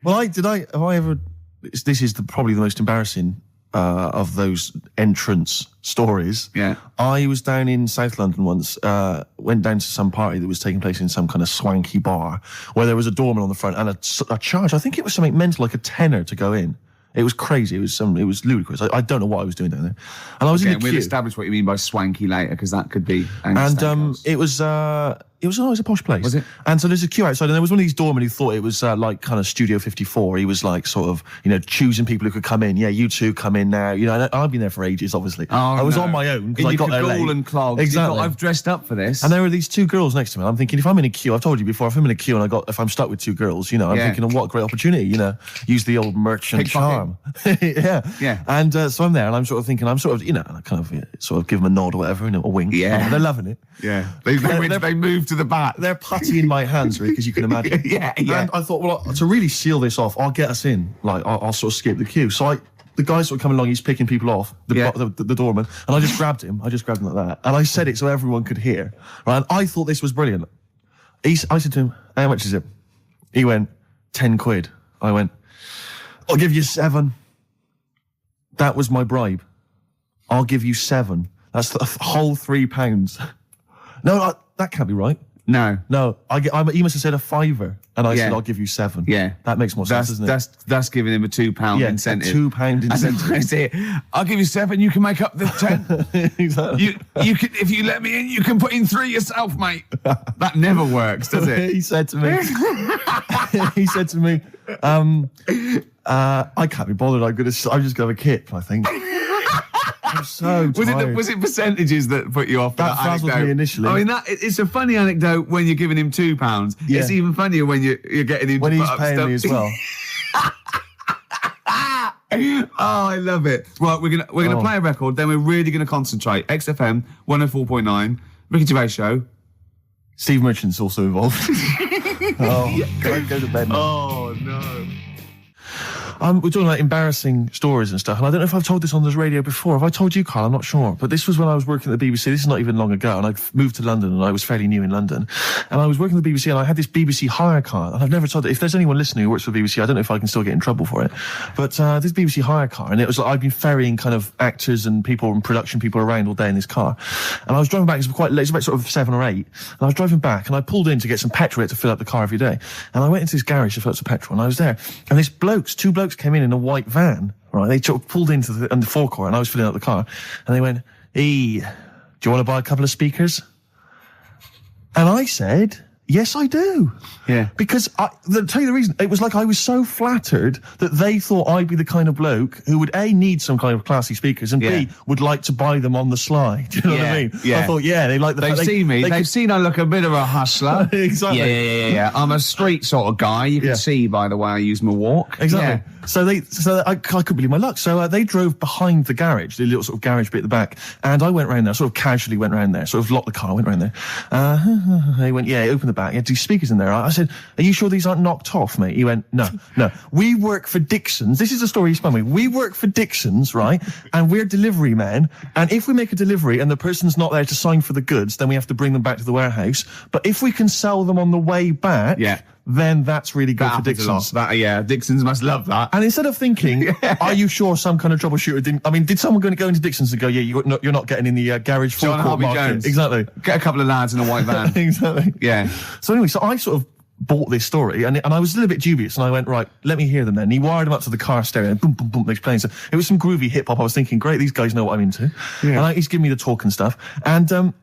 Well, have I ever... This is probably the most embarrassing of those entrance stories. Yeah. I was down in South London once, went down to some party that was taking place in some kind of swanky bar where there was a doorman on the front and a charge. I think it was something mental, like a tenner to go in. It was crazy. It was ludicrous. I don't know what I was doing down there. And I was in the queue. We'll establish what you mean by swanky later, because that could be... And it was a posh place. Was it? And so there's a queue outside, and there was one of these doormen who thought it was like kind of Studio 54. He was like sort of, choosing people who could come in. Yeah, you two come in now. And I've been there for ages, obviously. I was on my own because I got there late. And clogs. Exactly. I've dressed up for this. And there were these two girls next to me. I'm thinking, if I'm in a queue, I've told you before, if I'm in a queue and if I'm stuck with two girls, I'm thinking, oh, what a great opportunity, use the old merchant charm. Yeah. And so I'm there, and I'm sort of thinking, sort of give them a nod or whatever, a wink. Yeah. They're loving it. Yeah. They move to the back. They're putty in my hands, Rick, as you can imagine. Yeah. And I thought, well, to really seal this off, I'll get us in. Like, I'll sort of skip the queue. So the guy sort of coming along, he's picking people off, the doorman, and I just grabbed him. I just grabbed him like that. And I said it so everyone could hear. Right? And I thought this was brilliant. I said to him, how much is it? He went, 10 quid. I went, I'll give you 7. That was my bribe. I'll give you 7. That's the whole £3. No, that can't be right. No. He must have said a £5, and I said, I'll give you 7. Yeah. That makes more sense, doesn't it? That's giving him a £2 incentive. A £2 incentive. I say, I'll give you 7, you can make up the 10. Exactly. You can, if you let me in, you can put in 3 yourself, mate. That never works, does it? He said to me, I can't be bothered. I'm just going to have a kip, I think. I'm so tired. Was it percentages that put you off? That frazzled me initially. I mean, it's a funny anecdote when you're giving him £2. Yeah. It's even funnier when you're getting him when to he's put paying up me stuff. as well. Oh, I love it. Well, we're gonna play a record. Then we're really gonna concentrate. XFM 104.9, Ricky Gervais show. Steve Merchant's also involved. Can I go to bed now? Oh no. We're talking about embarrassing stories and stuff, and I don't know if I've told this on this radio before. Have I told you, Carl? I'm not sure. But this was when I was working at the BBC. This is not even long ago, and I'd moved to London, and I was fairly new in London. And I was working at the BBC, and I had this BBC hire car, and I've never told it. If there's anyone listening who works for the BBC, I don't know if I can still get in trouble for it. But this BBC hire car, and it was like I'd been ferrying kind of actors and people and production people around all day in this car. And I was driving back, it was quite late, it was about sort of 7 or 8, and I was driving back, and I pulled in to get some petrol to fill up the car every day. And I went into this garage to fill up some petrol, and I was there, and two blokes came in a white van, right? They pulled into the forecourt, and I was filling up the car, and they went, "Hey, do you want to buy a couple of speakers?" And I said, "Yes, I do." Yeah. Because, to tell you the reason, it was like I was so flattered that they thought I'd be the kind of bloke who would, A, need some kind of classy speakers, and B, would like to buy them on the sly. Do you know what I mean? Yeah. I thought, they like the fact They've seen me. They've seen I look a bit of a hustler. Exactly. Yeah. I'm a street sort of guy. You can see by the way I use my walk. Exactly. Yeah. So I couldn't believe my luck. So they drove behind the garage, the little sort of garage bit at the back, and I went round there, sort of casually went round there, sort of locked the car, went round there. They went, open the back. You had 2 speakers in there. I said, "Are you sure these aren't knocked off, mate?" He went, No. We work for Dixon's. This is the story he spun me. We work for Dixon's, right? And we're delivery men. And if we make a delivery and the person's not there to sign for the goods, then we have to bring them back to the warehouse. But if we can sell them on the way back, then that's really good for Dixon's. Dixon's must love that. And instead of thinking, are you sure some kind of troubleshooter did someone going to go into Dixon's and go, you're not getting in the garage forecourt market? Jones. Exactly. Get a couple of lads in a white van. Exactly. Yeah. So anyway, I sort of bought this story, and I was a little bit dubious, and I went, right, let me hear them then. And he wired them up to the car stereo, and boom, boom, boom, they're playing. So it was some groovy hip-hop. I was thinking, great, these guys know what I'm into. Yeah. And he's giving me the talk and stuff. And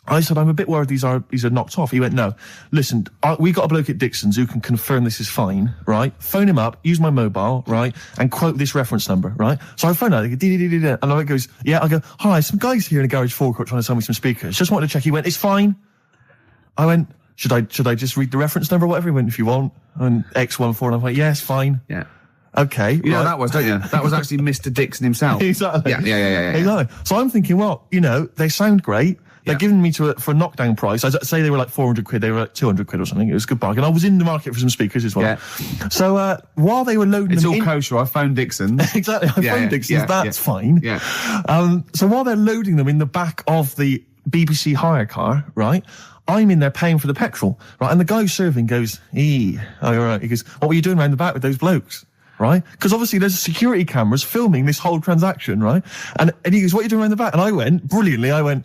I said, I'm a bit worried these are knocked off. He went, no, listen, we got a bloke at Dixon's who can confirm this is fine, right? Phone him up, use my mobile, right? And quote this reference number, right? So I phone out, and I goes, I go, hi, some guys here in a garage forecourt trying to sell me some speakers. Just wanted to check. He went, it's fine. I went, should I just read the reference number or whatever? He went, if you want. And X14, and I went, yeah, it's fine. Yeah. Okay. You know what that was, don't you? That was actually Mr. Dixon himself. Exactly. Yeah. Exactly. So I'm thinking, well, they sound great. They're giving me for a knockdown price. I'd say they were like 400 quid. They were like 200 quid or something. It was a good bargain. I was in the market for some speakers as well. Yeah. So while they were loading them in... It's all kosher. I phoned Dixon's. Exactly. I phoned Dixon's. That's fine. Yeah. So while they're loading them in the back of the BBC hire car, right, I'm in there paying for the petrol, right? And the guy who's serving goes, oh, all right. He goes, what were you doing round the back with those blokes? Right? Because obviously there's security cameras filming this whole transaction, right? And he goes, what are you doing around the back? And I went, brilliantly,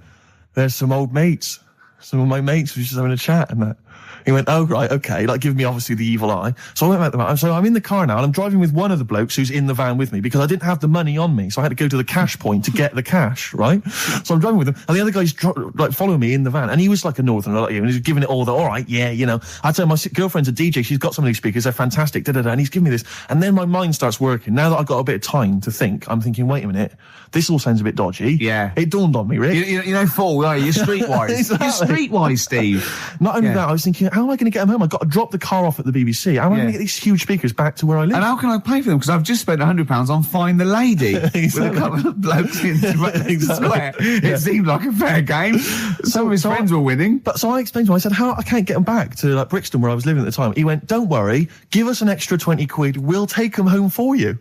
there's some old mates. Some of my mates were just having a chat and that. He went, oh, right, okay, like giving me obviously the evil eye. So I went back there. So I'm in the car now and I'm driving with one of the blokes who's in the van with me because I didn't have the money on me. So I had to go to the cash point to get the cash, right? So I'm driving with him and the other guy's like following me in the van and he was like a northerner like you and he's giving it all all right, yeah, you know. I'd say my girlfriend's a DJ, she's got some of these speakers, they're fantastic, and he's giving me this. And then my mind starts working. Now that I've got a bit of time to think, I'm thinking, wait a minute, this all sounds a bit dodgy. Yeah. It dawned on me, Rick. You know, Paul, are you? You're streetwise. Exactly. You're streetwise, Steve. Not only that, I was thinking, how am I going to get them home? I've got to drop the car off at the BBC. How am I going to get these huge speakers back to where I live? And how can I pay for them? Because I've just spent £100 on Find the Lady with a couple of blokes in the square. It seemed like a fair game. Some of his friends were winning. But so I explained to him, I said, I can't get them back to like Brixton where I was living at the time. He went, don't worry, give us an extra 20 quid, we'll take them home for you.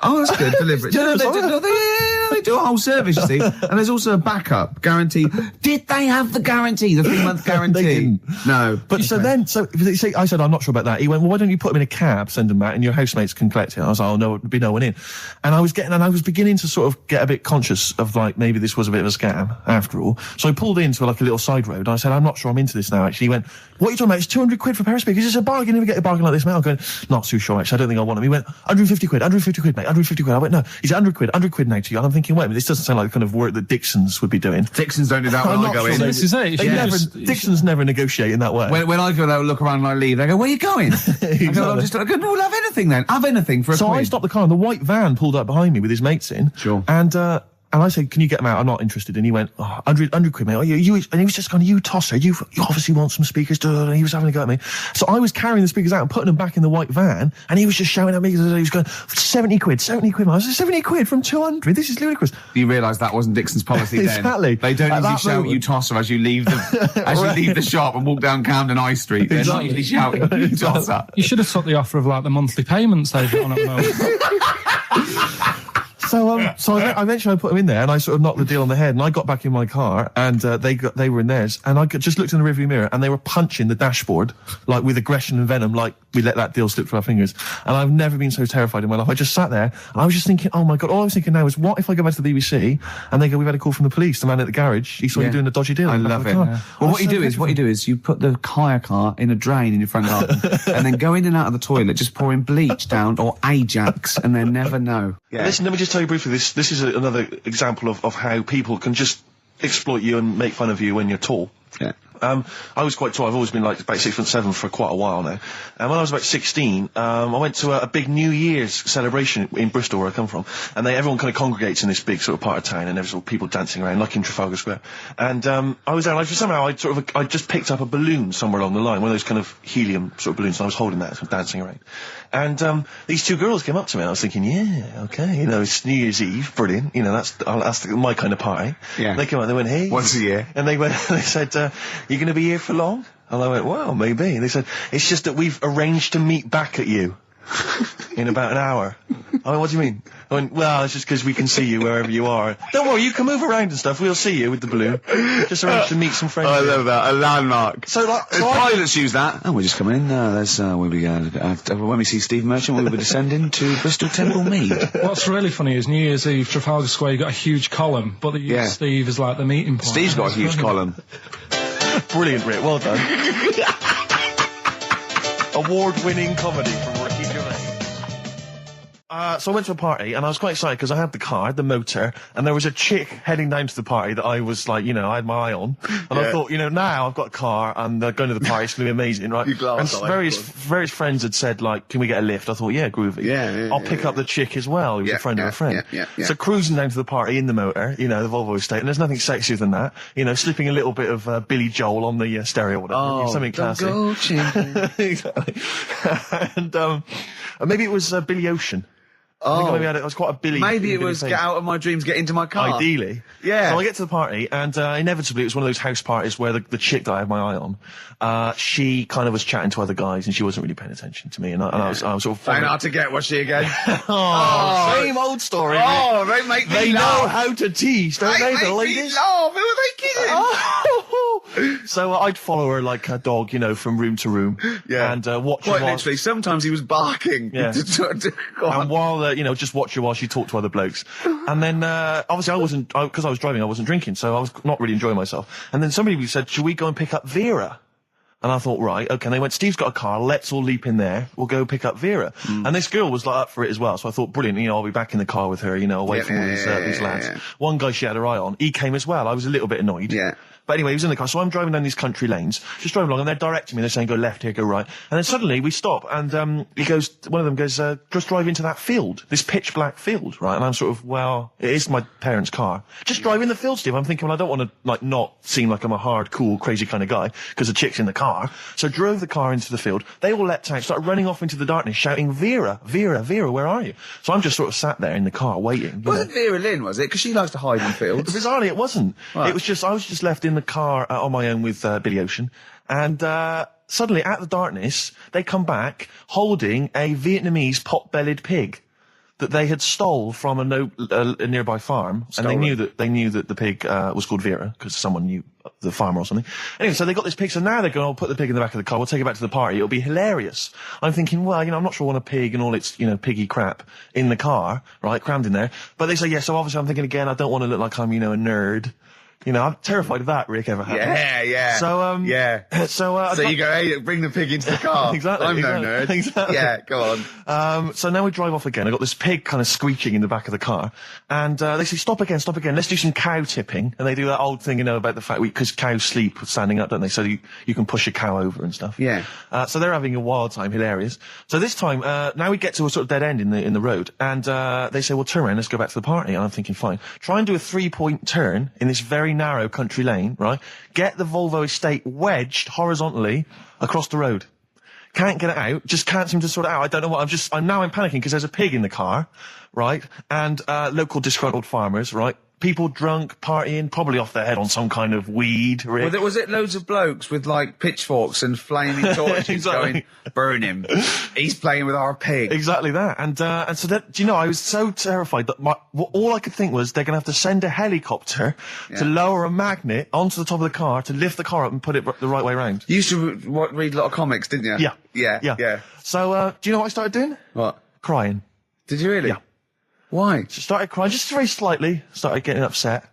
Oh, that's good. Deliberate. They do a whole service, you see. And there's also a backup guarantee. Did they have the guarantee, the 3-month guarantee? They didn't. No. But so I said, I'm not sure about that. He went, well, why don't you put them in a cab, send them back, and your housemates can collect it? I was like, oh, no, there'd be no one in. And I was beginning to sort of get a bit conscious of like, maybe this was a bit of a scam after all. So I pulled into like a little side road. I said, I'm not sure I'm into this now, actually. He went, what are you talking about? It's 200 quid for a pair of speakers. It's a bargain. You never get a bargain like this, mate. I'm going, not too sure, actually. I don't think I want them. He went, 150 quid, mate. 150 quid. I went, no, he's 100 quid now to you. And I'm thinking, wait a minute, this doesn't sound like the kind of work that Dixons would be doing. Dixons don't do that when I go in. This is it. Dixons never negotiate in that way. When I go there, look around and I leave, they go, where are you going? Exactly. I go, no, we'll have anything then. Have anything for a quid. I stopped the car and the white van pulled up behind me with his mates in. Sure. And I said, can you get them out? I'm not interested. And he went, 100 quid, mate. And he was just going, you tosser, you obviously want some speakers. And he was having a go at me. So I was carrying the speakers out and putting them back in the white van. And he was just shouting at me. He was going, 70 quid. I was like, 70 quid from 200? This is ludicrous. You realise that wasn't Dixon's policy then. Exactly. They don't usually shout, you tosser, as you leave the shop and walk down Camden High Street. They're not usually shouting, you tosser. You should have took the offer of like the monthly payments they've got on at the moment. So eventually I put them in there and I sort of knocked the deal on the head and I got back in my car and they were in theirs and I just looked in the rearview mirror and they were punching the dashboard like with aggression and venom, like we let that deal slip through our fingers. And I've never been so terrified in my life. I just sat there and I was just thinking, oh my God, all I was thinking now is what if I go back to the BBC and they go, we've had a call from the police, the man at the garage, he saw you doing a dodgy deal. I love it. Yeah. Well, what you do is you put the hire car in a drain in your front garden and then go in and out of the toilet, just pouring bleach down or Ajax and then never know. Yeah. Listen, let me just tell you briefly, this is another example of how people can just exploit you and make fun of you when you're tall. Yeah. I was quite tall. I've always been like about 6'7" for quite a while now. And when I was about 16, I went to a big New Year's celebration in Bristol, where I come from. And everyone kind of congregates in this big sort of part of town, and there's all people dancing around, like in Trafalgar Square. And I was there, and somehow I just picked up a balloon somewhere along the line, one of those kind of helium sort of balloons, and I was holding that, sort of dancing around. And these two girls came up to me, and I was thinking, yeah, okay, you know, it's New Year's Eve, brilliant, you know, that's my kind of party. Yeah. They came up, they went, hey. Once a year. And they said, you going to be here for long? And I went, well, maybe. And they said, it's just that we've arranged to meet back at you in about an hour. I went, what do you mean? I went, well, it's just because we can see you wherever you are. Don't worry, you can move around and stuff. We'll see you with the balloon. Just arranged to meet some friends. I love that. A landmark. So, like, pilots use that. Oh, we're just coming in. We'll be when we see Steve Merchant, we'll be descending to Bristol Temple Mead. What's really funny is New Year's Eve, Trafalgar Square, you got a huge column, but they use Steve as like the meeting point. Steve's got a huge column. Brilliant, Rick. Well done. Award-winning comedy from Ricky Gervais. So I went to a party and I was quite excited because I had the car, the motor, and there was a chick heading down to the party that I was like, you know, I had my eye on. And I thought, you know, now I've got a car and going to the party, it's going to be amazing, right? And various friends had said, like, can we get a lift? I thought, yeah, groovy. I'll pick up the chick as well, who's a friend of a friend. So cruising down to the party in the motor, you know, the Volvo estate, and there's nothing sexier than that. You know, slipping a little bit of Billy Joel on the stereo or whatever. Something classic. Exactly. And maybe it was Billy Ocean. I was quite a Billy. Maybe it was Get Out of My Dreams, Get Into My Car. Ideally. Yeah. So I get to the party, and inevitably it was one of those house parties where the chick that I had my eye on, she kind of was chatting to other guys, and she wasn't really paying attention to me, and I was sort of... Trying hard to get, was she again? Same old story. Oh, they make me laugh. They know how to tease, don't they, the ladies? Who are they kidding? So I'd follow her like a dog, you know, from room to room. Yeah. And watch her Quite while... literally, sometimes he was barking. Yeah. And while, you know, just watch her while she talked to other blokes. And then, obviously because I was driving, I wasn't drinking, so I was not really enjoying myself. And then somebody said, should we go and pick up Vera? And I thought, right, okay. And they went, Steve's got a car, let's all leap in there, we'll go pick up Vera. And this girl was like up for it as well, so I thought, brilliant, you know, I'll be back in the car with her, you know, away from all these lads. Yeah. One guy she had her eye on, he came as well, I was a little bit annoyed. Yeah. But anyway, he was in the car, so I'm driving down these country lanes, just driving along, and they're directing me, they're saying, go left here, go right. And then suddenly we stop, and one of them goes, just drive into that field, this pitch black field, right? And I'm sort of, well, it is my parents' car. Just drive in the field, Steve. I'm thinking, well, I don't want to, like, not seem like I'm a hard, cool, crazy kind of guy, because the chick's in the car. So drove the car into the field. They all leapt out, started running off into the darkness, shouting, Vera, Vera, Vera, where are you? So I'm just sort of sat there in the car, waiting. Wasn't Vera Lynn, was it? Because she likes to hide in fields. Bizarrely, it wasn't. Right. It was just, I was just left in the car on my own with Billy Ocean, and suddenly, out of the darkness, they come back holding a Vietnamese pot-bellied pig that they had stole from a nearby farm, and they knew that the pig was called Vera because someone knew the farmer or something. Anyway, so they got this pig, so now they're going, I'll put the pig in the back of the car, we'll take it back to the party, it'll be hilarious. I'm thinking, well, you know, I'm not sure I want a pig and all its, you know, piggy crap in the car, right, crammed in there. But they say, yeah, so obviously I'm thinking again, I don't want to look like I'm, you know, a nerd. You know, I'm terrified of that, Rick, ever happens. Yeah. So, So you go, hey, bring the pig into the car. Exactly. I'm no nerd. Exactly. Yeah, go on. So now we drive off again. I got this pig kind of screeching in the back of the car. And, they say, stop again. Let's do some cow tipping. And they do that old thing, you know, about the fact because cows sleep standing up, don't they? So you can push a cow over and stuff. Yeah. So they're having a wild time, hilarious. So this time, now we get to a sort of dead end in the road. And, they say, well, turn around, let's go back to the party. And I'm thinking, fine. Try and do a 3-point turn in this very narrow country lane, right? Get the Volvo estate wedged horizontally across the road. Can't get it out, just can't seem to sort it out. I don't know what, I'm panicking because there's a pig in the car, right? And, local disgruntled farmers, right? People drunk, partying, probably off their head on some kind of weed. Rick. Well, was it loads of blokes with, like, pitchforks and flaming torches Exactly. going, burn him. He's playing with our pig. Exactly that. And so that, do you know, I was so terrified that all I could think was they're going to have to send a helicopter to lower a magnet onto the top of the car to lift the car up and put it the right way around. You used to read a lot of comics, didn't you? Yeah. So, do you know what I started doing? What? Crying. Did you really? Yeah. Why? Just started crying, just very slightly, started getting upset.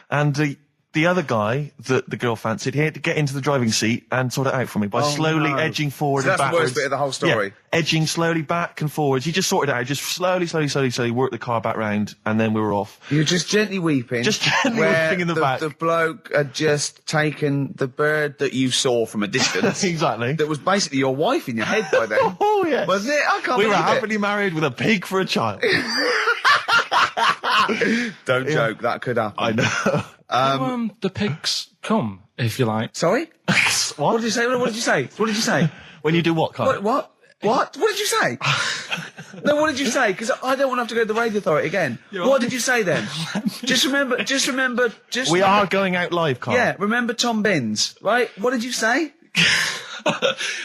And the other guy that the girl fancied, he had to get into the driving seat and sort it out for me by slowly edging forward and that's backwards. the worst bit of the whole story. Yeah, edging slowly back and forwards. He just sorted it out, just slowly worked the car back round, and then we were off. You were just gently weeping. Just gently weeping in the back. The bloke had just taken the bird that you saw from a distance. Exactly. That was basically your wife in your head by then. Oh, yes. Was it? I can't We were believe it. happily married with a pig for a child. Don't joke, that could happen. I know. The pigs come, if you like. Sorry? What? What did you say? What did you say? What did you say? When you do what, Carl? What? What did you say? No, what did you say? Because I don't want to have to go to the radio authority again. What did you say then? Just remember. We are going out live, Carl. Yeah, remember Tom Binns, right? What did you say?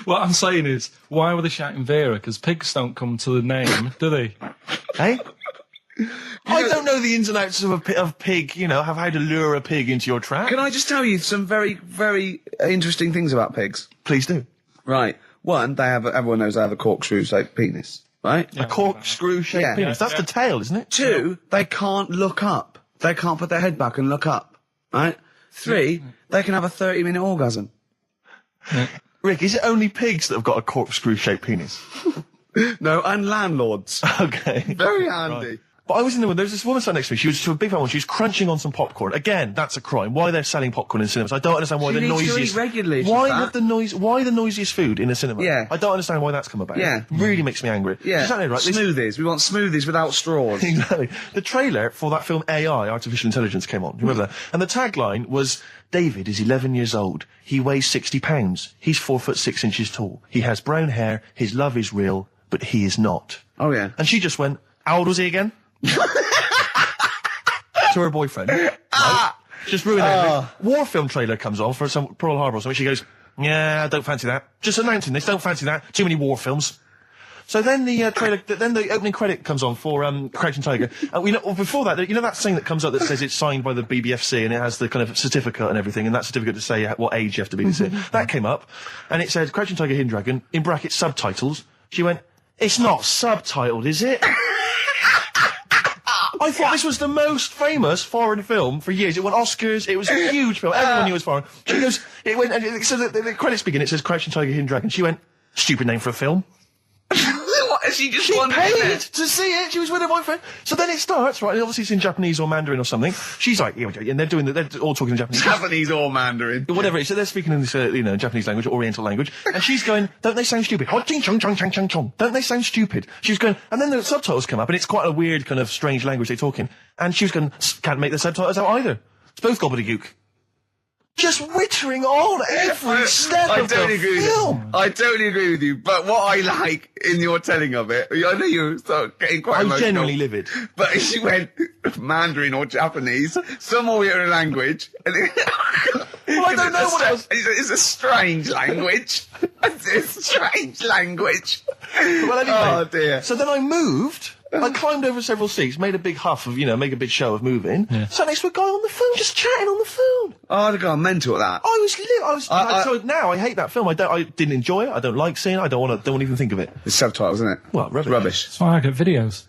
What I'm saying is, why were they shouting Vera? Because pigs don't come to the name, do they? Hey? I don't know the ins and outs of pig, you know, how to lure a pig into your trap. Can I just tell you some very, very interesting things about pigs? Please do. Right. One, everyone knows they have a corkscrew-shaped penis, right? A corkscrew-shaped penis. That's the tail, isn't it? Two, they can't look up. They can't put their head back and look up, right? Three, they can have a 30-minute orgasm. Yeah. Rick, is it only pigs that have got a corkscrew-shaped penis? No, and landlords. Okay. Very handy. Right. But I was in the window, there was this woman sat next to me, she was a big fan one, she was crunching on some popcorn. Again, that's a crime. Why they're selling popcorn in cinemas? I don't understand why She the needs to noisiest... eat regularly, why the noisiest food in a cinema? Yeah. I don't understand why that's come about. Yeah. It really makes me angry. Yeah. She's sat there, right? Smoothies. We want smoothies without straws. Exactly. The trailer for that film AI, Artificial Intelligence, came on. Do you remember that? And the tagline was, David is 11 years old. He weighs 60 pounds. He's 4'6" tall. He has brown hair. His love is real, but he is not. Oh, yeah. And she just went, how old was he again? To her boyfriend. Right? Just ruined everything. War film trailer comes on for some Pearl Harbor or something. She goes, yeah, I don't fancy that. Just announcing this, don't fancy that. Too many war films. So then the trailer, then the opening credit comes on for Crouching Tiger. Before that, you know that thing that comes up that says it's signed by the BBFC and it has the kind of certificate and everything, and that certificate to say what age you have to be to see it. That came up, and it said Crouching Tiger, Hidden Dragon in brackets subtitles. She went, "It's not subtitled, is it?" I thought this was the most famous foreign film for years. It won Oscars. It was a huge film. Everyone knew it was foreign. She goes, it went, and so the credits begin. It says Crouching Tiger, Hidden Dragon. She went, "Stupid name for a film." What? She just She wanted paid it. to see it. She was with her boyfriend. So then it starts, right? And obviously it's in Japanese or Mandarin or something. She's like, yeah, and they're all talking in Japanese. Japanese or Mandarin. Whatever it is. So they're speaking in this, Japanese language, Oriental language. And she's going, "Don't they sound stupid? Don't they sound stupid?" She's going, and then the subtitles come up, and it's quite a weird kind of strange language they're talking. And she was going, "Can't make the subtitles out either. It's both gobbledygook." Just wittering on every step of the film. I totally agree with you. But what I like in your telling of it, I know you start getting quite emotional. I was genuinely livid. But she went Mandarin or Japanese, some Oriental language. And Well, I don't know what else. It's a strange language. It's a strange language. Well, anyway. Oh, dear. So then I moved. I climbed over several seats, made a big huff of, make a big show of moving. Yeah. Sat next to a guy on the phone, just chatting on the phone. Oh, I'd have gone mental at that. So now I hate that film. I didn't enjoy it. I don't like seeing it. I don't want to even think of it. It's subtitles, isn't it? Well, rubbish. Rubbish. That's why I get videos.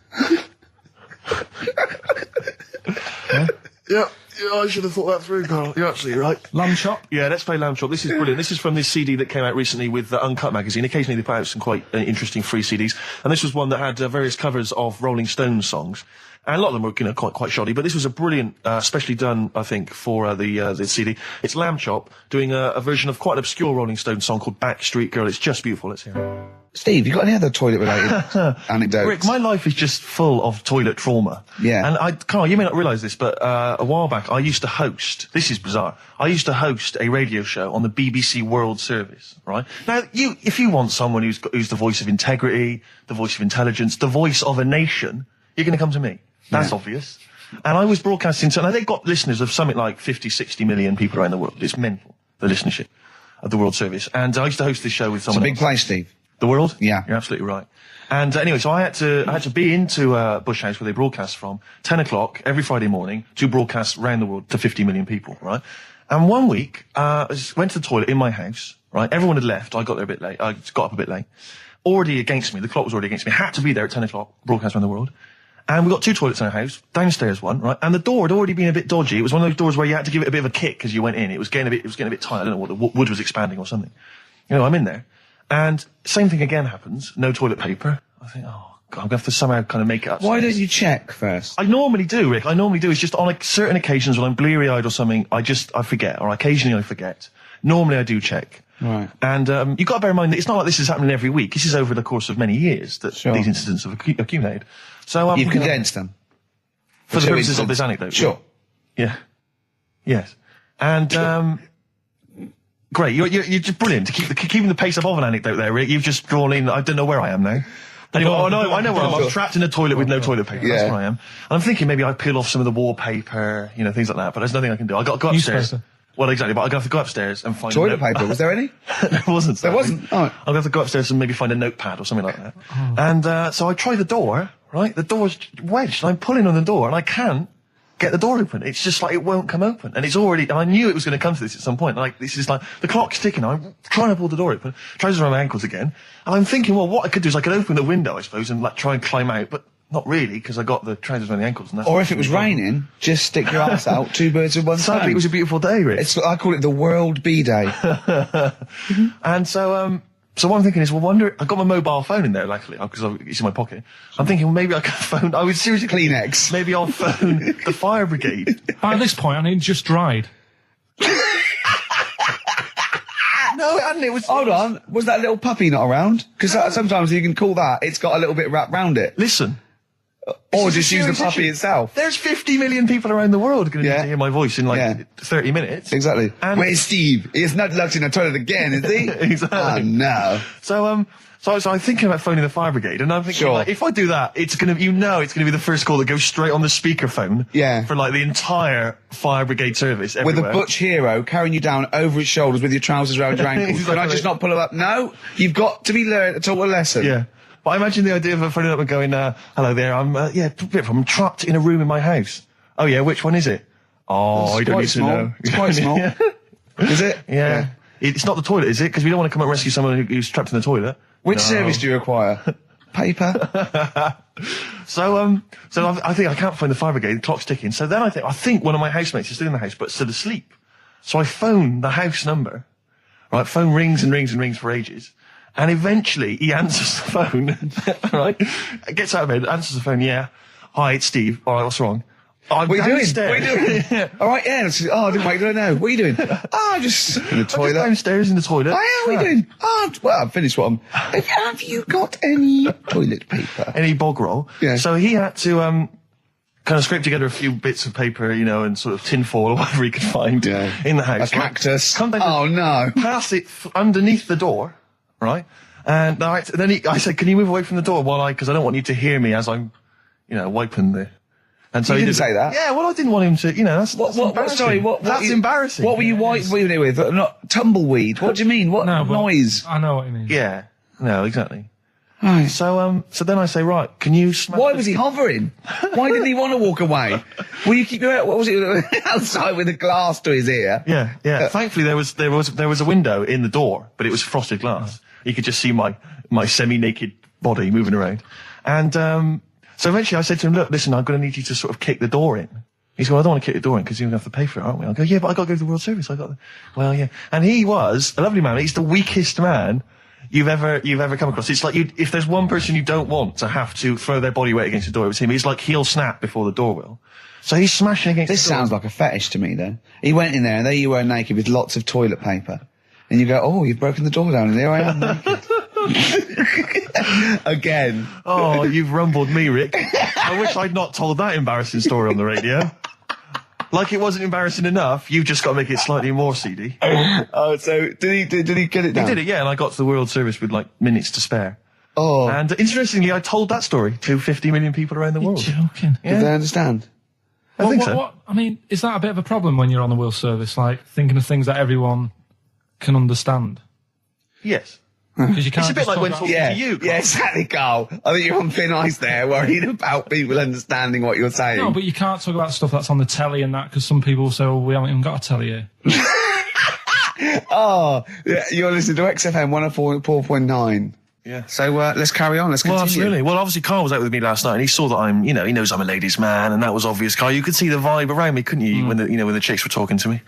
Yeah. Yeah, I should have thought that through, Carl. You're absolutely right. Lamb chop? Yeah, let's play Lamb Chop. This is brilliant. This is from this CD that came out recently with Uncut magazine. Occasionally they put out some quite interesting free CDs. And this was one that had various covers of Rolling Stones songs. And a lot of them were, quite shoddy, but this was a brilliant, specially done, I think, for the CD. It's Lamb Chop doing a version of quite an obscure Rolling Stones song called Backstreet Girl. It's just beautiful. Let's hear it. Steve, you got any other toilet-related anecdotes? Rick, my life is just full of toilet trauma. Yeah. And Carl, you may not realise this, but a while back I used to host, this is bizarre, I used to host a radio show on the BBC World Service, right? Now, if you want someone who's the voice of integrity, the voice of intelligence, the voice of a nation, you're going to come to me. That's obvious. And I was broadcasting, so now they've got listeners of something like 50, 60 million people around the world. It's mental, the listenership of the World Service. And I used to host this show with someone It's a big place, Steve. The World? Yeah. You're absolutely right. And anyway, so I had to be into Bush House where they broadcast from 10 o'clock every Friday morning to broadcast around the world to 50 million people, right? And one week, I just went to the toilet in my house, right? Everyone had left. I got there a bit late. I got up a bit late. Already against me. The clock was already against me. Had to be there at 10 o'clock, broadcast around the world. And we got 2 toilets in our house, downstairs one, right? And the door had already been a bit dodgy. It was one of those doors where you had to give it a bit of a kick as you went in. It was getting a bit tight. I don't know what the wood was expanding or something. I'm in there. And same thing again happens. No toilet paper. I think, oh, God, I'm going to have to somehow kind of make it up. Why don't you check first? I normally do, Rick. It's just on certain occasions when I'm bleary-eyed or something, I forget, or occasionally I forget. Normally I do check. Right. And you've got to bear in mind that it's not like this is happening every week. This is over the course of many years that these incidents have accumulated. So you've condensed them. For the purposes of this anecdote. Sure. Yeah. Yes. And great. You're just brilliant. Keeping the pace up of an anecdote there, Rick. You've just drawn in. I don't know where I am now. I know where I am. I'm trapped in a toilet with no toilet paper. Yeah. That's where I am. And I'm thinking maybe I peel off some of the wallpaper, things like that. But there's nothing I can do. I got to go upstairs. Well, exactly. But I'm going to have to go upstairs and find toilet paper. Was there any? There wasn't. There wasn't. Oh. I'm going to have to go upstairs and maybe find a notepad or something like that. Oh. And so I try the door. Right, the door's wedged. And I'm pulling on the door, and I can't get the door open. It's just like it won't come open. And it's already, and I knew it was going to come to this at some point. Like, this is like, the clock's ticking. I'm trying to pull the door open, trousers around my ankles again. And I'm thinking, well, what I could do is I could open the window, I suppose, and like try and climb out, but not really, because I got the trousers around the ankles. And that's or if it was raining, just stick your ass out, 2 birds with one stone. Sadly, it was a beautiful day, Rich. I call it the World Bee Day. And so, so what I'm thinking is, I got my mobile phone in there, luckily, because it's in my pocket. I'm thinking, well, maybe I can phone, I would seriously... Kleenex. Maybe I'll phone the fire brigade. By this point, I mean, just dried. No, it hadn't, it was... Hold on, was that little puppy not around? Because sometimes you can call that, it's got a little bit wrapped round it. Listen. Or just use the puppy itself. There's 50 million people around the world going to need to hear my voice in 30 minutes. Exactly. And where's Steve? He's not locked in the toilet again, is he? Exactly. Oh, no. So I'm thinking about phoning the fire brigade, and I'm thinking, like, if I do that, it's going to be the first call that goes straight on the speakerphone. Yeah. For like the entire fire brigade service everywhere. With a butch hero carrying you down over his shoulders with your trousers around your ankles. Can I just not pull him up? No, you've got to be learned to taught a lesson. Yeah. But I imagine the idea of her phoning up and going, hello there, I'm trapped in a room in my house. Oh yeah, which one is it? Oh, I don't need to know. It's quite small. Is it? Yeah. It's not the toilet, is it? Because we don't want to come and rescue someone who's trapped in the toilet. Which service do you require? Paper? So I think I can't find the fire brigade. The clock's ticking. So then I think one of my housemates is still in the house, but still asleep. So I phone the house number. Right, phone rings and rings and rings for ages. And eventually he answers the phone, right? Gets out of bed, answers the phone, yeah. Hi, it's Steve. All right, what's wrong? What are you doing? What are you doing? All right, yeah. I didn't wait, don't know. What are you doing? Just in the toilet. Just downstairs in the toilet. Oh, yeah, what are you doing? Well, I've finished what I'm... Have you got any toilet paper? Any bog roll? Yeah. So he had to, kind of scrape together a few bits of paper, and sort of tinfoil or whatever he could find in the house. A cactus. Come down no. Pass it underneath the door, right? And then I said, can you move away from the door because I don't want you to hear me as I'm, wiping the... And so he didn't say that? Yeah, well, I didn't want him to, that's embarrassing. Sorry, that's embarrassing. What were you wiping it with? Not tumbleweed. What do you mean? What noise? I know what you mean. Yeah. No, exactly. Right. So then I say, right, can you smash... Why was he hovering? Why didn't he want to walk away? Will you keep your... What was it? Outside with a glass to his ear? Yeah. Thankfully, there was a window in the door, but it was frosted glass. You could just see my semi-naked body moving around. And, so eventually I said to him, look, listen, I'm going to need you to sort of kick the door in. He said, well, I don't want to kick the door in because you're going to have to pay for it, aren't we? I go, yeah, but I got to go to the World Service. Well, yeah. And he was a lovely man. He's the weakest man you've ever come across. It's like if there's one person you don't want to have to throw their body weight against the door, it was him. He's like, he'll snap before the door will. So he's smashing against the door. This sounds like a fetish to me, then. He went in there and there you were naked with lots of toilet paper. And you go, oh, you've broken the door down and there I am naked. Again. Oh, you've rumbled me, Rick. I wish I'd not told that embarrassing story on the radio. Like it wasn't embarrassing enough, you've just got to make it slightly more seedy. Oh, so did he get it down? He did it, yeah, and I got to the World Service with minutes to spare. Oh. And interestingly, I told that story to 50 million people around the world. You're joking. Yeah. Did they understand? I think so. I mean, is that a bit of a problem when you're on the World Service, like thinking of things that everyone can understand? Yes. Because you can't. It's a bit like when talking to you, Carl. Yeah, exactly, Carl. I think you're on thin ice there, worried about people understanding what you're saying. No, but you can't talk about stuff that's on the telly and that, because some people will say, well, we haven't even got a telly here. Oh, yeah, you're listening to XFM 104.9. Yeah. So let's carry on. Let's continue. Well, absolutely. Well, obviously, Carl was out with me last night, and he saw that I'm, he knows I'm a ladies' man, and that was obvious. Carl, you could see the vibe around me, couldn't you? When the chicks were talking to me,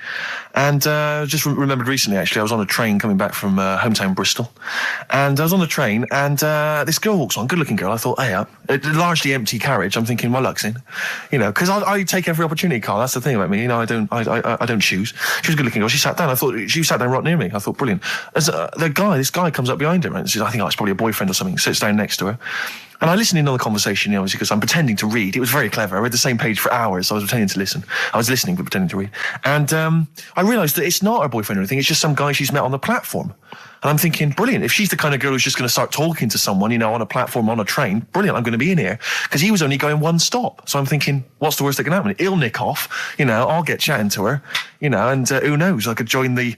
and just remembered recently, actually, I was on a train coming back from hometown Bristol, and I was on the train, and this girl walks on, good-looking girl. I thought, hey, a largely empty carriage. I'm thinking, my luck's in, because I take every opportunity, Carl. That's the thing about me, I don't choose. She was a good-looking girl. She sat down. I thought she sat down right near me. I thought, brilliant. As this guy comes up behind her, and says, I think it's probably a boyfriend or something, sits down next to her. And I listened in on the conversation, obviously, because I'm pretending to read. It was very clever. I read the same page for hours. So I was pretending to listen. I was listening, but pretending to read. And I realised that it's not her boyfriend or anything. It's just some guy she's met on the platform. And I'm thinking, brilliant. If she's the kind of girl who's just going to start talking to someone, on a platform, on a train, brilliant. I'm going to be in here. Because he was only going one stop. So I'm thinking, what's the worst that can happen? He'll nick off. I'll get chatting to her. And who knows? I could join the...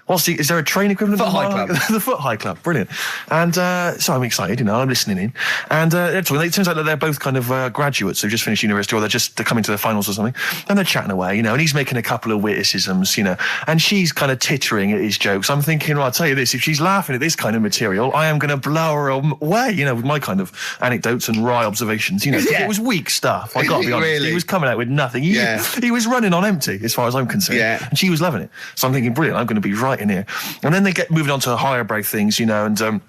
is there a train equivalent? Foot High Club. The Foot High Club, brilliant. And so I'm excited, I'm listening in. And they're talking. It turns out that they're both kind of graduates who've just finished university, or they're coming to their finals or something. And they're chatting away, and he's making a couple of witticisms, and she's kind of tittering at his jokes. I'm thinking, well, I'll tell you this, if she's laughing at this kind of material, I am going to blow her away, with my kind of anecdotes and wry observations, Yeah. It was weak stuff, I got to be honest. Really? He was coming out with nothing. He was running on empty, as far as I'm concerned. Yeah. And she was loving it. So I'm thinking, brilliant, I'm going to be right in here. And then they get moving on to higher brow things, and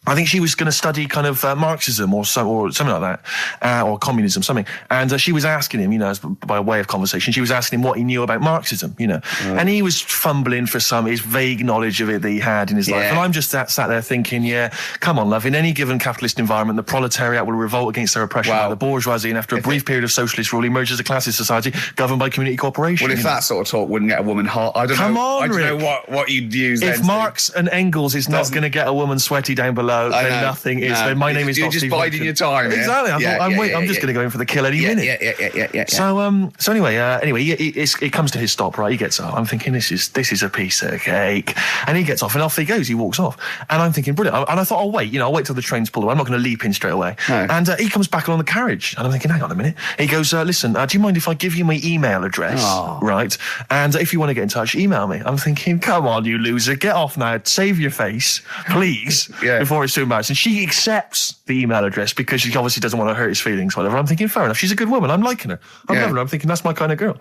I think she was going to study kind of Marxism or something like that, or communism, something. And she was asking him, by way of conversation, she was asking him what he knew about Marxism, And he was fumbling for his vague knowledge of it that he had in his life. And I'm just sat there thinking, come on, love, in any given capitalist environment, the proletariat will revolt against their oppression by the bourgeoisie, and after a brief period of socialist rule, emerges a classist society governed by community cooperation. Well, if that sort of talk wouldn't get a woman hot, I don't know what you'd use then. If Marx and Engels is not going to get a woman sweaty down below, hello, then nothing is. Then my name is You're not just Steve biding your time. Exactly. I'm just going to go in for the kill any minute. Yeah. So anyway, it comes to his stop, right? He gets up. I'm thinking, this is a piece of cake. And he gets off, and off he goes. He walks off. And I'm thinking, brilliant. And I thought, I'll wait till the train's pulled away. I'm not going to leap in straight away. No. And he comes back along the carriage. And I'm thinking, hang on a minute. He goes, listen, do you mind if I give you my email address? Oh. Right? And if you want to get in touch, email me. I'm thinking, come on, you loser. Get off now. Save your face, please, before it's too embarrassing. She accepts the email address because she obviously doesn't want to hurt his feelings, whatever. I'm thinking, fair enough. She's a good woman. I'm liking her. I'm loving her. I'm thinking, that's my kind of girl.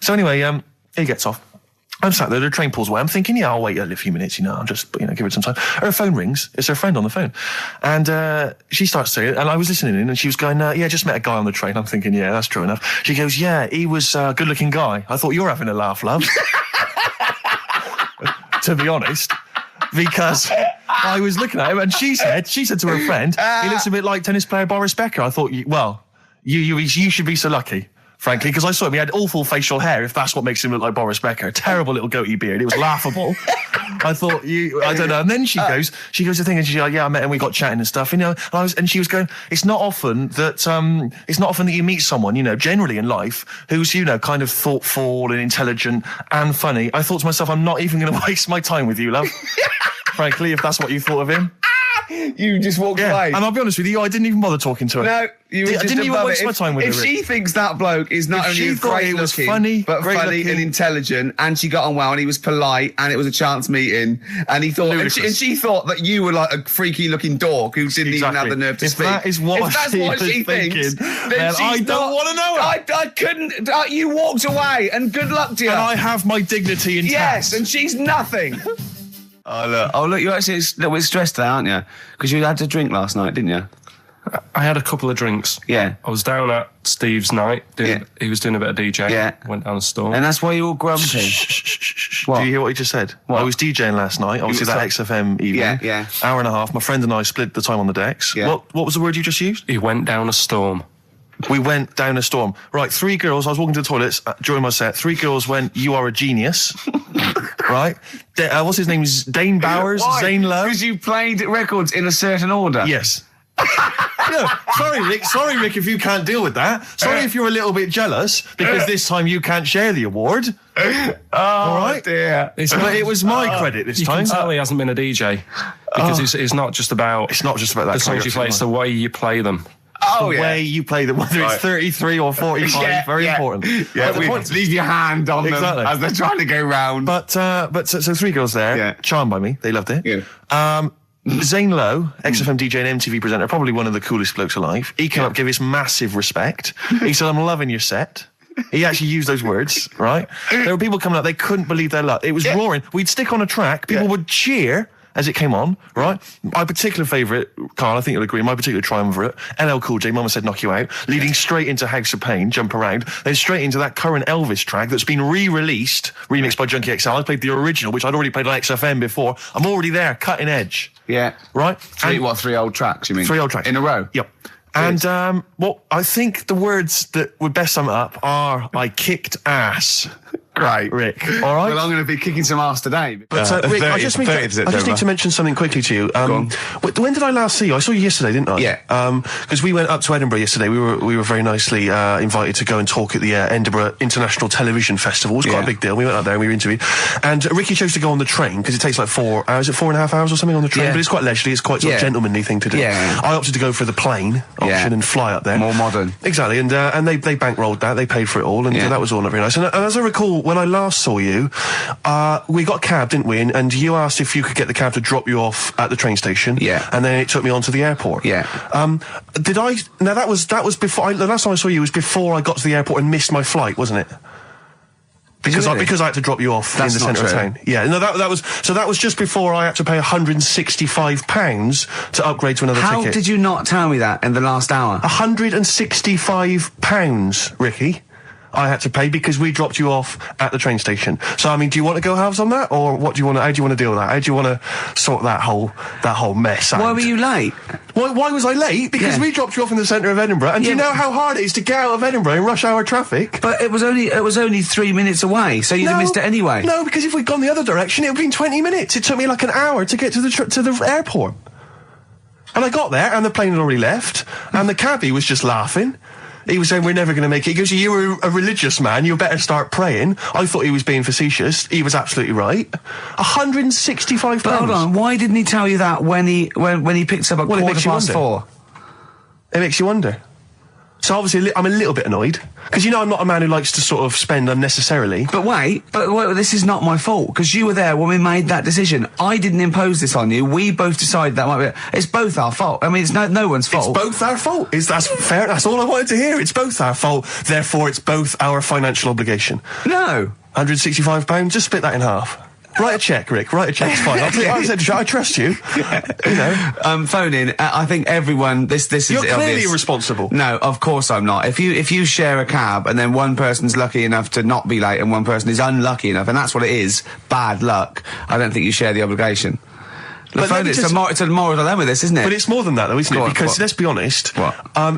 So anyway, he gets off. I'm sat there, the train pulls away. I'm thinking, I'll wait a few minutes, I'll just, give it some time. Her phone rings. It's her friend on the phone. And she starts saying, and I was listening in, and she was going, just met a guy on the train. I'm thinking, that's true enough. She goes, he was a good-looking guy. I thought, you're having a laugh, love. To be honest. Because I was looking at him, and she said to her friend, he looks a bit like tennis player Boris Becker. I thought, you should be so lucky. Frankly, because I saw him, he had awful facial hair, if that's what makes him look like Boris Becker. Terrible little goatee beard. It was laughable. I thought, I don't know. And then she goes to thing, and she's like, I met him, we got chatting and stuff, and she was going, it's not often that you meet someone, generally in life, who's, kind of thoughtful and intelligent and funny. I thought to myself, I'm not even going to waste my time with you, love. Frankly, if that's what you thought of him. You just walked away. And I'll be honest with you, I didn't even bother talking to her. No, I didn't even waste my time with her. If she thinks that bloke is not only great looking, but funny and intelligent, and she got on well, and he was polite, and it was a chance meeting, and he thought, and she thought that you were like a freaky looking dog who didn't even have the nerve to speak. That is what she thinks, then I don't want to know her. I couldn't. You walked away, and good luck to you. And I have my dignity intact. Yes, and she's nothing. Oh look! You're actually a little bit stressed there, aren't you? Because you had to drink last night, didn't you? I had a couple of drinks. Yeah. I was down at Steve's night. He was doing a bit of DJ. Yeah. Went down the store. And that's why you're all grumpy. What? Do you hear what he just said? What? I was DJing last night. Obviously that XFM evening. Yeah. Hour and a half. My friend and I split the time on the decks. Yeah. What was the word you just used? He went down a storm. We went down a storm. Right, 3 girls, I was walking to the toilets during my set. 3 girls went, you are a genius. Right? What's his name? Dane Bowers? Why? Zane Lowe? Because you played records in a certain order. Yes. Sorry, Rick, if you can't deal with that. Sorry if you're a little bit jealous, because this time you can't share the award. All right? Dear. But it was my credit this time. You can tell he hasn't been a DJ. Because it's not just about... It's not just about that. The songs you play, it's the way you play them. The way you play them, whether it's 33 or 45, very important. Yeah, leave your hand on them as they're trying to go round. But so 3 girls there, charmed by me, they loved it. Yeah. Zane Lowe, XFM DJ and MTV presenter, probably one of the coolest blokes alive. He came up, gave us massive respect. He said, I'm loving your set. He actually used those words, right? There were people coming up, they couldn't believe their luck. It was roaring. We'd stick on a track, people would cheer as it came on, right? My particular favourite, Karl, I think you'll agree, my particular triumvirate, LL Cool J, Mama Said Knock You Out, leading straight into House of Pain, Jump Around, then straight into that current Elvis track that's been re-released, remixed by Junkie XL. I played the original, which I'd already played on XFM before. I'm already there, cutting edge. Yeah. Right? 3 old tracks, you mean? 3 old tracks. In a row? Yep. And I think the words that would best sum it up are, I kicked ass. Great. Rick. All right. Well, I'm going to be kicking some ass today. But Rick, I just need to mention something quickly to you. When did I last see you? I saw you yesterday, didn't I? Yeah. Because we went up to Edinburgh yesterday. We were very nicely invited to go and talk at the Edinburgh International Television Festival. It was quite a big deal. We went up there and we were interviewed. And Ricky chose to go on the train because it takes like 4 hours, 4.5 hours or something on the train. But it's quite leisurely. It's quite sort of gentlemanly thing to do. Yeah. I opted to go for the plane option and fly up there. More modern. Exactly. And they bankrolled that. They paid for it all, and that was all very nice. And as I recall, when I last saw you, we got a cab, didn't we? And you asked if you could get the cab to drop you off at the train station. Yeah. And then it took me on to the airport. Yeah. Did I? Now that was before. The last time I saw you was before I got to the airport and missed my flight, wasn't it? Because I had to drop you off in the centre of town. Yeah, no, that was just before I had to pay £165 to upgrade to another ticket. How did you not tell me that in the last hour? £165, Ricky. I had to pay because we dropped you off at the train station. So, I mean, do you want to go halves on that, or how do you want to deal with that? How do you want to sort that whole mess out? Why were you late? Why was I late? Because we dropped you off in the centre of Edinburgh, and do you know how hard it is to get out of Edinburgh in rush hour traffic? But it was only 3 minutes away, so you'd have missed it anyway. No, because if we'd gone the other direction, it would have been 20 minutes. It took me like an hour to get to the airport. And I got there, and the plane had already left, and the cabbie was just laughing. He was saying, we're never going to make it. He goes, you were a religious man, you better start praying. I thought he was being facetious. He was absolutely right. £165. But hold on, why didn't he tell you that when he picked up at 4:15? It makes you wonder. So obviously I'm a little bit annoyed, because you know I'm not a man who likes to sort of spend unnecessarily. But wait, this is not my fault, because you were there when we made that decision. I didn't impose this on you. We both decided that might be. It's both our fault. I mean, it's no one's fault. It's both our fault. That's fair. That's all I wanted to hear. It's both our fault. Therefore, it's both our financial obligation. No. £165. Just split that in half. Write a check, Rick. Write a check. It's fine. I trust you. You know. Phone in. I think everyone. This is. You're clearly irresponsible. No, of course I'm not. If you share a cab and then one person's lucky enough to not be late and one person is unlucky enough, and that's what it is, bad luck. I don't think you share the obligation. It's a moral dilemma, this, isn't it? But it's more than that, though, isn't it? Because let's be honest.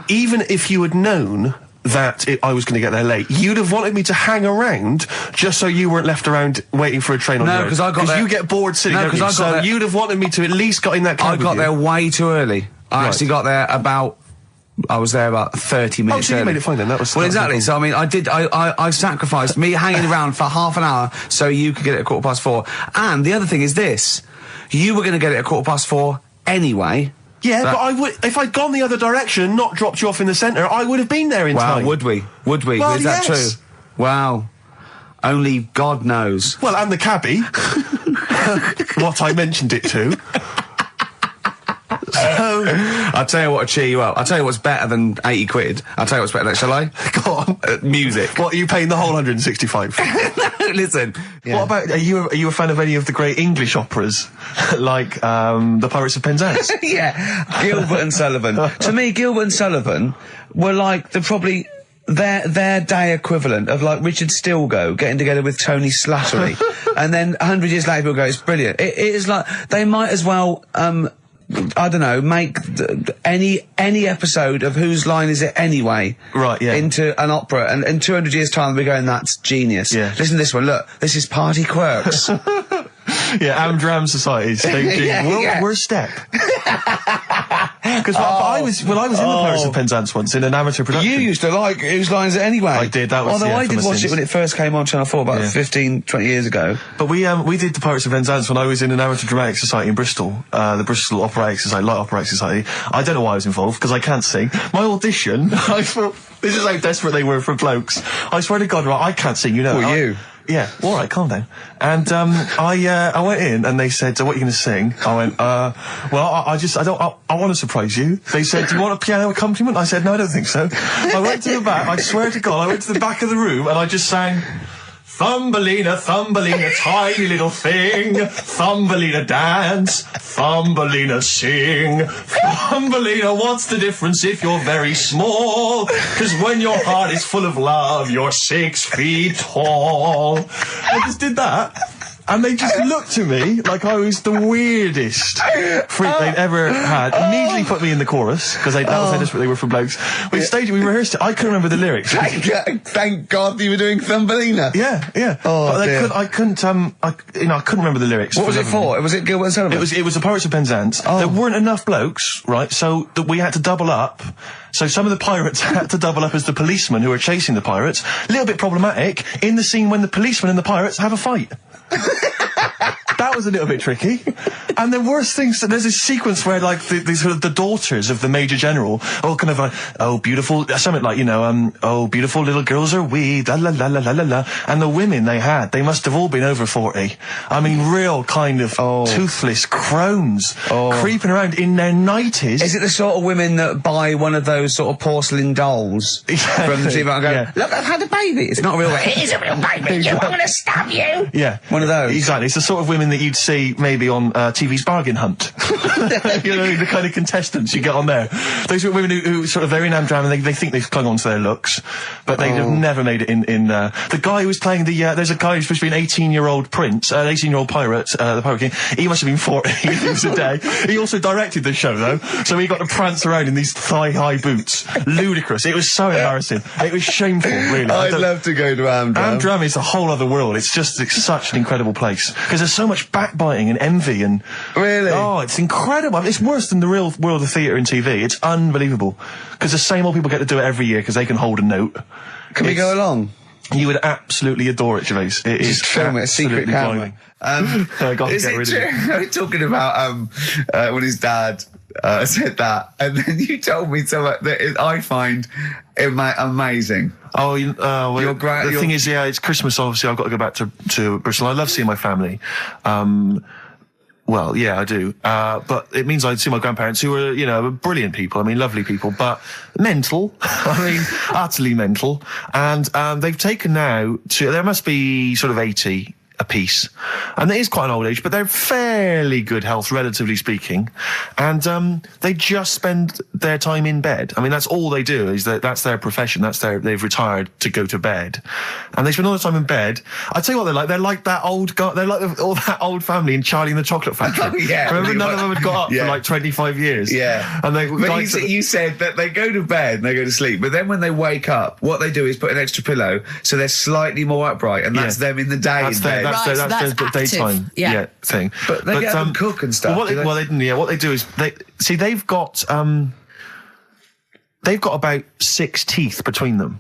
Even if you had known that I was going to get there late, you'd have wanted me to hang around just so you weren't left around waiting for a train on the road. No, because I got there. Because you get bored sitting there. So you'd have wanted me to at least got in that cab. I got there way too early. I actually got there I was there about 30 minutes early. You made it fine then. Well, exactly. So, I mean, I sacrificed me hanging around for half an hour so you could get it at 4:15. And the other thing is this. You were going to get it at 4:15 anyway. Yeah, but I would, if I'd gone the other direction and not dropped you off in the centre, I would have been there in time. Wow, would we? Well, is that true? Wow. Only God knows. Well, and the cabbie. What I mentioned it to. So, I'll tell you what will cheer you up. I'll tell you what's better than 80 quid. I'll tell you what's better than, shall I? Go on. Music. What, are you paying the whole 165? No, listen. Yeah. What about, are you a fan of any of the great English operas? Like, The Pirates of Penzance? Yeah. Gilbert and Sullivan. To me, Gilbert and Sullivan were like probably their day equivalent of like Richard Stilgoe getting together with Tony Slattery. And then 100 years later people go, it's brilliant. It is like, they might as well, I don't know, make any episode of Whose Line Is It Anyway? Right, yeah. Into an opera, and in 200 years' time we're going, that's genius. Yeah. Listen to this one, look, this is Party Quirks. Yeah, Amdram Societies. We're step. Because I was in the Pirates of Penzance once in an amateur production. You used to like Whose Line Is It Anyway? I did, that was Although I did watch it when it first came on Channel 4 about 15, 20 years ago. But we did the Pirates of Penzance when I was in an amateur dramatic society in Bristol, the Bristol Operatic Society, Light Operatic Society. I don't know why I was involved, because I can't sing. My audition, I thought, this is how desperate they were for blokes. I swear to God, right, I can't sing, you know. Well, you? Yeah, all right, calm down. And I went in and they said, "So what are you going to sing?" I went, "Well, I want to surprise you." They said, "Do you want a piano accompaniment?" I said, "No, I don't think so." I went to the back. I swear to God, I went to the back of the room and I just sang. Thumbelina, Thumbelina, tiny little thing. Thumbelina dance, Thumbelina sing. Thumbelina, what's the difference if you're very small? 'Cause when your heart is full of love, you're 6 feet tall. I just did that. And they just looked at me like I was the weirdest freak they'd ever had. Immediately put me in the chorus, because that was how desperate they were for blokes. We rehearsed it. I couldn't remember the lyrics. Thank God you were doing Thumbelina. Yeah, yeah. Oh, but I couldn't remember the lyrics. What was it for? Was it Gilbert and Sullivan? It was the Pirates of Penzance. Oh. There weren't enough blokes, right? So that we had to double up. So some of the pirates had to double up as the policemen who were chasing the pirates. A little bit problematic in the scene when the policemen and the pirates have a fight. That was a little bit tricky. And the worst things, there's this sequence where like the daughters of the Major General all kind of like, oh beautiful, something like, you know, oh beautiful little girls are we, la la la la la la la. And the women they must have all been over 40. I mean, real kind of toothless crones creeping around in their 90s. Is it the sort of women that buy one of those sort of porcelain dolls from the TV and go, look, I've had a baby. It's not a real baby. It is a real baby. I'm going to stab you. Yeah. One of those. Exactly. It's the sort of women that you'd see maybe on TV's Bargain Hunt. You know, the kind of contestants you get on there. Those are women who sort of, they're in Amdram and they think they've clung on to their looks, but they have never made it in the guy who was playing there's a guy who's supposed to be an 18-year-old prince, 18-year-old pirate, the Pirate King. He must have been 40 years a day. He also directed the show though, so he got to prance around in these thigh-high boots. Ludicrous. It was so embarrassing. It was shameful, really. I'd love to go to Amdram. Amdram is a whole other world. It's such an incredible place. because there's so much backbiting and envy and... Really? Oh, it's incredible. It's worse than the real world of theatre and TV. It's unbelievable. Because the same old people get to do it every year because they can hold a note. Can we go along? You would absolutely adore it, Gervais. It is film it, a secret camera. Is it true? Talking about when his dad said that, and then you told me something that I find amazing. Oh, well, the thing is, it's Christmas. Obviously, I've got to go back to Bristol. I love seeing my family. Well, yeah, I do. But it means I'd see my grandparents, who are, brilliant people. I mean, lovely people, but mental. I mean, utterly mental. And they've taken now there must be sort of 80 apiece. And it is quite an old age, but they're fairly good health, relatively speaking. And they just spend their time in bed. I mean, that's all they do, is that's their profession. They've retired to go to bed. And they spend all the time in bed. I tell you what they're like. They're like that old guy. They're like all that old family in Charlie and the Chocolate Factory. Oh, yeah. Remember, none of them had got up for like 25 years. Yeah. And you said that they go to bed and they go to sleep, but then when they wake up, what they do is put an extra pillow so they're slightly more upright, and that's them in the day in bed. That's the daytime thing. But they get them cook and stuff. What they do is they've got about 6 teeth between them.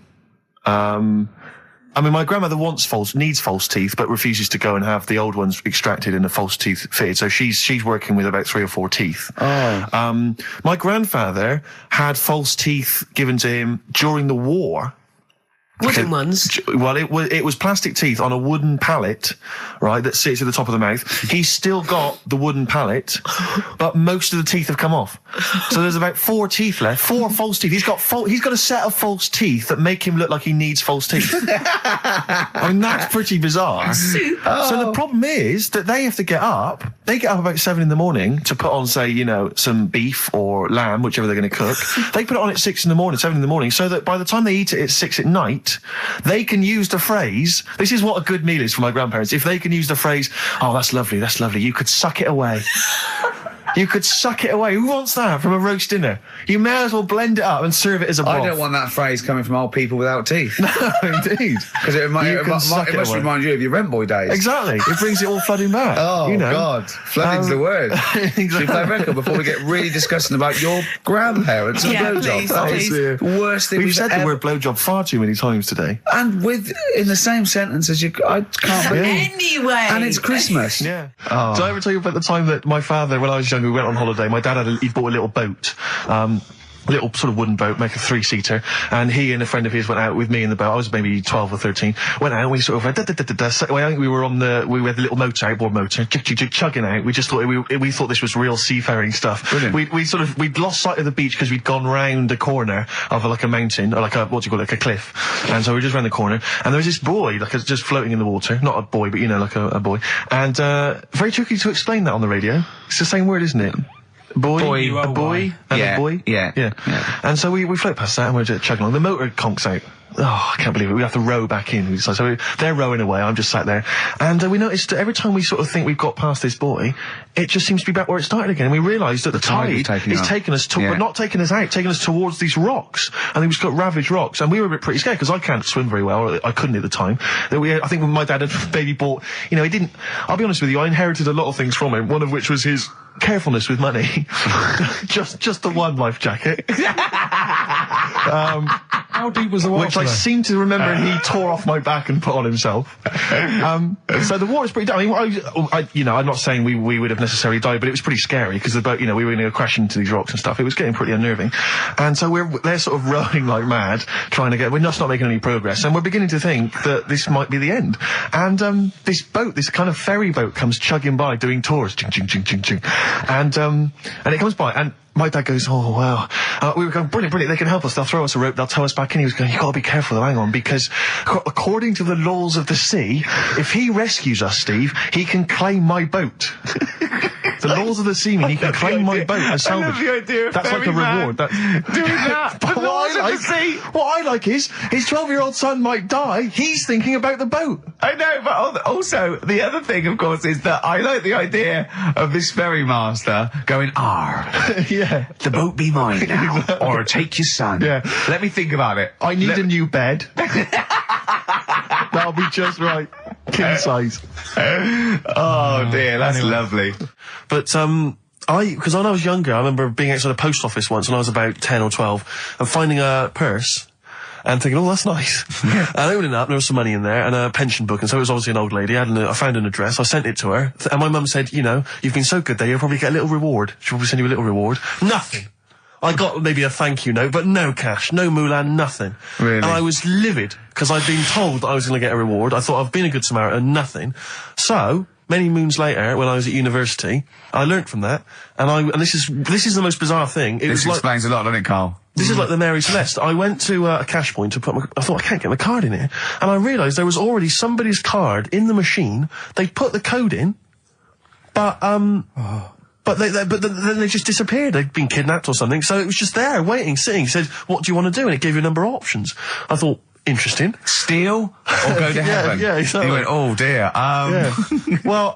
I mean, my grandmother needs false teeth, but refuses to go and have the old ones extracted and the false teeth fitted. So she's working with about 3 or 4 teeth. Oh. My grandfather had false teeth given to him during the war. Wooden ones? Well, it was plastic teeth on a wooden pallet, right, that sits at the top of the mouth. He's still got the wooden pallet, but most of the teeth have come off. So there's about 4 teeth left, 4 false teeth. He's got a set of false teeth that make him look like he needs false teeth. I mean, that's pretty bizarre. So the problem is that they have to get up. They get up about 7 in the morning to put on, say, some beef or lamb, whichever they're going to cook. They put it on at 6 in the morning, 7 in the morning, so that by the time they eat it at 6 at night, they can use the phrase, this is what a good meal is for my grandparents, if they can use the phrase, oh, that's lovely, you could suck it away. You could suck it away. Who wants that from a roast dinner? You may as well blend it up and serve it as a broth. I don't want that phrase coming from old people without teeth. No, indeed. Because it must remind you of your rent boy days. Exactly. It brings it all flooding back. Oh, God. Flooding's the word. Exactly. Should we play a record before we get really disgusting about your grandparents and blowjob? That is the worst thing we've said the word blowjob far too many times today. And in the same sentence as I can't believe. Anyway. And it's Christmas. Yeah. Oh. Did I ever tell you about the time that my father, when I was young, we went on holiday. My dad he bought a little boat, a little sort of wooden boat, make a 3-seater, and he and a friend of his went out with me in the boat. I was maybe 12 or 13. Went out and we sort of I think we were we had the little motor, outboard motor, chugging out. We just thought we thought this was real seafaring stuff. Brilliant. We'd lost sight of the beach because we'd gone round a corner of like a mountain, or like a a cliff, and so we were just round the corner, and there was this boy just floating in the water, not a boy, but like a boy, and very tricky to explain that on the radio. It's the same word, isn't it? A boy and a boy. Yeah. And so we float past that and we're just chugging along. The motor conks out. Oh, I can't believe it. We have to row back in. So they're rowing away. I'm just sat there. And we noticed that every time we sort of think we've got past this buoy, it just seems to be back where it started again. And we realised that the tide is taking us but not taking us out, taking us towards these rocks. And we've got ravaged rocks. And we were pretty scared because I can't swim very well. Or I couldn't at the time. I think when my dad had maybe bought, he didn't, I'll be honest with you, I inherited a lot of things from him. One of which was his carefulness with money. just the one life jacket. How deep was the water? Which I seem to remember he tore off my back and put on himself. So the water's pretty down. I mean, I'm not saying we would have necessarily died, but it was pretty scary because the boat, we were going to crash into these rocks and stuff. It was getting pretty unnerving. And so they're sort of rowing like mad, trying to we're just not making any progress. And we're beginning to think that this might be the end. And this boat, this kind of ferry boat, comes chugging by doing tours. Ching, ching, ching, ching, ching. And it comes by, and my dad goes, oh, wow. We were going, brilliant, they can help us. They'll throw us a rope, they'll tow us back in. He was going, you've got to be careful, hang on, because according to the laws of the sea, if he rescues us, Steve, he can claim my boat. The laws of the sea mean he can claim my boat and salvage. I love the idea of that's like a reward. Doing that. But what I like is his 12-year-old son might die. He's thinking about the boat. I know, but also the other thing, of course, is that I like the idea of this ferry master going, yeah, the boat be mine now, or take your son. Yeah, let me think about it. I need a new bed. That'll be just right. King size. Oh dear, that's lovely. But, because when I was younger, I remember being outside a post office once when I was about 10 or 12 and finding a purse and thinking, oh, that's nice. And opening it up, there was some money in there and a pension book, and so it was obviously an old lady. I found an address, I sent it to her, and my mum said, you know, you've been so good there, you'll probably get a little reward. She'll probably send you a little reward. Nothing. I got maybe a thank you note, but no cash, no moolah, nothing. Really? And I was livid, because I'd been told that I was going to get a reward. I thought I've been a good Samaritan, nothing. So, many moons later, when I was at university, I learnt from that, and this is the most bizarre thing. This explains a lot, doesn't it, Carl? This is like the Mary Celeste. I went to a cash point to I thought, I can't get my card in here. And I realised there was already somebody's card in the machine. They put the code in, but then they just disappeared. They'd been kidnapped or something. So it was just there, waiting, sitting. It said, what do you want to do? And it gave you a number of options. I thought, interesting. Steal or go to heaven? Yeah, exactly. You went, oh dear. Yeah. Well,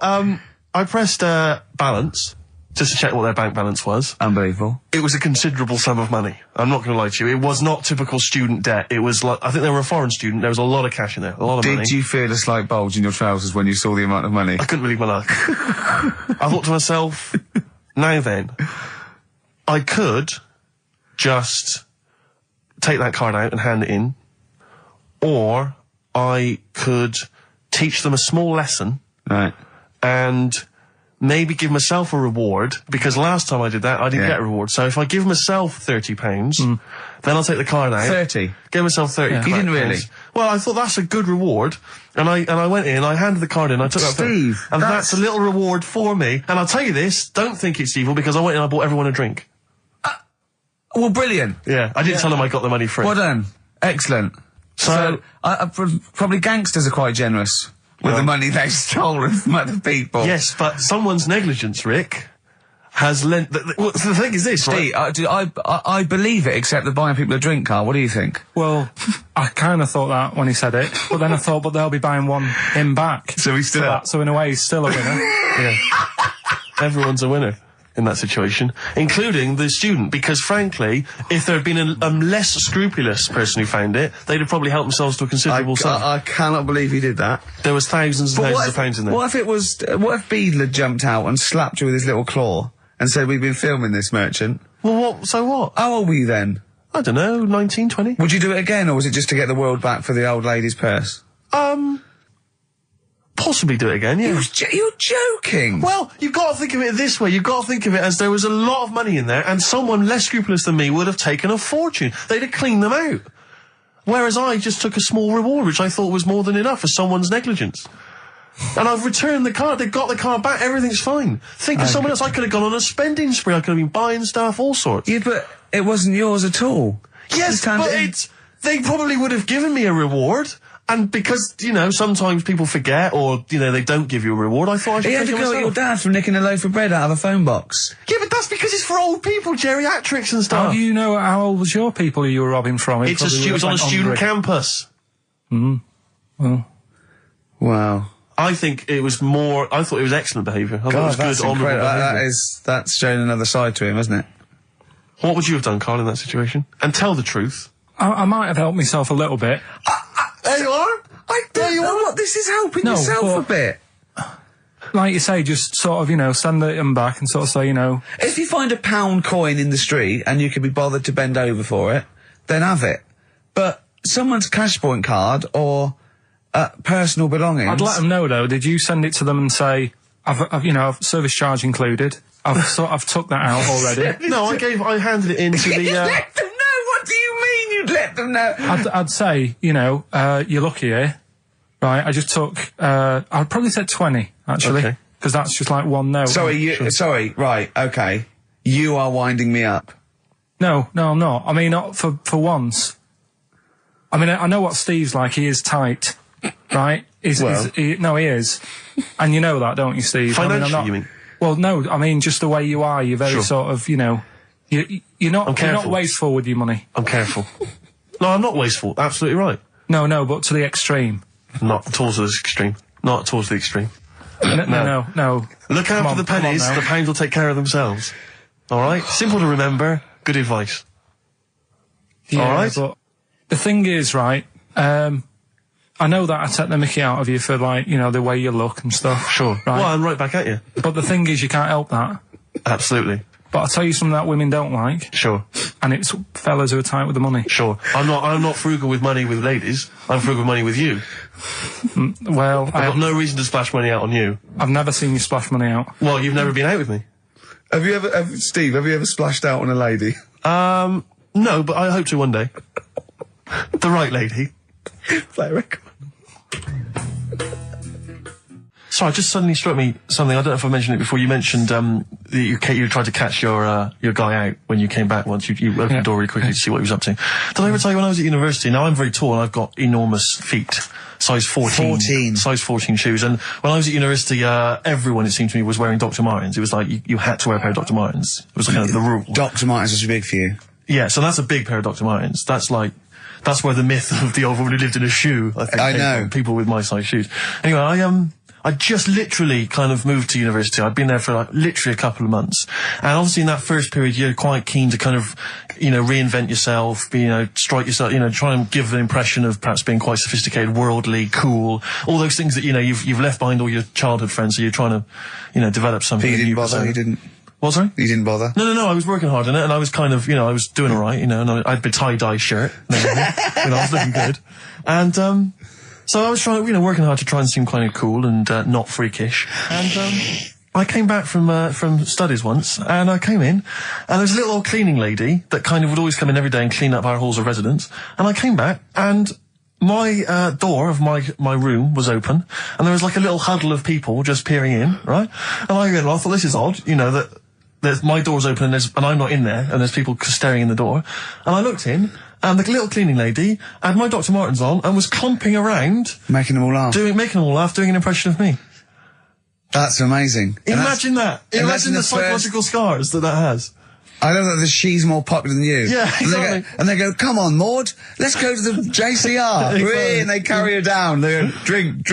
I pressed balance just to check what their bank balance was. Unbelievable. It was a considerable sum of money. I'm not going to lie to you. It was not typical student debt. It was like, I think they were a foreign student. There was a lot of cash in there, a lot of money. Did you feel a slight bulge in your trousers when you saw the amount of money? I couldn't believe my luck. I thought to myself, now then, I could just take that card out and hand it in, or I could teach them a small lesson. Right. And maybe give myself a reward, because last time I did that, I didn't get a reward. So if I give myself £30, then I'll take the card out. 30? Give myself 30. You didn't really? Well, I thought that's a good reward. And I went in, I handed the card in, I took that. Steve, and that's a little reward for me. And I'll tell you this, don't think it's evil, because I went in and I bought everyone a drink. Well, brilliant. Yeah, I didn't tell them I got the money free. Well done. Excellent. So probably gangsters are quite generous with the money they've stolen from other people. Yes, but someone's negligence, Rick, has lent... the thing is this, Steve, right? I believe it, except that buying people a drink, Carl. What do you think? Well, I kind of thought that when he said it, but then I thought, but they'll be buying him back. So he's still... That, so in a way, he's still a winner. Yeah. Everyone's a winner in that situation, including the student, because frankly, if there had been a less scrupulous person who found it, they'd have probably helped themselves to a considerable sum. I cannot believe he did that. There was thousands and thousands of pounds in there. What if Beadle had jumped out and slapped you with his little claw and said, we've been filming this merchant? Well, so what? How old were you then? I don't know, 19, 20. Would you do it again, or was it just to get the world back for the old lady's purse? Possibly do it again, yeah. You're joking. Well, you've got to think of it this way. You've got to think of it as there was a lot of money in there, and someone less scrupulous than me would have taken a fortune. They'd have cleaned them out. Whereas I just took a small reward, which I thought was more than enough for someone's negligence. And I've returned the card. They've got the card back. Everything's fine. Think of someone else. I could have gone on a spending spree. I could have been buying stuff, all sorts. Yeah, but it wasn't yours at all. Yes, but they probably would have given me a reward. And because, you know, sometimes people forget or, you know, they don't give you a reward, I thought I should take it myself. You had to go at your dad for nicking a loaf of bread out of a phone box. Yeah, but that's because it's for old people, geriatrics and stuff. How do you know how old was your people who you were robbing from? It was on a student campus. Well. Wow. I thought it was excellent behaviour. I thought it was that's good, honourable behaviour. That's showing another side to him, isn't it? What would you have done, Carl, in that situation? And tell the truth. I might have helped myself a little bit. There you are. I don't know what this is helping yourself a bit. Like you say, just sort of, you know, send them back and sort of say, you know... If you find a £1 coin in the street and you can be bothered to bend over for it, then have it. But someone's cash point card or personal belongings... I'd let them know, though. Did you send it to them and say, I've service charge included. I've took that out already. No, I handed it in to the... Let them know? What do you mean you'd let them know? I'd say, you know, you're lucky here. Right, I just took, I'd probably say 20, actually. Because that's just like one note. Sorry, right, okay. You are winding me up. No, I'm not. I mean, not for once. I mean, I know what Steve's like. He is tight, right? He is. And you know that, don't you, Steve? Financially, you mean? Well, no, I mean, just the way you are. You're very sort of, you know, you're not wasteful with your money. I'm careful. No, I'm not wasteful. Absolutely right. No, but to the extreme. Not towards the extreme. Not towards the extreme. No. Look out for the pennies. The pounds will take care of themselves. All right? Simple to remember. Good advice. Yeah, all right? But the thing is, right, I know that I take the mickey out of you for, like, you know, the way you look and stuff. Sure. Right? Well, I'm right back at you. But the thing is, you can't help that. Absolutely. But I'll tell you something that women don't like. Sure. And it's fellas who are tight with the money. Sure. I'm not frugal with money with ladies. I'm frugal with money with you. Well, I've got no reason to splash money out on you. I've never seen you splash money out. Well, you've never been out with me. Steve, have you ever splashed out on a lady? No, but I hope to one day. The right lady. Play a record. Sorry, just suddenly struck me something. I don't know if I mentioned it before. You mentioned you tried to catch your guy out when you came back once. You opened the door really quickly to see what he was up to. Did I ever tell you when I was at university? Now, I'm very tall and I've got enormous feet. Size 14. Size 14 shoes. And when I was at university, everyone, it seemed to me, was wearing Dr. Martens. It was like you had to wear a pair of Dr. Martens. It was kind of the rule. Dr. Martens was too big for you. Yeah, so that's a big pair of Dr. Martens. That's where the myth of the old woman who lived in a shoe, I think, came from. People with my size shoes. Anyway, I just literally kind of moved to university. I'd been there for like literally a couple of months. And obviously in that first period, you're quite keen to kind of, you know, reinvent yourself, strike yourself, you know, try and give an impression of perhaps being quite sophisticated, worldly, cool, all those things that, you know, you've left behind all your childhood friends, so you're trying to, you know, develop something. But you didn't bother, you didn't? What, sorry? You didn't bother? No, I was working hard on it, and I was kind of, you know, I was doing alright, you know, and I had a tie-dye shirt, and everything, you know, I was looking good. And, so I was trying, you know, working hard to try and seem kind of cool and not freakish. And I came back from studies once, and I came in, and there was a little old cleaning lady that kind of would always come in every day and clean up our halls of residence. And I came back, and my door of my room was open, and there was like a little huddle of people just peering in, right? And I thought, this is odd, you know, that my door's open and I'm not in there, and there's people staring in the door. And I looked in, and the little cleaning lady had my Dr. Martens on and was clomping around. Making them all laugh. Making them all laugh, doing an impression of me. That's amazing. Imagine that. Imagine the psychological scars that has. I know that she's more popular than you. Yeah, exactly. And they go, come on, Maud, let's go to the JCR. Exactly. And they carry her down. They go, drink.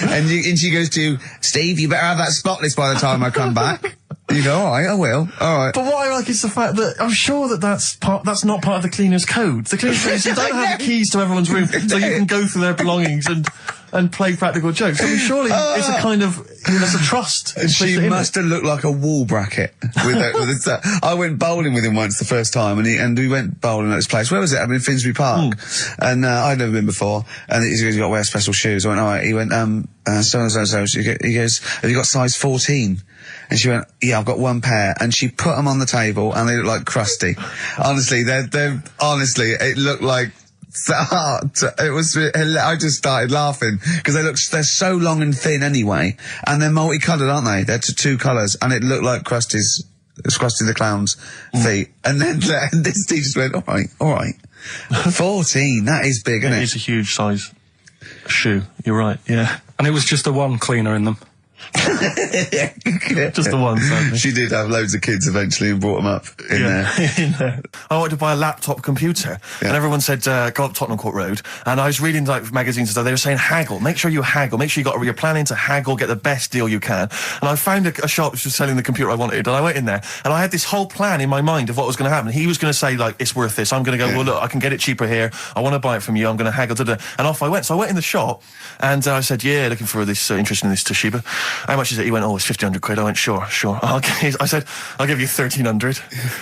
And she goes to, Steve, you better have that spotless by the time I come back. You go, all right, I will. All right. But what I like is the fact that I'm sure that's not part of the cleaner's code. The cleaner's code is you don't have the keys to everyone's room so you can go through their belongings and play practical jokes. I mean, surely it's a kind of, it's a trust. She must have looked like a wall bracket with it. I went bowling with him once the first time, and we went bowling at this place. Where was it? I mean, Finsbury Park. And I'd never been before. And he goes, you got to wear special shoes. I went, all right. He went, so. He goes, have you got size 14? And she went, yeah, I've got one pair. And she put them on the table, and they look like crusty. Honestly, honestly, it looked like, it was, I just started laughing because they're so long and thin anyway, and they're multicoloured, aren't they? They're two colours, and it looked like Krusty the Clown's feet. And then this teacher just went, all right. 14, that is big, isn't it? It's a huge size shoe. You're right, yeah. And it was just the one cleaner in them. Just the one, sadly. She did have loads of kids eventually and brought them up in there. I wanted to buy a laptop computer, and everyone said, go up Tottenham Court Road, and I was reading like magazines and stuff, they were saying haggle, make sure you haggle, make sure you're planning to haggle, get the best deal you can. And I found a shop which was selling the computer I wanted, and I went in there, and I had this whole plan in my mind of what was going to happen. He was going to say, like, it's worth this. I'm going to go, well, look, I can get it cheaper here, I want to buy it from you, I'm going to haggle, and off I went. So I went in the shop, and I said, yeah, looking for this, interested in this Toshiba. How much is it? He went, oh, it's 1,500 quid. I went, sure. Okay. I said, I'll give you 1,300.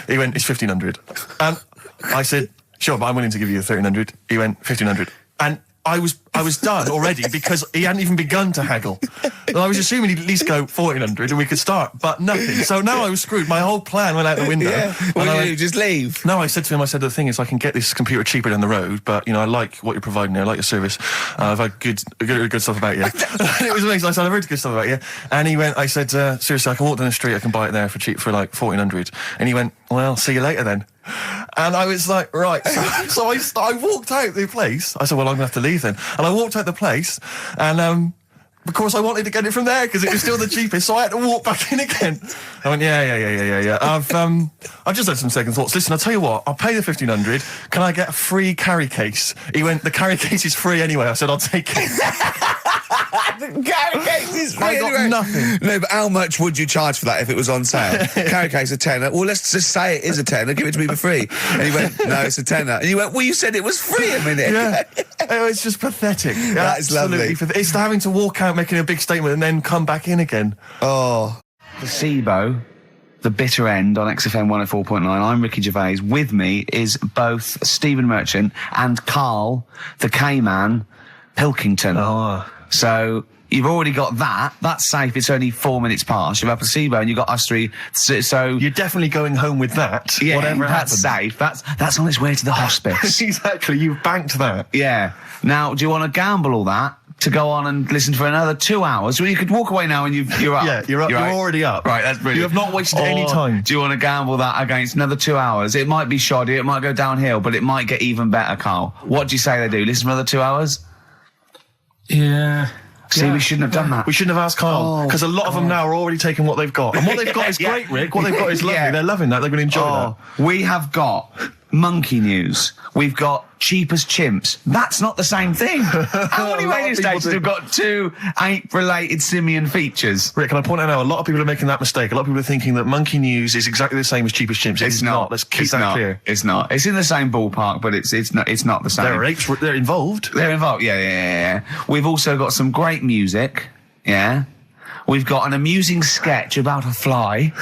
He went, it's 1,500. And I said, sure, but I'm willing to give you 1,300. He went, 1,500. And I was done already because he hadn't even begun to haggle. And I was assuming he'd at least go 1,400 and we could start, but nothing. So now I was screwed. My whole plan went out the window. Yeah. What did you do? Just leave? No, I said to him, the thing is I can get this computer cheaper down the road, but, you know, I like what you're providing here. I like your service. I've had good stuff about you. It was amazing. I said, I've heard good stuff about you. And he went, I said, seriously, I can walk down the street, I can buy it there for cheap for like 1,400. And he went, well, see you later then. And I was like, right. So I walked out the place. I said, well, I'm going to have to leave then. And I walked out the place, and of course I wanted to get it from there because it was still the cheapest, so I had to walk back in again. I went, yeah. I've just had some second thoughts. Listen, I'll tell you what, I'll pay the 1,500. Can I get a free carry case? He went, the carry case is free anyway. I said, I'll take it. Carrot cakes is free. I got nothing. No, but how much would you charge for that if it was on sale? Carrot cakes a tenner. Well, let's just say it is a tenner. Give it to me for free. And he went, no, it's a tenner. And you went, well, you said it was free a minute. Yeah. Oh, it's just pathetic. That is lovely. It's having to walk out making a big statement and then come back in again. Oh. The SIBO, the bitter end on XFM 104.9. I'm Ricky Gervais. With me is both Stephen Merchant and Karl, the K-Man, Pilkington. Oh. So you've already got that. That's safe. It's only 4 minutes past. You've had placebo and you've got us three. So you're definitely going home with that. Yeah, whatever that's happens. safe. That's on its way to the hospice. Exactly. You've banked that. Yeah. Now, do you want to gamble all that to go on and listen for another 2 hours? Well, you could walk away now and you're up. Yeah, you're up. You're already up. Right, that's brilliant. You have not wasted any time. Do you want to gamble that against another 2 hours? It might be shoddy, it might go downhill, but it might get even better, Karl. What do you say they do? Listen for another 2 hours? Yeah. See, we shouldn't have done that. We shouldn't have asked Karl, because a lot of them now are already taking what they've got. And what they've got is great, Rick. What they've got is lovely. Yeah. They're loving that. They're going to enjoy that. We have got monkey news. We've got cheap as chimps. That's not the same thing. How many radio stations have got two ape-related simian features? Rick, can I point out now, a lot of people are making that mistake. A lot of people are thinking that monkey news is exactly the same as cheap as chimps. It's not. Let's keep that clear. It's not. It's in the same ballpark, but it's not the same. There are apes. They're involved. They're involved. Yeah. We've also got some great music. Yeah. We've got an amusing sketch about a fly.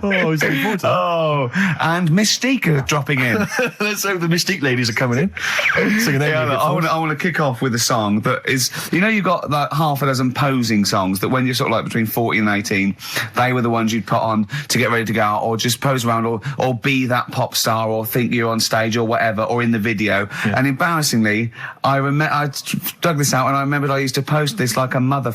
Oh, is that important? Oh, and Mystique are dropping in. Let's hope the Mystique ladies are coming in. Singing I want to kick off with a song that is, you've got like half a dozen posing songs that when you're sort of like between 40 and 18, they were the ones you'd put on to get ready to go out or just pose around or be that pop star or think you're on stage or whatever or in the video. Yeah. And embarrassingly, I dug this out and I remembered I used to post this like a mother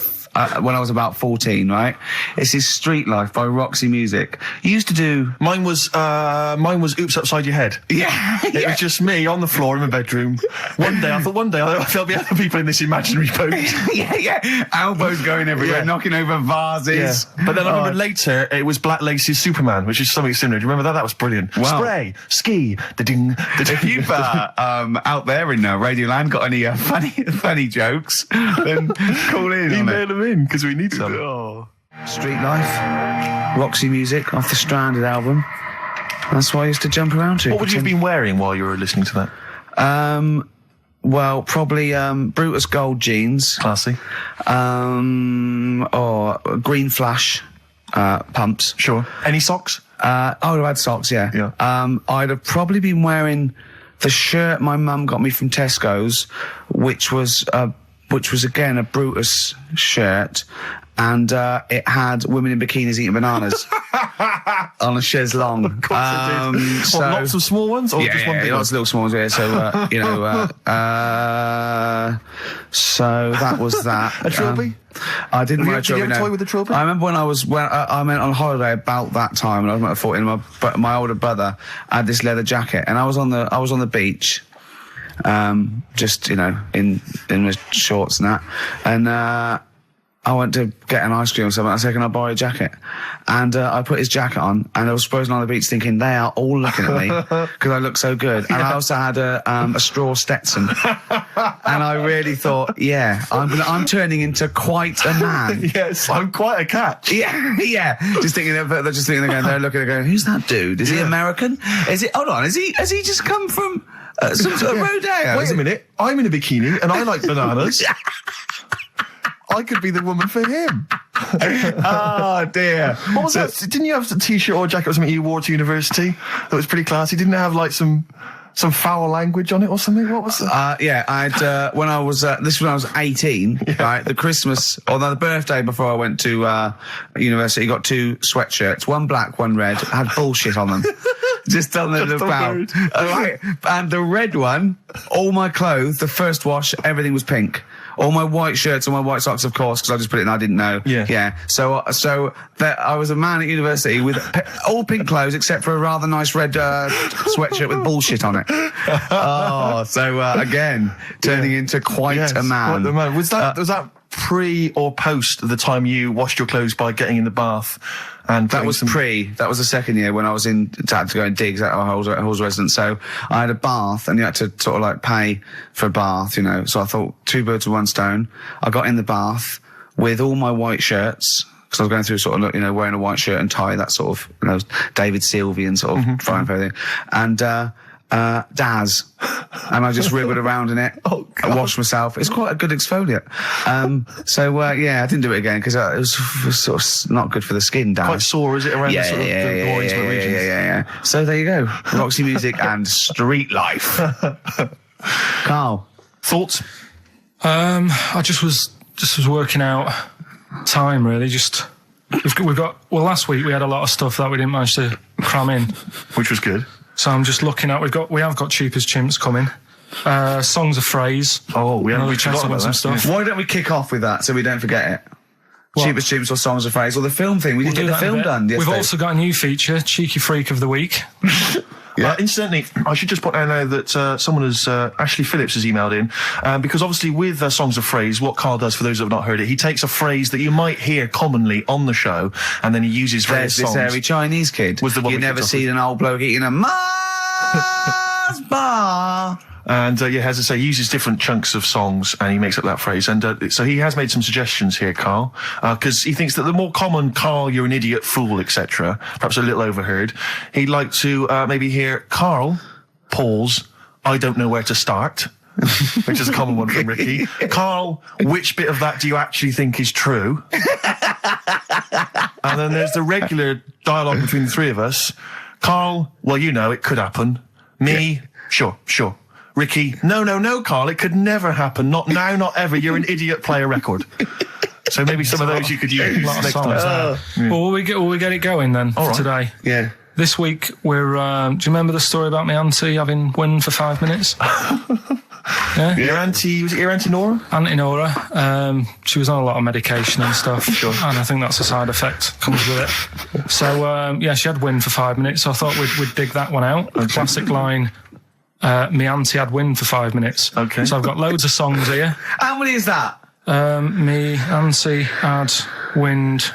when I was about 14, right? It's his Street Life by Roxy Music. You used to do... Mine was Oops Upside Your Head. Yeah. It was just me on the floor in my bedroom. One day there'll be other people in this imaginary boat. yeah. Elbows going everywhere, knocking over vases. Yeah. But then I remember later, it was Black Lace's Superman, which is something similar. Do you remember that? That was brilliant. Wow. Spray, ski, da-ding, da-ding. If you've out there in Radioland got any funny jokes, then call in. Email them in, because we need some. Street Life, Roxy Music off the Stranded album. That's what I used to jump around to. What would you have been wearing while you were listening to that? Well, probably Brutus Gold jeans. Classy. Or green flash pumps. Sure. Any socks? I would have had socks, yeah. I'd have probably been wearing the shirt my mum got me from Tesco's, which was again a Brutus shirt, and it had women in bikinis eating bananas on a chaise longue. Of course it did. Lots of small ones, or just one big one? Lots of little small ones. Yeah, so that was that. A trilby? I didn't wear a Did trilby. you have a toy with a trilby? I remember when I went on holiday about that time, and I was about 14. My older brother had this leather jacket, and I was on the beach. Just in my shorts and that, and I went to get an ice cream or something. I said, "Can I borrow a jacket?" And I put his jacket on, and I was frozen on the beach, thinking they are all looking at me because I look so good. And I also had a straw Stetson, and I really thought, I'm turning into quite a man. Yes, I'm quite a catch. Yeah. Just thinking, they're looking, going, "Who's that dude? Is he American? Is it? Hold on, has he just come from?" Some sort of rodeo. Wait a minute, I'm in a bikini and I like bananas. I could be the woman for him. Oh dear. What was that? Didn't you have a t-shirt or a jacket or something you wore to university that was pretty classy? Didn't it have like some foul language on it or something? What was that? I'd when I was 18, right? The birthday before I went to university, got two sweatshirts, one black, one red, had bullshit on them. Just on the about. Right. And the red one, all my clothes, the first wash, everything was pink. All my white shirts and my white socks, of course, because I just put it in, I didn't know. Yeah. So I was a man at university with all pink clothes except for a rather nice red sweatshirt with bullshit on it. Again, turning into quite a man. Quite the man. Was that pre or post the time you washed your clothes by getting in the bath? And that was pre. That was the second year when I was had to go in digs at our Halls residence. So I had a bath, and you had to sort of like pay for a bath, you know. So I thought 2 birds with 1 stone. I got in the bath with all my white shirts, because I was going through sort of, you know, wearing a white shirt and tie, that sort of, you know, David Sylvian sort of trying for everything. And Daz. And I just wriggled around in it. Oh, God. I washed myself. It's quite a good exfoliant. Yeah, I didn't do it again because it was sort of not good for the skin, Daz. Quite sore, is it, around the sort of the more intimate regions? Yeah. So there you go. Roxy Music and Street Life. Carl, thoughts? I just was working out time, really. We've got last week we had a lot of stuff that we didn't manage to cram in, which was good. So I'm just looking at we have got Cheap as Chimps coming. Songs of Phrase. Oh, we haven't chatted about some stuff. Why don't we kick off with that so we don't forget it? What? Cheap as Chimps or Songs of Phrase or the film thing. We didn't get the film done yesterday. We've also got a new feature, Cheeky Freak of the Week. Yeah. Incidentally, I should just point out now that someone has, Ashley Phillips has emailed in, because obviously with Songs of Phrase, what Carl does, for those who have not heard it, he takes a phrase that you might hear commonly on the show, and then he uses various songs. There's this hairy Chinese kid. You never seen an old bloke eating a Mars bar. And, as I say, he uses different chunks of songs and he makes up that phrase. And so he has made some suggestions here, Carl, because he thinks that the more common Carl, you're an idiot, fool, etc., perhaps a little overheard, he'd like to maybe hear Carl, pause, I don't know where to start, which is a common one from Ricky. Carl, which bit of that do you actually think is true? And then there's the regular dialogue between the three of us. Carl, well, you know, it could happen. Me, sure. Ricky, no, Carl, it could never happen. Not now, not ever. You're an idiot, play a record. So maybe some of those you could use next time. Well, will we get it going then for today? Yeah. This week we're. Do you remember the story about my auntie having wind for 5 minutes? Yeah. Your auntie, was it your Auntie Nora? Auntie Nora. She was on a lot of medication and stuff. Sure. And I think that's a side effect comes with it. So she had wind for 5 minutes. So I thought we'd dig that one out. Okay. Classic line. Me auntie had wind for 5 minutes. Okay. So I've got loads of songs here. How many is that? Me auntie had wind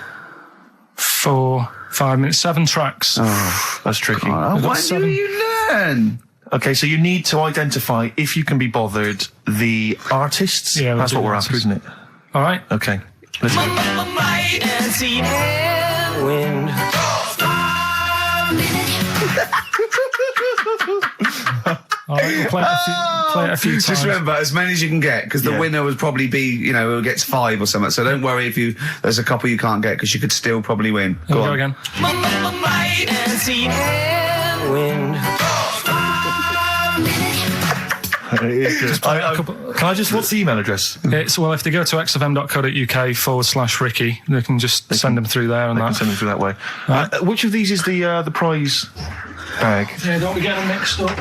for 5 minutes. 7 tracks. Oh, that's tricky. What do you learn? Okay, so you need to identify, if you can be bothered, the artists. Yeah, that's what we're after, isn't it? All right. Okay. Let's go. My auntie had wind. All right, we'll play it a few times. Just remember, as many as you can get, because the winner would probably be, you know, who gets 5 or something. So don't worry if there's a couple you can't get, because you could still probably win. Go on. Again. My auntie had wind. Can I just, what's the email address? It's, well, if they go to xfm.co.uk/Ricky, they can just send them through there and that. Send them through that way. Right. Which of these is the prize bag? Yeah, don't we get them mixed up?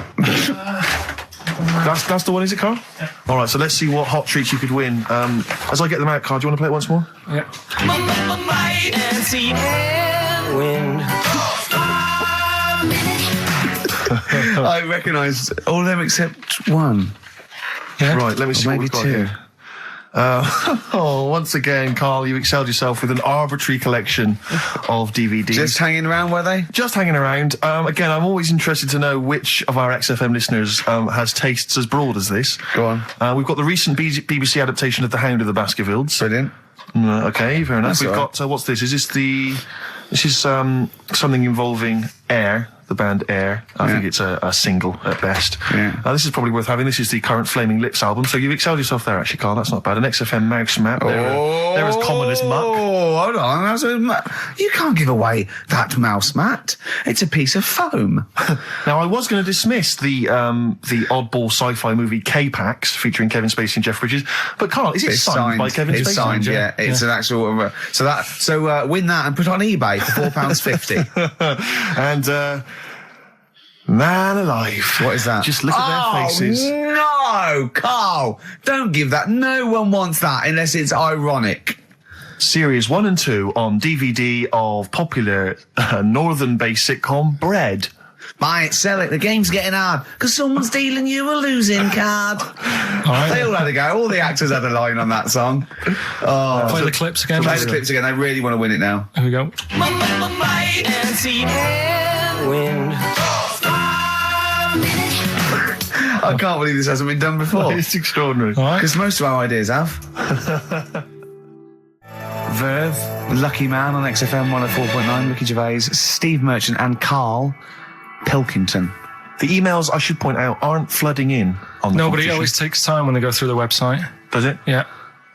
That's the one, is it, Carl? Yeah. All right, so let's see what hot treats you could win. As I get them out, Carl, do you want to play it once more? Yeah. My auntie had wind. I recognise all of them except one. Yeah. Right, let me see what we've got 2. here. Once again, Carl, you excelled yourself with an arbitrary collection of DVDs. Just hanging around, were they? Just hanging around. Again, I'm always interested to know which of our XFM listeners has tastes as broad as this. Go on. We've got the recent BBC adaptation of The Hound of the Baskervilles. Brilliant. Okay, fair enough. That's We've got, what's this? Is this this is something involving Air, the band Air. I think it's a single at best. Yeah. This is probably worth having. This is the current Flaming Lips album. So you've excelled yourself there, actually, Carl. That's not bad. An XFM mouse map. They're as common as muck. Oh, hold on. You can't give away that mouse mat. It's a piece of foam. Now, I was going to dismiss the oddball sci-fi movie K-Pax featuring Kevin Spacey and Jeff Bridges, but Carl, is it signed by Kevin Spacey? It's signed, yeah. It's an actual. So win that and put it on eBay for £4.50. And man alive, what is that? Just look at their faces. No, Carl, don't give that. No one wants that unless it's ironic. Series 1 and 2 on DVD of popular northern-based sitcom Bread. Buy it, sell it. The game's getting hard because someone's dealing you a losing card. They all had a go. All the actors had a line on that song. Oh, Play the clips again. Play the clips again. They really want to win it now. Here we go. Might and see and win. I can't believe this hasn't been done before. It's extraordinary. Because most of our ideas have. Verve, Lucky Man on XFM 104.9, Ricky Gervais, Steve Merchant and Karl Pilkington. The emails, I should point out, aren't flooding in on the No, but it competition. always takes time when they go through the website. Does it? Yeah.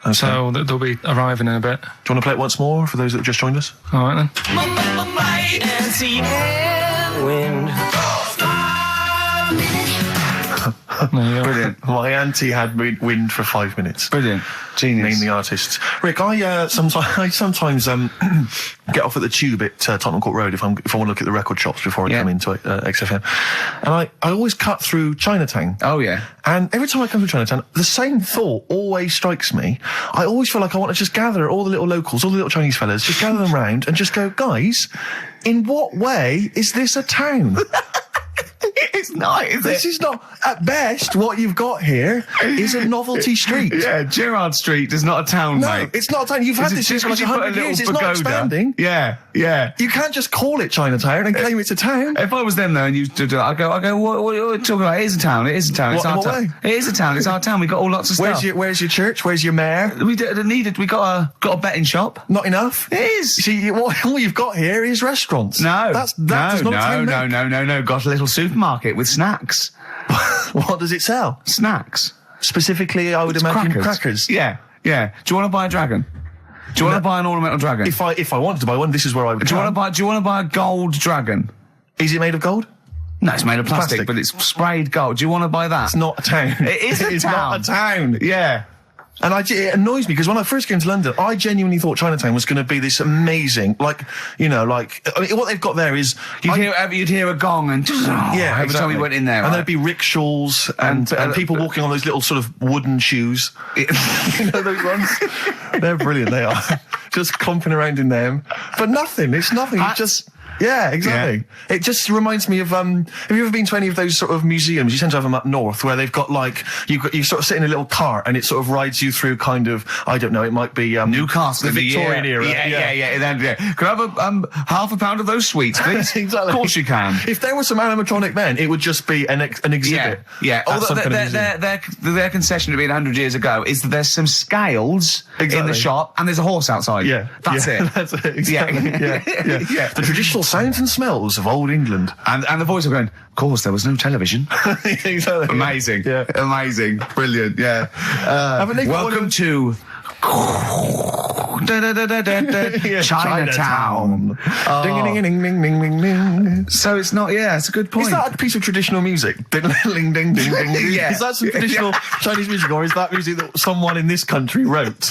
Okay. So they'll be arriving in a bit. Do you want to play it once more for those that have just joined us? All right, then. Might and see and win. There you go. Brilliant. My auntie had wind for 5 minutes. Brilliant. Genius. Name the artists. Rick, I sometimes get off at the Tube at Tottenham Court Road if I want to look at the record shops before I come into XFM, and I always cut through Chinatown. Oh, yeah. And every time I come through Chinatown, the same thought always strikes me. I always feel like I want to just gather all the little locals, all the little Chinese fellas, just gather them round and just go, guys, in what way is this a town? It's not, is This is not, at best, what you've got here is a novelty street. Yeah, Gerrard Street is not a town, No, mate. it's not a town. You've had this just for like because you put 100 a little years. It's not pagoda. expanding. Yeah, yeah. You can't just call it Chinatown and claim it's a town. If I was them though, and you did that, I go, what are you talking about? It is a town. It is a town. It's What- our in what town. way? It is a town. It's our town. We got all lots of stuff. Where's your church? Where's your mayor? We needed. We got a betting shop. Not enough. It is. See, all you've got here is restaurants. No, that's not a town. no. Got a little supermarket with snacks. What does it sell? Snacks. Specifically, I would imagine crackers. Yeah. Do you want to buy a dragon? Do you want to buy an ornamental dragon? If I wanted to buy one, this is where I would. Do you want to buy a gold dragon? Is it made of gold? No, it's made of plastic, Plastic. but it's sprayed gold. Do you want to buy that? It's not a town. It is a It's town. not a town. Yeah. And it annoys me because when I first came to London, I genuinely thought Chinatown was going to be this amazing, what they've got there is You'd hear a gong and every time you went in there, and there'd be rickshaws and people walking on those little sort of wooden shoes. You know those ones? They're brilliant. They are just clomping around in them, but nothing. It's nothing. It's just. Yeah, exactly. Yeah. It just reminds me of, have you ever been to any of those sort of museums? You tend to have them up north where they've got like, you sort of sit in a little cart and it sort of rides you through kind of, I don't know, it might be, Newcastle, the Victorian era. Yeah. Can I have half a pound of those sweets, please? Exactly. Of course you can. If there was some animatronic then, it would just be an exhibit. Yeah. Although Their concession to being 100 years ago is that there's some scales in the shop and there's a horse outside. Yeah. That's it. That's it. Exactly. Yeah. The traditional sounds and smells of old England. And the voice of going, of course, there was no television. Exactly. Amazing. Yeah. Amazing. Brilliant. Yeah. Welcome to Chinatown. Ding, ding, ding, ding, ding, ding. So it's not, it's a good point. Is that a piece of traditional music? Ding, ding, ding, ding, ding. Yeah. Is that some traditional Chinese music, or is that music that someone in this country wrote,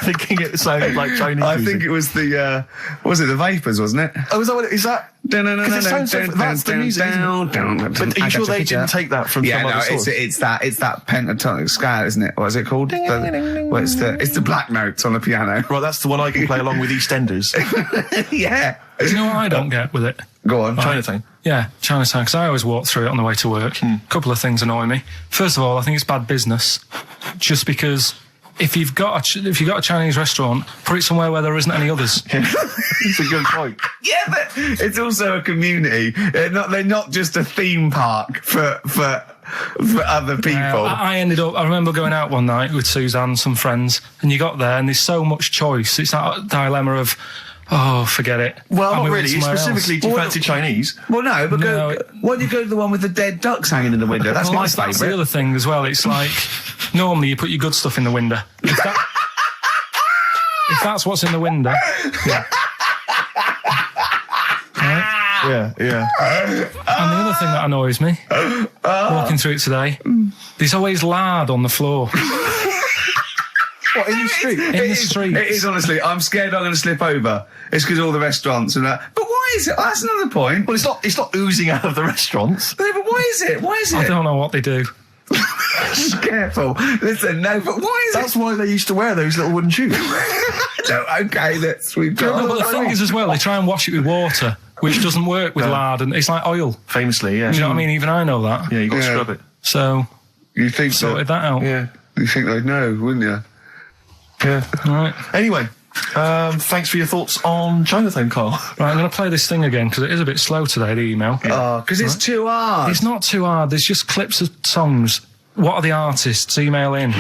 thinking it sounded like Chinese music? I think it was the Vapors, wasn't it? Oh, is that what it is? That? Because it sounds so, that's the music, isn't it? But are you sure they didn't take that from some other source? It's that pentatonic scale, isn't it? What is it called? It's the black notes on the piano. Right, that's the one I can play along with EastEnders. Yeah. Do you know what I don't get with it? Go on. Chinatown. Yeah, Chinatown, because I always walk through it on the way to work. A couple of things annoy me. First of all, I think it's bad business, just because if you've got a Chinese restaurant, put it somewhere where there isn't any others. It's a good point. Yeah, but it's also a community. They're not just a theme park for other people. I remember going out one night with Suzanne, some friends, and you got there and there's so much choice. It's that dilemma of, forget it. Well, not really. Specifically, do you fancy Chinese? Well, no, but why don't you go to the one with the dead ducks hanging in the window? That's my favourite. That's the other thing as well. It's like, normally you put your good stuff in the window. If that's what's in the window. Yeah. Right? Yeah. And the other thing that annoys me, walking through it today, there's always lard on the floor. What, in the street? In the street. It is, honestly. I'm scared I'm going to slip over. It's because all the restaurants and that. But why is it? That's another point. Well, it's not oozing out of the restaurants. No, but why is it? I don't know what they do. Careful. Listen, no, but why is That's why they used to wear those little wooden shoes. No, okay, we've got... But the thing is as well, they try and wash it with water. which doesn't work with lard, and it's like oil. Famously, yeah. Do you know what I mean? Even I know that. Yeah, you got to scrub it. So you think sorted that out. Yeah. You think they'd know, wouldn't you? Yeah. Right. Anyway, thanks for your thoughts on Chinatown, Carl. Right, I'm going to play this thing again because it is a bit slow today, the email. Oh, because it's too hard. It's not too hard. There's just clips of songs. What are the artists? Email in.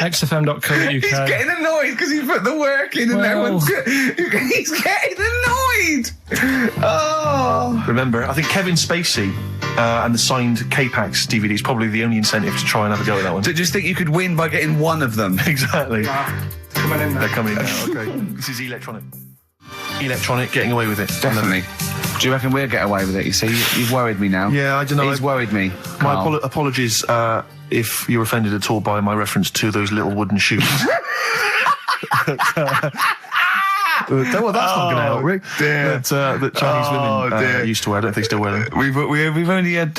XFM.co.uk. He's getting annoyed because he put the work in and no one's... He's getting annoyed. Oh. Remember, I think Kevin Spacey and the signed K-Pax DVD is probably the only incentive to try and have a go at that one. Do you just think you could win by getting one of them? Exactly. Coming in now. They're coming in now, okay. This is electronic. Electronic, getting away with it. Definitely. Do you reckon we'll get away with it? You see, you've worried me now. Yeah, I don't know. He's worried me. My apologies if you're offended at all by my reference to those little wooden shoes. Well, that's not going to help, Rick. That Chinese women used to wear. I don't think they still wear them. We've only had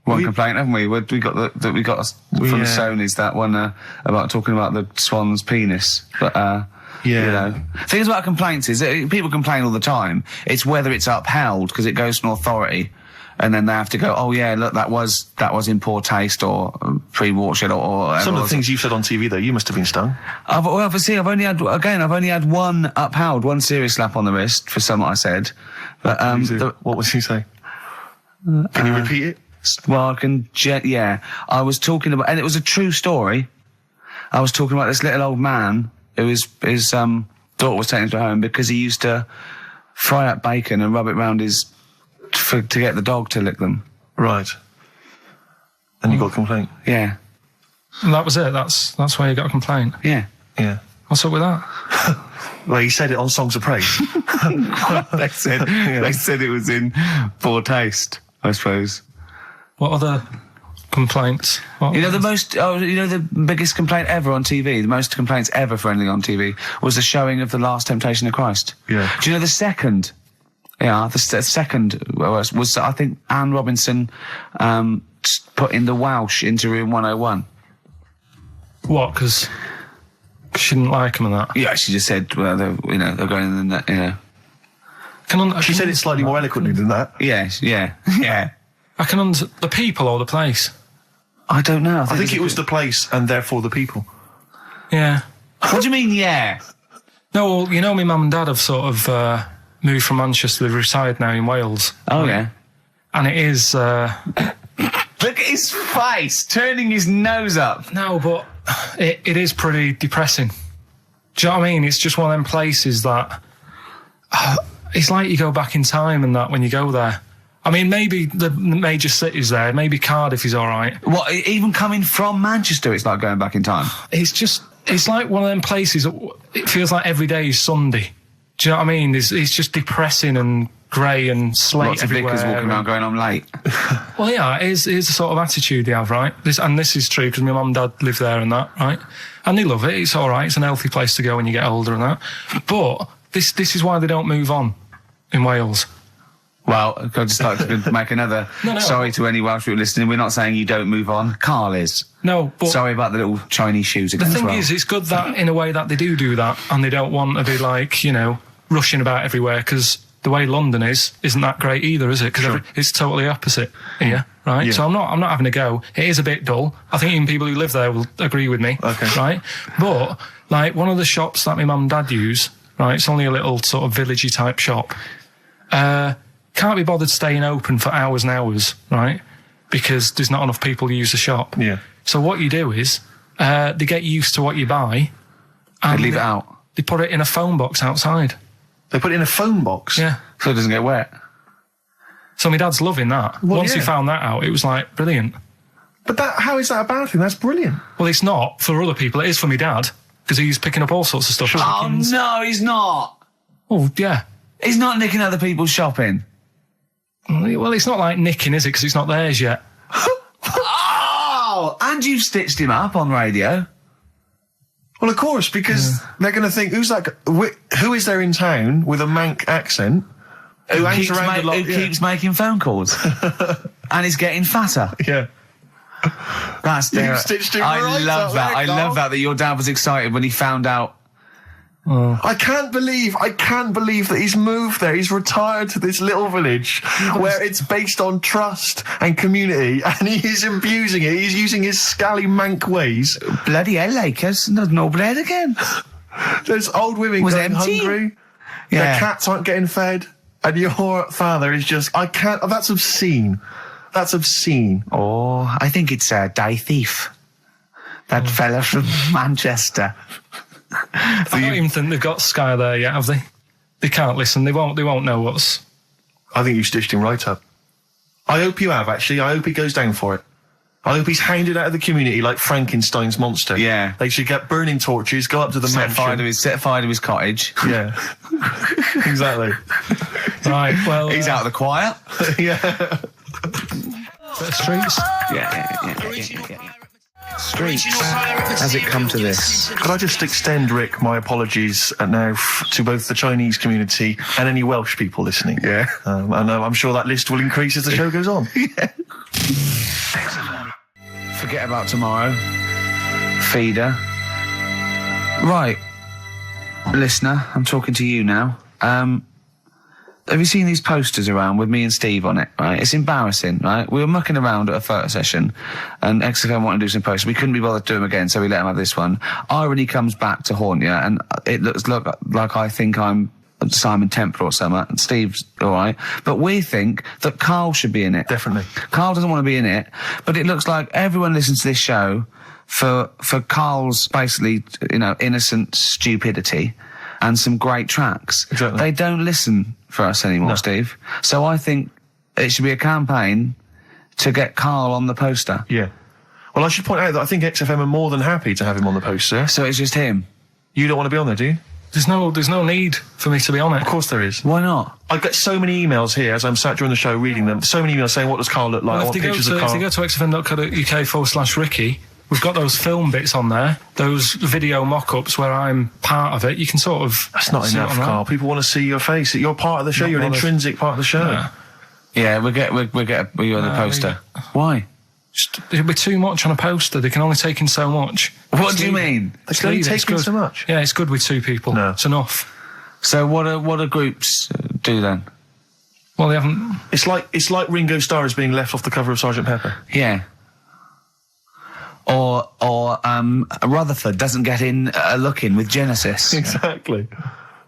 one complaint, haven't we? We got from the Sony's that one about talking about the swan's penis, but. You know, things about complaints is that people complain all the time. It's whether it's upheld because it goes to an authority, and then they have to go, oh yeah, look, that was in poor taste or pre-watershed or some of the things you've said on TV though, you must have been stung. I've only had one upheld, one serious slap on the wrist for something I said. But what was he saying? Can you repeat it? Well, I can. I was talking about, and it was a true story. I was talking about this little old man. His daughter was taken to home because he used to fry up bacon and rub it round to get the dog to lick them. Right. And you got a complaint? Yeah. And that was it. That's why you got a complaint. Yeah. Yeah. What's up with that? Well, he said it on Songs of Praise. They said it was in poor taste, I suppose. What other complaints? The biggest complaint ever on TV, the most complaints ever for anything on TV, was the showing of The Last Temptation of Christ. Yeah. Do you know the second? Yeah, the second was I think Anne Robinson putting the Welsh into room 101. What? Because she didn't like him and that? Yeah, she just said, well, they're going in the, She said it slightly more eloquently than that. Yes, yeah. I can the people or the place? I don't know. I think it was the place and therefore the people. Yeah. What do you mean, yeah? No, well, my mum and dad have sort of moved from Manchester. They reside now in Wales. Oh, yeah. And it is... Look at his face, turning his nose up. No, but it is pretty depressing. Do you know what I mean? It's just one of them places that... it's like you go back in time and that when you go there. I mean, maybe the major cities there, maybe Cardiff is all right. What, even coming from Manchester, it's like going back in time? It's like one of them places, it feels like every day is Sunday. Do you know what I mean? It's just depressing and grey and slate Lots everywhere. of vicars walking around going, I'm late. Well, yeah, it is the sort of attitude they have, right? This is true because my mum and dad live there and that, right? And they love it, it's all right, it's an healthy place to go when you get older and that. But this is why they don't move on in Wales. Well, I'd just like to make another sorry to any Welsh people listening. We're not saying you don't move on. Carl is. No, but... Sorry about the little Chinese shoes again. The thing is, it's good that, in a way, that they do that, and they don't want to be, like, rushing about everywhere, because the way London isn't that great either, is it? Because it's totally opposite here, right? Yeah. So I'm not having a go. It is a bit dull. I think even people who live there will agree with me, right? But, like, one of the shops that my mum and dad use, right, it's only a little sort of villagey type shop, can't be bothered staying open for hours and hours, right? Because there's not enough people who use the shop. Yeah. So what you do is, they get used to what you buy. And they leave it out. They put it in a phone box outside. They put it in a phone box? Yeah. So it doesn't get wet. So my dad's loving that. Well, Once he found that out, it was like, brilliant. But how is that a bad thing? That's brilliant. Well, it's not for other people. It is for my dad, because he's picking up all sorts of stuff. Oh, no, he's not. Oh, yeah. He's not nicking other people's shopping. Well, it's not like nicking, is it? Because it's not theirs yet. Oh, and you've stitched him up on radio. Well, of course, because they're going to think, who is there in town with a Manc accent who hangs around a lot, keeps making phone calls and is getting fatter. Yeah. That's You stitched him I right love up that. there, I love that your dad was excited when he found out. I can't believe that he's moved there. He's retired to this little village where it's based on trust and community, and he is abusing it. He's using his scally mank ways. Bloody hell, Lakers. There's no bread again. There's old women Was going empty. hungry. Yeah. Their cats aren't getting fed. And your father is just, I can't, that's obscene. That's obscene. Oh, I think it's Die Thief. That fella from Manchester. I don't even think they've got Sky there yet, have they? They can't listen. They won't know what's... I think you stitched him right up. I hope you have, actually. I hope he goes down for it. I hope he's hounded out of the community like Frankenstein's monster. Yeah. They should get burning torches, go up to the Set fire mansion. to his cottage. Yeah. Exactly. Right, well... He's out of the choir. Yeah. The streets. Yeah. Streets. Has it come to this? Could I just extend, Rick, my apologies now to both the Chinese community and any Welsh people listening? Yeah. And I'm sure that list will increase as the show goes on. Yeah. Forget about tomorrow. Feeder. Right. Listener, I'm talking to you now. Have you seen these posters around with me and Steve on it, right? It's embarrassing, right? We were mucking around at a photo session and XFM wanted to do some posters. We couldn't be bothered to do them again, so we let him have this one. Irony comes back to haunt you, and it looks like I think I'm Simon Temple or something, and Steve's all right. But we think that Karl should be in it. Definitely. Karl doesn't want to be in it, but it looks like everyone listens to this show for Karl's basically, innocent stupidity and some great tracks. Exactly. They don't listen for us anymore, No. Steve. So I think it should be a campaign to get Karl on the poster. Yeah. Well, I should point out that I think XFM are more than happy to have him on the poster. So it's just him. You don't want to be on there, do you? There's no need for me to be on it. Of course there is. Why not? I get so many emails here as I'm sat during the show reading them. So many emails saying, what does Karl look like? Well, I if want they pictures of Karl. go to xfm.co.uk/Ricky, we've got those film bits on there, those video mock-ups where I'm part of it. You can sort of... That's not see enough, what I'm Karl. like. People want to see your face. You're part of the show. Not You're an bothered. intrinsic part of the show. Yeah. Yeah, we'll get you on the poster. Why? It'll be too much on a poster. They can only take in so much. What do you mean? They can only Leave it, it's take in good. so much. Yeah, it's good with two people. No. It's enough. So what do groups do then? Well, they haven't... It's like Ringo Starr is being left off the cover of Sgt. Pepper. Yeah. Or Rutherford doesn't get in a look in with Genesis. Exactly.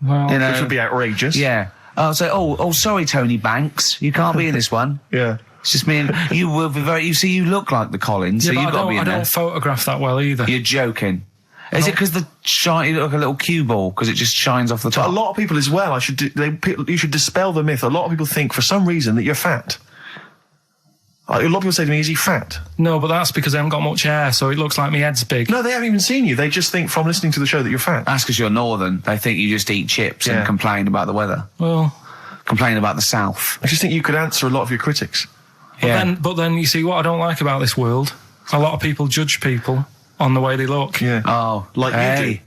Well, Which would be outrageous. Yeah. Oh, sorry, Tony Banks, you can't be in this one. Yeah. It's just me and you will be very. You see, you look like the Collins, so but you've got to be in I there. don't photograph that well either. You're joking. Is it because the you look like a little cue ball because it just shines off the But top? a lot of people as well, you should dispel the myth. A lot of people think for some reason that you're fat. A lot of people say to me, is he fat? No, but that's because I haven't got much hair, so it looks like my head's big. No, they haven't even seen you. They just think from listening to the show that you're fat. That's because you're northern. They think you just eat chips Yeah. and complain about the weather, Well, complain about the south. I just think you could answer a lot of your critics. but then you see what I don't like about this world. A lot of people judge people on the way they look. Yeah. Oh, Like you do.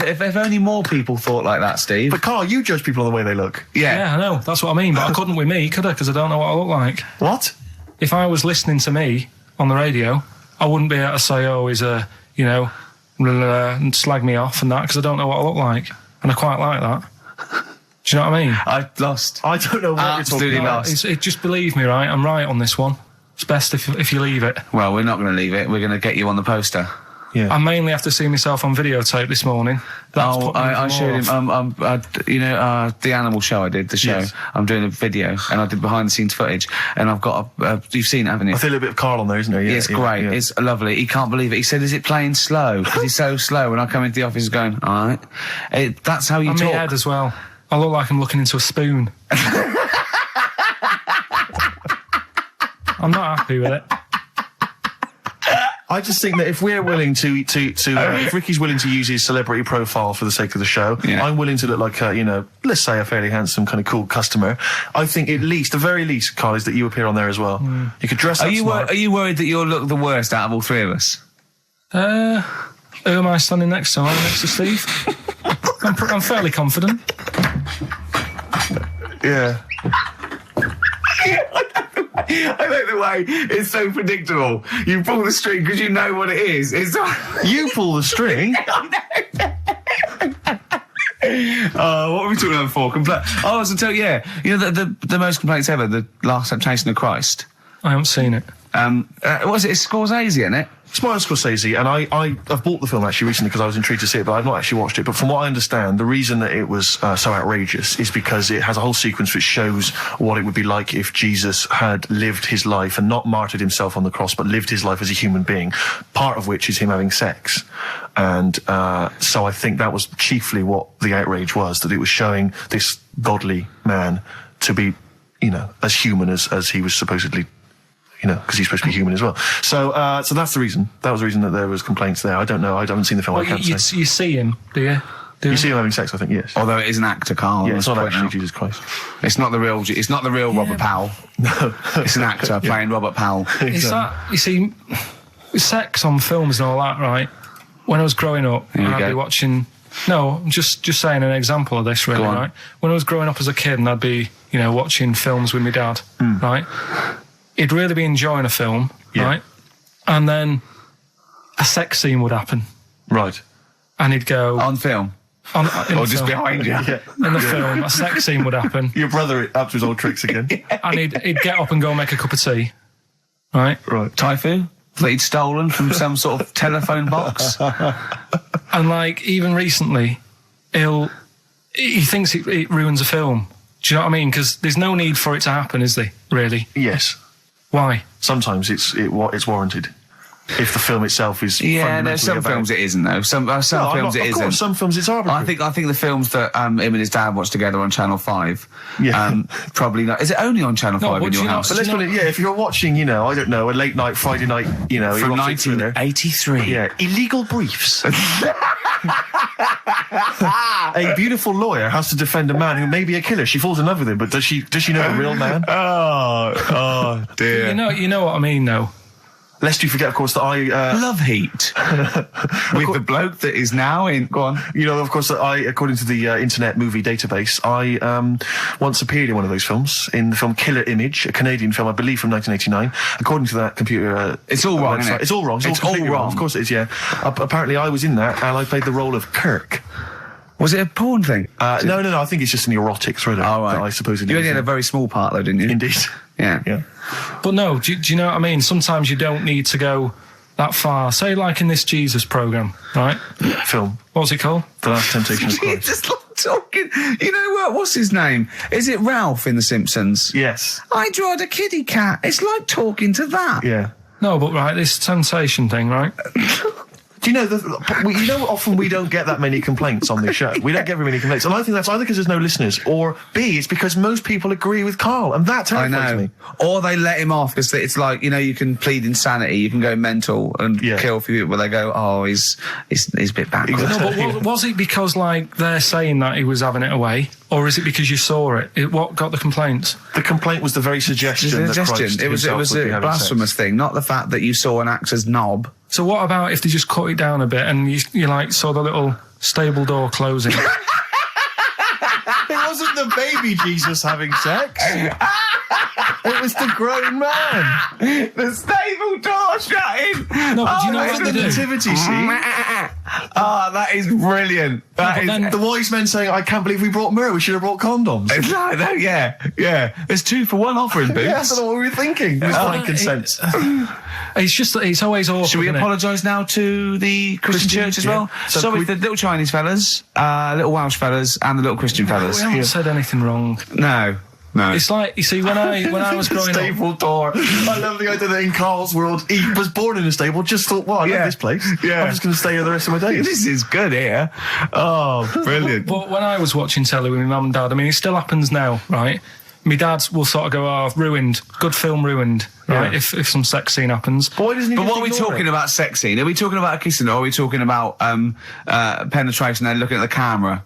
If only more people thought like that, Steve. But Karl, you judge people on the way they look. Yeah, I know. That's what I mean. But I couldn't with me, could I? Because I don't know what I look like. What? If I was listening to me on the radio, I wouldn't be able to say, "Oh, he's a," and slag me off and that, because I don't know what I look like, and I quite like that. Do you know what I mean? I lost. I don't know what Absolutely you're talking about. lost. Just believe me, right? I'm right on this one. It's best if you leave it. Well, we're not going to leave it. We're going to get you on the poster. Yeah. I mainly have to see myself on videotape this morning. That's put me I even showed more him. off. The animal show I did, the show. Yes. I'm doing a video, and I did behind the scenes footage, and I've got you've seen it, haven't you? I feel a little bit of Karl on there, isn't there? Yeah, It's great. yeah. It's lovely. He can't believe it. He said, "Is it playing slow?" Because he's so slow. When I come into the office, he's going, "All right." That's how you And my talk. head as well. I look like I'm looking into a spoon. I'm not happy with it. I just think that if we're willing if Ricky's willing to use his celebrity profile for the sake of the show, Yeah. I'm willing to look like let's say a fairly handsome, kind of cool customer. I think the very least, Karl, is that you appear on there as well. You could dress up smart. Are you worried that you'll look the worst out of all three of us? Who am I standing next to? I'm next to Steve. I'm fairly confident. Yeah. I like the way it's so predictable. You pull the string because you know what it is. It's You pull the string. What were we talking about before? I was to tell you, you know the most complaints ever, the Last Temptation of Christ. I haven't seen it. What was it? It's Scorsese, isn't it? It's Martin Scorsese, and I've bought the film actually recently because I was intrigued to see it, but I've not actually watched it. But from what I understand, the reason that it was so outrageous is because it has a whole sequence which shows what it would be like if Jesus had lived his life and not martyred himself on the cross, but lived his life as a human being, part of which is him having sex. And so I think that was chiefly what the outrage was, that it was showing this godly man to be, you know, as human as he was supposedly, you know, because he's supposed to be human as well. So that's the reason. That was the reason that there was complaints there. I don't know. I haven't seen the film. Well, I can't say. You see him, do you? You see him having sex, I think, yes. Although it is an actor, Carl. Yeah, it's not actually Jesus Christ. It's not the real. It's not the real Robert Powell. No, it's an actor playing Robert Powell. Is that, you see, sex on films and all that, right? When I was growing up, I'd be watching. No, just saying an example of this, really, right? When I was growing up as a kid, and I'd be, you know, watching films with my dad, right? He'd really be enjoying a film, right? And then a sex scene would happen, right? And he'd go on film. Or just behind you. Yeah. In the film, a sex scene would happen. Your brother up to his old tricks again. And he'd get up and go make a cup of tea. Right? Right. Typhoon? That he'd stolen from some sort of telephone box. And like, even recently, he thinks it ruins a film. Do you know what I mean? Because there's no need for it to happen, is there? Really? Yes. Why? Sometimes it's warranted. If the film itself is there's some films it isn't though. Some films it isn't. Of course, some films it's arbitrary. I think the films that him and his dad watched together on Channel 5. Probably not. Is it only on Channel 5 in your house? But let's put it. Yeah, if you're watching, you know, I don't know, a late night Friday night, you know, from 1983. Yeah, Illegal Briefs. A beautiful lawyer has to defend a man who may be a killer. She falls in love with him, but does she know the real man? Oh dear. You know what I mean, though. Lest you forget, of course, that I... Love Heat. With the bloke that is now in... Go on. You know, of course, that I, according to the Internet Movie Database, I once appeared in one of those films, in the film Killer Image, a Canadian film, I believe, from 1989. According to that computer... it's all wrong, isn't it? It's all wrong. It's all wrong. Of course it is, yeah. Apparently, I was in that, and I played the role of Kirk. Was it a porn thing? No. I think it's just an erotic thriller. Oh, right. That I supposedly... You only had a very small part, though, didn't you? Indeed. Yeah. But no, do you know what I mean? Sometimes you don't need to go that far. Say, like in this Jesus programme, right? Film. What's it called? The Last Temptation of Christ. Just talking. You know what? What's his name? Is it Ralph in The Simpsons? Yes. I drawed a kitty cat. It's like talking to that. Yeah. No, but right, this temptation thing, right? Do you know, often we don't get that many complaints on this show. We don't get very many complaints. And I think that's either because there's no listeners, or B, it's because most people agree with Carl. And that terrifies me. Or they let him off because it's like, you know, you can plead insanity, you can go mental and kill a few people, but they go, oh, he's a bit backwards. No, but was it because, like, they're saying that he was having it away? Or is it because you saw it? What got the complaints? The complaint was the very suggestion. It was a blasphemous thing, not the fact that you saw an actor's knob. So what about if they just cut it down a bit and you like saw the little stable door closing? It wasn't the baby Jesus having sex. It was the grown man. The stable door shutting. No, but do you know what the nativity scene? Oh, that is brilliant. Then the wise men saying, I can't believe we brought myrrh, we should have brought condoms. It's like that, yeah. There's 2 for 1 offering, Boots. Yeah, that's not what we were thinking. It was frankincense. It's just, it's always awkward. Should we apologise now to the Christian church as well? So sorry, the little Chinese fellas, little Welsh fellas, and the little Christian fellas. We haven't said anything wrong. No. It's like, you see, when I was growing stable up... door. I love the idea that in Carl's world, he was born in a stable, just thought, well, I love this place. Yeah. I'm just going to stay here the rest of my days. This is good here. Oh, brilliant. But when I was watching telly with my mum and dad, I mean, it still happens now, right? My dad will sort of go, oh, ruined. Good film ruined, right? Yeah. If some sex scene happens. But what are we talking about sex scene? Are we talking about a kissing, or are we talking about penetration and looking at the camera?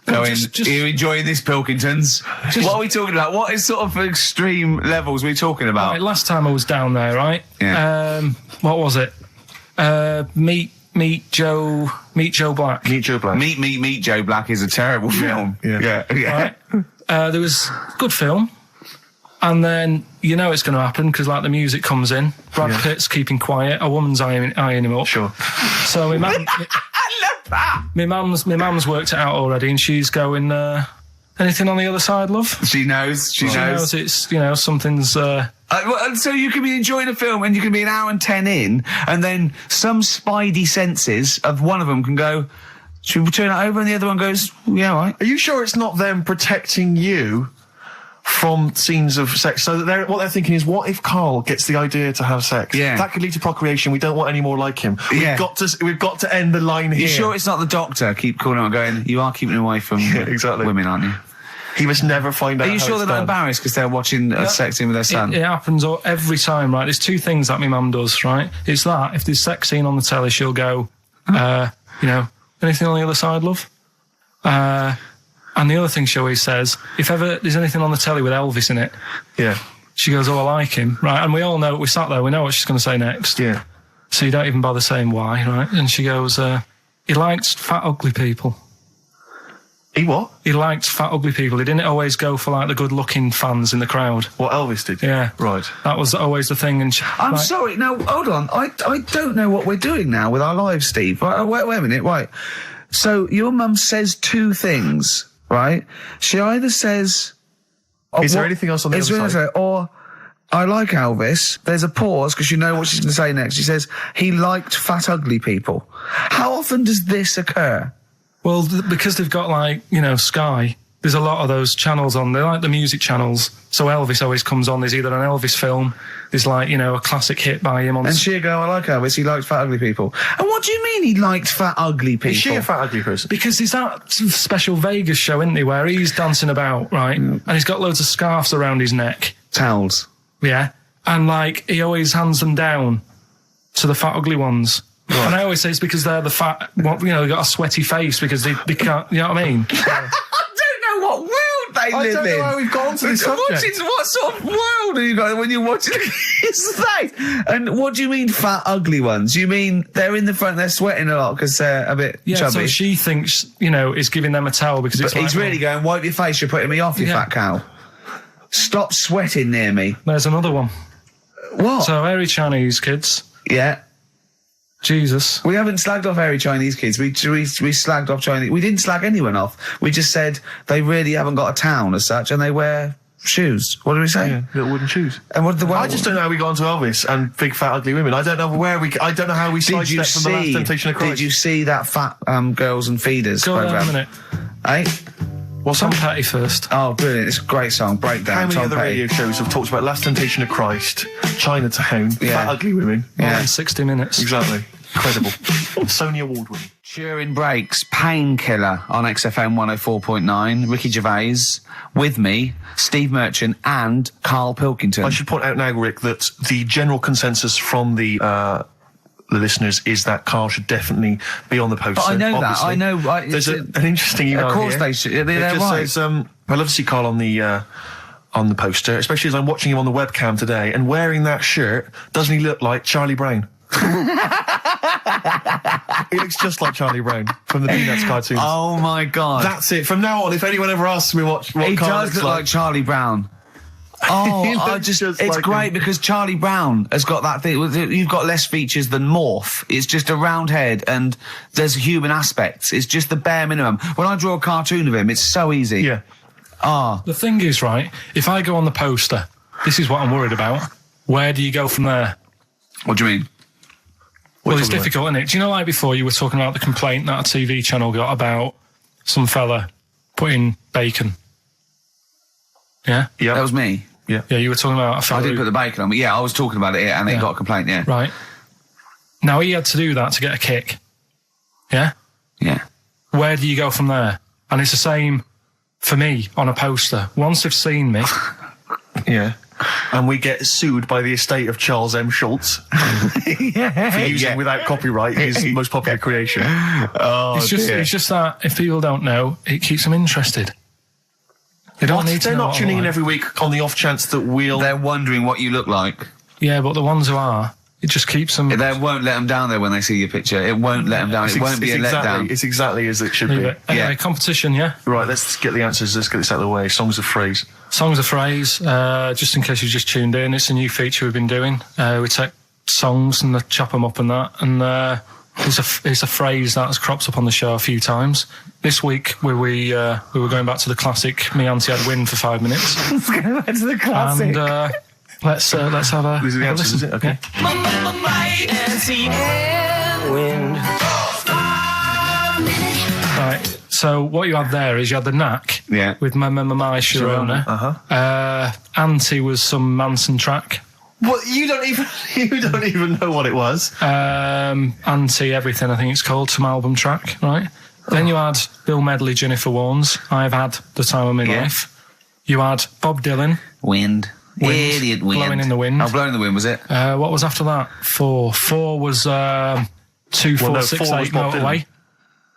Going, are you enjoying this, Pilkingtons? What are we talking about? What is sort of extreme levels are we talking about? Right, last time I was down there, right? Yeah. What was it? Meet Joe Black. Meet Joe Black. Meet Joe Black is a terrible film. Yeah. Right? There was a good film. And then you know it's going to happen because, like, the music comes in. Brad Pitt's keeping quiet. A woman's eyeing him up. Sure. So my mum, I love that. my mum's worked it out already, and she's going. Anything on the other side, love? She knows. She knows. It's something's. So you can be enjoying a film and you can be an hour and 10 in, and then some spidey senses of one of them can go, should we turn it over? And the other one goes, yeah, all right. Are you sure it's not them protecting you from scenes of sex? So that what they're thinking is, what if Karl gets the idea to have sex? Yeah. That could lead to procreation. We don't want any more like him. We've got to end the line here. You sure it's not the doctor? Keep calling on going, you are keeping away from women, aren't you? He must never find out. Are you sure they're not embarrassed because they're watching a sex scene with their son? It happens every time, right? There's two things that my mum does, right? It's that, if there's sex scene on the telly, she'll go, anything on the other side, love? And the other thing she always says, if ever there's anything on the telly with Elvis in it, she goes, oh, I like him, right? And we all know, we sat there, we know what she's going to say next. Yeah. So you don't even bother saying why, right? And she goes, he likes fat, ugly people. He what? He liked fat, ugly people. He didn't always go for, like, the good-looking fans in the crowd. What Elvis did? Yeah. Right. That was always the thing. And I'm sorry. Now, hold on. I don't know what we're doing now with our lives, Steve. Right, wait a minute. Right. So your mum says two things, right? She either says... Is there anything else on the other side? Or, I like Elvis. There's a pause because you know what she's going to say next. She says, he liked fat, ugly people. How often does this occur? Well, because they've got, like, Sky, there's a lot of those channels on. They're like the music channels. So Elvis always comes on. There's either an Elvis film, there's, like, a classic hit by him on. And she'll go, I like Elvis, he likes fat, ugly people. And what do you mean he liked fat, ugly people? Is she a fat, ugly person? Because there's that special Vegas show, isn't there, where he's dancing about, right? And he's got loads of scarves around his neck. Towels. Yeah. And, like, he always hands them down to the fat, ugly ones. Right. And I always say it's because they're the fat, they've got a sweaty face because they can't, you know what I mean? I don't know what world they live in. I don't know how we've got onto this subject. What sort of world are you got when you're watching his face? And what do you mean fat, ugly ones? You mean they're in the front, they're sweating a lot because they're a bit chubby? So she thinks, is giving them a towel because it's he's really going, wipe your face, you're putting me off, you fat cow. Stop sweating near me. There's another one. What? So, hairy Chinese kids. Yeah. Jesus. We haven't slagged off hairy Chinese kids. We slagged off Chinese. We didn't slag anyone off. We just said they really haven't got a town as such, and they wear shoes. What did we say? Yeah, little wooden shoes. And what did I just don't know how we got onto Elvis and big fat ugly women. I don't know I don't know how we sidestepped from the Last Temptation of Christ. Did you see that fat girls and feeders program? Go on a minute. Eh? What's Tom Petty first? Oh, brilliant! It's a great song. Breakdown. How many Tom other Petty. radio shows have talked about Last Temptation of Christ, Chinatown, fat ugly women? Yeah, 60 minutes. Exactly. Incredible. Sony Award winning. During breaks, Painkiller on XFM 104.9. Ricky Gervais with me, Steve Merchant, and Karl Pilkington. I should point out now, Rick, that the general consensus from the listeners is that Karl should definitely be on the poster. But I know obviously. that. I know. There's an interesting email. Of course here. they should. They're it just right. says, I'd love to see Karl on the poster, especially as I'm watching him on the webcam today, and wearing that shirt, doesn't he look like Charlie Brown? He looks just like Charlie Brown from the Peanuts cartoons. Oh my God. That's it. From now on, if anyone ever asks me what he Karl does looks look like Charlie Brown. Oh, it's like great him. because Charlie Brown has got that thing. You've got less features than Morph. It's just a round head and there's human aspects. It's just the bare minimum. When I draw a cartoon of him, it's so easy. Yeah. The thing is, right, if I go on the poster, this is what I'm worried about. Where do you go from there? What do you mean? Well, it's difficult, isn't it? Do you know, like before, you were talking about the complaint that a TV channel got about some fella putting bacon? Yeah? Yeah. That was me. Yeah, you were talking about a fella I didn't put the bacon on, but yeah, I was talking about it and it got a complaint, yeah. Right. Now, he had to do that to get a kick. Yeah? Yeah. Where do you go from there? And it's the same for me on a poster. Once they've seen me... Yeah. And we get sued by the estate of Charles M. Schultz for using without copyright his most popular creation. It's just that if people don't know, it keeps them interested. They don't need to They're know not tuning in every week on the off chance that They're wondering what you look like. Yeah, but the ones who are, it just keeps them... They won't let them down there when they see your picture. It won't let them down. It won't be a letdown. It's exactly as it should be. Anyway, competition, yeah? Right, let's get the answers. Let's get this out of the way. Songs of phrase. Song's a phrase. Just in case you just tuned in, it's a new feature we've been doing. We take songs and chop them up and that, and it's a phrase that crops up on the show a few times. This week we were going back to the classic. Me Auntie had wind for 5 minutes. Let's go back to the classic. And let's have a These are the answers, is it? Okay. My Auntie had wind. Right. So what you had there is you had the knack. Yeah. With my Sharona. Auntie was some Manson track. What, you don't even know what it was. Auntie Everything, I think it's called, some album track, right? Then you had Bill Medley, Jennifer Warnes, I've Had the Time of My Life. You had Bob Dylan. Wind. Idiot wind. Blowing in the Wind. Oh, Blowing in the Wind, was it? What was after that? 4 was 2468 Motorway.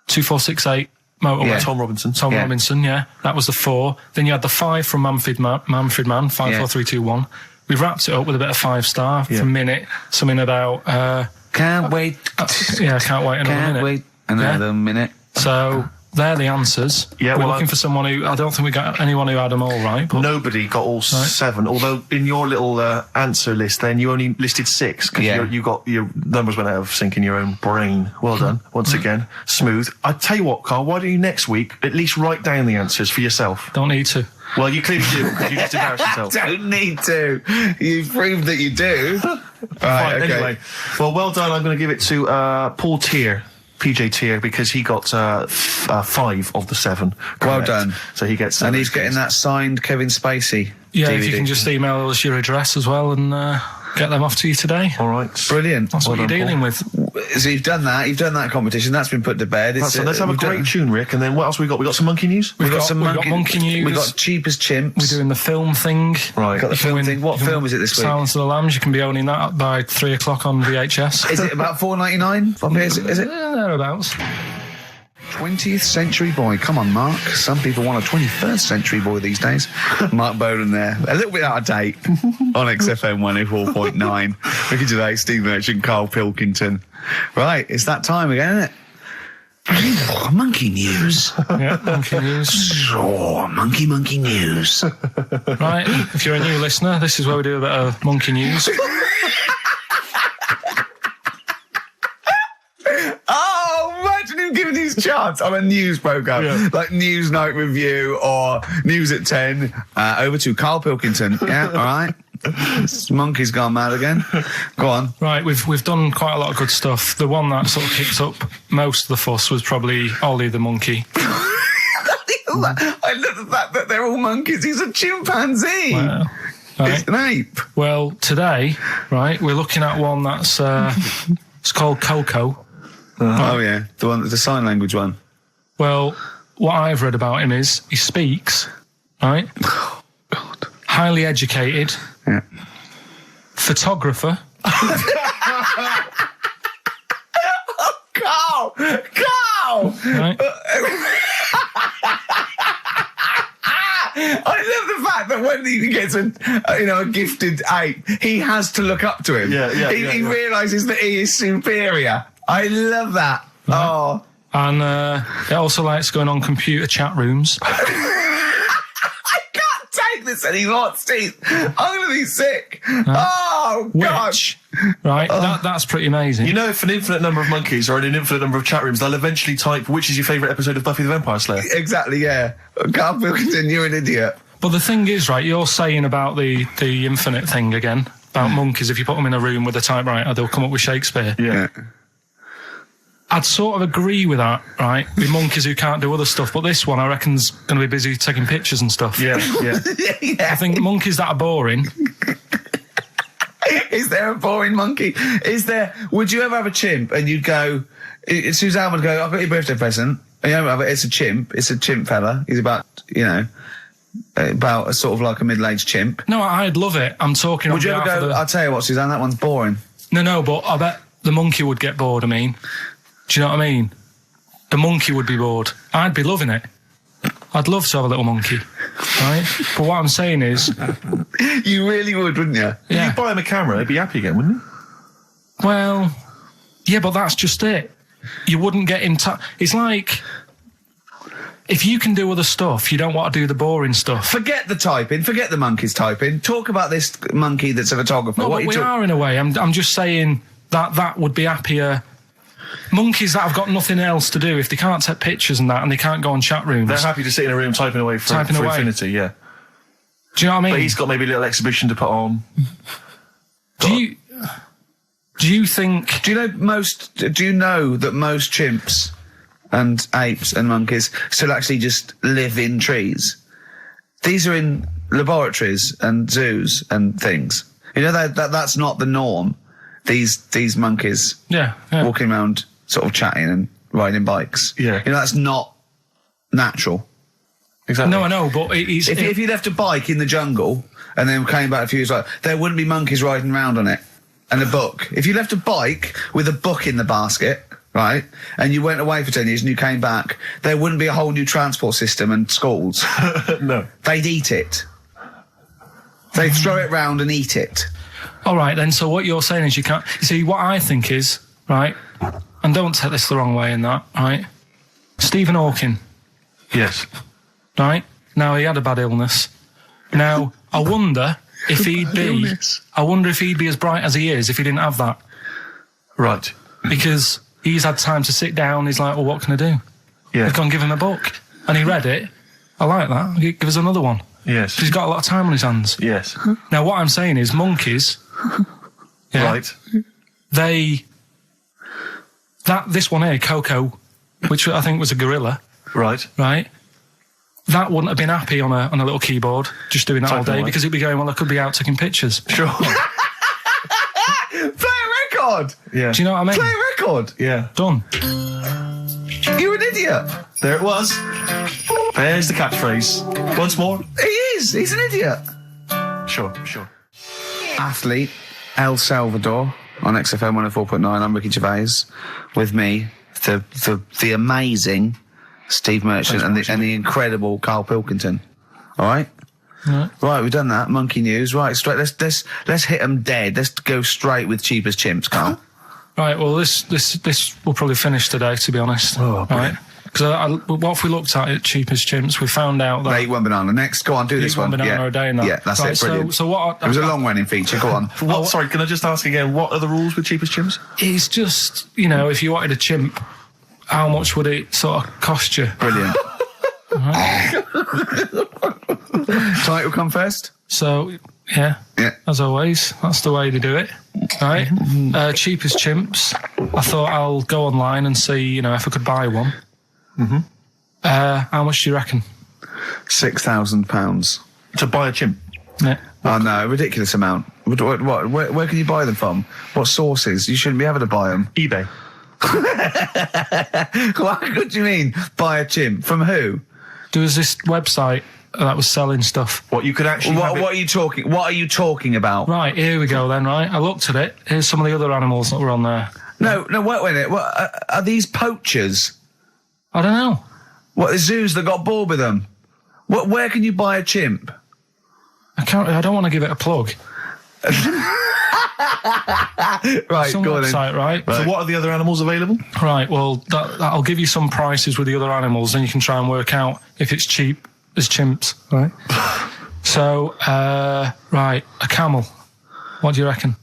2468 Motorway. Yeah. Tom Robinson. Tom Robinson, yeah. That was the 4. Then you had the 5 from Manfred Mann, 5, 4, 3, 2, 1. We wrapped it up with a bit of 5-star for a minute. Something about... Can't wait. Can't wait another minute. So... They're the answers. Yeah, we're looking for someone who... I don't think we got anyone who had them all right. But nobody got all 7, although in your little answer list then you only listed 6 because you got your numbers went out of sync in your own brain. Well done. Once again, smooth. I tell you what, Carl, why don't you next week at least write down the answers for yourself? Don't need to. Well, you clearly do because you just embarrassed yourself. Don't need to. You've proved that you do. Right, okay. Anyway, well done. I'm going to give it to Paul Tier. PJ Tier, because he got 5 of the 7 correct. Well done. So he gets... and he's getting that signed Kevin Spacey Yeah, DVD. if you can just email us your address as well and get them off to you today. All right. Brilliant. That's what you're dealing with. So you've done that competition, that's been put to bed. Let's have a great tune, Rick, and then what else we got? We got some monkey news? We've got monkey news. We've got Cheap as Chimps. We're doing the film thing. Right. Got the film thing. What film is it this week? Silence of the Lambs. You can be owning that by 3 o'clock on VHS. Is it about $4.99? Is it? Thereabouts. 20th century boy. Come on, Mark. Some people want a 21st century boy these days. Mark Bowden there. A little bit out of date on XFM 104.9. Ricky Gervais, Steve Merchant, Karl Pilkington. Right, it's that time again, isn't it? Monkey news. Yeah, monkey news. Oh, monkey news. Right, if you're a new listener, this is where we do a bit of monkey news. Giving these charts on a news programme, like News Night Review or News at 10, over to Karl Pilkington. Yeah, all right. Monkey's gone mad again. Go on. Right, we've done quite a lot of good stuff. The one that sort of kicked up most of the fuss was probably Ollie the monkey. I love the fact that they're all monkeys. He's a chimpanzee. Well, right. It's an ape. Well, today, right, we're looking at one that's it's called Coco. Oh yeah, the sign language one. Well, what I've read about him is he speaks, right? Oh, God. Highly educated. Yeah. Photographer. Carl! Right? I love the fact that when he gets a gifted ape, he has to look up to him. He realises that he is superior. I love that. Right. Oh. And it also likes going on computer chat rooms. I can't take this anymore, Steve. I'm going to be sick. Oh, God. Right, that's pretty amazing. You know, if an infinite number of monkeys are in an infinite number of chat rooms, they'll eventually type, which is your favourite episode of Buffy the Vampire Slayer? Exactly, yeah. Karl Pilkington, you're an idiot. But the thing is, right, you're saying about the infinite thing again, about monkeys, if you put them in a room with a typewriter, they'll come up with Shakespeare. Yeah. I'd sort of agree with that, right? With monkeys who can't do other stuff, but this one I reckon's going to be busy taking pictures and stuff. Yeah. Yeah. I think monkeys that are boring. Is there a boring monkey? Would you ever have a chimp and you'd go, Suzanne would go, I've got your birthday present. It's a chimp. It's a chimp fella. He's about a sort of like a middle-aged chimp. No, I'd love it. I'm talking. Would you ever go, I'll tell you what, Suzanne, that one's boring. No, but I bet the monkey would get bored, Do you know what I mean? The monkey would be bored. I'd be loving it. I'd love to have a little monkey, right? But what I'm saying is... You really would, wouldn't you? Yeah. If you buy him a camera, he'd be happy again, wouldn't he? Well, yeah, but that's just it. You wouldn't get him... It's like... if you can do other stuff, you don't want to do the boring stuff. Forget the typing. Forget the monkeys typing. Talk about this monkey that's a photographer. No, but we are in a way. I'm just saying that would be happier. Monkeys that have got nothing else to do, if they can't take pictures and that, and they can't go on chat rooms. They're happy to sit in a room typing away for infinity, yeah. Do you know what I mean? But he's got maybe a little exhibition to put on. Do you think... Do you know that most chimps and apes and monkeys still actually just live in trees? These are in laboratories and zoos and things. You know that's not the norm. These monkeys walking around sort of chatting and riding bikes. Yeah. You know, that's not natural. Exactly. No, I know, but if you left a bike in the jungle and then came back a few years later, there wouldn't be monkeys riding around on it. And a book. If you left a bike with a book in the basket, right, and you went away for 10 years and you came back, there wouldn't be a whole new transport system and schools. No. They'd eat it. They'd throw it round and eat it. All right, then, so what you're saying is you can't... See, what I think is, right, and don't take this the wrong way in that, right, Stephen Hawking. Yes. Right? Now, he had a bad illness. Now, I wonder if he'd be as bright as he is if he didn't have that. Right. Because he's had time to sit down, he's like, well, what can I do? Yeah. They've gone give him a book. And he read it. I like that. Give us another one. Yes. He's got a lot of time on his hands. Yes. Now, what I'm saying is monkeys... Right. This one here, Coco, which I think was a gorilla. Right. Right? That wouldn't have been happy on a little keyboard, just doing that all day, because it'd be going, well, I could be out taking pictures. Sure. Play a record! Yeah. Do you know what I mean? Play a record! Yeah. Done. You're an idiot! There it was. There's the catchphrase. Once more. He is! He's an idiot! Sure. Athlete, El Salvador, on XFM 104.9. I'm Ricky Gervais. With me, the amazing... Steve Merchant and the incredible Karl Pilkington. All right? Right, we've done that. Monkey news. Right, straight. Let's hit them dead. Let's go straight with cheap as chimps, Karl. Right, well, this will probably finish today, to be honest. Oh, right? Because what if we looked at it, cheap as chimps, we found out that... They eat one banana. Next, go on, do this one. Eat one banana a day and that. Yeah, that's it, brilliant. So what... It was a long-running feature, go on. Sorry, can I just ask again, what are the rules with cheap as chimps? It's just, if you wanted a chimp... How much would it sort of cost you? Brilliant. Title come first? So, yeah. As always, that's the way they do it. Right? Cheap as chimps. I thought I'll go online and see, if I could buy one. Mm-hmm. How much do you reckon? £6,000. To buy a chimp? Yeah. Oh, no, ridiculous amount. Where can you buy them from? What sources? You shouldn't be able to buy them. eBay. What do you mean, buy a chimp? From who? There was this website that was selling stuff. What you could actually... What are you talking about? Right, here we go then, right? I looked at it. Here's some of the other animals that were on there. No, wait a minute. What, are these poachers? I don't know. What, the zoos that got bored with them? Where can you buy a chimp? I don't want to give it a plug. Right, some go website, on then. right? So what are the other animals available? Right, well, that'll give you some prices with the other animals, then you can try and work out if it's cheap as chimps, right? So, right, a camel. What do you reckon?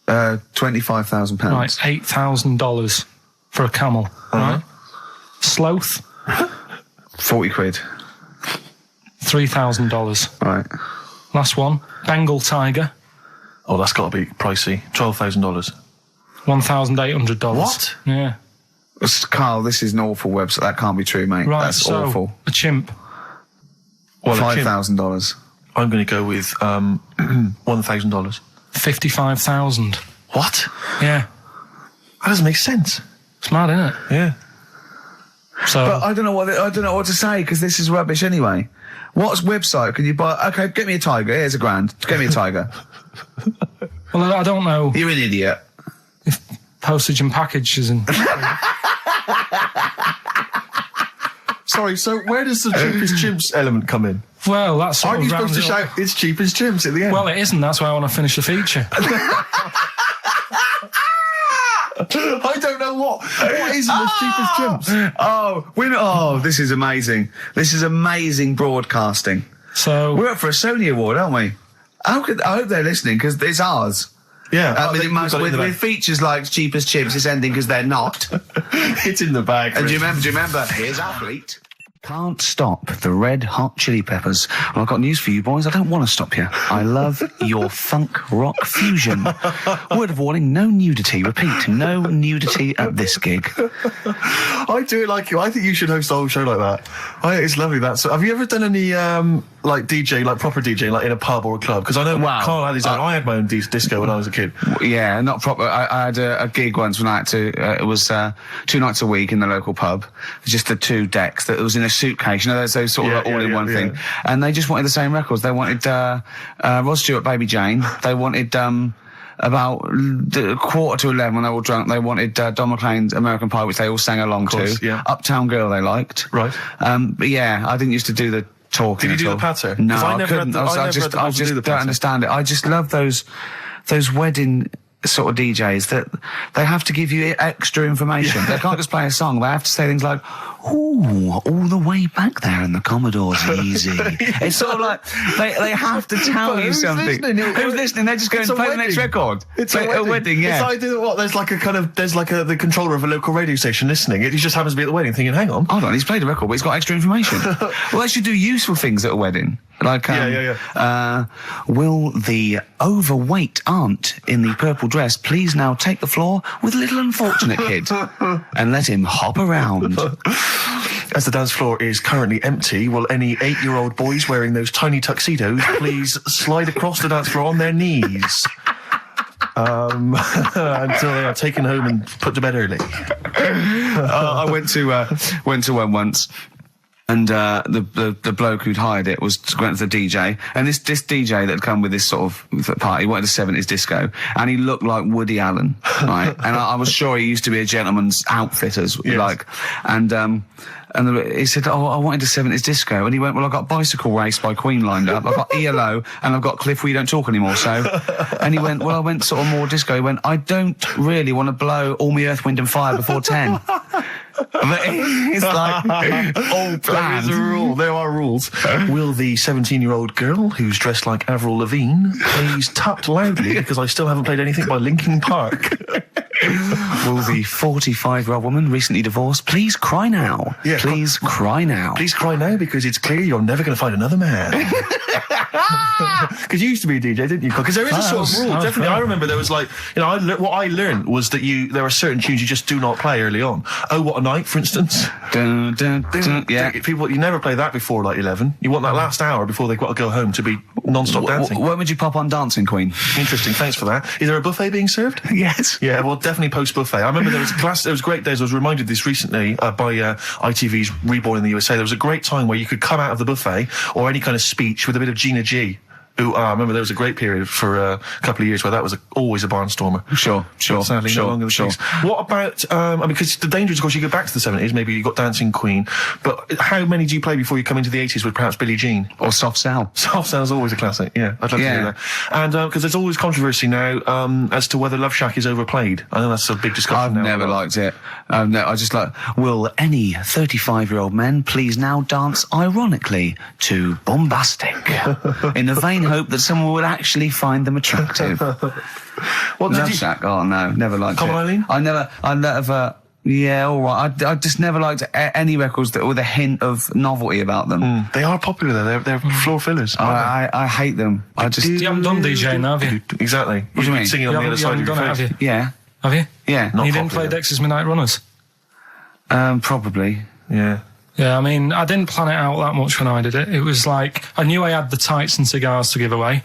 £25,000. Right, $8,000 for a camel, right? Sloth? 40 quid. $3,000. Right. Last one, Bengal tiger. Oh, that's got to be pricey. $12,000. $1,800. What? Yeah. Karl, this is an awful website. That can't be true, mate. Right, That's so awful. A chimp. Well, $5,000. I'm going to go with $1,000. 55,000. What? Yeah. That doesn't make sense. It's mad, isn't it? Yeah. So, But I don't know what to say because this is rubbish anyway. What website can you buy? Okay, get me a tiger. Here's $1,000. Get me a tiger. well, I don't know You're an idiot. if postage and packages and... Sorry, so where does the cheap as chimps element come in? Well, that's sort Aren't of you supposed to rounds it up. shout, it's cheap as chimps at the end? Well, it isn't. That's why I want to finish the feature. I don't know what is in the cheapest chimps? Oh, this is amazing. This is amazing broadcasting. So we're up for a Sony Award, aren't we? I hope they're listening, because it's ours. Yeah. With features like cheapest chips, it's ending because they're not. It's in the bag. And do you remember? Here's our fleet. Can't stop the Red Hot Chili Peppers. Well, I've got news for you, boys. I don't want to stop you. I love your funk rock fusion. Word of warning, no nudity. Repeat, no nudity at this gig. I do it like you. I think you should host a whole show like that. It's lovely that. So, have you ever done any DJ, like proper DJ, like in a pub or a club? Because I know Carl had his own. I had my own disco when I was a kid. Yeah, not proper. I had a gig once when I had to. It was 2 nights a week in the local pub. Just the 2 decks. That it was in a suitcase. You know, there's those sort of all-in-one thing. And they just wanted the same records. They wanted Rod Stewart, Baby Jane. They wanted about 11:15 when they were all drunk. They wanted Don McLean's American Pie, which they all sang along to. Yeah. Uptown Girl they liked. Right. But yeah, I didn't used to do the talking. Did you do the patter? No, I couldn't. I just don't understand it. I just love those wedding sort of DJs that they have to give you extra information. They can't just play a song. They have to say things like, "Ooh, all the way back there in the Commodore's easy." It's sort of like they have to tell you something. Who's listening? They're just going to play the next record. It's a wedding. Yeah. It's like there's the controller of a local radio station listening. He just happens to be at the wedding, thinking, "Hang on, hold on, he's played a record, but he's got extra information." Well, they should do useful things at a wedding. Like, will the overweight aunt in the purple dress please now take the floor with little unfortunate kid and let him hop around? As the dance floor is currently empty, will any 8-year-old boys wearing those tiny tuxedos please slide across the dance floor on their knees? Until they are taken home and put to bed early. I went to one once. And the bloke who'd hired it went to the DJ, and this DJ that had come with this sort of party wanted a 70s disco, and he looked like Woody Allen, right? And I was sure he used to be a gentleman's outfitters, like, and he said, "Oh, I wanted a 70s disco," and he went, "Well, I've got Bicycle Race by Queen lined up, I've got ELO, and I've got Cliff We Don't Talk Anymore." So, and he went, "Well, I went sort of more disco." He went, "I don't really want to blow All Me Earth, Wind and Fire before 10. But it's like all planned. There is a rule. There are rules. Will the 17-year-old girl who's dressed like Avril Lavigne please tap loudly because I still haven't played anything by Linkin Park? Will the 45-year-old woman recently divorced please cry now? Yeah, please cry now. Please cry now because it's clear you're never going to find another man. Because you used to be a DJ, didn't you? Because there is a sort of rule. Definitely, I remember there was like, what I learned was that there are certain tunes you just do not play early on. Oh, What a Night, for instance. Dun, dun, dun, yeah. People, you never play that before like 11. You want that last hour before they've got to go home to be non-stop dancing. When would you pop on Dancing Queen? Interesting, thanks for that. Is there a buffet being served? Yes. Yeah, well, definitely post-buffet. I remember there was great days. I was reminded this recently by ITV's Reborn in the USA. There was a great time where you could come out of the buffet or any kind of speech with a bit of Gina G. I remember there was a great period for a couple of years where that was always a barnstormer. Sure. Sadly, no longer the case. What about, because the danger is, of course, you go back to the 70s, maybe you got Dancing Queen, but how many do you play before you come into the 80s with perhaps Billie Jean? Or Soft Cell? Soft Cell's always a classic, yeah. I'd love to hear that. And, because there's always controversy now, as to whether Love Shack is overplayed. I know that's a big discussion now. I've never liked it. I just will any 35-year-old men please now dance ironically to Bombastic in the vain hope that someone would actually find them attractive. Love Shack? Oh no, never liked Come it. on, Eileen? I never. Yeah, all right. I just never liked any records that with a hint of novelty about them. They are popular though. They're floor fillers. I hate them. You haven't done DJ now, have you? Exactly. What do you mean? Singing on the other side of your face. Have you? Yeah. Have you? Yeah. You didn't play Dexter's Midnight Runners? Probably. Yeah. Yeah, I mean, I didn't plan it out that much when I did it. It was like, I knew I had the tights and cigars to give away.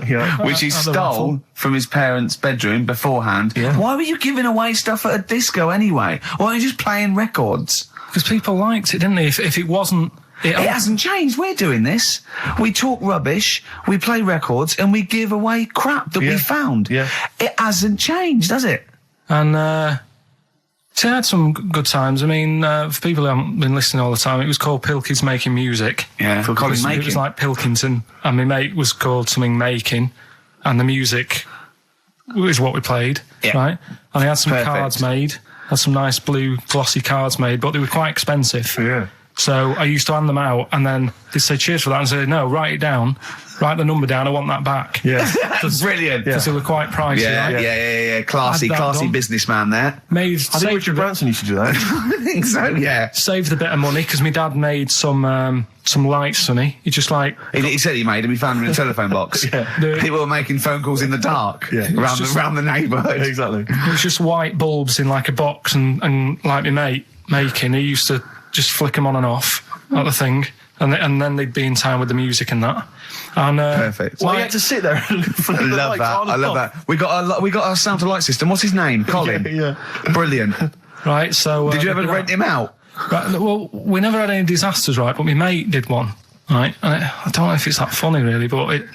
Yeah. Which he stole from his parents' bedroom beforehand. Yeah. Why were you giving away stuff at a disco anyway? Why weren't you just playing records? Because people liked it, didn't they? If it wasn't... It hasn't changed. We're doing this. We talk rubbish, we play records, and we give away crap that we found. Yeah. It hasn't changed, has it? And, so I had some good times. I mean, for people who haven't been listening all the time, it was called Pilky's Making Music. Yeah, it was like Pilkington, and my mate was called something Making, and the music was what we played, right? And I had some cards made, had some nice blue glossy cards made, but they were quite expensive. Yeah. So I used to hand them out, and then they'd say cheers for that, and say, no, write it down, write the number down, I want that back. Yeah. Brilliant. Because they were quite pricey. Yeah, right? yeah. Classy businessman there. I think Richard Branson used to do that. I think so, yeah. Saved a bit of money, because my dad made some lights, Sonny. He just like... He said he made them, he found them in a telephone box. People were making phone calls in the dark around the neighbourhood. Exactly. It was just white bulbs in like a box, and like my mate making, he used to just flick them on and off, like the thing, and then they'd be in time with the music and that. And perfect. Well, you had to sit there and flick I love that. I love that. We got our sound to light system. What's his name? Colin. Yeah. Brilliant. Right. So did you ever rent him out? Right, well, we never had any disasters, right? But my mate did one, right? And I don't know if it's that funny, really, but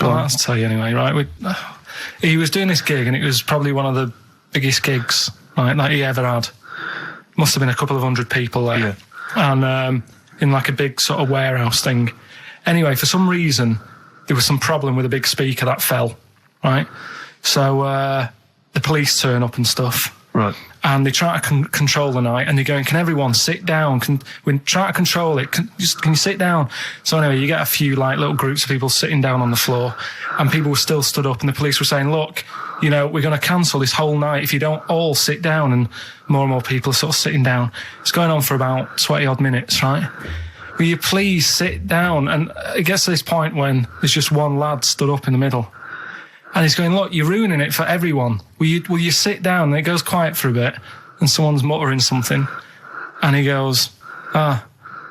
I'll tell you anyway, right? He was doing this gig, and it was probably one of the biggest gigs, right, that he ever had. Must have been a couple of hundred people there, and in like a big sort of warehouse thing. Anyway, for some reason, there was some problem with a big speaker that fell, right? So the police turn up and stuff. Right. And they try to control the night, and they're going, can everyone sit down? We try to control it. Can you sit down? So anyway, you get a few like little groups of people sitting down on the floor, and people were still stood up, and the police were saying, look, you know, we're going to cancel this whole night if you don't all sit down. And more people are sort of sitting down. It's going on for about 20 odd minutes, right? Will you please sit down? And it gets to this point when there's just one lad stood up in the middle. And he's going, look, you're ruining it for everyone. Will you sit down? And it goes quiet for a bit, and someone's muttering something. And he goes, the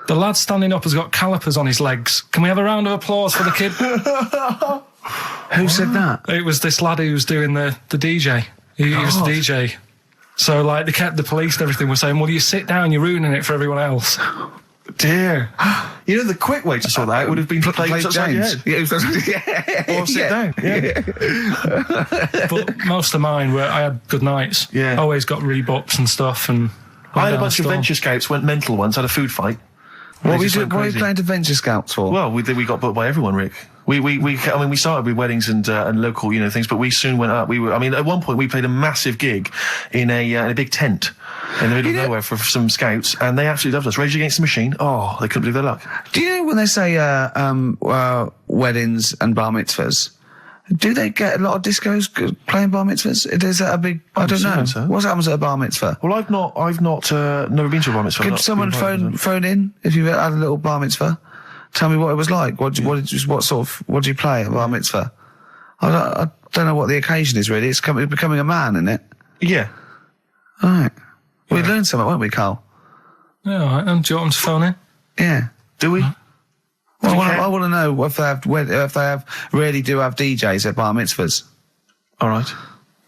lad standing up has got calipers on his legs. Can we have a round of applause for the kid? Who said that? It was this lad who was doing the DJ. He was the DJ. So, like, the police and everything were saying, well, you sit down, you're ruining it for everyone else. Dear. You know, the quick way to sort that out would have been to play James. Or sit down. Yeah. But most of mine I had good nights. Yeah. Always got rebooked and stuff. And I had a bunch of Venture Scouts went mental once, had a food fight. What were you playing to Venture Scouts for? Well, we got booked by everyone, Rick. We started with weddings and local, things, but we soon went up. At one point we played a massive gig in a big tent in the middle of nowhere for some scouts, and they absolutely loved us. Rage Against the Machine. Oh, they couldn't believe their luck. Do you know when they say weddings and bar mitzvahs? Do they get a lot of discos playing bar mitzvahs? Is that a big? I don't know. So. What happens at a bar mitzvah? Well, I've never been to a bar mitzvah. Could someone phone in if you had a little bar mitzvah? Tell me what it was like. What do you play at a bar mitzvah? I don't know what the occasion is really. It's becoming a man, isn't it? Yeah. All right. We learned something, won't we, Carl? Yeah, all right. Do you want them to phone in? Yeah. Do we? Well, I want to know if they really do have DJs at bar mitzvahs. All right.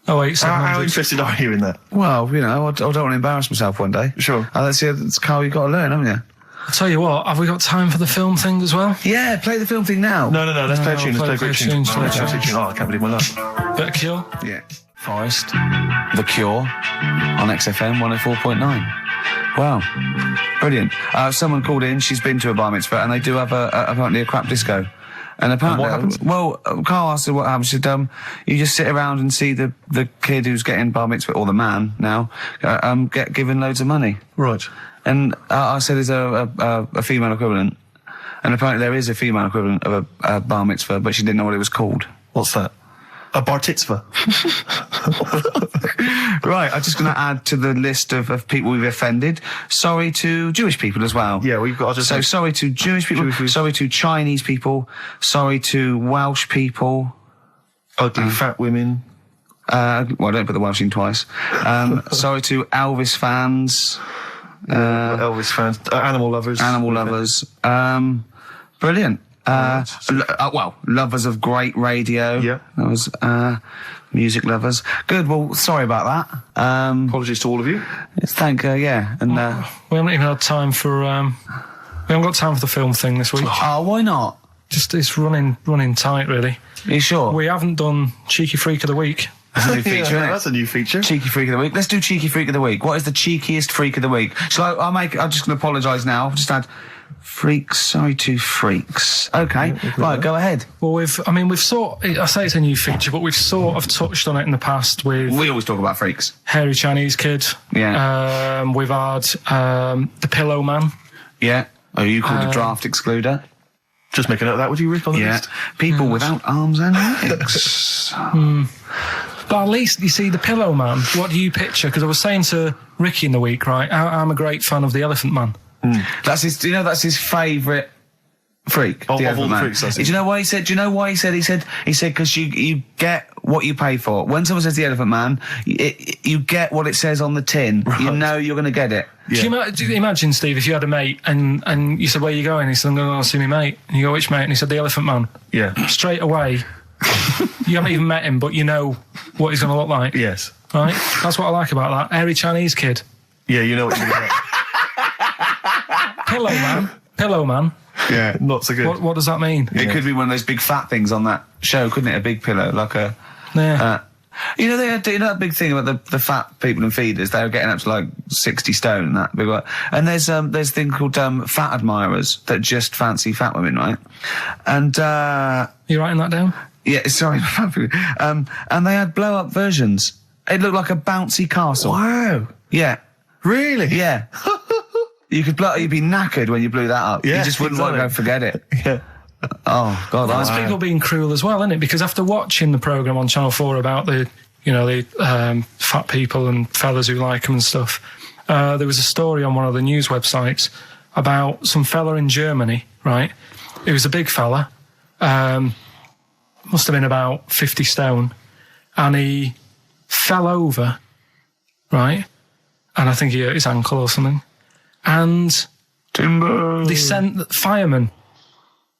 Oh, wait. How interested are you in that? Well, I don't want to embarrass myself one day. Sure. Let's see. Carl, you've got to learn, haven't you? I'll tell you what, have we got time for the film thing as well? Yeah, play the film thing now. No, let's play a tune. Let's play a tune. Oh, I can't believe my luck. Bit of Cure? Yeah. Forest, The Cure, on XFM 104.9. Wow. Brilliant. Someone called in, she's been to a bar mitzvah, and they do have apparently a crap disco. And apparently, what happens? Well, Carl asked her what happens. She said, you just sit around and see the kid who's getting bar mitzvah, or the man now, get given loads of money. Right. And I said, is there a female equivalent? And apparently there is a female equivalent of a bar mitzvah, but she didn't know what it was called. What's that? A bar titzvah. Right, I'm just going to add to the list of people we've offended. Sorry to Jewish people as well. Yeah, we've got to So sorry to Jewish people, sorry to Chinese people, sorry to Welsh people. Ugly fat women. Well, don't put the Welsh in twice. Sorry to Elvis fans. Elvis fans. Animal lovers. Animal lovers. Brilliant. Lovers of great radio. Yeah. That was, music lovers. Good, well, sorry about that. Apologies to all of you. Yeah. And, we haven't even had time for, we haven't got time for the film thing this week. Oh, why not? Just, it's running tight, really. Are you sure? We haven't done Cheeky Freak of the Week. That's a new feature, isn't it? That's a new feature. Cheeky Freak of the Week. Let's do Cheeky Freak of the Week. What is the cheekiest freak of the week? I'm just going to apologise now. I've just had Freaks, sorry to freaks. Okay, right, go ahead. Well, I say it's a new feature, but we've sort of touched on it in the past with... We always talk about freaks. Hairy Chinese Kid. Yeah. We've had the Pillow Man. Yeah. Oh, you called a draft excluder? Just make a note of that, would you, Rick, on the list? People without arms and legs. But at least, you see, the Pillow Man, what do you picture? Because I was saying to Ricky in the week, right, I'm a great fan of the Elephant Man. That's his favourite freak. Of the all the man. freaks, that's Do you know why he said? Do you know why he said? He said because you get what you pay for. When someone says the Elephant Man, you get what it says on the tin. Right. You know you're going to get it. Yeah. Do you imagine, Steve, if you had a mate and you said, where are you going? He said, I'm going to see my mate. And you go, which mate? And he said, the Elephant Man. Yeah. Straight away, you haven't even met him, but you know what he's going to look like. Yes. Right? That's what I like about that. Hairy Chinese Kid. Yeah, you know what you're going to get. Pillow Man. Yeah. Not so good. What does that mean? It could be one of those big fat things on that show, couldn't it? A big pillow, like a... Yeah. You know, that big thing about the fat people and feeders, they were getting up to like 60 stone and that big one. And there's a thing called fat admirers that just fancy fat women, right? And You writing that down? yeah, sorry, and they had blow up versions. It looked like a bouncy castle. Wow. Yeah. Really? Yeah. You'd be knackered when you blew that up. Yeah, You just wouldn't want to go forget it. Yeah. Oh God, That's people being cruel as well, isn't it? Because after watching the programme on Channel 4 about the fat people and fellas who like them and stuff, there was a story on one of the news websites about some fella in Germany, right? He was a big fella, must have been about 50 stone, and he fell over, right? And I think he hurt his ankle or something. And Timber. they sent firemen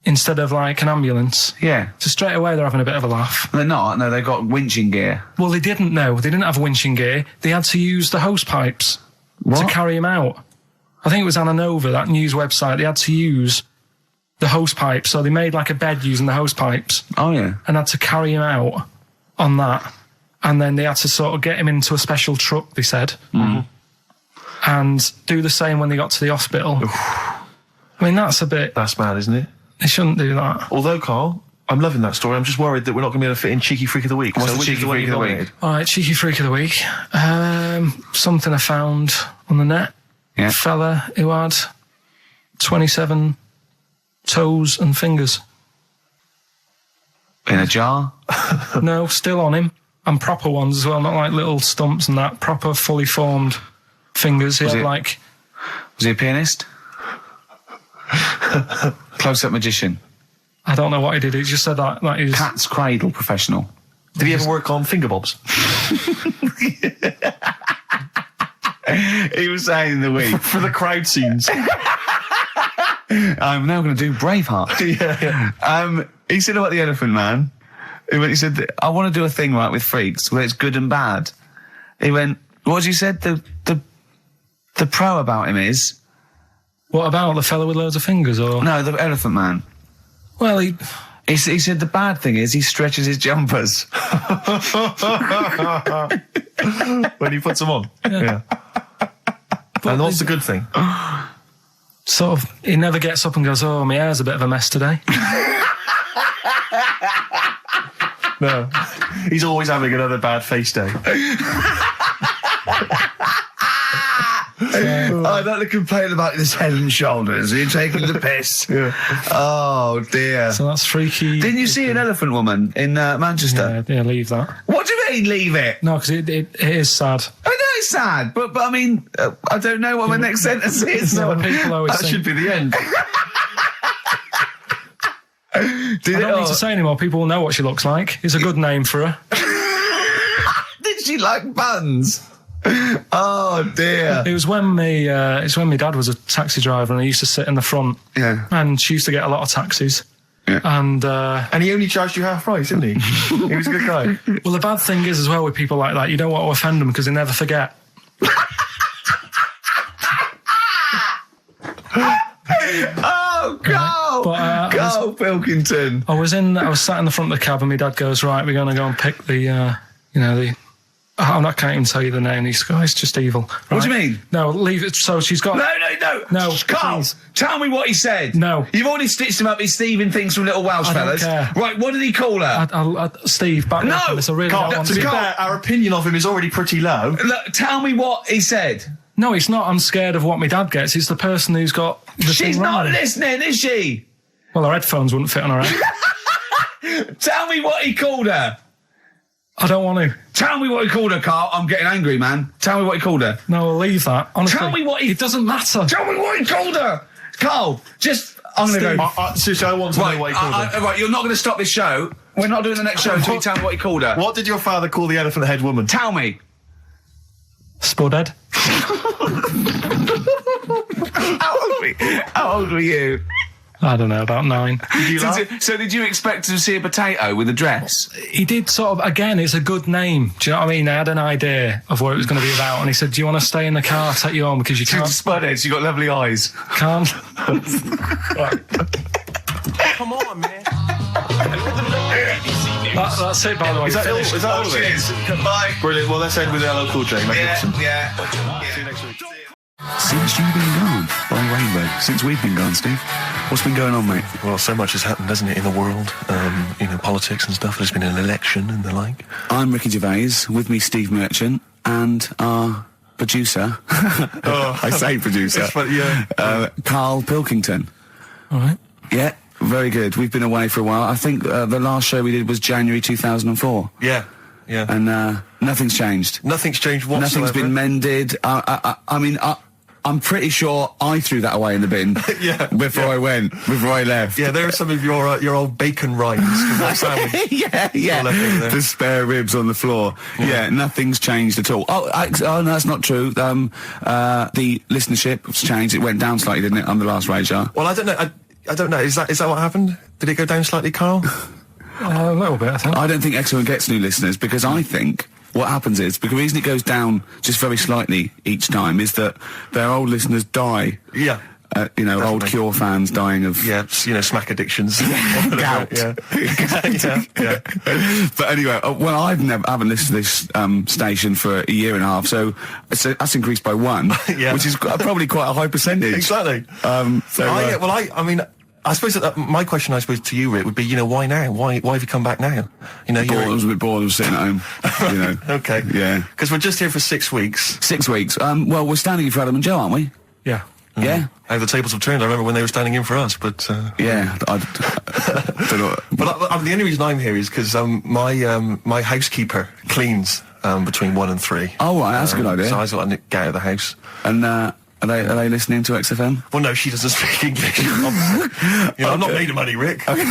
instead of like an ambulance. Yeah. So straight away they're having a bit of a laugh. They're not. No, they've got winching gear. Well, they didn't know. They didn't have winching gear. They had to use the hose pipes to carry him out. I think it was Anna Nova, that news website. They had to use the hose pipes. So they made like a bed using the hose pipes. Oh, yeah. And had to carry him out on that. And then they had to sort of get him into a special truck, they said. Mm-hmm. And do the same when they got to the hospital. I mean, that's mad, isn't it? They shouldn't do that. Although, Carl, I'm loving that story. I'm just worried that we're not going to be able to fit in Cheeky Freak of the Week. What's the Cheeky Freak of the Week? All right, Cheeky Freak of the Week. Something I found on the net. Yeah. A fella who had 27 toes and fingers. In a jar? No, still on him. And proper ones as well, not like little stumps and that. Proper, fully formed fingers. Was he a pianist? Close-up magician? I don't know what he did. He just said that he was... Cat's cradle professional. Did he ever work on finger bobs? He was saying in the week. For the crowd scenes. I'm now going to do Braveheart. Yeah. He said about the Elephant Man. He said, I want to do a thing, right, with freaks, where it's good and bad. He went, what did you said? The pro about him is... What about the fella with loads of fingers, or...? No, the Elephant Man. Well, he said the bad thing is he stretches his jumpers. When he puts them on. Yeah. And what's the good thing? Sort of, he never gets up and goes, oh, my hair's a bit of a mess today. No. He's always having another bad face day. I don't to complain about this head and shoulders. You're taking the piss. Yeah. Oh, dear. So that's freaky. Didn't you see an elephant woman in Manchester? Yeah, leave that. What do you mean, leave it? No, because it is sad. I know it's sad, but I mean, I don't know what my next sentence is. No, people always that think, should be the end. I don't need to say anymore. People will know what she looks like. It's a good name for her. Did she like buns? Oh dear! It was when my dad was a taxi driver, and he used to sit in the front. Yeah. And she used to get a lot of taxis. Yeah. And he only charged you half price, didn't he? He was a good guy. Well, the bad thing is as well with people like that, you don't want to offend them because they never forget. Oh, go! But, go, Pilkington! I was sat in the front of the cab, and my dad goes, right, we're going to go and pick the I can't even tell you the name. This guy's just evil. Right? What do you mean? No, leave it. So she's got... No, Carl, please. tell me what he said. No. You've already stitched him up. He's Stephen things from Little Welsh Fellas. Care. Right, what did he call her? Steve, back No! this. I really Carl, don't want to be to... fair, our opinion of him is already pretty low. Look, tell me what he said. No, it's not. I'm scared of what my dad gets. It's the person who's got the She's thing not wrong. listening, is she? Well, her headphones wouldn't fit on her head. Tell me what he called her. I don't want to. Tell me what he called her, Carl. I'm getting angry, man. Tell me what he called her. No, I'll leave that. Honestly, Tell me what he... It doesn't matter. Tell me what he called her. Carl, just... I'm going to go... Seriously, I want to know what he called her. Right, you're not going to stop this show. We're not doing the next show until you tell me what he called her. What did your father call the elephant head woman? Tell me. Spudhead. How old were you? I don't know, about 9. So did you expect to see a potato with a dress? He did sort of, again, it's a good name. Do you know what I mean? I had an idea of what it was going to be about, and he said, do you want to stay in the car, take you home, because you can't... Spudheads, you got lovely eyes. Can't. Come on, man. That's it, by the way. Is that all of it? Cheers. Bye. Brilliant. Well, let's end with LL Cool J. Magnificent. Yeah. See you next week. Since you've been gone, by Rainbow. Since we've been gone, Steve. What's been going on, mate? Well, so much has happened, hasn't it, in the world? Politics and stuff. There's been an election and the like. I'm Ricky Gervais, with me Steve Merchant, and our producer, I say producer, Karl Pilkington. All right. Yeah, very good. We've been away for a while. I think the last show we did was January 2004. Yeah. And nothing's changed. Nothing's changed whatsoever. Nothing's been mended. I'm pretty sure I threw that away in the bin before I left. Yeah, there are some of your old bacon rinds. yeah. The spare ribs on the floor. Yeah, nothing's changed at all. Oh, no, that's not true. The listenership's changed. It went down slightly, didn't it, on the last radio? Well, I don't know. I don't know. Is that what happened? Did it go down slightly, Carl? A little bit, I think. I don't think XFM gets new listeners, because I think what happens is, because the reason it goes down just very slightly each time is that their old listeners die. Yeah. Old Cure fans dying of... Yeah, smack addictions. Gout. Yeah. But anyway, I haven't listened to this station for a year and a half, so that's increased by 1, which is probably quite a high percentage. Exactly. I suppose that my question, to you, Rick, would be, why now? Why have you come back now? I was a bit bored of sitting at home. Okay. Yeah. Because we're just here for 6 weeks. 6 weeks. Well, we're standing in for Adam and Joe, aren't we? Yeah. Yeah. How the tables have turned. I remember when they were standing in for us, but... Yeah. I don't know. But the only reason I'm here is because my housekeeper cleans between 1 and 3. Oh, right, that's a good idea. So I just got to get out of the house. And, Are they listening to XFM? Well, no, she doesn't speak English. I'm not made of money, Rick. Okay.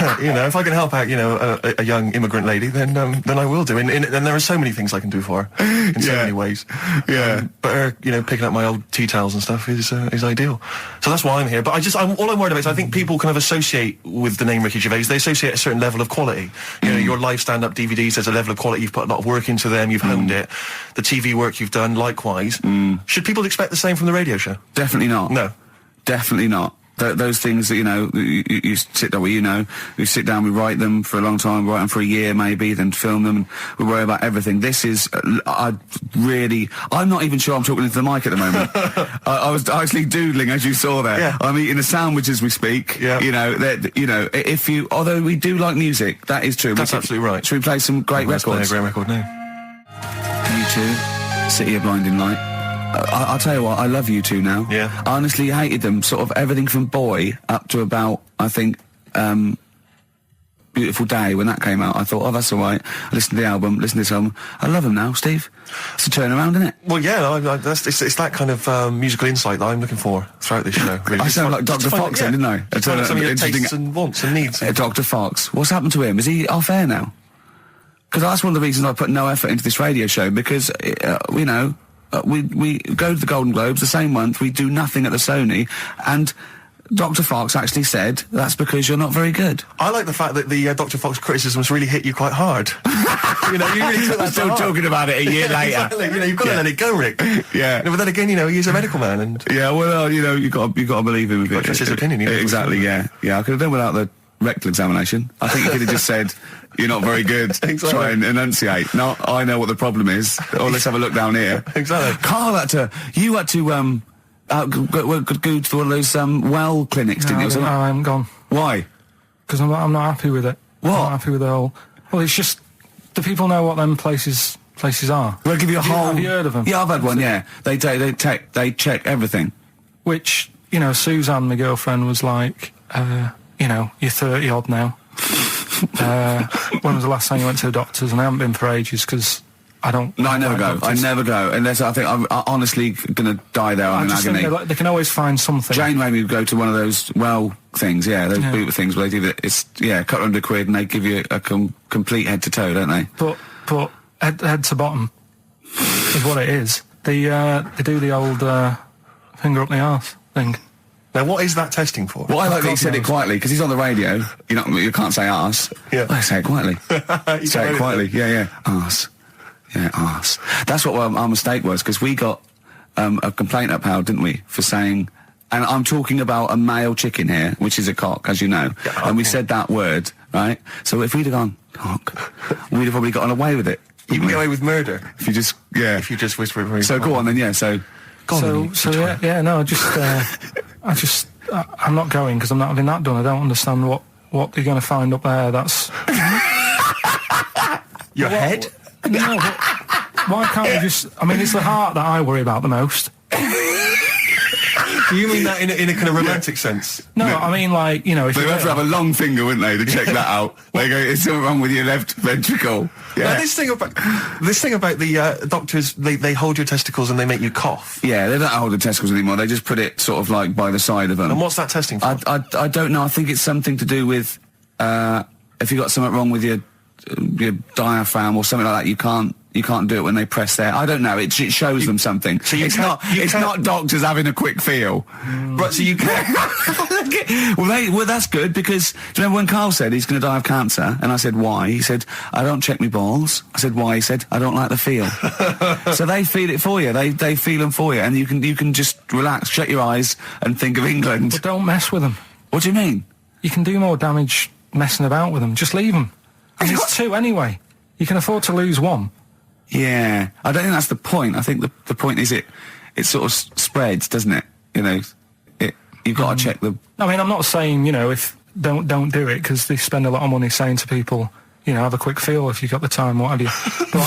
If I can help out, a young immigrant lady, then I will do. And there are so many things I can do for her in so many ways. Yeah. But her, picking up my old tea towels and stuff is ideal. So that's why I'm here. But all I'm worried about is I think people kind of associate with the name Ricky Gervais. They associate a certain level of quality. Your live stand-up DVDs, there's a level of quality. You've put a lot of work into them. You've honed it. The TV work you've done, likewise. Should people expect the same from the radio show? Definitely not. No. Definitely not. Those things that, you sit down, we sit down, we write them for a long time, write them for a year maybe, then film them, and we worry about everything. This is, I'm not even sure I'm talking into the mic at the moment. I was actually doodling, as you saw there. Yeah. I'm eating a sandwich as we speak. Yeah. Although we do like music, that is true. That's absolutely right. Should we play some great records? Let's play a great record now. U2, City of Blinding Light. I'll tell you what, I love U2 now. Yeah. I honestly hated them, sort of everything from Boy up to about, I think, Beautiful Day, when that came out. I thought, oh, that's all right. I listened to the album, listened to this album. I love them now, Steve. It's a turnaround, isn't it? Well, yeah, it's that kind of musical insight that I'm looking for throughout this show. Really. I sound like Dr. Fox then, didn't I? Some of your tastes and wants and needs. Dr. Fox. What's happened to him? Is he off air now? Because that's one of the reasons I put no effort into this radio show, because, we go to the Golden Globes the same month, we do nothing at the Sony, and Dr. Fox actually said that's because you're not very good. I like the fact that the Dr. Fox criticisms really hit you quite hard. You really took that still talking about it a year later. Exactly. You've got to let it go, Rick. Yeah. But then again, he's a medical man, and yeah, well, you got to believe him a bit. That's his opinion. Exactly. Yeah. I could have done without the rectal examination. I think you could have just said, "You're not very good. Exactly. Try and enunciate." No, I know what the problem is. Or let's have a look down here. Exactly. Carl you had to go to one of those well clinics, didn't you? No, I haven't gone. Why? Because I'm not happy with it. What? I'm not happy with the whole... Well, it's just... Do people know what them places are? They'll give you Have you heard of them? Yeah, I've had one, yeah. They check everything. Which, you know, Suzanne, my girlfriend, was like, you know, you're 30-odd now. When was the last time you went to the doctors? And I haven't been for ages because I don't... No, I never go. Doctors. I never go. Unless I think I'm honestly going to die there on an agony. Think they can always find something. Jane made me go to one of those things, those boot things where they do that. It's, couple £100 and they give you a complete head to toe, don't they? But head to bottom is what it is. They do the old finger up the arse thing. Now, what is that testing for? Well, I like that he said it quietly, because he's on the radio. You can't say arse. Yeah. I say it quietly. Say it quietly. Yeah. Arse. Yeah, arse. That's what our mistake was, because we got a complaint upheld, didn't we, for saying... And I'm talking about a male chicken here, which is a cock, as you know. Yeah, okay. And we said that word, right? So if we'd have gone, cock, we'd have probably gotten away with it. You can get away with murder. If you just, If you just whisper it very So go on then, I'm not going because I'm not having that done. I don't understand what you're going to find up there. That's... Your head? No, but why can't you just... I mean, it's the heart that I worry about the most. Do you mean that in a kind of romantic sense? No, I mean, like, you know... If they'd have to have a long finger, wouldn't they, to check that out? They go, "It's something wrong with your left ventricle." Yeah. Now, this thing about the doctors, they hold your testicles and they make you cough. Yeah, they don't hold the testicles anymore. They just put it sort of like by the side of them. And what's that testing for? I don't know. I think it's something to do with if you got something wrong with your diaphragm or something like that. You can't do it when they press there. I don't know. It shows them something. So it's not doctors having a quick feel. Right, so you can't... well, that's good, because do you remember when Carl said he's going to die of cancer? And I said, why? He said, I don't check my balls. I said, why? He said, I don't like the feel. So they feel it for you. They feel them for you. And you can just relax, shut your eyes and think of England. But don't mess with them. What do you mean? You can do more damage messing about with them. Just leave them. And there's two anyway. You can afford to lose one. Yeah, I don't think that's the point. I think the point is it sort of spreads, doesn't it? You know, you've got to check the... I mean, I'm not saying, you know, if don't do it, because they spend a lot of money saying to people, you know, have a quick feel if you've got the time, what have you. But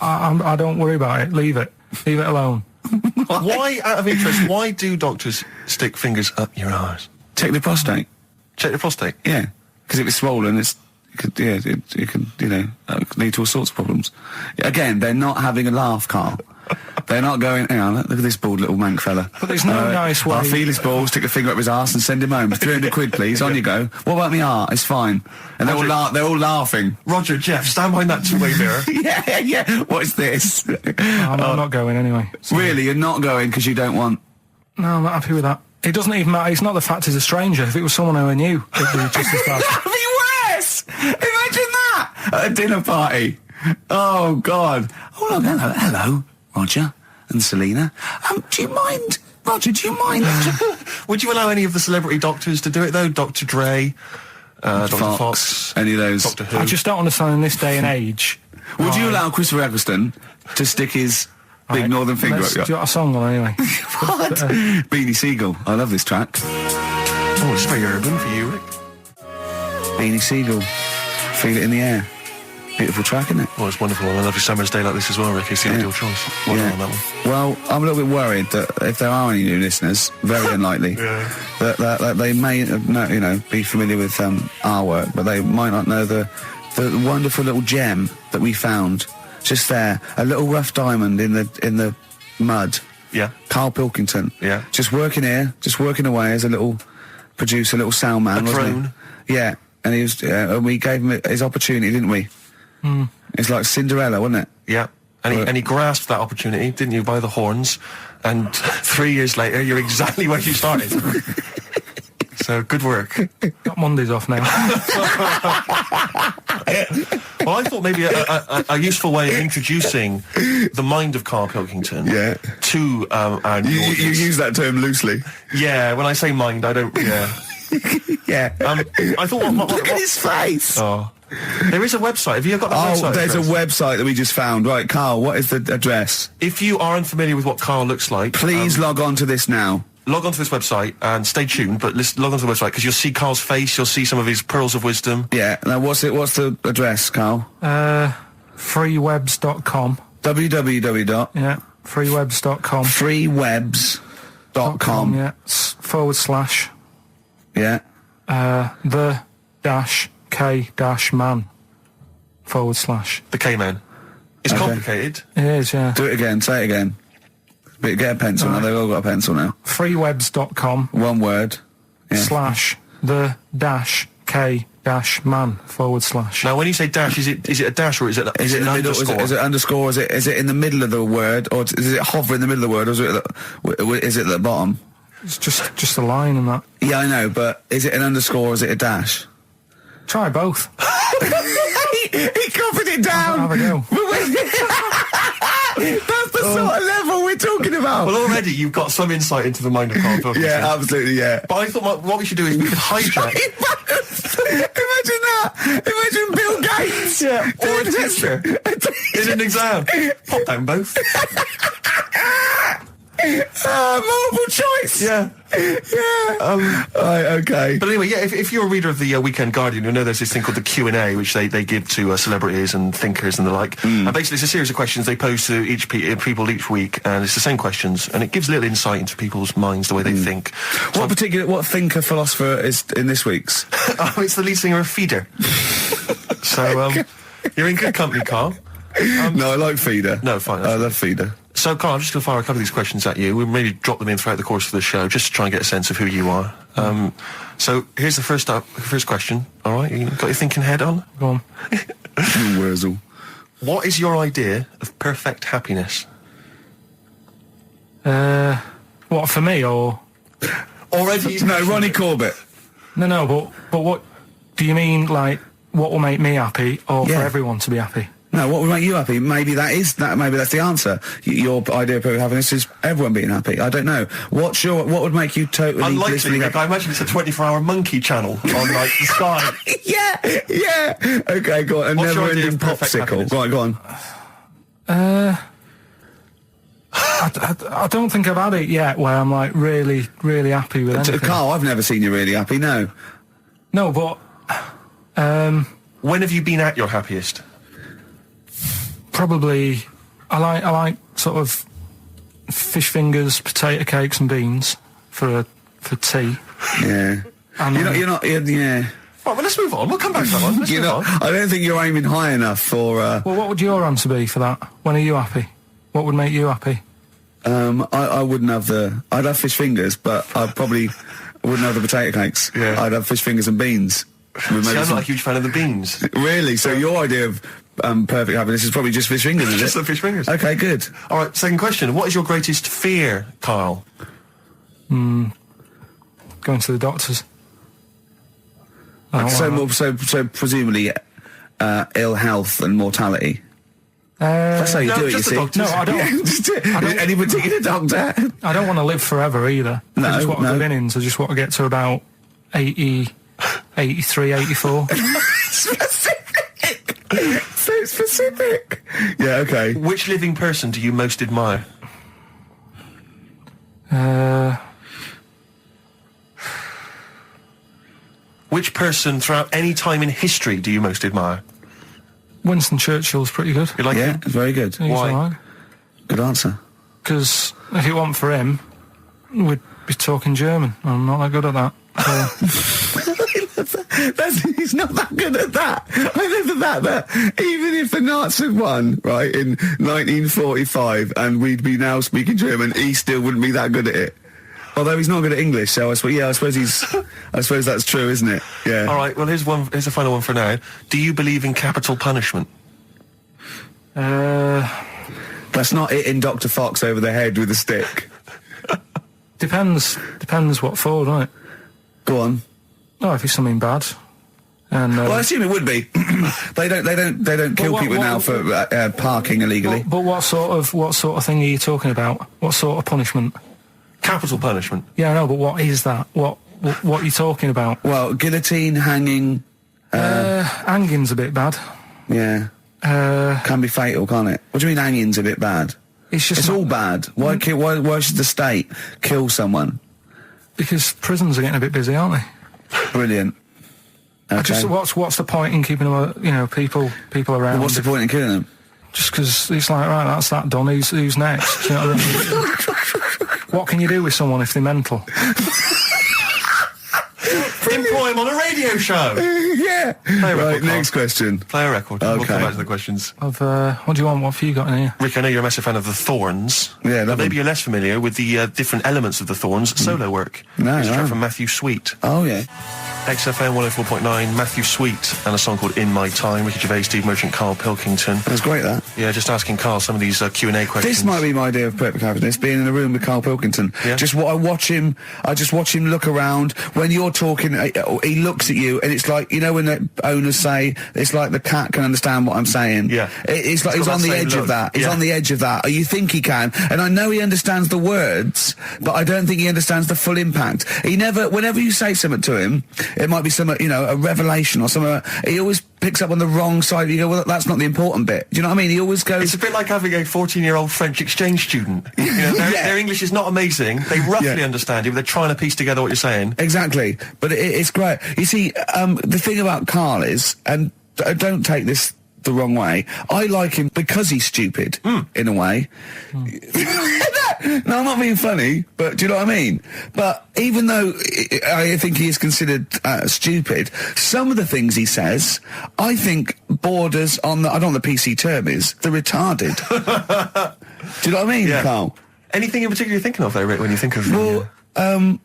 I don't worry about it. Leave it alone. Why, out of interest, why do doctors stick fingers up your arse? Check the prostate. Check the prostate? Yeah, because if it's swollen, it can, you know, lead to all sorts of problems. Again, they're not having a laugh, Carl. They're not going, hang on, look at this bald little mank fella. But there's no nice way. I'll feel his balls, stick a finger up his arse and send him home. 300 quid, please, on you go. What about me art? It's fine. And they're all laughing. Roger, Jeff, stand behind that two-way mirror. yeah, what's this? I'm not going anyway. So. Really, you're not going because you don't want... No, I'm not happy with that. It doesn't even matter. It's not the fact he's a stranger. If it was someone who I knew, it'd be just as bad. That'd be worse! Imagine that! At a dinner party. Oh, God. Oh, look, hello, Roger and Selena. Do you mind, Roger, Would you allow any of the celebrity doctors to do it, though? Dr. Dre, Dr. Fox, any of those? Doctor Who? I just don't understand in this day and age. Would you allow Christopher Eccleston to stick his big northern finger up your... Do you want a song on anyway? What? Beanie Siegel. I love this track. Oh, it's very urban for you, Rick. Beanie Siegel. Feel it in the air. Beautiful track, isn't it? Well, it's wonderful on a lovely summer's day like this as well, Rick. It's the ideal choice. On that one. Well, I'm a little bit worried that if there are any new listeners, very unlikely, that they may not, you know, be familiar with our work, but they might not know the wonderful little gem that we found just there, a little rough diamond in the mud. Yeah. Karl Pilkington. Yeah. Just working away as a little producer, little sound man, wasn't he? Yeah. And he was, and we gave him his opportunity, didn't we? Mm. It's like Cinderella, wasn't it? Yeah. And he grasped that opportunity, didn't you, by the horns? And 3 years later, you're exactly where you started. So, good work. Got Mondays off now. Well, I thought maybe a useful way of introducing the mind of Karl Pilkington to our new audience. You use that term loosely. Yeah, when I say mind, I don't... Yeah. Yeah. I thought, Look at his face. Oh. There is a website. Have you got the website? Oh, there's address? a website that we just found. Right, Carl, what is the address? If you are unfamiliar with what Carl looks like, Please log on to this now. log on to this website and stay tuned, but log on to the website because you'll see Carl's face, you'll see some of his pearls of wisdom. Yeah. Now, what's the address, Carl? Freewebs.com. www. Yeah, freewebs.com. Freewebs.com. Yeah, /. Yeah. The K-man / The K-man. It's complicated. It is, yeah. Do it again. Say it again. But get a pencil now. They've all got a pencil now. Freewebs.com. One word. Yeah. / the K-man / Now, when you say dash, is it a dash or is it an underscore? Is it underscore? Is it in the middle of the word, or is it hover in the middle of the word, or is it at the bottom? It's just a line and that. Yeah, I know, but is it an underscore or is it a dash? Try both. He covered it down. Have a go. That's the sort of level we're talking about. Well, already you've got some insight into the mind of Karl Pilkington. Yeah, absolutely, yeah. But I thought what we should do is we could hijack. Imagine that. Imagine Bill Gates. Yeah, or a teacher in an exam. Pop down both. Multiple choice. Yeah. Yeah. Right, okay. But anyway, yeah, if you're a reader of the Weekend Guardian, you'll know there's this thing called the Q&A, which they give to celebrities and thinkers and the like. And basically it's a series of questions they pose to people each week, and it's the same questions, and it gives a little insight into people's minds, the way they think. So What thinker, philosopher is in this week's? Oh, it's the lead singer of Feeder. So, you're in good company, Karl. No, I like Feeder. No, fine. I love Feeder. So, Karl, I'm just going to fire a couple of these questions at you. We'll maybe drop them in throughout the course of the show, just to try and get a sense of who you are. So, here's the first question. All right, you got your thinking head on? Go on. Wurzel. What is your idea of perfect happiness? What, for me, or? Already? No, Ronnie Corbett. No, but what do you mean, like, what will make me happy, or for everyone to be happy? No, what would make you happy? Maybe that's the answer. Your idea of perfect happiness is everyone being happy. I don't know. What would make you totally Unlikely. I imagine it's a 24-hour monkey channel on, like, the sky. Yeah. Okay, go on. A What's your idea never-ending of perfect popsicle. happiness? Go on. I don't think I've had it yet where I'm, like, really, really happy with anything. Carl, I've never seen you really happy, no. No, but... When have you been at your happiest? Probably, I like sort of fish fingers, potato cakes and beans for tea. Yeah. You're not, yeah. Right, well, let's move on. We'll come back to that one. Let's move on. I don't think you're aiming high enough for... Well, what would your answer be for that? When are you happy? What would make you happy? I wouldn't have I'd have fish fingers, but I probably wouldn't have the potato cakes. Yeah. I'd have fish fingers and beans. See, I'm not a huge fan of the beans. Really? So your idea of perfect happiness is probably just fish fingers, is Just it? the fish fingers. Okay, good. All right, second question. What is your greatest fear, Karl? Going to the doctors. So presumably ill health and mortality. That's how you do it, you see. No, I don't. Any particular doctor? I don't want to live forever either. I just want to live innings. I just want to get to about 80, 83, 84. So specific. Yeah, okay. Which living person do you most admire? Which person throughout any time in history do you most admire? Winston Churchill's pretty good. You like Yeah, him? it's very good. He's Why? all right. Good answer. Because if it weren't for him, we'd be talking German. I'm not that good at that. He's not that good at that. I love that even if the Nazis had won, right, in 1945, and we'd be now speaking German, he still wouldn't be that good at it. Although he's not good at English, so I suppose that's true, isn't it? Yeah. All right, well, here's the final one for now. Do you believe in capital punishment? That's not hitting Dr. Fox over the head with a stick. Depends what for, right? Go on. Oh, if it's something bad. And Well, I assume it would be. They don't kill people now for parking illegally. But what sort of thing are you talking about? What sort of punishment? Capital punishment. Yeah, I know, but what is that? What What are you talking about? Well, guillotine, hanging. Hanging's a bit bad. Yeah. Can be fatal, can't it? What do you mean hanging's a bit bad? It's all bad. Why should the state kill someone? Because prisons are getting a bit busy, aren't they? Brilliant. Okay. What's the point in keeping them, people around? Well, what's the point in killing them? Just because it's like, right, that's that done. Who's next? Do you know what I mean? What can you do with someone if they're mental? Employ him on a radio show. Yeah. Right, next question. Play a record. Okay. We'll come back to the questions. What do you want? What have you got in here? Rick, I know you're a massive fan of the Thorns. Yeah, but maybe you're less familiar with the different elements of the Thorns' solo work. No, It's a track from Matthew Sweet. Oh, yeah. XFM 104.9, Matthew Sweet, and a song called In My Time, Ricky Gervais, Steve Merchant, Karl Pilkington. That's great, that. Yeah, just asking Karl some of these Q&A questions. This might be my idea of perfect happiness, being in a room with Karl Pilkington. Yeah. I just watch him look around. When you're talking, he looks at you, and it's like, when the owners say, it's like the cat can understand what I'm saying. Yeah. It's like he's on the edge of that. He's on the edge of that. Or you think he can. And I know he understands the words, but I don't think he understands the full impact. Whenever you say something to him, it might be some, a revelation or something, he always picks up on the wrong side. You go, well, that's not the important bit. Do you know what I mean? He always goes... It's a bit like having a 14-year-old French exchange student. Their English is not amazing. They roughly understand you, but they're trying to piece together what you're saying. Exactly. But it's great. You see, the thing about Karl is, and don't take this the wrong way, I like him because he's stupid, in a way. No, I'm not being funny, but do you know what I mean? But even though I think he is considered stupid, some of the things he says, I think borders on I don't know what the PC term is, the retarded. Do you know what I mean, Karl? Anything in particular you're thinking of, though, Rick, when you think of... Well,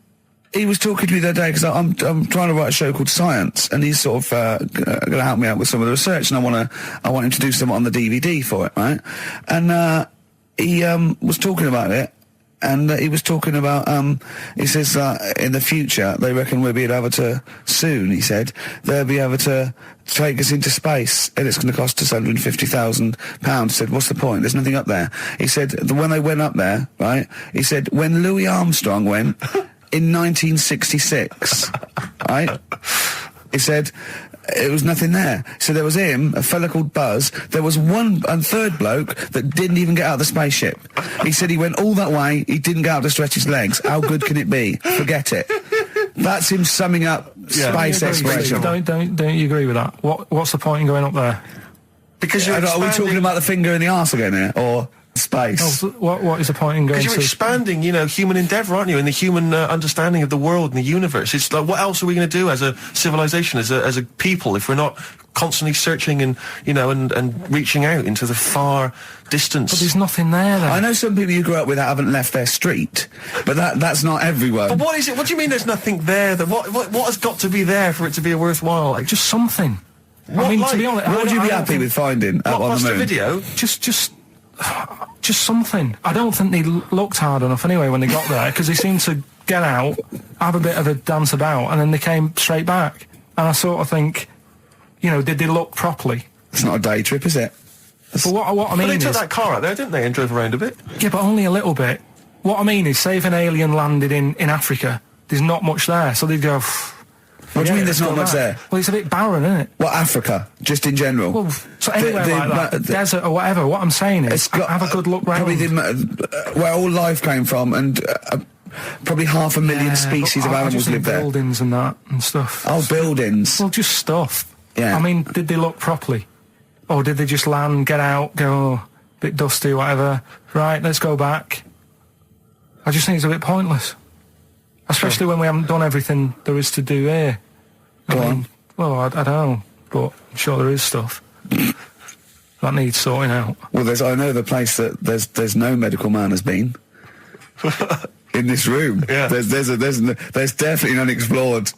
he was talking to me the other day because I'm trying to write a show called Science, and he's sort of going to help me out with some of the research, and I want him to do something on the DVD for it, right? And he was talking about it, and he was talking about he says that in the future they reckon we'll be able to soon. He said they'll be able to take us into space, and it's going to cost us £150,000. He said, what's the point? There's nothing up there. He said when they went up there, right? He said when Louis Armstrong went. In 1966, right? He said it was nothing there. So there was him, a fella called Buzz. There was one and third bloke that didn't even get out of the spaceship. He said he went all that way. He didn't get out to stretch his legs. How good can it be? Forget it. That's him summing up space exploration. Don't you agree with that? What's the point in going up there? Because are we talking about the finger in the arse again here, or space? What is the point in going? Because you're expanding, human endeavour, aren't you? And the human understanding of the world and the universe. It's like, what else are we going to do as a civilization, as a people, if we're not constantly searching and and reaching out into the far distance? But there's nothing there. Then. I know some people you grew up with that haven't left their street, but that's not everyone. But what is it? What do you mean? There's nothing there? What has got to be there for it to be worthwhile? Like just something. To be honest, what would you be happy with finding out on the moon? The video? Just something. I don't think they looked hard enough anyway when they got there, because they seemed to get out, have a bit of a dance about, and then they came straight back. And I sort of think, did they look properly? It's not a day trip, is it? But what I mean they took is... that car out there, didn't they, and drove around a bit? Yeah, but only a little bit. What I mean is, say if an alien landed in Africa, there's not much there, so they'd go... What do you mean there's not much there? Well, it's a bit barren, isn't it? Well, Africa, just in general. Well, so anywhere like that, desert or whatever. What I'm saying is, have a good look round. Probably where all life came from, and probably 500,000 species of animals live there. Buildings and that and stuff. Oh, buildings. Well, just stuff. Yeah. I mean, did they look properly, or did they just land, get out, go a bit dusty, whatever? Right, let's go back. I just think it's a bit pointless. Especially when we haven't done everything there is to do here. Go on. Well, I don't know, but I'm sure there is stuff that needs sorting out. Well, I know the place that there's no medical man has been in this room. Yeah. There's definitely an unexplored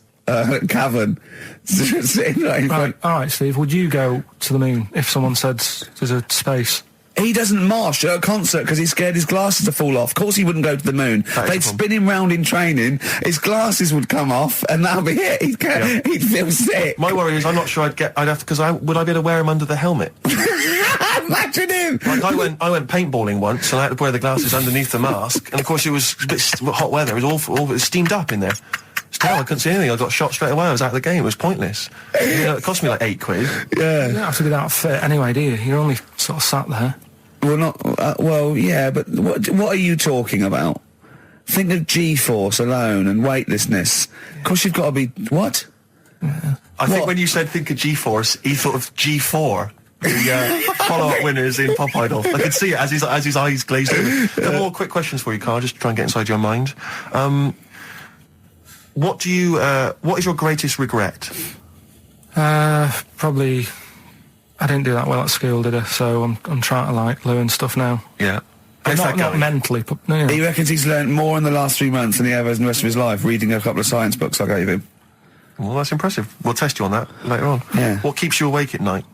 cavern sitting right in front. All right, Steve. Would you go to the moon if someone said there's a space? He doesn't march at a concert because he's scared his glasses to fall off. Of course he wouldn't go to the moon. They'd spin him round in training, his glasses would come off, and that'll be it. He'd feel sick. My worry is I'm not sure would I be able to wear him under the helmet? Imagine him! Like I went paintballing once, and I had to wear the glasses underneath the mask, and of course it was a bit hot weather, it was awful, it was steamed up in there. tell. I couldn't see anything. I got shot straight away. I was out of the game. It was pointless. It cost me like £8. Yeah. You don't have to be that fit anyway, do you? You're only sort of sat there. Well, not... well, yeah, but what are you talking about? Think of G-force alone and weightlessness. Of course you've got to be... What? Yeah. I think when you said think of G-force, he thought of G4. The follow-up winners in Pop Idol. I could see it as his eyes glazed over. A couple more quick questions for you, Karl, just to try and get inside your mind. What is your greatest regret? Probably I didn't do that well at school, did I? So I'm trying to learn stuff now. Yeah. Not mentally, but you know. He reckons he's learnt more in the last 3 months than he ever has in the rest of his life, reading a couple of science books I gave him. Well, that's impressive. We'll test you on that later on. Yeah. What keeps you awake at night?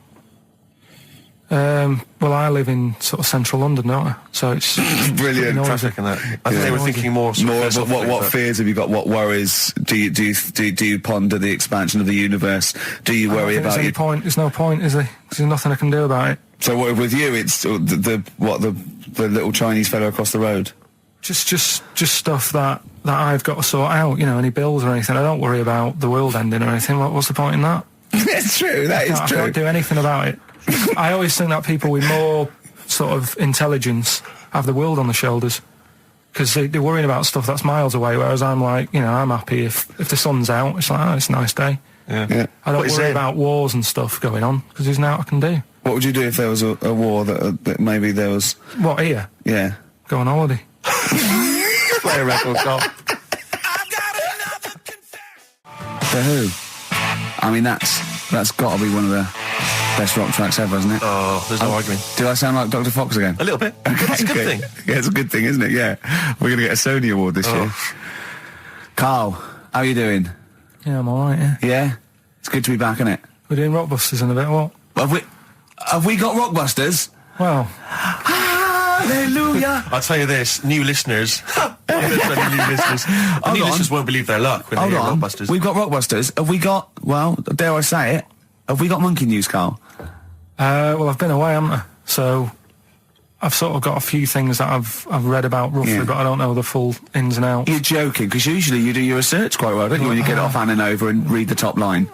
Well, I live in sort of central London, don't I? So it's brilliant traffic and that. I think they were thinking more of what fears have you got? What worries do you ponder the expansion of the universe? Do you worry about it? There's no point, is there? 'Cause there's nothing I can do about it. So what, with you, it's the little Chinese fellow across the road? Just stuff that I've got to sort out. You know, any bills or anything. I don't worry about the world ending or anything. What's the point in that? It's true. That is true. I can't do anything about it. I always think that people with more sort of intelligence have the world on their shoulders because they're worrying about stuff that's miles away, whereas I'm like, you know, I'm happy if the sun's out. It's like, oh, it's a nice day. Yeah. I don't worry about wars and stuff going on because there's nothing I can do. What would you do if there was a war that maybe there was... What, here? Yeah. Go on holiday. Play a record, Karl. For who? I mean, that's got to be one of the best rock tracks ever, isn't it? Oh, there's no argument. Did I sound like Dr. Fox again? A little bit. Okay, That's a good thing. Yeah, it's a good thing, isn't it? Yeah. We're going to get a Sony Award this year. Karl, how are you doing? Yeah, I'm alright, yeah. Yeah? It's good to be back, isn't it? We're doing Rockbusters in a bit, what? Have we got Rockbusters? Well... Hallelujah! I'll tell you this, new listeners. New listeners won't believe their luck when they hear Rockbusters. We've got Rockbusters. Have we got, well, dare I say it, have we got Monkey News, Karl? Well, I've been away, haven't I? So I've sort of got a few things that I've read about roughly, but I don't know the full ins and outs. You're joking, because usually you do your research quite well, don't you, when you get it off Ann and over and read the top line.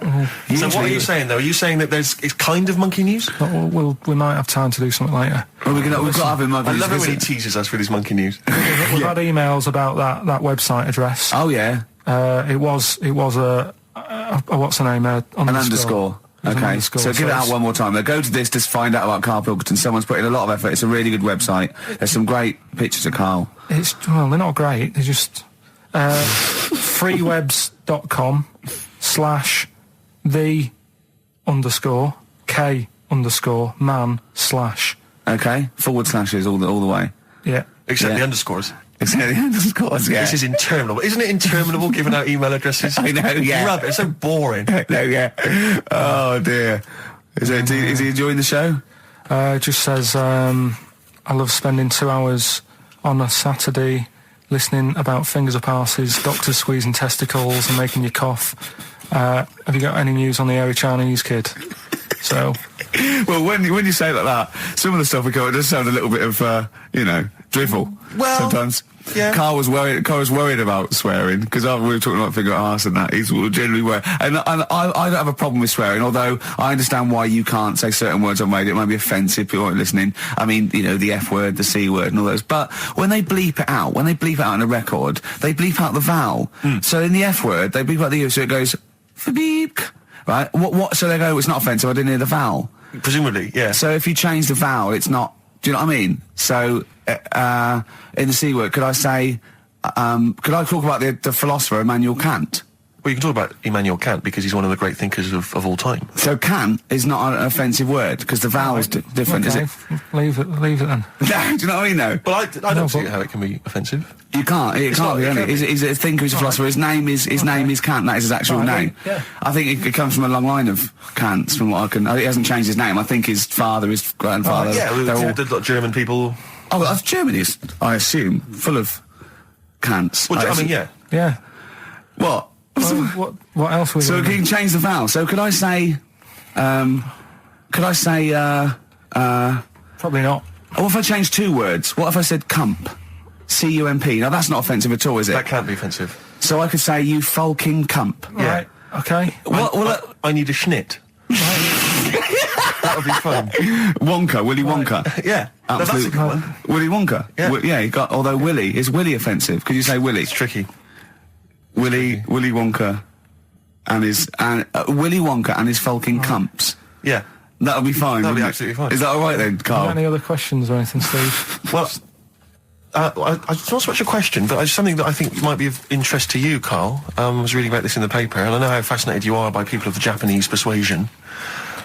So what are you saying, though? Are you saying that it's kind of Monkey News? We might have time to do something later. Well, we've got to have him. I love it when he teases us with his Monkey News. We've had emails about that website address. Oh, yeah. It was a what's the name? An underscore. Okay, so give it out one more time. Now go to this to find out about Karl Pilkington. Someone's put in a lot of effort. It's a really good website. There's some great pictures of Karl. Well, they're not great. They're just freewebs.com/the_K_man/ Okay, forward slashes all the way. Yeah. Except the underscores. Except the underscores, yeah. This is interminable. Isn't it interminable giving out email addresses? I know, yeah. Rubbish. It's so boring. I know, yeah. Oh, dear. Is he enjoying the show? It just says, I love spending 2 hours on a Saturday listening about fingers of passes, doctors squeezing testicles and making you cough. Have you got any news on the airy Chinese kid? So... Well, when you say it like that, some of the stuff we got does sound a little bit of, drivel. Well, sometimes. Yeah. Karl was worried about swearing, because after we were talking about finger arse and that, he's generally worried. And I don't have a problem with swearing, although I understand why you can't say certain words on radio. It might be offensive, people aren't listening. I mean, you know, the F word, the C word and all those. But when they bleep it out in a record, they bleep out the vowel. So in the F word, they bleep out the U, so it goes, beep, right? What, so they go, it's not offensive, I didn't hear the vowel. Presumably, yeah. So if you change the vowel, it's not... Do you know what I mean? So, in the C word, could I say... could I talk about the philosopher Immanuel Kant? Well, you can talk about Immanuel Kant because he's one of the great thinkers of all time. So Kant is not an offensive word because the vowel's different, okay. is it? Leave it then. Do you know what I mean, though? Well, I don't see how it can be offensive. You can't. It can't be. He's a thinker. He's a philosopher. His name is Kant. That is his actual name. Yeah. I think it comes from a long line of Kants. From what I can, he hasn't changed his name. I think his father, his grandfather. They're all German people. Oh, well, Germany is, I assume, full of Kants. Well, I mean, yeah. Yeah. What? Well, what else? So can you change the vowel? So could I say? Probably not. What if I changed 2 words? What if I said cump? C-U-M-P. Now that's not offensive at all, is it? That can't be offensive. So I could say, you fucking cump. Right. Okay. I need a schnit. That would be fun. Wonka, Willy Wonka. Yeah, that's a good one. Willy Wonka. Yeah. You got. Although is Willy offensive? Could you say Willy? It's tricky. Willy Wonka, and Willy Wonka and his fucking cumps. Yeah, that would be fine. That'd be absolutely fine. Is that all right then, Carl? Any other questions or anything, Steve? Well. It's not so much a question, but it's something that I think might be of interest to you, Carl. I was reading about this in the paper, and I know how fascinated you are by people of the Japanese persuasion.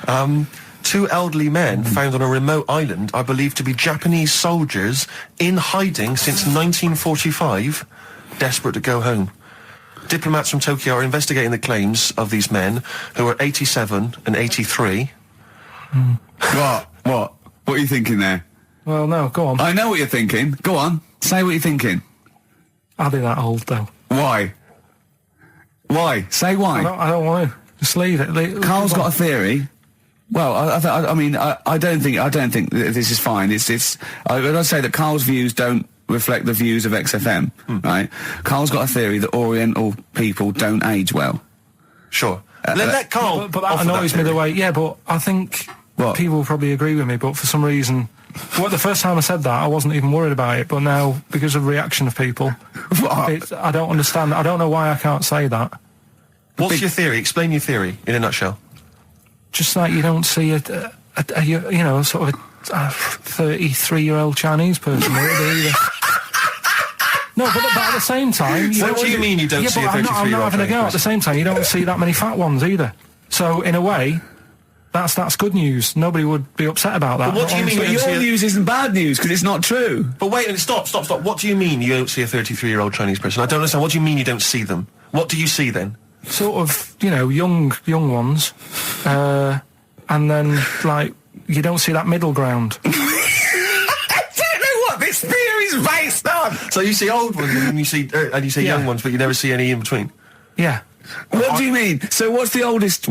2 elderly men found on a remote island are believed to be Japanese soldiers in hiding since 1945, desperate to go home. Diplomats from Tokyo are investigating the claims of these men, who are 87 and 83. What are you thinking there? Well, no, go on. I know what you're thinking. Go on. Say what you're thinking. I'll be that old, though. Why? Say why. I don't want to. Just leave it. Carl's got a theory. Well, I don't think this is fine. I'd say that Carl's views don't reflect the views of XFM, right? Carl's got a theory that Oriental people don't age well. Sure. Let Carl. But that annoys me the way. Yeah, but I think people will probably agree with me. But for some reason, the first time I said that, I wasn't even worried about it. But now, because of the reaction of people, I don't understand. I don't know why I can't say that. What's your theory? Explain your theory in a nutshell. Just like you don't see a sort of a 33-year-old Chinese person either. No, but at the same time... What do you mean you don't see a 33-year-old I'm not having a go. At the same time, you don't see that many fat ones either. So, in a way, that's good news. Nobody would be upset about that. But what do you mean? But your news isn't bad news, because it's not true. But wait, stop. What do you mean you don't see a 33-year-old Chinese person? I don't understand. What do you mean you don't see them? What do you see then? Sort of, young ones. And then, like, you don't see that middle ground. I don't know what this theory's based on. So you see old ones and you see young ones, but you never see any in between. Yeah. What do you mean? So what's the oldest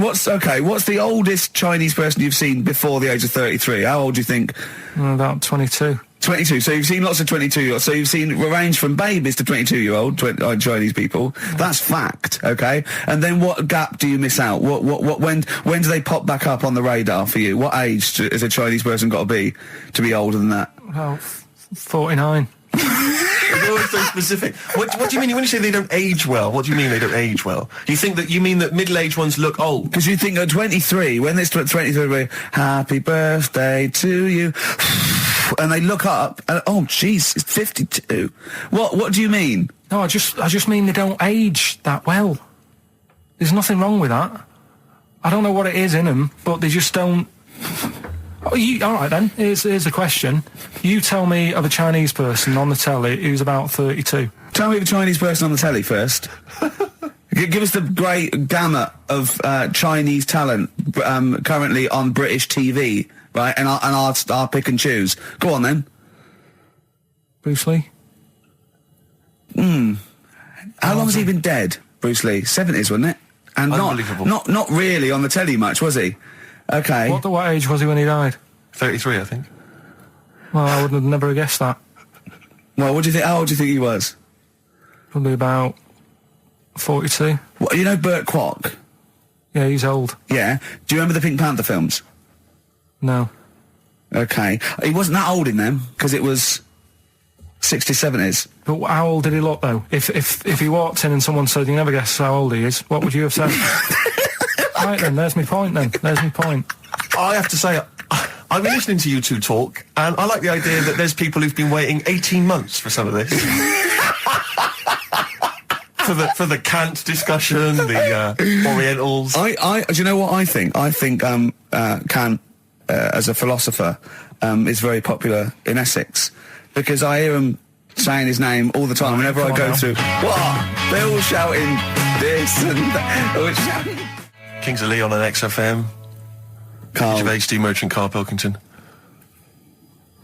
Chinese person you've seen before the age of 33? How old do you think? About 22. 22. So you've seen lots of 22-year-olds. So you've seen a range from babies to 22-year-old Chinese people. That's fact, okay? And then what gap do you miss out? When do they pop back up on the radar for you? What age has a Chinese person got to be older than that? Well, 49. It's always so specific. What do you mean when you say they don't age well? What do you mean they don't age well? You mean that middle-aged ones look old? Because you think at 23, when it's 23, happy birthday to you, and they look up and oh jeez, it's 52. What do you mean? No, I just mean they don't age that well. There's nothing wrong with that. I don't know what it is in them, but they just don't. All right then, here's a question. You tell me of a Chinese person on the telly who's about 32. Tell me of a Chinese person on the telly first. Give us the great gamut of Chinese talent currently on British TV, right? And I'll pick and choose. Go on then. Bruce Lee. How long has he been dead, Bruce Lee? 70s, wasn't it? And unbelievable. Not really on the telly much, was he? Okay. What age was he when he died? 33, I think. Well, I would have never guessed that. Well, what do you think? How old do you think he was? Probably about 42. What, you know Burt Kwok? Yeah, he's old. Yeah. Do you remember the Pink Panther films? No. Okay. He wasn't that old in them, because it was 60s, 70s. But how old did he look, though? If he walked in and someone said, you never guess how old he is, what would you have said? Right then, there's my point then. I have to say, I've been listening to you two talk, and I like the idea that there's people who've been waiting 18 months for some of this. for the Kant discussion, the Orientals. Do you know what I think? I think Kant, as a philosopher, is very popular in Essex, because I hear him saying his name all the time whenever I go through. What? They're all shouting this and that. Kings of Leon on XFM. Carl. Gervais, Steve Merchant, Karl Pilkington.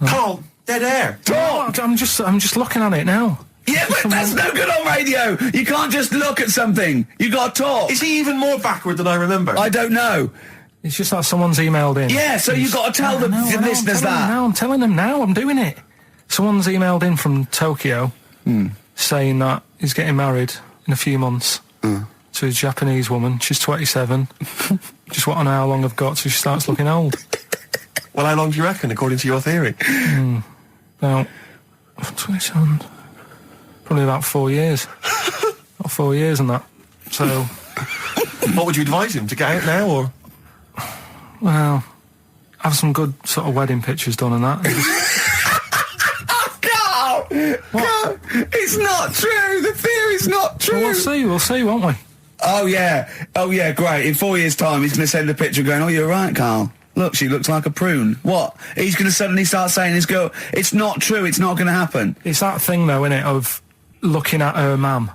Carl, dead air. Talk. I'm just looking at it now. Yeah, but that's no good on radio. You can't just look at something. You got to talk. Is he even more backward than I remember? I don't know. It's just that someone's emailed in. Yeah, so you got to tell the listeners that. I'm telling them now. I'm doing it. Someone's emailed in from Tokyo saying that he's getting married in a few months to a Japanese woman. She's 27. Just want to know how long I've got till she starts looking old. Well, how long do you reckon, according to your theory? About 27. Probably about 4 years. About 4 years and that. So... What would you advise him, to get out now, or...? Well, have some good sort of wedding pictures done and that. Carl! Carl! It's not true! The theory's not true! Well, we'll see, won't we? Oh yeah, great. In 4 years' time, he's going to send a picture going, oh, you're right, Carl. Look, she looks like a prune. What? He's going to suddenly start saying his girl... It's not true, it's not going to happen. It's that thing, though, innit, of looking at her mum.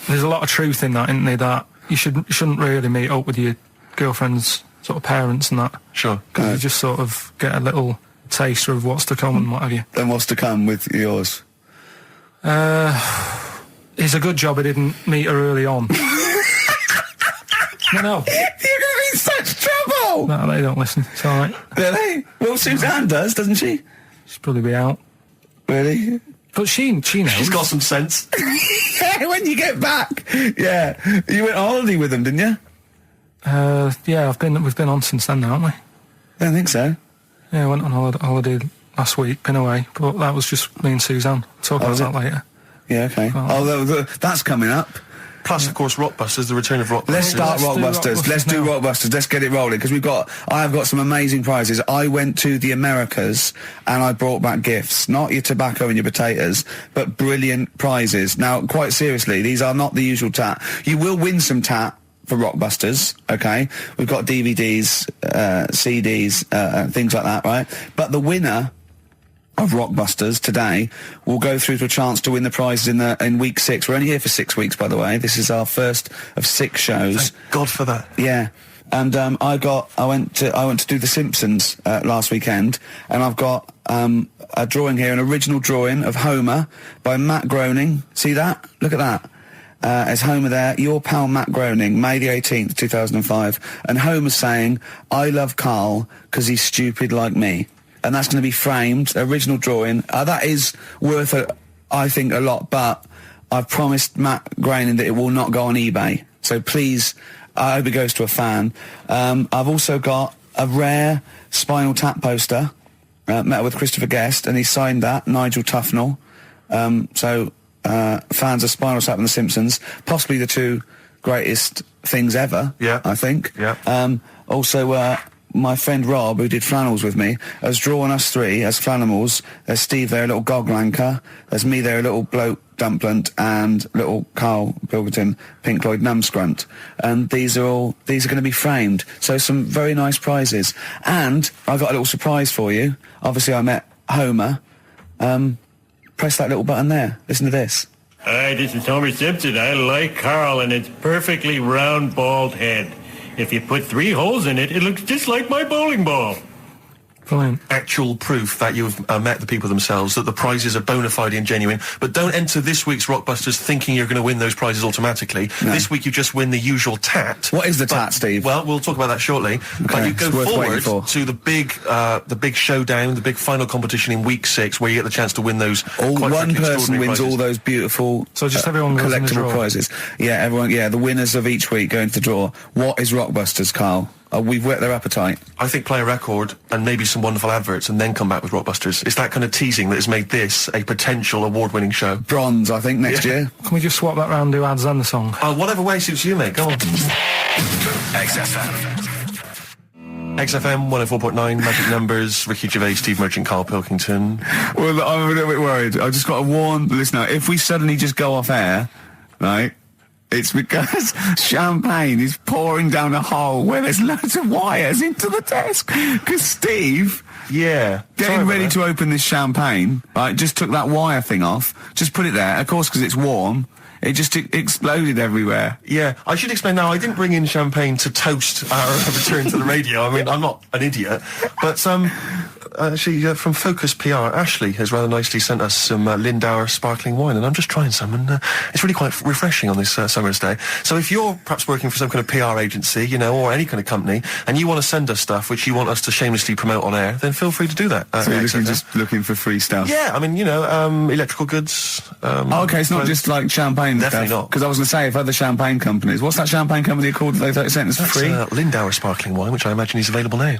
There's a lot of truth in that, isn't there, that you shouldn't really meet up with your girlfriend's sort of parents and that. Sure. Because you just sort of get a little taster of what's to come and what have you. Then what's to come with yours? It's a good job I didn't meet her early on. No. You're going to be in such trouble! No, they don't listen. It's all right. Really? Well, Suzanne does, doesn't she? She'll probably be out. Really? But she knows. She's got some sense. Yeah, when you get back. Yeah. You went on holiday with them, didn't you? Yeah, we've been on since then, haven't we? I don't think so. Yeah, I went on holiday last week, been away, but that was just me and Suzanne. Talk about that later. Yeah, okay. That's coming up. Plus, of course, Rockbusters, the return of Rockbusters. Let's start Rockbusters. Let's do Rockbusters. Let's get it rolling, because I have got some amazing prizes. I went to the Americas and I brought back gifts. Not your tobacco and your potatoes, but brilliant prizes. Now, quite seriously, these are not the usual tat. You will win some tat for Rockbusters, okay? We've got DVDs, CDs, things like that, right? But the winner of Rockbusters today will go through to a chance to win the prizes in week 6. We're only here for 6 weeks, by the way. This is our first of 6 shows. Thank God for that. Yeah. And I went to do The Simpsons last weekend, and I've got a drawing here, an original drawing of Homer by Matt Groening. See that? Look at that. As Homer there, your pal Matt Groening, May the 18th, 2005. And Homer's saying, I love Carl because he's stupid like me. And that's going to be framed, original drawing. That is worth, I think, a lot, but I've promised Matt Groening that it will not go on eBay. So please, I hope it goes to a fan. I've also got a rare Spinal Tap poster, met with Christopher Guest, and he signed that, Nigel Tufnell. Fans of Spinal Tap and The Simpsons, possibly the 2 greatest things ever, I think. Yeah. Also, my friend Rob, who did flannels with me, has drawn us 3 as Flanimals. There's Steve there, a little goglanker. There's me there, a little bloke dumplant, and little Karl Pilkington, Pink Floyd numbscrunt. And these are going to be framed. So some very nice prizes. And I've got a little surprise for you. Obviously, I met Homer. Press that little button there. Listen to this. Hi, this is Homer Simpson. I like Carl and its perfectly round, bald head. If you put 3 holes in it, it looks just like my bowling ball. Brilliant. Actual proof that you've met the people themselves, that the prizes are bona fide and genuine. But don't enter this week's Rockbusters thinking you're going to win those prizes automatically. No. This week you just win the usual tat. What is the tat, Steve? Well, we'll talk about that shortly. Okay. But you go forward to the big showdown, the big final competition in week 6, where you get the chance to win those. One person wins all those beautiful everyone goes collectible prizes. Yeah, everyone. Yeah, the winners of each week go into the draw. What is Rockbusters, Carl? We've whet their appetite. I think play a record and maybe some wonderful adverts and then come back with Rockbusters. It's that kind of teasing that has made this a potential award-winning show. Bronze, I think, next year. Can we just swap that round, do ads and the song? Whatever way suits you, mate. Go on. XFM 104.9, Magic Numbers, Ricky Gervais, Steve Merchant, Karl Pilkington. Well, I'm a little bit worried. I've just got to warn the listener, if we suddenly just go off air, right, it's because champagne is pouring down a hole where there's loads of wires into the desk. Because Steve, getting ready to open this champagne, right, just took that wire thing off, just put it there. Of course, because it's warm, it just exploded everywhere. Yeah, I should explain now, I didn't bring in champagne to toast our return to the radio. I mean, I'm not an idiot. But actually, from Focus PR, Ashley has rather nicely sent us some Lindauer sparkling wine, and I'm just trying some, and it's really quite refreshing on this summer's day. So if you're perhaps working for some kind of PR agency, you know, or any kind of company, and you want to send us stuff which you want us to shamelessly promote on air, then feel free to do that. So you're just looking for free stuff? Yeah, I mean, you know, electrical goods. Okay, it's not just like champagne Definitely stuff. not. Because I was going to say, if other champagne companies... What's that champagne company called that they sent us for free? Lindauer sparkling wine, which I imagine is available now.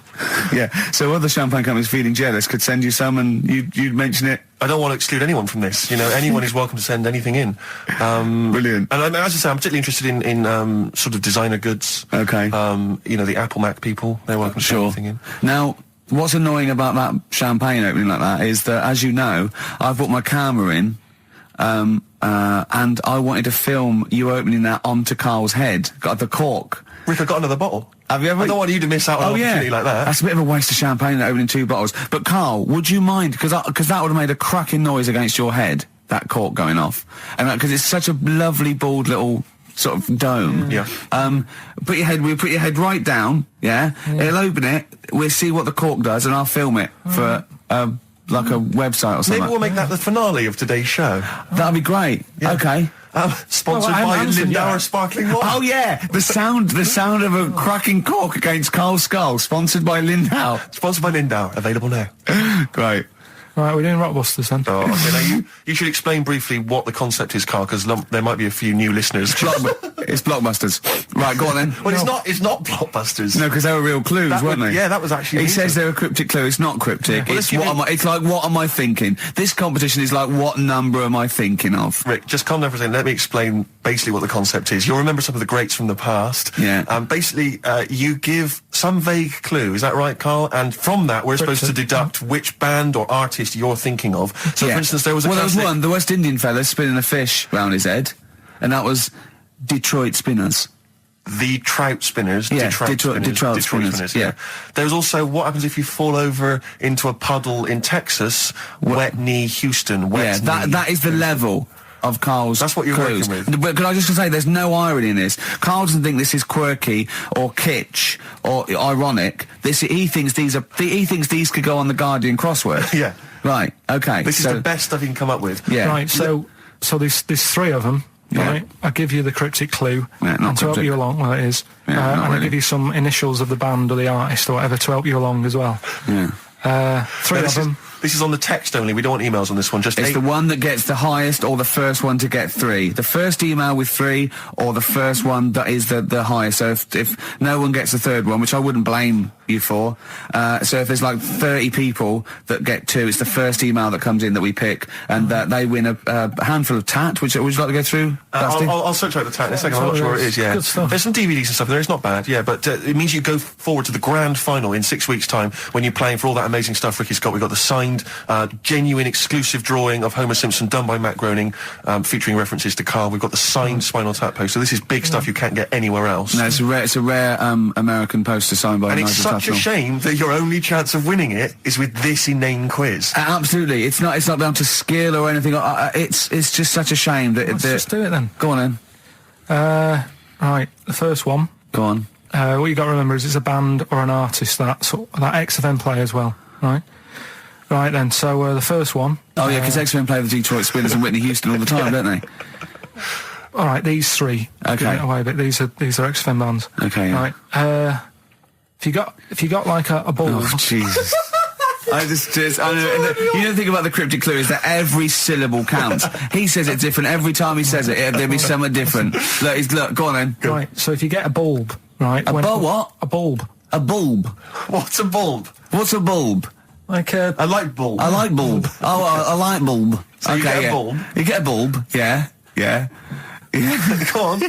Yeah, so other champagne companies feeling jealous could send you some and you'd mention it. I don't want to exclude anyone from this. You know, anyone is welcome to send anything in. Brilliant. And as I say, I'm particularly interested in sort of designer goods. Okay. You know, the Apple Mac people, they're welcome to send anything in. Now, what's annoying about that champagne opening like that is that, as you know, I've brought my camera in, and I wanted to film you opening that onto Carl's head. Got the cork. Rick, I got another bottle. Have you ever? I don't want you to miss out on an opportunity like that. That's a bit of a waste of champagne, opening 2 bottles. But Carl, would you mind? Because that would have made a cracking noise against your head, that cork going off. And because it's such a lovely, bald little sort of dome. Yeah. We'll put your head right down, yeah? It'll open it, we'll see what the cork does, and I'll film it for, like a website or something. Maybe we'll make that the finale of today's show. That'd be great. Yeah. Okay. Sponsored by Lindauer Sparkling Wine. Oh yeah, the sound of a cracking cork against Carl's skull, sponsored by Lindauer. Sponsored by Lindauer, available now. Great. Right, we're doing Rockbusters then. Oh, okay, now you should explain briefly what the concept is, Carl, because there might be a few new listeners. It's Blockbusters. Right, go on then. Well, it's not Blockbusters. No, because they were real clues, weren't they? Yeah, that was actually... He says they're a cryptic clue. It's not cryptic. Yeah. Well, it's like, what am I thinking? This competition is like, what number am I thinking of? Rick, just calm down for a second. Let me explain basically what the concept is. You'll remember some of the greats from the past. Yeah. Basically, you give some vague clue. Is that right, Carl? And from that, we're supposed to deduct which band or artist you're thinking of. So, for instance, there was a classic... there was one, the West Indian fella spinning a fish round his head, and that was Detroit Spinners. The Trout Spinners. Yeah, Detroit Spinners. Yeah. There's also what happens if you fall over into a puddle in Texas. Wet knee Houston. Wet knee. That is the level of Carl's That's what you're clues. working with. But can I just say, there's no irony in this. Carl doesn't think this is quirky or kitsch or ironic. He thinks these could go on the Guardian crossword. Yeah. Right. Okay. This is the best stuff you can come up with. Yeah. Right. So there's 3 of them. Yeah. Right. I'll give you the cryptic clue not to help you along. Well, it is. Yeah, and really. I'll give you some initials of the band or the artist or whatever to help you along as well. Yeah. 3 of them. This is on the text only. We don't want emails on this one. Just it's the one that gets the highest or the first one to get 3. The first email with 3 or the first one that is the highest. So if no one gets the third one, which I wouldn't blame you for, so if there's like 30 people that get 2, it's the first email that comes in that we pick, and they win a handful of tat. Would you like to go through? I'll search out the tat in a second. I'm not sure where it is. Yeah, good stuff. There's some DVDs and stuff there. It's not bad. Yeah, but it means you go forward to the grand final in 6 weeks' time when you're playing for all that amazing stuff Ricky's got. We've got the signed, genuine, exclusive drawing of Homer Simpson done by Matt Groening, featuring references to Carl. We've got the signed Spinal Tap poster. So this is big stuff you can't get anywhere else. No, it's a rare American poster signed by and Nigel it's such Tufnell. a shame that your only chance of winning it is with this inane quiz. Absolutely, it's not down to skill or anything. It's just such a shame that. Let's just do it then. Go on then. Right, the first one. Go on. What you got to remember is it's a band or an artist that XFM play as well. Right. Right then. So the first one. Oh yeah, because XFM play the Detroit Spinners and Whitney Houston all the time, don't they? All right, these 3. Okay. Give it away, but these are XFM bands. Okay. Yeah. Right. If you got like a ball. Oh Jesus. I know, you don't think about the cryptic clue is that every syllable counts. He says it different every time he says it. There'll be something different. Look, go on then. Go. Right. So if you get a bulb, right? What? A bulb. A bulb. What's a bulb? What's a bulb? Like a. I like bulb. I like bulb. Oh, I like bulb. So okay, you get a yeah. bulb? You get a bulb. Yeah. Go on.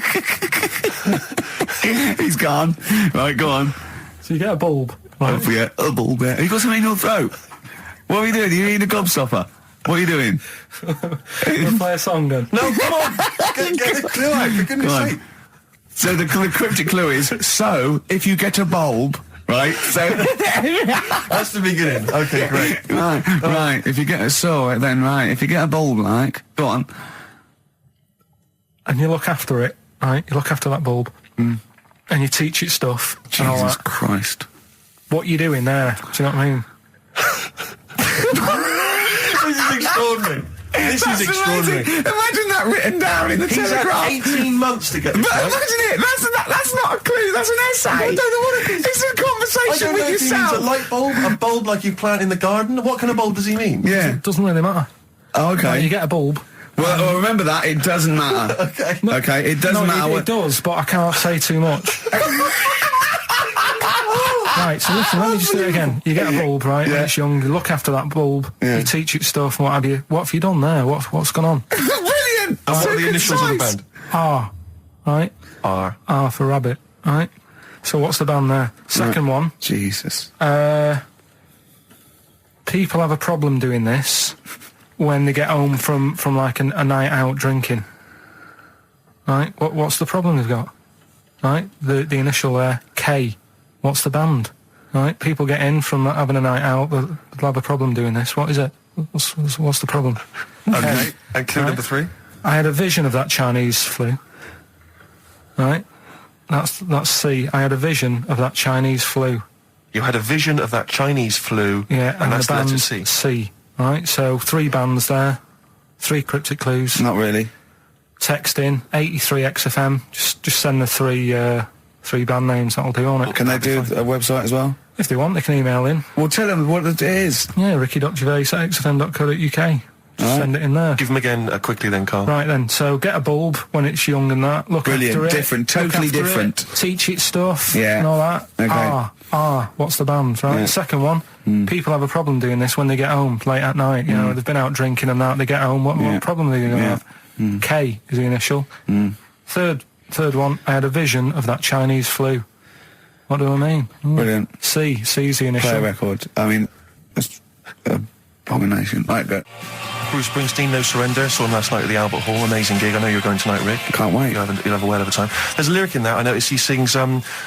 He's gone. Right, go on. So you get a bulb. Right. Oh, yeah, a bulb. Yeah. You got something in your throat. What are you doing? Are you eating a gobstopper? What are you doing? We'll play a song then. No, come on. Get the clue out, for goodness sake. So the cryptic clue is, so if you get a bulb, right? So that's the beginning. Okay, great. Right. If you get if you get a bulb, like, go on. And you look after it, right? You look after that bulb. And you teach it stuff. Jesus Christ. What you doing there? Do you know what I mean? extraordinary. This is extraordinary. Amazing. Imagine that written down in the Telegraph. Had 18 months to get this right. Imagine it. That's not a clue. That's an essay. I don't know what it is. It's a conversation with yourself. He means a light bulb, a bulb like you plant in the garden. What kind of bulb does he mean? Yeah. It doesn't really matter. Oh, okay. Like, you get a bulb. Well, remember that. It doesn't matter. Okay. Okay, it doesn't matter. It does, but I can't say too much. Right, so listen, let me just do it again. You get a bulb, right, when it's young, you look after that bulb, you teach it stuff and what have you. What have you done there? What's gone on? Brilliant! And what are the initials of the band? R, right? R for rabbit, right? So what's the band there? Second one. Jesus. People have a problem doing this when they get home from like a night out drinking. Right? What's the problem they've got? Right? The initial there, K. What's the band? Right? People get in from having a night out, they'll have a problem doing this. What is it? What's the problem? Okay. And clue number 3? I had a vision of that Chinese flu. Right? That's C. I had a vision of that Chinese flu. You had a vision of that Chinese flu. Yeah, and that's the the band letter C. C. Right? So 3 bands there. 3 cryptic clues. Not really. Text in 83 XFM. Just send the 3 band names. That'll do on it. Can they do a website as well? If they want, they can email in. Well, tell them what it is. Yeah, ricky.gervais@xfm.co.uk. Just send it in there. Give them again quickly then, Carl. Right then, so get a bulb when it's young and that. Look Brilliant, after it. different, totally look after different. It, teach it stuff Yeah. and all that. Okay. What's the band, right? Yeah. Second one, people have a problem doing this when they get home late at night. You know, they've been out drinking and that. They get home, what problem are they going to have? K is the initial. Third one, I had a vision of that Chinese flu. What do I mean? Brilliant. C is the initial. Play a record. I mean, that's abomination. Right, go. Bruce Springsteen, No Surrender. Saw him last night at the Albert Hall. Amazing gig. I know you're going tonight, Rick. Can't wait. You'll have a whale of a time. There's a lyric in that. I noticed he sings,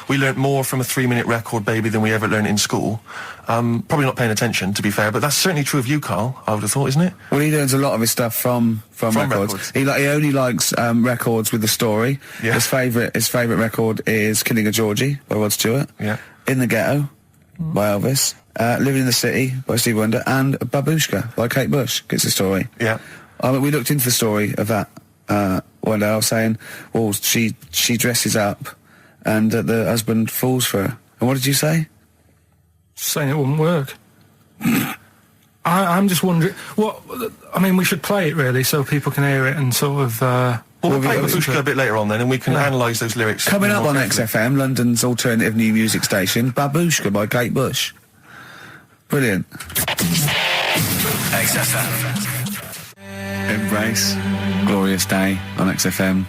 we learnt more from a 3-minute record, baby, than we ever learned in school. Probably not paying attention, to be fair, but that's certainly true of you, Carl, I would have thought, isn't it? Well, he learns a lot of his stuff from records. He only likes records with the story. Yeah. His favourite record is Killing a Georgie by Rod Stewart. Yeah. In the Ghetto by Elvis. Living in the City by Stevie Wonder, and Babushka by Kate Bush gets the story. Yeah. We looked into the story of that one day. I was saying, well, she dresses up and the husband falls for her. And what did you say? Saying it wouldn't work. I'm just wondering, we should play it really so people can hear it and sort of... we'll play Babushka a bit later on then, and we can analyse those lyrics. Coming up on XFM, London's alternative new music station, Babushka by Kate Bush. Brilliant. XFM. Embrace. Glorious day on XFM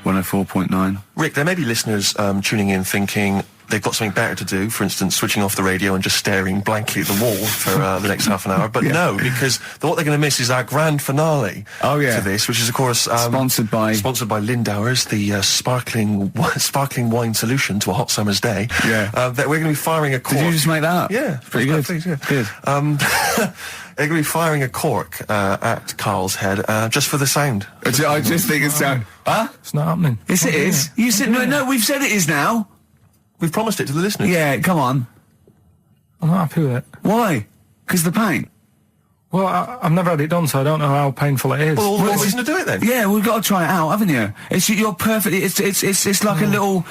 104.9. Rick, there may be listeners tuning in thinking they've got something better to do, for instance, switching off the radio and just staring blankly at the wall for the next half an hour. But no, because what they're going to miss is our grand finale to this, which is, of course... sponsored by Lindauer's, the sparkling wine solution to a hot summer's day. Yeah. That we're going to be firing a cork. Did you just make that up? Yeah. Pretty good. Please, yeah. Good. They're going to be firing a cork at Carl's head just for the sound. I just think it's... Huh? It's not happening. Yes, it is. You said... No, we've said it is now. We've promised it to the listeners. Yeah, come on. I'm not happy with it. Why? Because the pain? Well, I've never had it done, so I don't know how painful it is. Well, what reason to do it then? Yeah, we've got to try it out, haven't you? You're perfect. It's like a little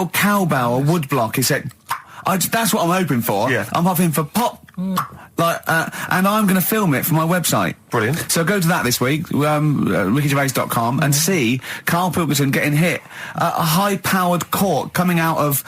cowbell or wood block. That's what I'm hoping for. Yeah. I'm hoping for pop. And I'm going to film it for my website. Brilliant. So go to that this week, rickygervais.com, and see Karl Pilkington getting hit. A high-powered cork coming out of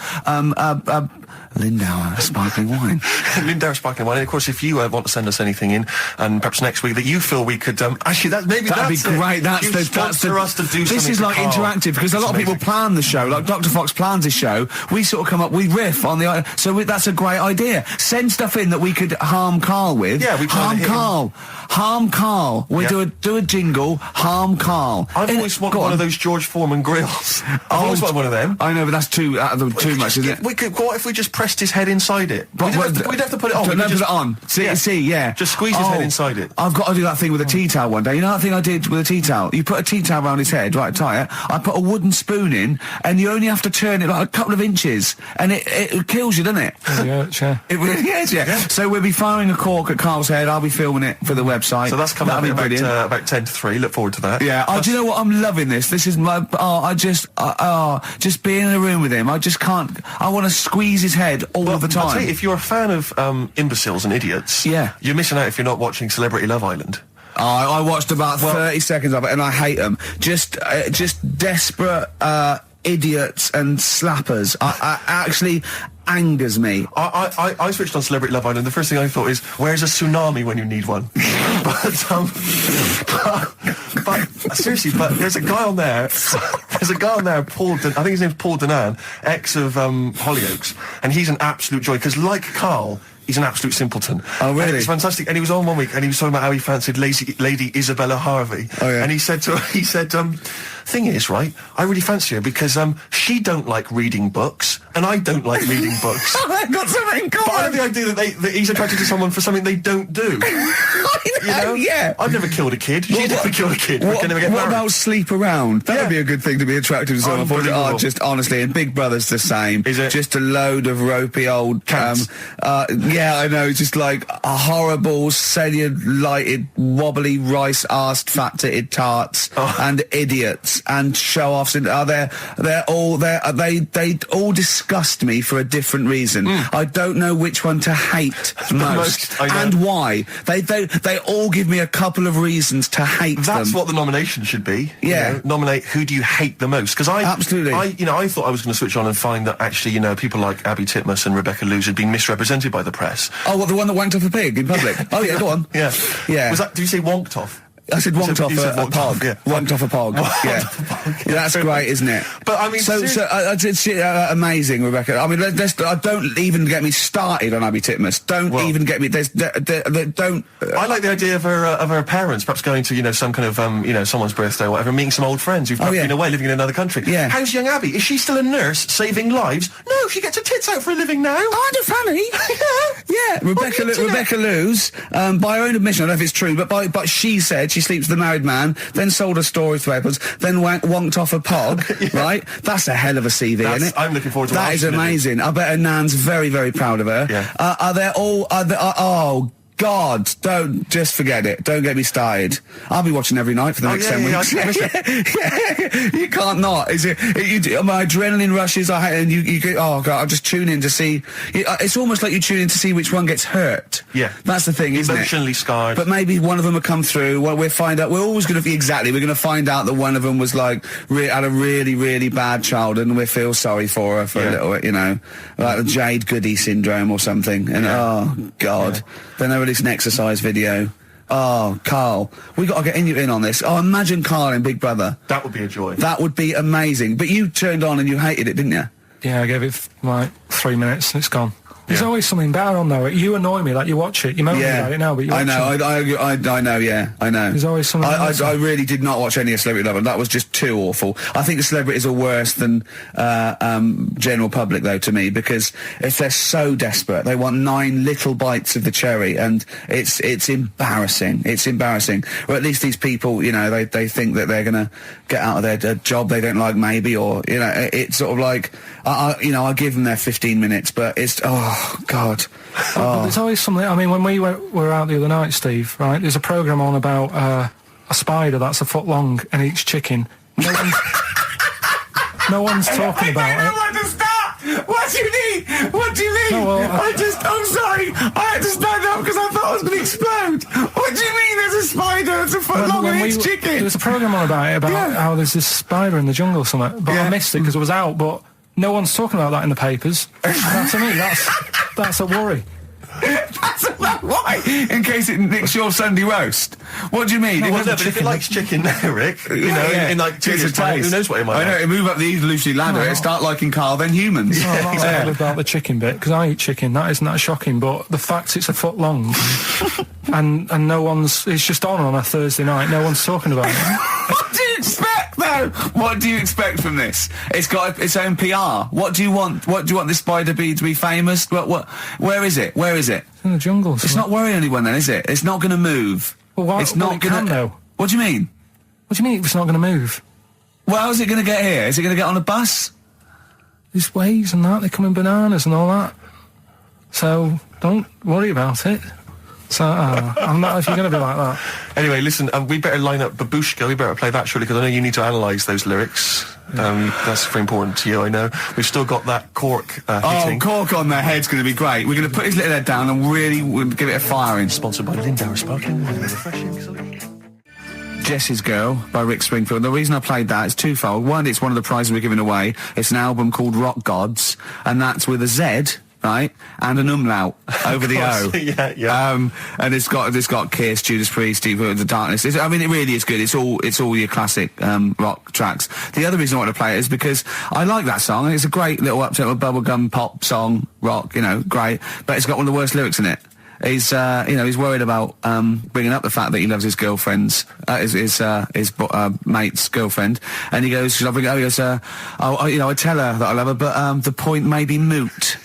Lindauer sparkling wine. Lindauer sparkling wine. And of course, if you want to send us anything in, and perhaps next week that you feel we could actually that'd be great. That's for us to do. This is like interactive because a lot of people plan the show. Like Dr. Fox plans his show. We sort of come up, we riff on the. So that's a great idea. Send stuff in that we could harm Karl with. Yeah, we harm Karl. Harm Karl. We do a jingle. Harm Karl. I've always wanted one of those George Foreman grills. I've always wanted one of them. I know, but that's too much, isn't it? What if we just press pressed his head inside it. We'd have to put it on. Put it on. See, yeah. Just squeeze his head inside it. I've got to do that thing with a tea towel one day. You know that thing I did with a tea towel? You put a tea towel around his head, right, tie it. I put a wooden spoon in, and you only have to turn it like a couple of inches, and it kills you, doesn't it? Yeah. It really is, yeah. So we'll be firing a cork at Karl's head. I'll be filming it for the website. So that's coming up about 10 to 3. Look forward to that. Yeah. Do you know what? I'm loving this. This is my. Just being in a room with him. I just can't. I want to squeeze his head all the time. I'll tell you, if you're a fan of imbeciles and idiots, you're missing out if you're not watching Celebrity Love Island. I watched about 30 seconds of it, and I hate them. Just desperate idiots and slappers. I actually angers me. I switched on Celebrity Love Island. The first thing I thought is, where's a tsunami when you need one? but seriously, there's a guy on there. There's a guy on there, Paul. I think his name's Paul Danan, ex of Hollyoaks, and he's an absolute joy because, like Karl, he's an absolute simpleton. Oh, really? And it's fantastic. And he was on one week, and he was talking about how he fancied Lady Isabella Harvey. Oh, yeah. And he said, thing is, right, I really fancy her because she don't like reading books, and I don't like reading books. They've got something in common. But I love the idea that he's attracted to someone for something they don't do. I know, yeah. I've never killed a kid. She's never killed a kid. We're going to get married. What about sleep around? That would be a good thing to be attracted to someone for. Just honestly, and Big Brother's the same. Is it? Just a load of ropey old cats. Yeah, I know. Just like a horrible, cellulite, wobbly, rice-arsed, fat-titted tarts and idiots and show-offs. And they all disgust me for a different reason. I don't know which one to hate most and why. They all give me a couple of reasons to hate them. That's what the nomination should be. Yeah. You know, nominate who do you hate the most? Because Absolutely. I thought I was going to switch on and find that actually, people like Abby Titmus and Rebecca Lewis had been misrepresented by the press. Oh, what, the one that wanked off a pig in public? Oh, yeah, go on. Yeah. Yeah. Did you say wonked off? I said wonked off a pog. Yeah. Wonked off a pog. Yeah. That's great, isn't it? But I mean, it's amazing, Rebecca. I mean, don't even get me started on Abby Titmus. Don't even get me. Don't. I like the idea of her parents perhaps going to some kind of someone's birthday or whatever, meeting some old friends who've been away living in another country. Yeah. How's young Abby? Is she still a nurse saving lives? No, she gets her tits out for a living now. Kind of funny. Yeah. Rebecca Lewis, by her own admission, I don't know if it's true, but she said she sleeps with a married man, then sold her story to Edwards, then wonked off a pog, right? That's a hell of a CV, isn't it? I'm looking forward to that. Is amazing. I bet her nan's very, very proud of her. Yeah. Oh, God, don't just forget it. Don't get me started. I'll be watching every night for the next 10 weeks. Yeah. You can't not. Is it? My adrenaline rushes. And you go, oh God, I'll just tune in to see. It's almost like you tune in to see which one gets hurt. Yeah, that's the thing, isn't it? Emotionally scarred. But maybe one of them will come through. Well, we'll find out. We're always going to we're going to find out that one of them was like had a really, really bad childhood, and we feel sorry for her for a little, like the Jade Goody syndrome or something. And oh God, then they release an exercise video. Oh, Karl, we got to get in on this. Oh, imagine Karl in Big Brother. That would be a joy. That would be amazing. But you turned on and you hated it, didn't you? Yeah, I gave it like 3 minutes and it's gone. There's always something better on though. You annoy me, like you watch it. You moan about it now, but you watch it. I know, yeah, I know. There's always something I really did not watch any of Celebrity Love Island. That was just too awful. I think the celebrities are worse than general public, though, to me, because if they're so desperate, they want 9 little bites of the cherry, and it's embarrassing. It's embarrassing. Or at least these people, they think that they're going to get out of their job they don't like, maybe, or, it's sort of like, I give them their 15 minutes, but it's, oh, God. But there's always something. I mean, when we were out the other night, Steve, right, there's a programme on about a spider that's a foot long and eats chicken. No one's talking about it. I don't know where to start. What do you mean? What do you mean? No, well, I'm sorry. I had to stand up because I thought I was going to explode. What do you mean there's a spider that's a foot long and eats chicken? There was a programme on about it, how there's this spider in the jungle or something, but I missed it because it was out, but no one's talking about that in the papers. That, to me, that's a worry. Why? In case it nicks your Sunday roast. What do you mean? No, but if it likes chicken now, Rick, in like 2 years' time, who knows what it might I know, it move up the evolutionary ladder, it start liking Karl, then humans. No, I'm not about the chicken bit, because I eat chicken, that isn't that shocking, but the fact it's a foot long, and no one's, it's just on a Thursday night, no one's talking about it. What do you expect, though? No. What do you expect from this? It's got its own PR. What do you want? What do you want this boy to be famous? What? Where is it? Where is it? In the jungle. It's not worrying anyone then, is it? It's not going to move. Well, why? It's not going to. Though. What do you mean? What do you mean it's not going to move? Well, how's it going to get here? Is it going to get on a bus? There's ways and that. They come in bananas and all that. So don't worry about it. So I'm not if you're going to be like that. Anyway, listen, we better line up Babushka. We better play that, surely, because I know you need to analyse those lyrics. That's very important to you, I know. We've still got that cork hitting. Cork on their head's going to be great. We're going to put his little head down and really give it a firing. Sponsored by Lindauer Sparkling Wine. Refreshing. Jess's Girl by Rick Springfield. The reason I played that is twofold. One, it's one of the prizes we're giving away. It's an album called Rock Gods, and that's with a Z, right, and an umlaut over the O. Yeah. And it's got Kiss, Judas Priest, Steve The Darkness. It really is good. It's all your classic rock tracks. The other reason I want to play it is because I like that song. It's a great little up-tempo bubblegum pop song, rock, great. But it's got one of the worst lyrics in it. He's worried about bringing up the fact that he loves his girlfriend's, his mate's girlfriend, and he goes, "Should I bring it up?" He goes, I tell her that I love her, but the point may be moot."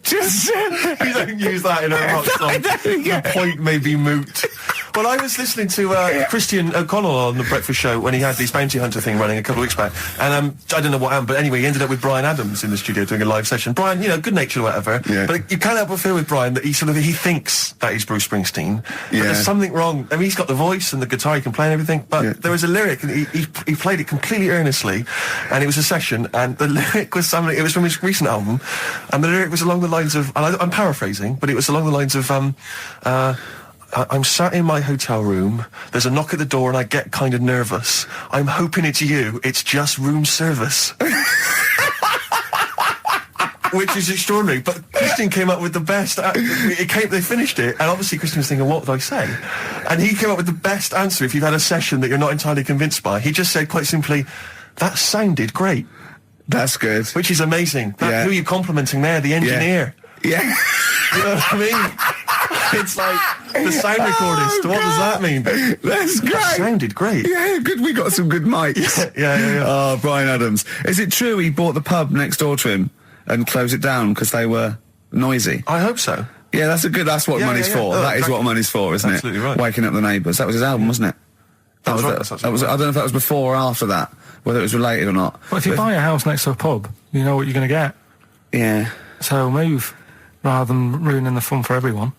Just you don't use that in a rock song. The point may be moot. Well, I was listening to Christian O'Connell on the Breakfast Show when he had this bounty hunter thing running a couple of weeks back, and I don't know what happened, but anyway, he ended up with Bryan Adams in the studio doing a live session. Bryan, good-natured or whatever, but you can't help but feel with Bryan that he thinks that he's Bruce Springsteen, but there's something wrong. I mean, he's got the voice and the guitar, he can play and everything, but there was a lyric, and he played it completely earnestly, and it was a session, and the lyric was something, it was from his recent album, and the lyric was along the lines of, and I'm paraphrasing, but it was along the lines of, I'm sat in my hotel room, there's a knock at the door and I get kind of nervous. I'm hoping it's you, it's just room service. Which is extraordinary, but Christian came up with the best, they finished it, and obviously Christian was thinking, what did I say? And he came up with the best answer if you've had a session that you're not entirely convinced by. He just said quite simply, that sounded great. That's good. Which is amazing. Who are you complimenting there? The engineer. Yeah. You know what I mean? It's like the sound recordist. What does that mean? That's great. That sounded great. Yeah, good. We got some good mics. Yeah. Oh, Bryan Adams. Is it true he bought the pub next door to him and closed it down because they were noisy? I hope so. Yeah, that's what money's for. That is what money's for, isn't it? Absolutely right. Waking up the neighbours. That was his album, wasn't it? That was right. I don't know if that was before or after that, whether it was related or not. Well, if you buy a house next to a pub, you know what you're going to get. Yeah. So move, rather than ruining the fun for everyone.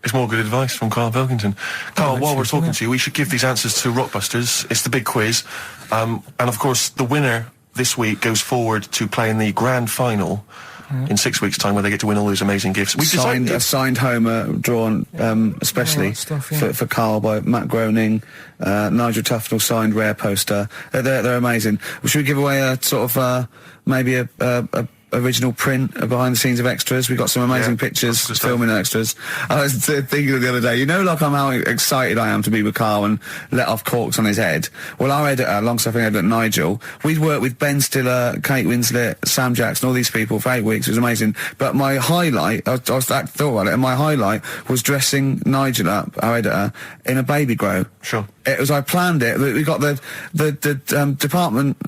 It's more good advice from Karl Pilkington. Karl, while we're talking to you, we should give these answers to Rockbusters. It's the big quiz. And of course, the winner this week goes forward to play in the grand final in 6 weeks' time, where they get to win all those amazing gifts. We a signed Homer drawn especially for Karl by Matt Groening, Nigel Tufnell signed rare poster. They're amazing. Should we give away a sort of maybe a original print behind the scenes of extras? We got some amazing pictures filming extras. I was thinking the other day, how excited I am to be with Karl and let off corks on his head. Well, our editor, alongside editor Nigel, we'd worked with Ben Stiller, Kate Winslet, Sam Jackson, all these people for 8 weeks. It was amazing. But my highlight, I thought about it, and my highlight was dressing Nigel up, our editor, in a baby grow. Sure. It was, I planned it. We got the department,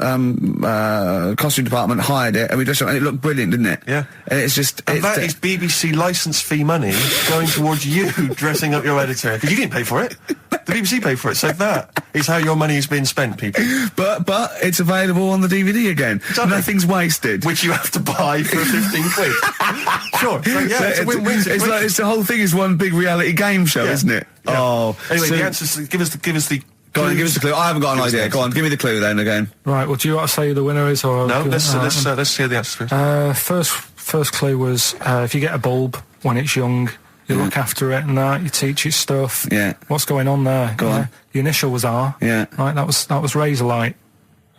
costume department hired it, and we dressed up, and it looked brilliant, didn't it? Yeah. And it's just... And that is BBC licence fee money going towards you dressing up your editor. Because you didn't pay for it. The BBC paid for it. So that is how your money has been spent, people. But it's available on the DVD again. Exactly. Nothing's wasted. Which you have to buy for 15 quid. Sure. So, yeah, it's a win-win situation. It's the whole thing is one big reality game show, isn't it? Yeah. Oh. Anyway, the answers, give us the... Go on, give us the clue. I haven't got an idea. Go on, give me the clue then again. Right, well, do you want to say who the winner is? Or no, let's hear the answers first. First clue was, if you get a bulb when it's young, you look after it and that, you teach it stuff. Yeah. What's going on there? Go on. The initial was R. Yeah. Right, that was razor light.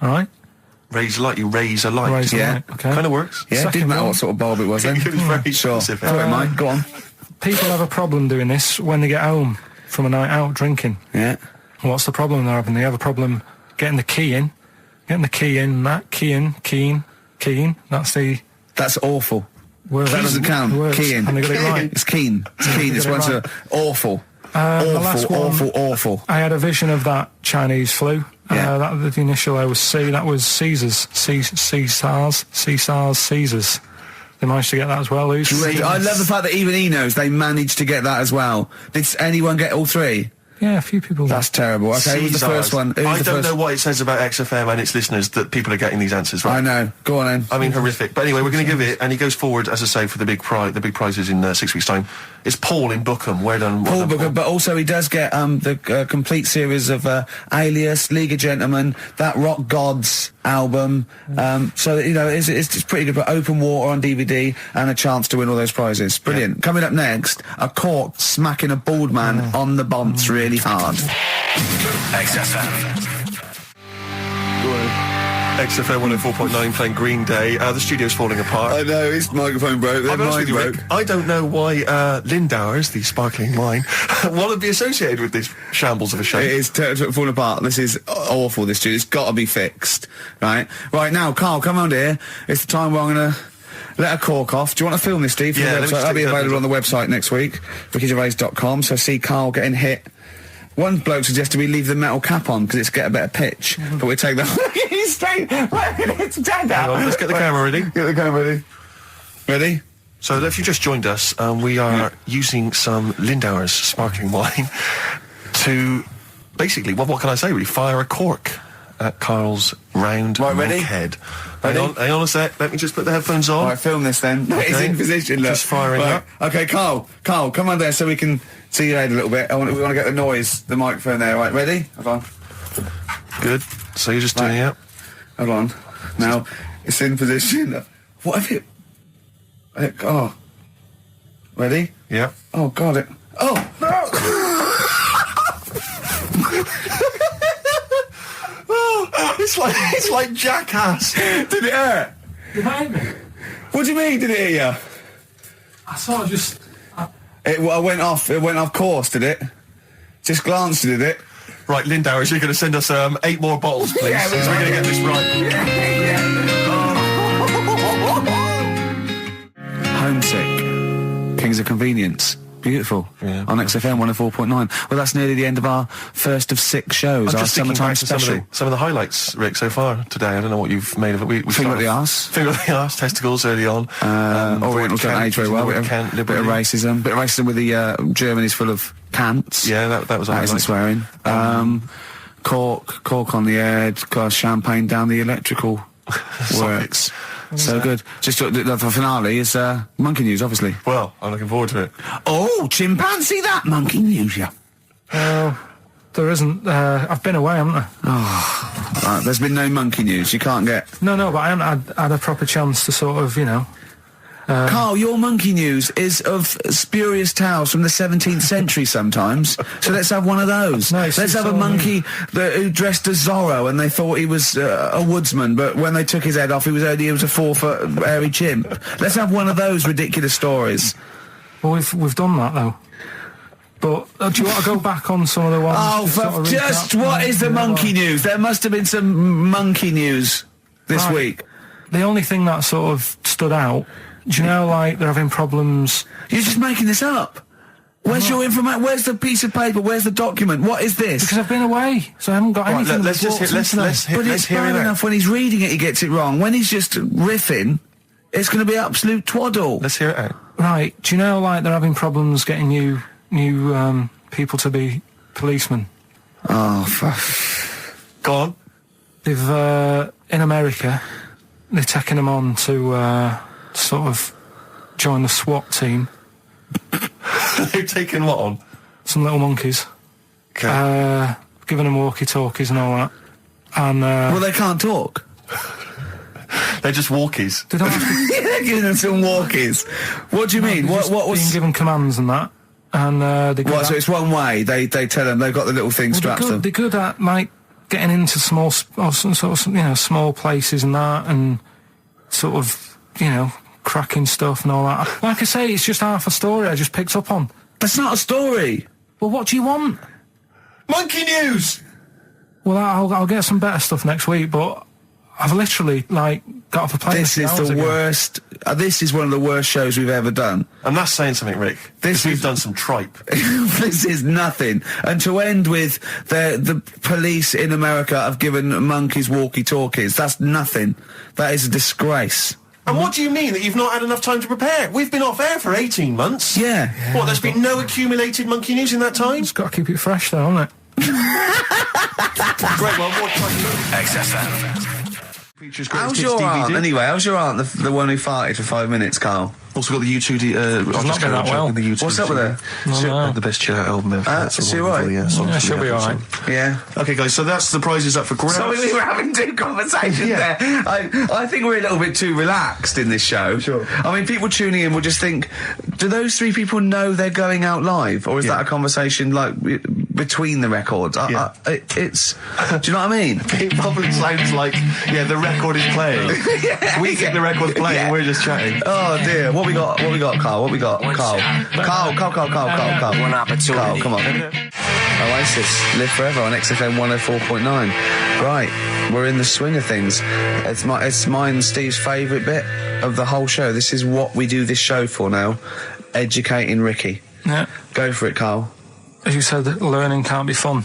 All right? Razor light, you raise a light. Razor light, okay. Kind of works. Yeah, it didn't matter what sort of bulb it was then. It was very specific. Go on, Mike, go on. People have a problem doing this when they get home from a night out drinking. Yeah. What's the problem they're having? They have a problem getting the key in. That's awful. Word. That doesn't count. Words. Keying. And they got it right. It's keen. It's keen. It's Right. awful. The last one, awful. I had a vision of that Chinese flu. Yeah. The initial I was C. That was Caesars. SARS. Caesars. They managed to get that as well. I love the fact that even he knows they managed to get that as well. Did anyone get all three? Yeah, a few people. That's terrible. Okay, who's the first one? I don't know what it says about XFM and its listeners that people are getting these answers right. I know. Go on then. I mean, horrific. But anyway, we're going to give it, and he goes forward, as I say, for the big prize. The big prizes in 6 weeks' time. It's Paul in Bookham. Well done, Paul Bookham. Paul. But also he does get the complete series of Alias, League of Gentlemen, that Rock Gods album. So you know, it's pretty good. But Open Water on DVD and a chance to win all those prizes. Brilliant. Yeah. Coming up next, a cork smacking a bald man on the bonds really hard. XFM. XFM 104.9 playing Green Day. The studio's falling apart. I know, his microphone broke. Their mind broke. Rick, I don't know why Lindauer's, the sparkling wine, want to be associated with this shambles of a show. It is falling apart. This is awful, this studio. It's got to be fixed. Right now, Carl, come on here. It's the time where I'm going to let a cork off. Do you want to film this, Steve? Yeah, that'll be available on the website next week, rickygervais.com. So see Carl getting hit. One bloke suggested we leave the metal cap on because it's get a better pitch, but we take that. He's straight. Let's get the camera ready. Get the camera ready. Ready? So if you just joined us, we are using some Lindauer's sparkling wine to basically, what can I say? We fire a cork at Carl's round head. Hang on a sec. Let me just put the headphones on. All right, film this then. Okay. It's in position. Look. Just firing up. Okay, Carl, come on there so we can see your head a little bit. We want to get the noise, the microphone there. Right, ready? Hold on. Good. So you're just doing it. Hold on. Now it's in position. What if it? Oh. Ready? Yeah. Oh God! Oh no! It's like Jackass. Did it hurt? It hurt me. What do you mean? Did it hit you? I sort of just. It went off course, did it? Just glanced, did it? Right, Lindauer, you're going to send us 8 more bottles, please. Yeah, we're going to get this right. Homesick. Kings of Convenience. Beautiful. Yeah. On XFM 104.9. Well, that's nearly the end of our first of 6 shows. I'm Our just thinking summertime back to special. some of the highlights, Rick, so far today. I don't know what you've made of it. We Finger at the arse. Finger at the arse, testicles early on. Orientals don't age very well. Bit of racism. Bit of racism with the Germany's full of cants. Yeah, that was That isn't swearing. Cork on the head, glass champagne down the electrical works. So good. Just the finale is monkey news, obviously. Well, I'm looking forward to it. Oh, chimpanzee that monkey news, yeah. There isn't. I've been away, haven't I? Oh, right, there's been no monkey news. You can't get. No, but I haven't had a proper chance to sort of, Carl, your monkey news is of spurious tales from the 17th century sometimes. So let's have one of those. No, let's have a monkey who dressed as Zorro and they thought he was a woodsman, but when they took his head off, he was a 4-foot hairy chimp. Let's have one of those ridiculous stories. Well, we've done that though. But do you want to go back on some of the ones? Oh, what is the monkey news? There must have been some monkey news this week. The only thing that sort of stood out. Do you know, like, they're having problems... You're just making this up. Where's your information? Where's the piece of paper? Where's the document? What is this? Because I've been away, so I haven't got anything. Let's hear But it's bad enough when he's reading it, he gets it wrong. When he's just riffing, it's going to be absolute twaddle. Let's hear it out. Right. Do you know, like, they're having problems getting new people to be policemen? Oh, fuck. Go on. They've, in America, they're taking them on to, sort of join the SWAT team. They've taken what on? Some little monkeys. Okay. Giving them walkie-talkies and all that. And, well, they can't talk. They're just walkies. They don't have to... Yeah, they're giving them some walkies. What do you mean? What was... being given commands and that. And, so it's one way. They tell them they've got the little thing strapped to them. They're good at, like, getting into small places and that, and sort of, cracking stuff and all that. Like I say, it's just half a story I just picked up on. That's not a story. Well, what do you want? Monkey news! Well, I'll get some better stuff next week, but I've literally, like, got off a plane. This is the worst. This is one of the worst shows we've ever done. And that's saying something, Rick. We've done some tripe. This is nothing. And to end with the police in America have given monkeys walkie-talkies. That's nothing. That is a disgrace. And what do you mean that you've not had enough time to prepare? We've been off air for 18 months. Yeah. What, there's been no accumulated monkey news in that time? Just got to keep it fresh, though, hasn't it? Great, well, what XFM. How's your aunt, anyway? How's your aunt, the one who farted for 5 minutes, Carl? Also got the U2 I've not been that well. The U2 What's up with her? The best chill out album ever. Is she right? Yeah, she'll be alright. Yeah. Okay, guys, so that's the prizes up for grabs. Sorry, we were having two conversations there. I think we're a little bit too relaxed in this show. Sure. I mean, people tuning in will just think, do those three people know they're going out live? Or is that a conversation, like, between the records? It's... Do you know what I mean? It probably sounds like, the record is playing. We think the record's playing, we're just chatting. Oh, dear. What we got, Carl? What we got? Carl. One opportunity. Carl, come on. Oasis, Live Forever on XFM 104.9. Right, we're in the swing of things. It's mine and Steve's favourite bit of the whole show. This is what we do this show for now. Educating Ricky. Yeah. Go for it, Carl. As you said, learning can't be fun.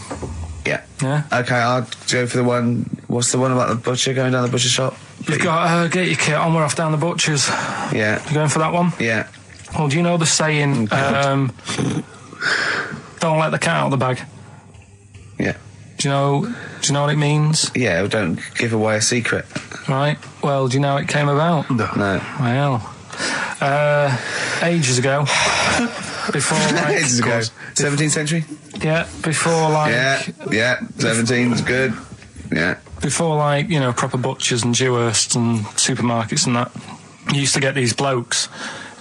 Yeah. Yeah. Okay, I'll go for the one... What's the one about the butcher, going down the butcher shop? You've got to get your kit on, we're off down the butcher's. Yeah. You going for that one? Yeah. Well, do you know the saying, don't let the cat out of the bag? Yeah. Do you know what it means? Yeah, well, don't give away a secret. Right. Well, do you know how it came about? No. Well, ages ago. Before, like... ages ago. 17th century? Yeah, before, like... Yeah, 17's good. Yeah. Before, like, you know, proper butchers and Dewhursts and supermarkets and that, you used to get these blokes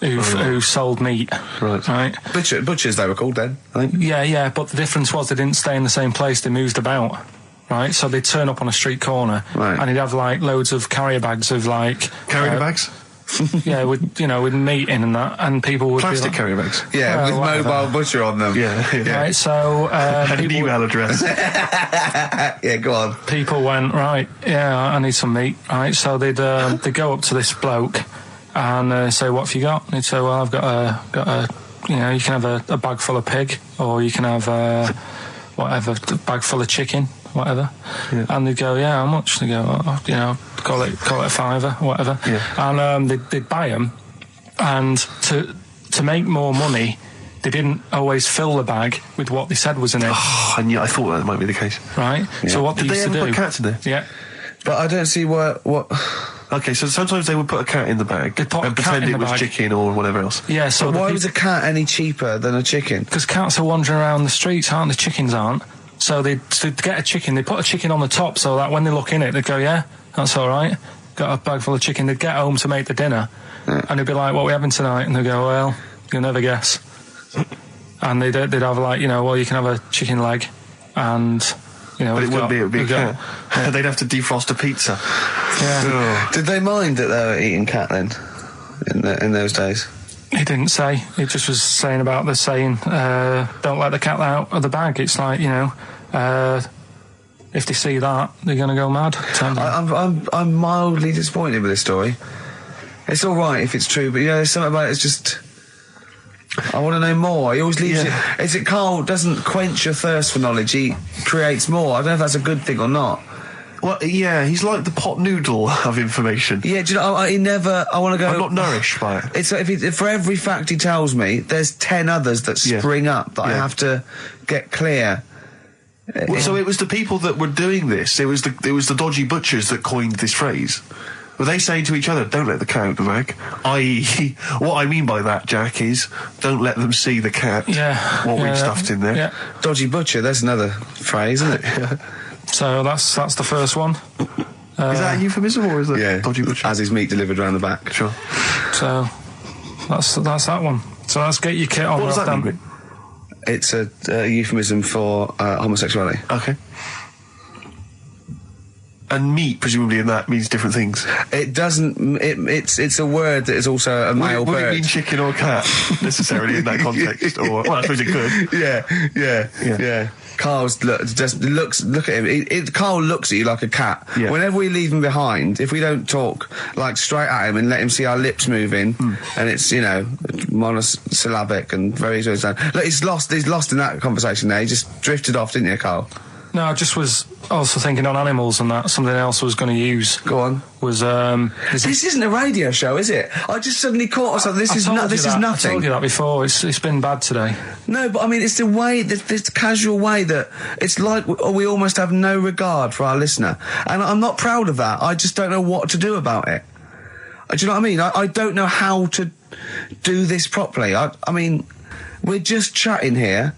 who sold meat. Right. Butchers, they were called then, I think. Yeah, but the difference was they didn't stay in the same place, they moved about. Right, so they'd turn up on a street corner, and he'd have, like, loads of carrier bags of, like... Carrier bags? Yeah, with meat in and that, and people would plastic be like, carrier bags. Yeah, with whatever. mobile butcher on them. Yeah. Right, so and an email address. Yeah, go on. People went, right, yeah, I need some meat. Right, so they'd go up to this bloke and say, what have you got? And he'd say, well, I've got a you know, you can have a bag full of pig, or you can have whatever, a bag full of chicken, whatever. Yeah. And they'd go, yeah, how much? They go, you know, call it a fiver, whatever. Yeah. And they'd buy them, and to make more money, they didn't always fill the bag with what they said was in it. Oh, and yeah, I thought that might be the case. Right. Yeah. So what they used to do? Did they ever put cats in there? Yeah. But I don't see what. Okay, so sometimes they would put a cat in the bag and pretend it was chicken or whatever else. Yeah, so why was a cat any cheaper than a chicken? Because cats are wandering around the streets, aren't they? Chickens aren't. So they'd get a chicken, they'd put a chicken on the top so that when they look in it, they'd go, yeah, that's all right. Got a bag full of chicken. They'd get home to make the dinner, and they'd be like, what are we having tonight? And they'd go, well, you'll never guess. And they'd have, like, you know, well, you can have a chicken leg, and... You know, but it would be a cat. Yeah. They'd have to defrost a pizza. Yeah. Did they mind that they were eating cat then, in those days? He didn't say. He just was saying about the saying, don't let the cat out of the bag. It's like, you know, if they see that, they're going to go mad. I'm mildly disappointed with this story. It's all right if it's true, but yeah, there's something about it. It's just... I want to know more. He always leaves it. Is it Carl doesn't quench your thirst for knowledge? He creates more. I don't know if that's a good thing or not. Well, yeah, he's like the pot noodle of information. Yeah, do you know? He never. I want to go. I'm not nourished by it. It's if for every fact he tells me, there's 10 others that spring up that I have to get clear. Well, so it was the people that were doing this. It was the dodgy butchers that coined this phrase. Were they saying to each other, don't let the cat out of the bag? I.e., what I mean by that, Jack, is don't let them see the cat, what we've stuffed in there. Yeah. Dodgy butcher, there's another phrase, isn't it? So that's the first one. Is that a euphemism, or is it dodgy butcher? As his meat delivered around the back. Sure. So that's that one. So let's get your kit on. What does that mean? It's a euphemism for homosexuality. Okay. and meat, presumably, in that means different things. It doesn't. It's a word that is also a male bird. Would it mean chicken or cat necessarily in that context? Or well, I suppose it could. Yeah. Carl's look at him. Carl looks at you like a cat. Yeah. Whenever we leave him behind, if we don't talk like straight at him and let him see our lips moving, and it's monosyllabic and very look, he's lost in that conversation there. He just drifted off, didn't you, Carl? No, I just was also thinking on animals and that. Something else I was going to use. Go on. Was this isn't a radio show, is it? I just suddenly caught myself. This is nothing. I told you that before. It's been bad today. No, but I mean, it's the way, this casual way that it's like we almost have no regard for our listener, and I'm not proud of that. I just don't know what to do about it. Do you know what I mean? I don't know how to do this properly. I mean, we're just chatting here.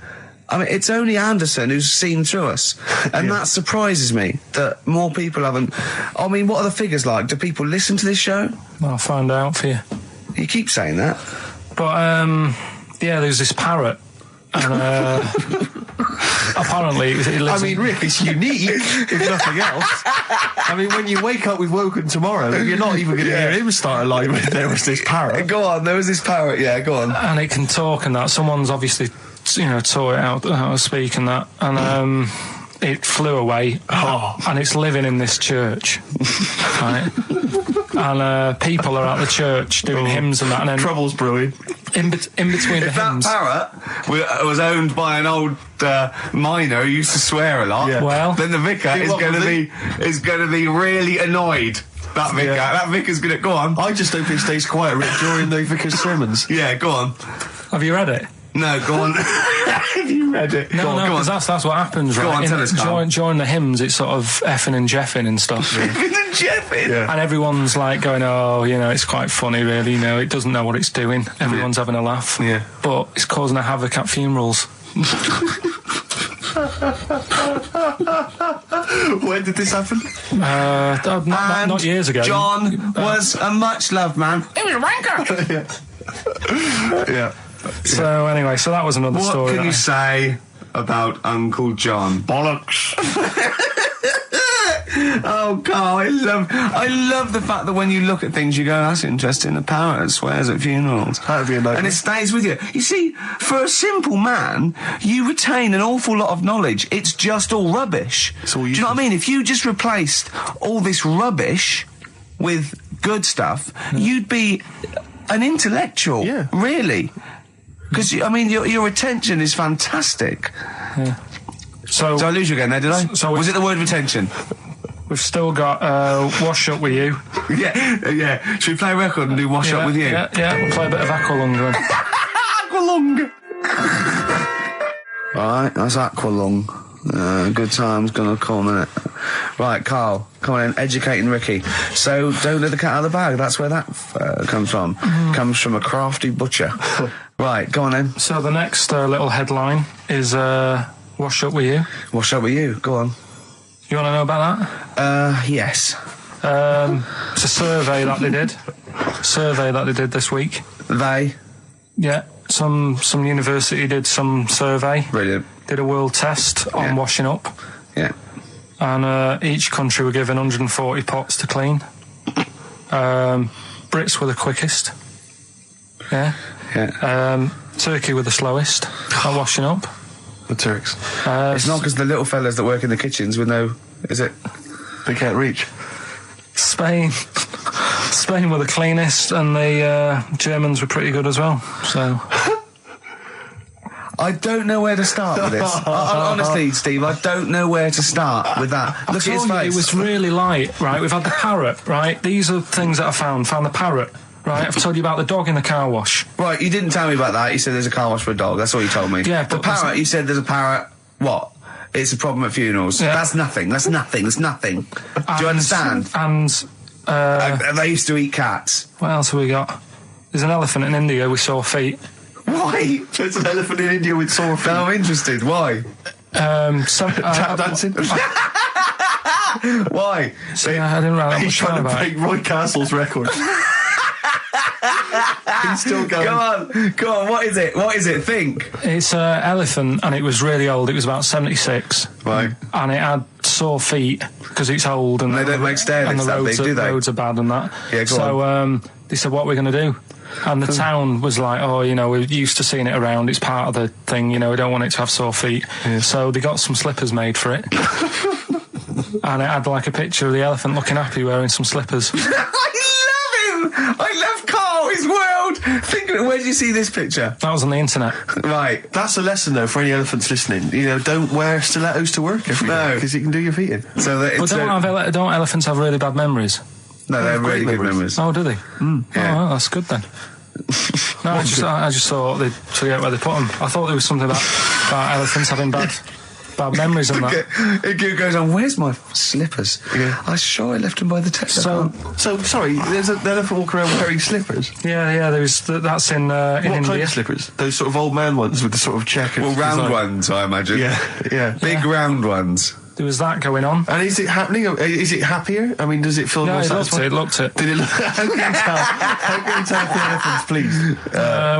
I mean, it's only Anderson who's seen through us. And that surprises me, that more people haven't. I mean, what are the figures like? Do people listen to this show? I'll find out for you. You keep saying that. But, there's this parrot. And, apparently, it lives Rick, it's unique, if nothing else. I mean, when you wake up with Woken tomorrow, you're not even going to hear him start a line with there was this parrot. Go on, there was this parrot, yeah, go on. And it can talk and that. Someone's obviously, taught it out how to speak and that. And it flew away. And it's living in this church. Right? And people are at the church doing hymns and that. And then trouble's brewing. In between the hymns. That parrot was owned by an old miner who used to swear a lot. Yeah. Well, then the vicar is going to be really annoyed. That vicar, that vicar's going to go on. I just hope he stays quiet, Rick, during the vicar's sermons. Yeah, go on. Have you read it? No, go on. Have you read it? No, because that's what happens, right? Go on, tell us, Carl. During the hymns, it's sort of effing and jeffing and stuff. Effing and jeffing? Yeah. And everyone's like going, it's quite funny, really, it doesn't know what it's doing. Everyone's having a laugh. Yeah. But it's causing a havoc at funerals. When did this happen? Not years ago. John was a much-loved man. He was a wanker! Yeah. So anyway, that was another story. What can you say about Uncle John? Bollocks. Oh, Carl, I love the fact that when you look at things, you go, that's interesting. The parrot swears at funerals. That'd be a nightmare. And it stays with you. You see, for a simple man, you retain an awful lot of knowledge. It's just all rubbish. Do you know what I mean? If you just replaced all this rubbish with good stuff, you'd be an intellectual. Yeah. Really. Because, I mean, your attention is fantastic. Yeah. So Did I lose you again there, did I? Was it the word retention? We've still got Wash Up With You. Yeah. Should we play a record and do Wash Up With You? Yeah, we'll play a bit of Aqualung then. Aqualung! Right, that's Aqualung. Good time's gonna come, innit? Right, Carl, come on in, educating Ricky. So, don't let the cat out of the bag, that's where that comes from. Comes from a crafty butcher. Right, go on then. So the next little headline is Wash Up With You. Wash Up With You, go on. You want to know about that? Yes. It's a survey that they did this week. They? Yeah, some university did some survey. Brilliant. Did a world test on washing up. Yeah. And each country were given 140 pots to clean. Brits were the quickest. Yeah. Yeah. Turkey were the slowest at washing up. The Turks. It's not because the little fellas that work in the kitchens with no... Is it? They can't reach. Spain were the cleanest, and the Germans were pretty good as well. So... I don't know where to start with this. Honestly, Steve, I don't know where to start with that. Look at his face. It was really light, right? We've had the parrot, right? These are things that I found the parrot. Right, I've told you about the dog in the car wash. Right, you didn't tell me about that. You said there's a car wash for a dog. That's all you told me. Yeah, the parrot, you said there's a parrot. What? It's a problem at funerals. Yeah. That's nothing. That's nothing. Do you understand? And they used to eat cats. What else have we got? There's an elephant in India with sore feet. Why? There's an elephant in India with sore feet. No, I'm interested. Why? Tap dancing. Why? I didn't write that He's trying to break Roy Castle's record. He's still going. Go on. What is it? Think. It's an elephant, and it was really old. It was about 76. Right. And it had sore feet because it's old and they don't make stair and lifts the that roads, big, do they? roads are bad and that. Yeah, so they said, what are we going to do? And the town was like, oh, you know, we're used to seeing it around. It's part of the thing, you know, we don't want it to have sore feet. Yeah. So they got some slippers made for it. And it had like a picture of the elephant looking happy wearing some slippers. I love him! I love Carl, his world! Think of it, where did you see this picture? That was on the internet. Right. That's a lesson, though, for any elephants listening. You know, don't wear stilettos to work every day, because you can do your feet in. So that but don't elephants have really bad memories? No, they have really good memories. Oh, do they? Yeah. Oh, well, that's good then. No, I just thought they'd forget where they put them. I thought there was something about elephants having bad memories and that. It goes on, where's my slippers? Yeah. I'm sure I left them by the test. So sorry, there's an elephant walking around wearing slippers? Yeah, that's in India. What kind of slippers? Those sort of old man ones with the sort of checkers? Well, round ones, I imagine. Yeah. Big round ones. There was that going on. And is it happening? Is it happier? I mean, does it feel more satisfying? It looked it. Did it look? How can you tell the elephants, please?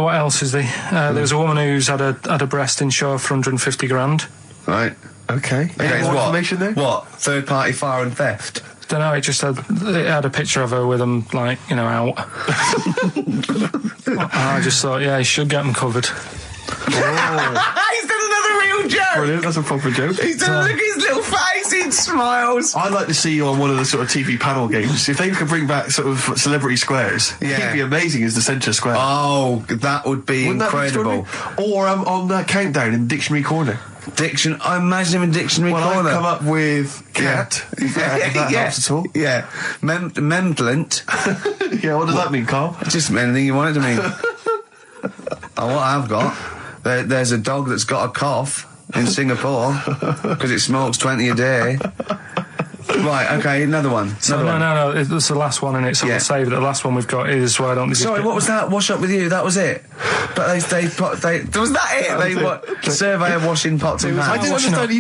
What else is there? There was a woman who's had a breast insured for 150 grand. Right. Okay. Any more information there? What? Third party fire and theft? Don't know. It had a picture of her with them, like, you know, out. I just thought, yeah, he should get them covered. Oh. He's done another real joke. Brilliant, that's a proper joke. He's done, look at his little face, he smiles. I'd like to see you on one of the sort of TV panel games. If they could bring back sort of celebrity squares, he'd be amazing as the centre square. Oh, that would be incredible. Or on that countdown in Dictionary Corner. I imagine him in Dictionary Corner. I'd come up with cat. If that helps at all. Yeah. Memblent. Yeah, what does that mean, Carl? Just anything you want it to mean. What I've got, there's a dog that's got a cough in Singapore because it smokes 20 a day. Right, okay, another one. No, it's the last one in it, so we'll save it. The last one we've got is why don't they Sorry, what was that? Wash up with you, that was it? But was that it? Surveyor washing pots and pans. I didn't understand,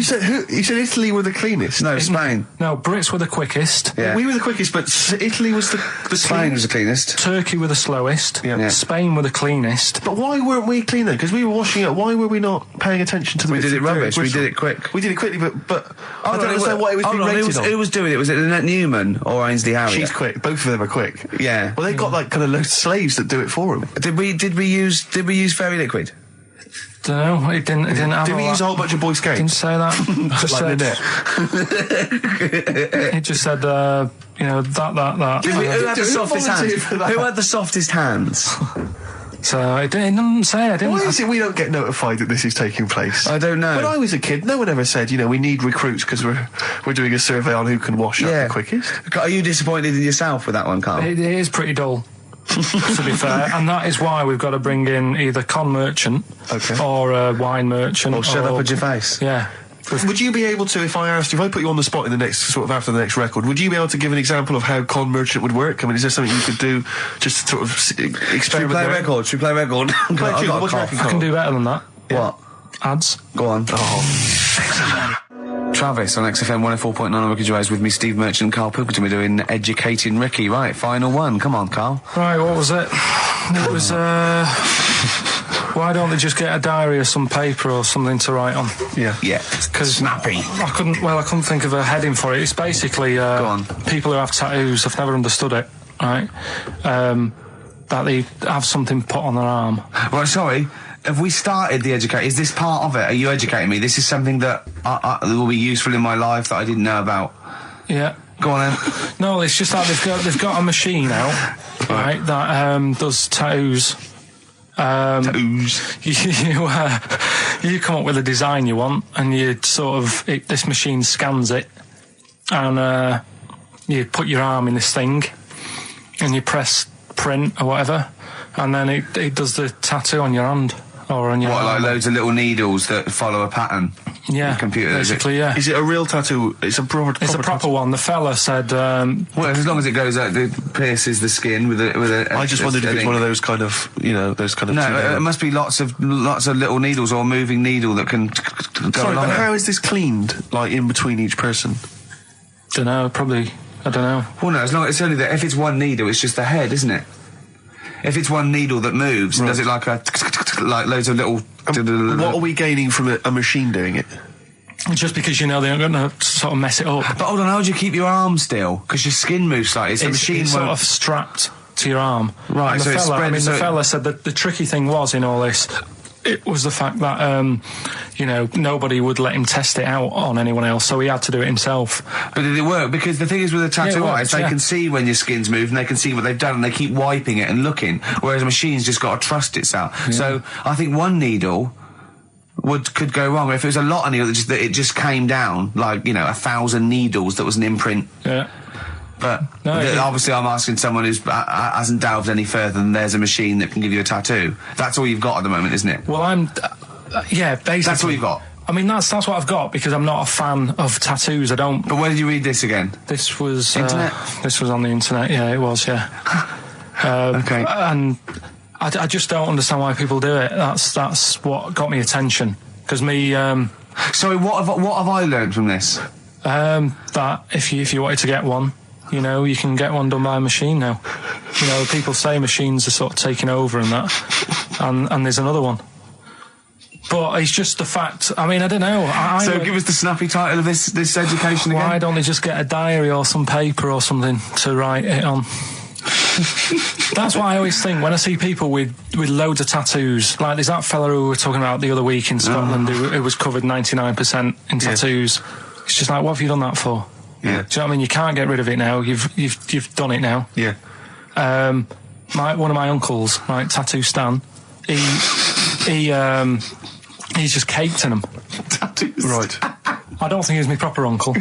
you said Italy were the cleanest. No, Spain. No, Brits were the quickest. Yeah. We were the quickest, but Italy was the Spain was the cleanest. Turkey were the slowest. Yeah. Spain were the cleanest. But why weren't we cleaner? Because we were washing up. Why were we not paying attention to the We did it rubbish, we did it quick. We did it quickly, but I don't understand why it was being rated on. Who was doing it? Was it Lynette Newman or Ainsley Harriott? She's quick. Both of them are quick. Yeah. Well, they've got like kind of loads of slaves that do it for them. Did we use fairy liquid? Don't know. It didn't have. Did we use a whole bunch of Boy Scouts? Didn't say that. It just said, you know, that. Who had the softest hands? Who had the softest hands? So it didn't say. Why is it we don't get notified that this is taking place? I don't know. When I was a kid, no one ever said, you know, we need recruits because we're doing a survey on who can wash up the quickest. Are you disappointed in yourself with that one, Carl? It is pretty dull. To be fair, and that is why we've got to bring in either con merchant or a wine merchant or shut up at your face. Yeah. Would you be able to, if I put you on the spot in the next, sort of after the next record, would you be able to give an example of how con merchant would work? I mean, is there something you could do just to sort of experiment? Should we play a record? I can do better than that. What? Ads. Go on. Travis on XFM 104.9 on Ricky Gervais with me, Steve Merchant and Karl Pilkington. We're doing Educating Ricky. Right, final one. Come on, Karl. Right, what was it? It was, why don't they just get a diary or some paper or something to write on? Yeah. Because snappy. I couldn't think of a heading for it. It's basically Go on. People who have tattoos. I've never understood it. Right, that they have something put on their arm. Right, sorry. Have we started the educate? Is this part of it? Are you educating me? This is something that will be useful in my life that I didn't know about. Yeah. Go on then. No, it's just that they've got a machine out, right, that does tattoos. You come up with a design you want, and you sort of this machine scans it, and you put your arm in this thing, and you press print or whatever, and then it does the tattoo on your hand or on your arm. Like loads of little needles that follow a pattern? Yeah, the computer, basically. Yeah. Is it a real tattoo? It's a proper tattoo. One. The fella said. Well, as long as it goes out, it pierces the skin with a. I just wondered if it's one of those kind of, those kind of. No, it must be lots of little needles or a moving needle that can go Sorry, along. But how is this cleaned? Like in between each person? Don't know. Probably. I don't know. Well, no, it's only that if it's one needle, it's just the head, isn't it? If it's one needle that moves and does it like loads of little. What are we gaining from a machine doing it? Just because you know they're going to sort of mess it up. But hold on, how do you keep your arm still? Because your skin moves slightly. So the machine it's sort of strapped to your arm. Right, and so it's spread. the fella said that the tricky thing was in all this, it was the fact that, you know, nobody would let him test it out on anyone else, so he had to do it himself. But did it work? Because the thing is with a tattoo artist, they can see when your skin's moved and they can see what they've done and they keep wiping it and looking, whereas a machine's just got to trust itself. Yeah. So I think one needle could go wrong. If it was a lot of needles, that it just came down, like, you know, 1,000 needles that was an imprint. Yeah. But obviously I'm asking someone who hasn't delved any further than there's a machine that can give you a tattoo. That's all you've got at the moment, isn't it? Well, yeah, basically. That's all you've got? I mean, that's what I've got, because I'm not a fan of tattoos. I don't... But where did you read this again? This was... Internet? This was on the internet, yeah, it was, yeah. Okay. And I just don't understand why people do it. That's what got me attention. Because me... Sorry, what have I learned from this? That if you wanted to get one, you know, you can get one done by a machine now. You know, people say machines are sort of taking over and that, and there's another one. But it's just the fact. I mean, I don't know. So give us the snappy title of this education again. Why don't they just get a diary or some paper or something to write it on? That's what I always think when I see people with loads of tattoos. Like there's that fella who we were talking about the other week in Scotland who was covered 99% in tattoos. It's just like, what have you done that for? Yeah. Do you know what I mean? You can't get rid of it now. You've done it now. Yeah. One of my uncles, like Tattoo Stan, he's just caked in them. Tattoos. Right. I don't think he's my proper uncle,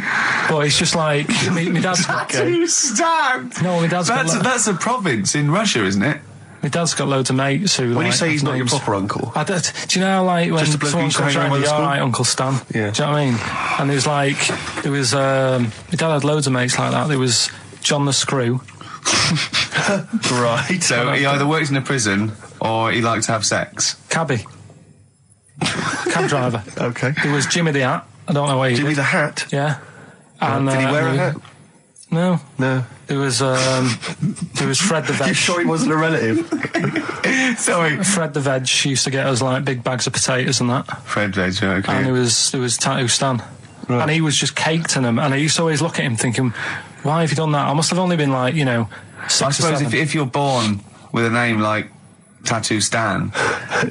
but it's just like my dad's got Tattoo Stan. No, my dad's that's a province in Russia, isn't it? My dad's got loads of mates who. When you say he's not your proper uncle, do you know, like when someone comes around, you're all right, Uncle Stan. Yeah. Do you know what I mean? And there was my dad had loads of mates like that. There was John the Screw. Right. So he either works in a prison or he likes to have sex. Cabbie. Cab driver. Okay. There was Jimmy the Hat. I don't know where he Jimmy did. the Hat? Yeah. And, did he wear a hat? No. No. There was Fred the Veg. You sure he wasn't a relative? Sorry. Fred the Veg used to get us like big bags of potatoes and that. Fred Veg, okay. And there was Tattoo Stan. Right. And he was just caked in them. And I used to always look at him thinking, why have you done that? I must have only been like, 6 I suppose or 7. if you're born with a name like Tattoo Stan,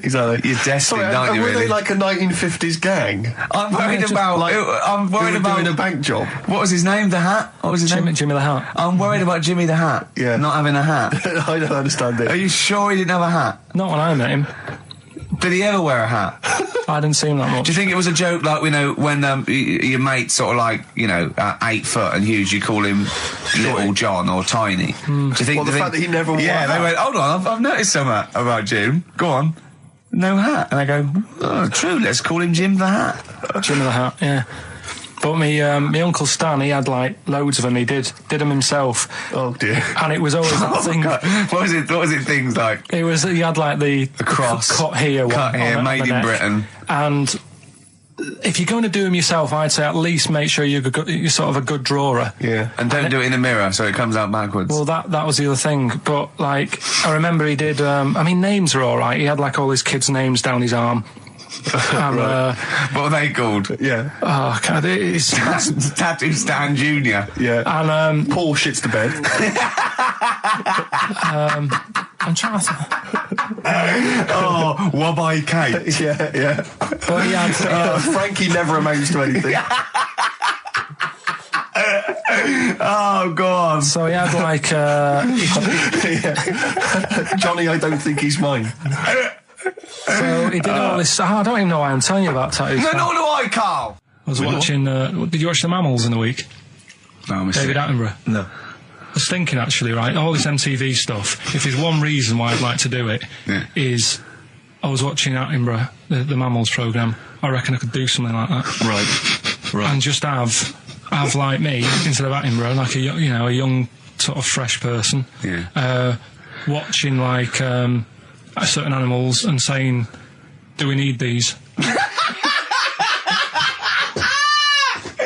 exactly, you're destined, aren't you? Were really? they like a 1950s gang? I'm worried about. I'm worried about doing a bank job. What was his name? The Hat. What was his name? Jimmy the Hat. I'm worried about Jimmy the Hat. Yeah. Not having a hat. I don't understand it. Are you sure he didn't have a hat? Not when I met him. Did he ever wear a hat? I didn't see him that much. Do you think it was a joke, like, when your mate's sort of like, 8 foot and huge, you call him Little John or Tiny? Do you think the fact that he never wore a hat. they went, hold on, I've noticed something about Jim. Go on. No hat. And I go, oh, true, let's call him Jim the Hat. Jim the Hat, yeah. But my Uncle Stan, he had like loads of them. He did them himself. Oh dear! And it was always that thing. God. What was it? Things like he had like the cross cut here, made in Britain. And if you're going to do them yourself, I'd say at least make sure you're sort of a good drawer. Yeah, and don't do it in a mirror so it comes out backwards. Well, that was the other thing. But like, I remember he did. Names are all right. He had like all his kids' names down his arm. And, what are they called? Yeah. Oh, God, it's Tattoo Stan Jr. Yeah. And Paul shits the bed. I'm trying to. Oh, Wabbai Kate. Yeah. But he had, Frankie never amounts to anything. Oh, God. So he had like. Johnny, I don't think he's mine. So he did all this. I don't even know why I'm telling you about tattoos. No, nor do I, Carl. I was watching. Did you watch The Mammals in the week? No, David Attenborough. No. I was thinking actually, right, all this MTV stuff. If there's one reason why I'd like to do it, is I was watching Attenborough, the Mammals programme. I reckon I could do something like that. Right. And just have like me instead of Attenborough, like a young sort of fresh person. Yeah. Watching like. Certain animals and saying, do we need these? Do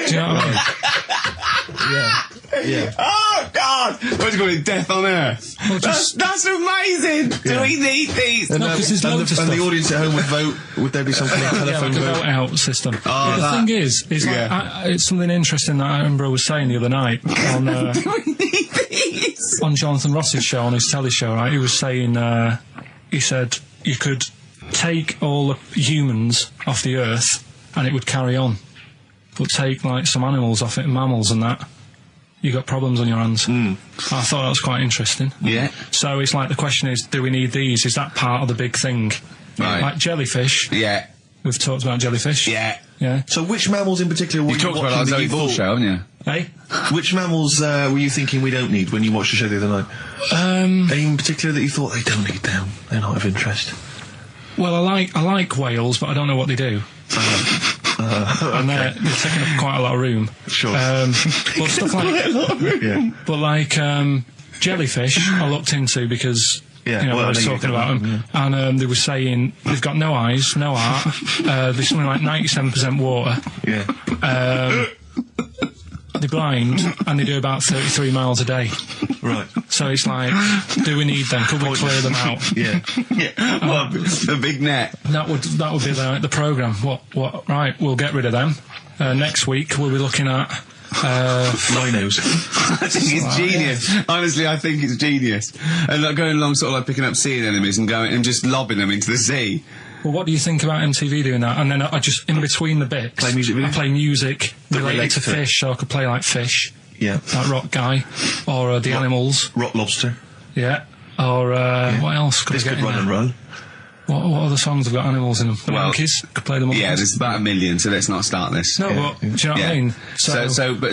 you know what I mean? Yeah. Oh, God! God! What's it called? Death on Earth. Well, that's amazing. Do we need these? And, No, 'cause there's loads of and the stuff. audience at home would vote. Would there be some kind of telephone like a vote? vote out system. Oh, the thing is like, it's something interesting that I remember I was saying the other night on on Jonathan Ross's show, on his telly show, right? He was saying, he said you could take all the humans off the earth and it would carry on, but take like some animals off it, mammals and that, you got problems on your hands. I thought that was quite interesting. Yeah. So it's like the question is, do we need these? Is that part of the big thing? Right. Like jellyfish. Yeah. We've talked about jellyfish. Yeah. Yeah. So which mammals in particular were You talked about watching our that Zoe you Ball thought- show, haven't you? Hey? Which mammals were you thinking we don't need when you watched the show the other night? Any in particular that you thought they don't need them? They're not of interest. Well, I like whales, but I don't know what they do. And they're taking up quite a lot of room. Sure. But stuff like Yeah. but like jellyfish, I looked into because Yeah, you know well, I was I know you talking don't about them, and they were saying they've got no eyes, no heart. There's something like 97% water. Yeah. They're blind, and they do about 33 miles a day. Right. So it's like, do we need them? Could we clear them out? Yeah. Well, the big net. That would be the programme. What? Right, we'll get rid of them. Next week we'll be looking at Rhinos. I think it's genius. Honestly, I think it's genius. And like going along, sort of like picking up sea anemones and going and just lobbing them into the sea. Well, what do you think about MTV doing that? And then I just, in between the bits, Play music videos? I play music related relates to to it. fish, so I could play like Fish, Yeah. that rock guy, or the animals, Rock lobster. yeah, or what else could This we get could in run there? and run. What other songs have got animals in them? The Well, monkeys, could play the monkeys. Yeah, there's about 1 million, so let's not start this. No, but do you know what I mean?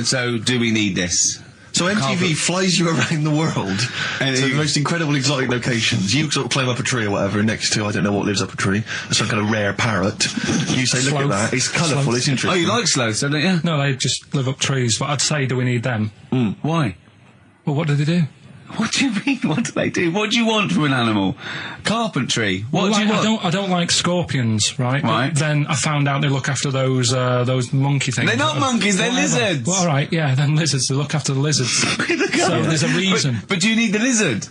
So do we need this? So MTV flies you around the world And to you- the most incredible exotic locations. You sort of climb up a tree or whatever next to, I don't know what lives up a tree, some kind of rare parrot. You say, look at Sloth. that, it's colourful, Sloth. it's Oh, interesting. you like sloths, don't you? No, they just live up trees, but I'd say, do we need them? Why? Well, what do they do? What do you mean? What do they do? What do you want from an animal? Carpentry. What do you want? I don't like scorpions, right? Right. But then I found out they look after those monkey things. They're not monkeys, they're Whatever. lizards. Well, all right, yeah, then lizards. They look after the lizards. So there's a reason. But do you need the lizard?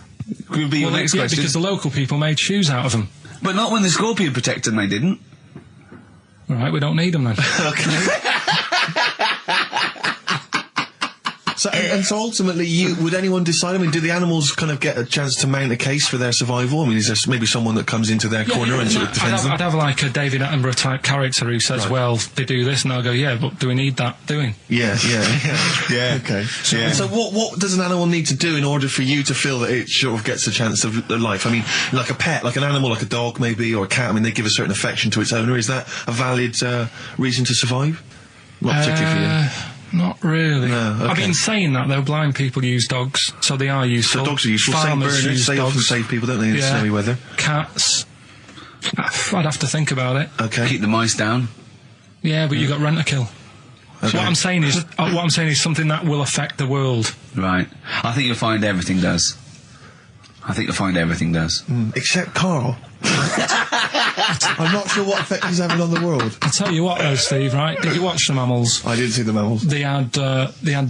Could be your Well, next yeah, question. because the local people made shoes out of them. But not when the scorpion protected them, they didn't. All right, we don't need them then. So, and so ultimately, would anyone decide? I mean, do the animals kind of get a chance to mount a case for their survival? I mean, is there maybe someone that comes into their corner and sort of defends them? I'd have like a David Attenborough type character who says, Right. well, they do this, and I'll go, yeah, but do we need that doing? Yeah. Yeah. Okay. So what does an animal need to do in order for you to feel that it sort of gets a chance of life? I mean, like a pet, like an animal, like a dog maybe, or a cat, I mean, they give a certain affection to its owner. Is that a valid reason to survive? Not particularly for you. Not really. No, okay. I've been saying that, though. Blind people use dogs, so they are useful. So dogs are useful. Same Farmers burners, use they often dogs. save people, don't they, in Yeah. snowy weather? Cats. I'd have to think about it. Okay. Keep the mice down. Yeah, but you got rent a kill. Okay. So what I'm saying is something that will affect the world. Right. I think you'll find everything does. Except Carl. I'm not sure what effect he's having on the world. I'll tell you what, though, Steve. Right? Did you watch the mammals? I didn't see the mammals. They had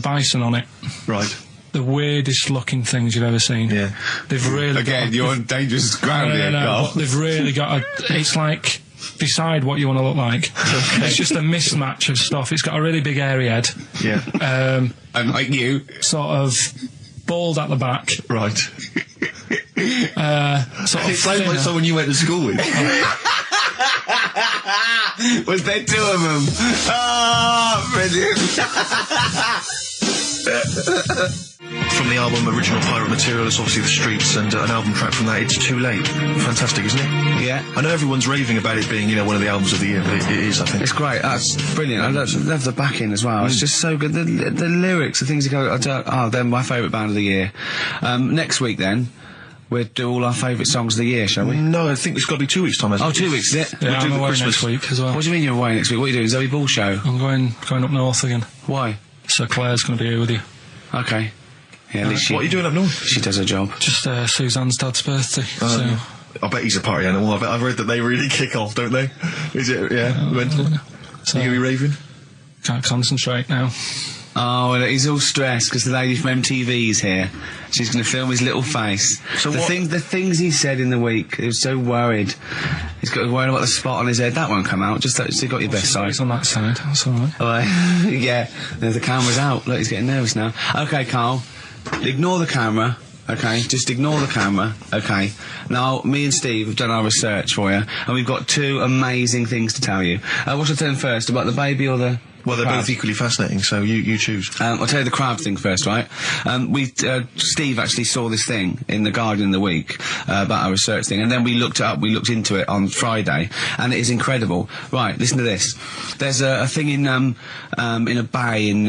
bison on it. Right. The weirdest looking things you've ever seen. Yeah. They've really Again, you're on dangerous ground here, Carl. They've really got it's like, decide what you want to look like. It's just a mismatch of stuff. It's got a really big airy head. Yeah. And like you. Sort of bald at the back. Right. Sort of It sounds like thinner. someone you went to school with. Was there two of them? Ah, brilliant. From the album Original Pirate Material, it's obviously The Streets, and an album track from that, It's Too Late. Fantastic, isn't it? Yeah. I know everyone's raving about it being, one of the albums of the year, but it is, I think. It's great. That's brilliant. I love the backing as well. It's just so good. The lyrics, the things that go. They're my favourite band of the year. Next week, then, we'll do all our favourite songs of the year, shall we? No, I think it's got to be 2 weeks' time, hasn't Oh, it? 2 weeks, is it? Yeah, We'll do I'm the away Christmas. next week as well. What do you mean you're away next week? What are you doing? Zoe Ball show? I'm going up north again. Why? So Claire's going to be here with you. Okay. Yeah, at least What are you doing up north? She does her job. Just Suzanne's dad's birthday. So I bet he's a party animal. I've read that they really kick off, don't they? Is it? Yeah. so You gonna be raving? can't concentrate now. Oh, well, he's all stressed because the lady from MTV's here. She's going to film his little face. So the things he said in the week, he was so worried. He's got worried about the spot on his head. That won't come out. Just you got your best side. It's on that side. That's all right. Oh, yeah. The camera's out. Look, he's getting nervous now. Okay, Carl. Ignore the camera. Okay, just ignore the camera. Okay. Now, me and Steve have done our research for you, and we've got 2 amazing things to tell you. What should I tell them first? About the baby or the... Well, they're both equally fascinating, so you choose. I'll tell you the crab thing first, right? Steve actually saw this thing in The Guardian in the week about our research thing, and then we looked it up, we looked into it on Friday, and it is incredible. Right, listen to this. There's a thing in a bay in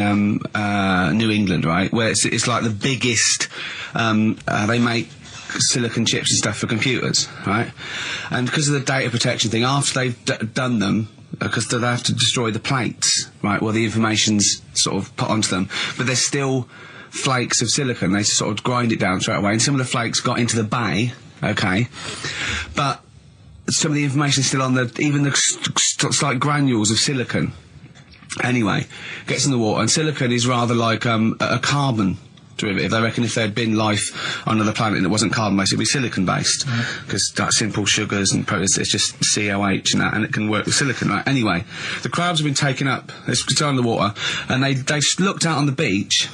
New England, right, where it's like the biggest, they make silicon chips and stuff for computers, right? And because of the data protection thing, after they've done them, because they have to destroy the plates, right, where the information's sort of put onto them, but there's still flakes of silicon. They sort of grind it down straight away, and some of the flakes got into the bay, okay, but some of the information is still on even the slight granules of silicon. Anyway, gets in the water, and silicon is rather like a carbon derivative. They reckon if there had been life on another planet and it wasn't carbon-based, it'd be silicon-based. Because that's simple sugars and proteins, it's just COH and that, and it can work with silicon, right? Anyway, the crabs have been taken up, they're still in the water, and they looked out on the beach,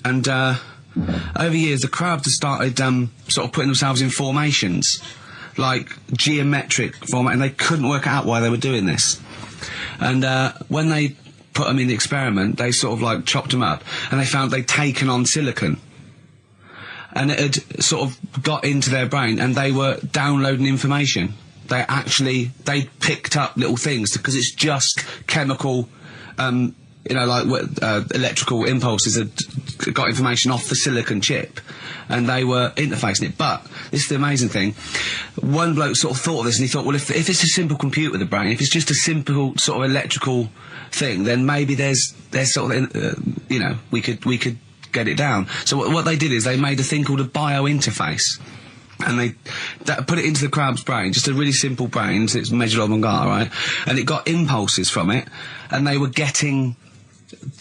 and over years the crabs have started sort of putting themselves in formations, like geometric format, and they couldn't work out why they were doing this. And when they put them in the experiment, they sort of like chopped them up, and they found they'd taken on silicon, and it had sort of got into their brain, and they were downloading information. They picked up little things, because it's just chemical, like electrical impulses that got information off the silicon chip, and they were interfacing it. But this is the amazing thing. One bloke sort of thought of this, and he thought, well, if it's a simple computer, the brain, if it's just a simple sort of electrical thing, then maybe there's sort of, we could get it down. So what they did is they made a thing called a biointerface, and they put it into the crab's brain, just a really simple brain, so it's measured avant-garde, right? And it got impulses from it, and they were getting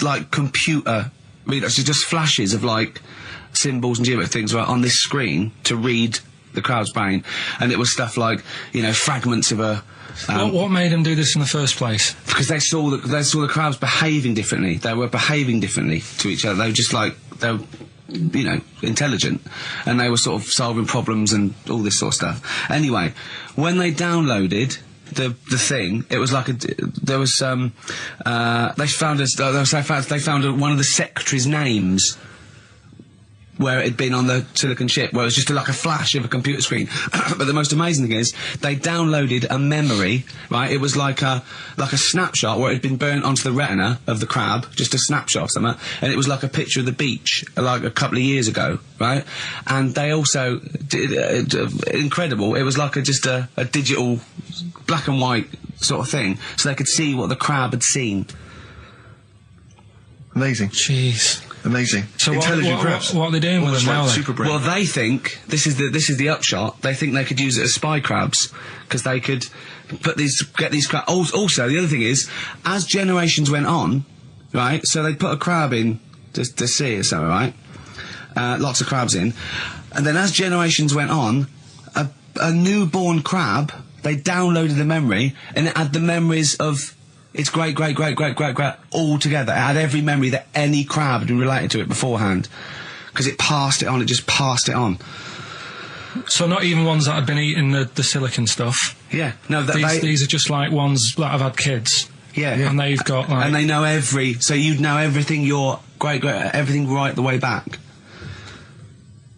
like computer, just flashes of like symbols and geometric things right on this screen to read the crab's brain, and it was stuff like fragments of a. What made them do this in the first place? Because they saw the crabs behaving differently. They were behaving differently to each other. They were just like intelligent, and they were sort of solving problems and all this sort of stuff. Anyway, when they downloaded the thing, it was like they found one of the secretary's names where it had been on the silicon chip, where it was just like a flash of a computer screen. But the most amazing thing is, they downloaded a memory, right? It was like a snapshot where it had been burnt onto the retina of the crab, just a snapshot of something, and it was like a picture of the beach, like a couple of years ago, right? And they also did, incredible, it was like just a digital black and white sort of thing, so they could see what the crab had seen. Amazing. Jeez. Amazing. So intelligent crabs. What are they doing with them now? Super brain. Well, they think this is the upshot. They think they could use it as spy crabs, because they could get these crabs. Also, the other thing is, as generations went on, right? So they put a crab in to sea or something, right? Lots of crabs in, and then as generations went on, a newborn crab, they downloaded the memory, and it had the memories of its great all together. It had every memory that any crab had been related to it beforehand, because it passed it on. It just passed it on. So not even ones that had been eating the silicon stuff. Yeah, no. These are just like ones that have had kids. Yeah, and they've got like, and they know so you'd know everything. Your everything right the way back.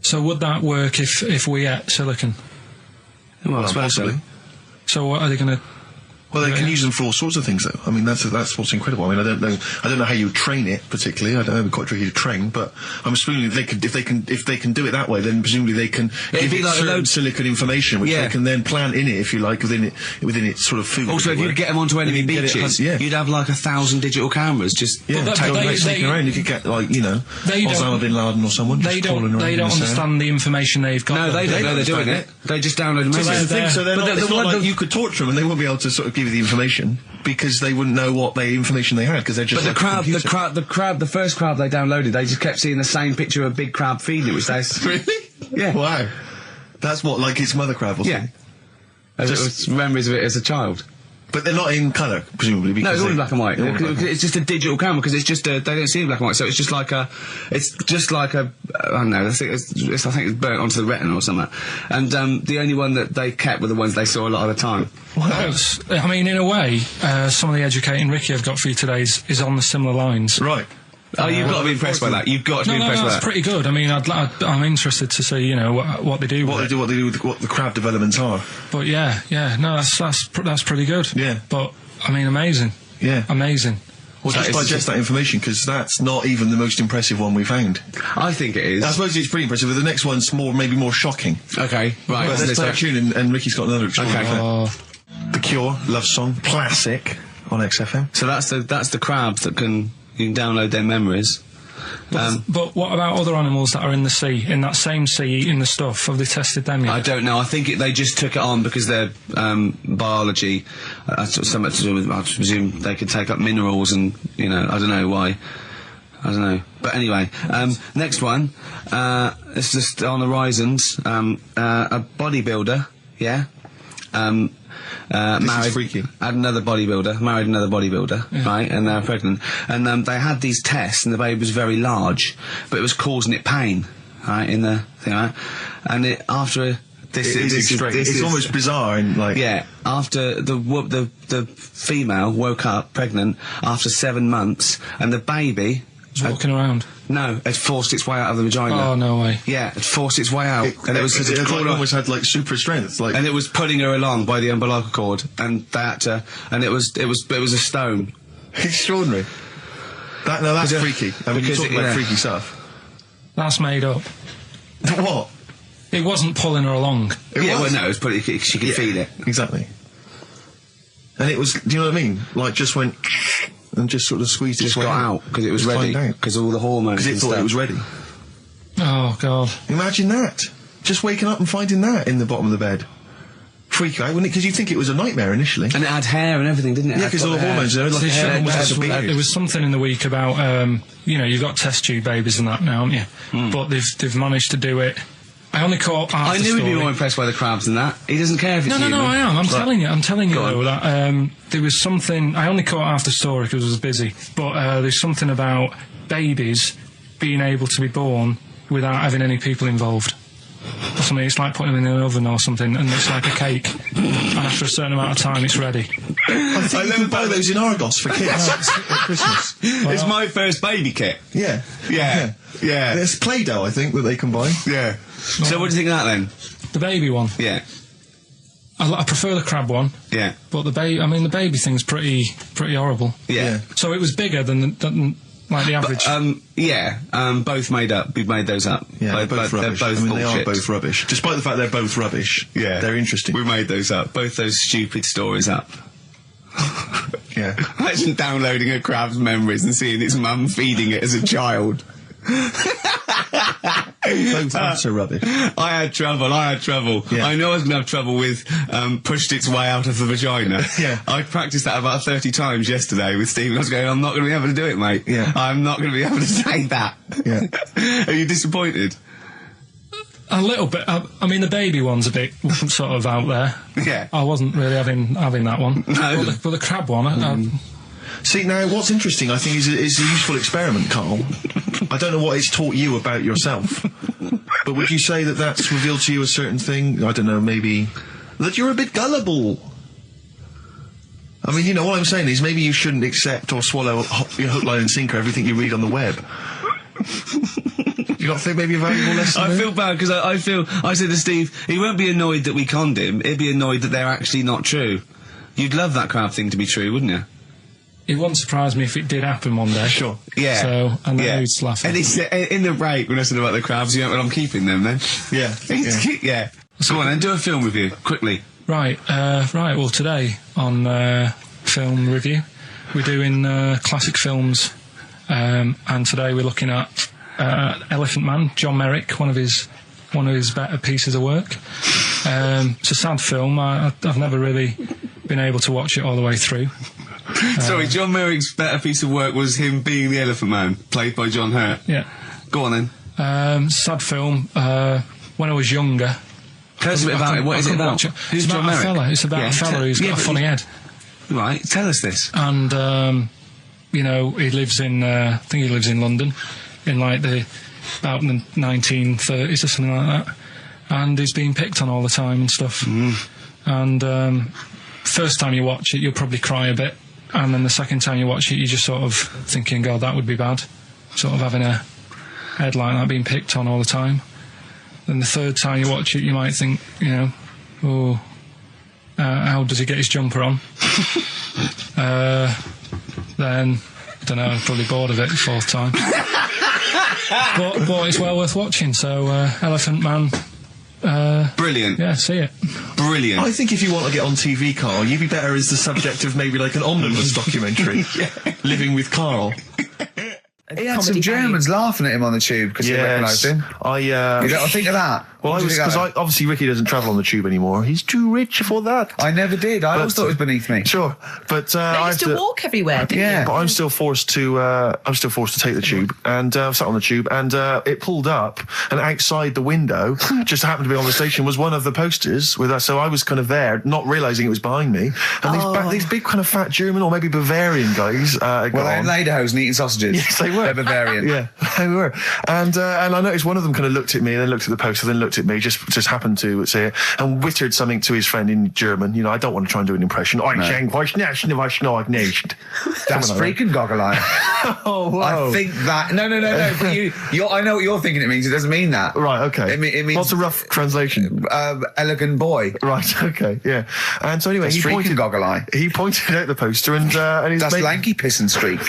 So would that work if we ate silicon? Well, I suppose so. So what are they going to? Well, they can use them for all sorts of things, though. I mean, that's what's incredible. I mean, I don't know how you train it particularly. I don't know, it'd be quite tricky to train, but I'm assuming if they can do it that way, then presumably they can give it certain silicon information, which they can then plant in it, if you like, within its sort of food. Also, if you get them onto enemy beaches, you'd have like 1,000 digital cameras just taking around. You could get Osama bin Laden or someone. They don't understand the information they've got. No, they don't know they're doing it. They just download them. So it's not like you could torture them and they won't be able to sort of give give you the information because they wouldn't know what information they had because they're just. But the crab, the first crab they downloaded, they just kept seeing the same picture of a big crab feeding it, which they really. Yeah. Wow. That's what, like its mother crab or something? Yeah. Just memories of it as a child. But they're not in colour, presumably. Because no, it's all in black and white. It's just a digital camera because it's just they don't see in black and white, so it's just like a I don't know. I think it's burnt onto the retina or something. And the only one that they kept were the ones they saw a lot of the time. Wow. I mean, in a way, some of the educating Ricky I've got for you today is on the similar lines. Right. Oh, you've got to be impressed by that. You've got to be impressed by that. That's pretty good. I mean, I'm interested to see, what they do. What they do with what the crab developments are. But yeah, no, that's pretty good. Yeah. But I mean, amazing. Yeah. Amazing. Well, just digest that information because that's not even the most impressive one we found. I think it is. I suppose it's pretty impressive, but the next one's maybe more shocking. Okay, right. But let's play a tune and Ricky's got another extraordinary Okay. The Cure, Love Song, classic on XFM. So that's the crabs that you can download their memories. But what about other animals that are in the sea, in that same sea, eating the stuff? Have they tested them yet? I don't know. I think they just took it on because their biology, something to do with, I presume they could take up minerals and, I don't know why. I don't know. But anyway, next one, it's just on the horizons, a bodybuilder, yeah? Married, freaky. Married another bodybuilder, right, and they're pregnant. And they had these tests, and the baby was very large, but it was causing it pain, right, in the thing, right? And it's almost bizarre, and after the female woke up pregnant after 7 months, and the baby was walking around. No, it forced its way out of the vagina. Oh, no way. Yeah, it forced its way out. It almost had super strength, and it was pulling her along by the umbilical cord, and they had to, and it was a stone. Extraordinary. That's freaky. I mean, you talk about freaky stuff. That's made up. What? It wasn't pulling her along. Well, no, it was she could feed it. Exactly. And it was, do you know what I mean? Like, just went and just sort of squeezed its way out because it was ready, because all the hormones. Because it thought it was ready. Oh God! Imagine that. Just waking up and finding that in the bottom of the bed. Freak out, wouldn't it? Because you'd think it was a nightmare initially. And it had hair and everything, didn't it? Yeah, because all the hormones. There, like there was something in the week about you've got test tube babies and that now, haven't you? But they've managed to do it. I only caught half I the knew story. he'd be more impressed by the crabs than that. He doesn't care if it's human. No, I am. I'm telling you though that there was something. I only caught half the story because I was busy. But there's something about babies being able to be born without having any people involved. Or something. It's like putting them in an oven or something, and it's like a cake. And after a certain amount of time, it's ready. I think you can buy those in Argos for kids at Christmas. It's my first baby kit. Yeah. There's Play-Doh, I think, that they can buy. Yeah. So what do you think of that then? The baby one. Yeah. I prefer the crab one. Yeah. But the baby thing's pretty horrible. Yeah. So it was bigger than like the average. Both made up. We've made those up. Yeah, they're both rubbish. They're both they are both rubbish. Despite the fact they're both rubbish. Yeah. They're interesting. We made those up. Both those stupid stories up. Yeah. Imagine downloading a crab's memories and seeing its mum feeding it as a child. Both are so rubbish. I had trouble. Yeah. I know I was going to have trouble with pushed its way out of the vagina. Yeah. I practiced that about 30 times yesterday with Stephen. I was going, I'm not going to be able to do it, mate. Yeah. I'm not going to be able to say that. Yeah. Are you disappointed? A little bit. I mean, the baby one's a bit sort of out there. Yeah. I wasn't really having that one. No. But the crab one, See, now, what's interesting, I think, is a useful experiment, Carl. I don't know what it's taught you about yourself, but would you say that that's revealed to you a certain thing? I don't know, maybe that you're a bit gullible. I mean, what I'm saying is maybe you shouldn't accept or swallow hook, line and sinker everything you read on the web. You not think maybe a valuable lesson? I feel bad because I said to Steve, he won't be annoyed that we conned him, he'd be annoyed that they're actually not true. You'd love that crab thing to be true, wouldn't you? it wouldn't surprise me if it did happen one day. Sure. Yeah. So, and then who'd laugh at And it's in the break when I said about the crabs, well, I'm keeping them then. Yeah. Yeah. Go on then, do a film review, quickly. Right, well today on film review we're doing classic films, and today we're looking at Elephant Man, John Merrick, one of his better pieces of work. It's a sad film. I've never really been able to watch it all the way through. Sorry, John Merrick's better piece of work was him being the Elephant Man, played by John Hurt. Yeah. Go on then. Sad film. When I was younger. Tell us a bit about it. What is it about? Who's John Merrick? It's about a fella who's got a funny head. Right, tell us this. And, you know, he lives in, I think he lives in London, in like about the 1930s or something like that. And he's being picked on all the time and stuff. And first time you watch it, you'll probably cry a bit. And then the second time you watch it, you're just sort of thinking, God, that would be bad. Sort of having a head like that being picked on all the time. Then the third time you watch it, you might think, you know, oh, how does he get his jumper on? Then, I don't know, I'm probably bored of it the fourth time. but it's well worth watching, so Elephant Man. Brilliant. Yeah, see it. Brilliant. I think if you want to get on TV, Carl, you'd be better as the subject of maybe like an omnibus documentary. Living with Carl. He had some Germans laughing at him on the tube because they recognised him. You don't think of that? Well, obviously Ricky doesn't travel on the tube anymore. He's too rich for that. I never did. I always thought it was beneath me. Sure, but I used to walk everywhere. Didn't you? But I'm still forced to. take the tube, and sat on the tube, and it pulled up, and outside the window, just happened to be on the station, was one of the posters with us. So I was kind of there, not realising it was behind me, and these big kind of fat German or maybe Bavarian guys. Well, they're in lederhosen eating sausages. Yes, they were. They're Bavarian. Yeah, they were. And I noticed one of them kind of looked at me, and then looked at the poster, then looked at me, just happened to say it, and wittered something to his friend in German. You know, I don't want to try and do an impression. That's freaking goggle-eye. Oh, whoa. I think that... No. But I know what you're thinking it means. It doesn't mean that. Right, okay. It means... What's a rough translation? Elegant boy. Right, okay, yeah. And so anyway, he pointed goggle-eye. He pointed out the poster, and his That's mate... lanky piss and streak.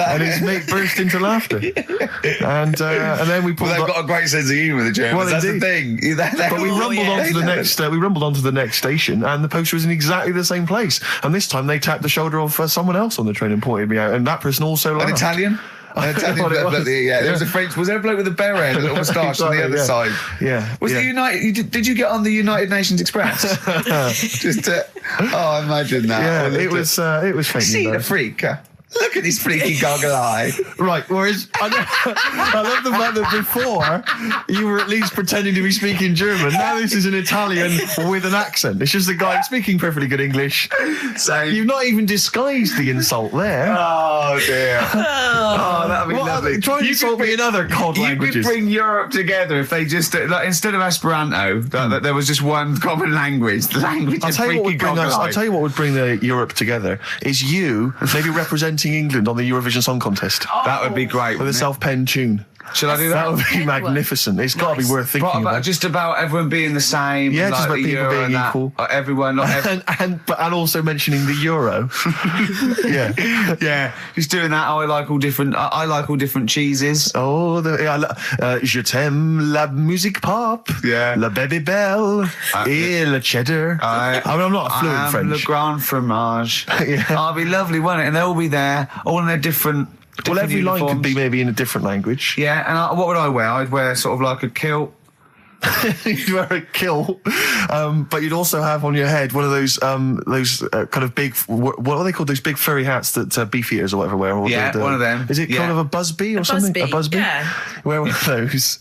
And his mate burst into laughter. And then we pulled they've got a great sense of humour, the Germans. Well, that's the thing. But we rumbled onto the next. We rumbled onto the next station, and the poster was in exactly the same place. And this time they tapped the shoulder of someone else on the train and pointed me out, and that person also laughed. An Italian. There was a French. Was there a bloke with a beret, a little moustache on the other side? Yeah. Was the United? Did you get on the United Nations Express? Just to, imagine that. Yeah, it was fake. See the freak. Look at this freaky goggle eye. Right, whereas I love the fact that before you were at least pretending to be speaking German. Now this is an Italian with an accent. It's just a guy speaking perfectly good English. So you've not even disguised the insult there. Oh dear. That'd be lovely. Try and insult me in other cod languages. You could bring Europe together if they just instead of Esperanto, that there was just one common language. The language of freaky goggle eye. I'll tell you what would bring Europe together is you maybe representing England on the Eurovision Song Contest. That would be great. With a self-penned tune. Should I do that? That would be magnificent. It's got to be worth thinking about. Just about everyone being the same. Yeah, just about people being equal. Everyone, not and also mentioning the euro. Yeah. Just doing that. I like all different cheeses. Oh, je t'aime la musique pop. Yeah. La baby belle. Et le cheddar. I mean, I'm not a fluent French. Le grand fromage. Yeah. Oh, it'd be lovely, wouldn't it? And they'll all be there, all in their different. Well, every uniforms. line could be maybe in a different language. Yeah, and what would I wear? I'd wear sort of like a kilt. You'd wear a kilt, but you'd also have on your head one of those kind of big, what are they called? Those big furry hats that beefeaters or whatever wear. One of them. Is it kind of a busby or something? A busby. Yeah. Wear one of those,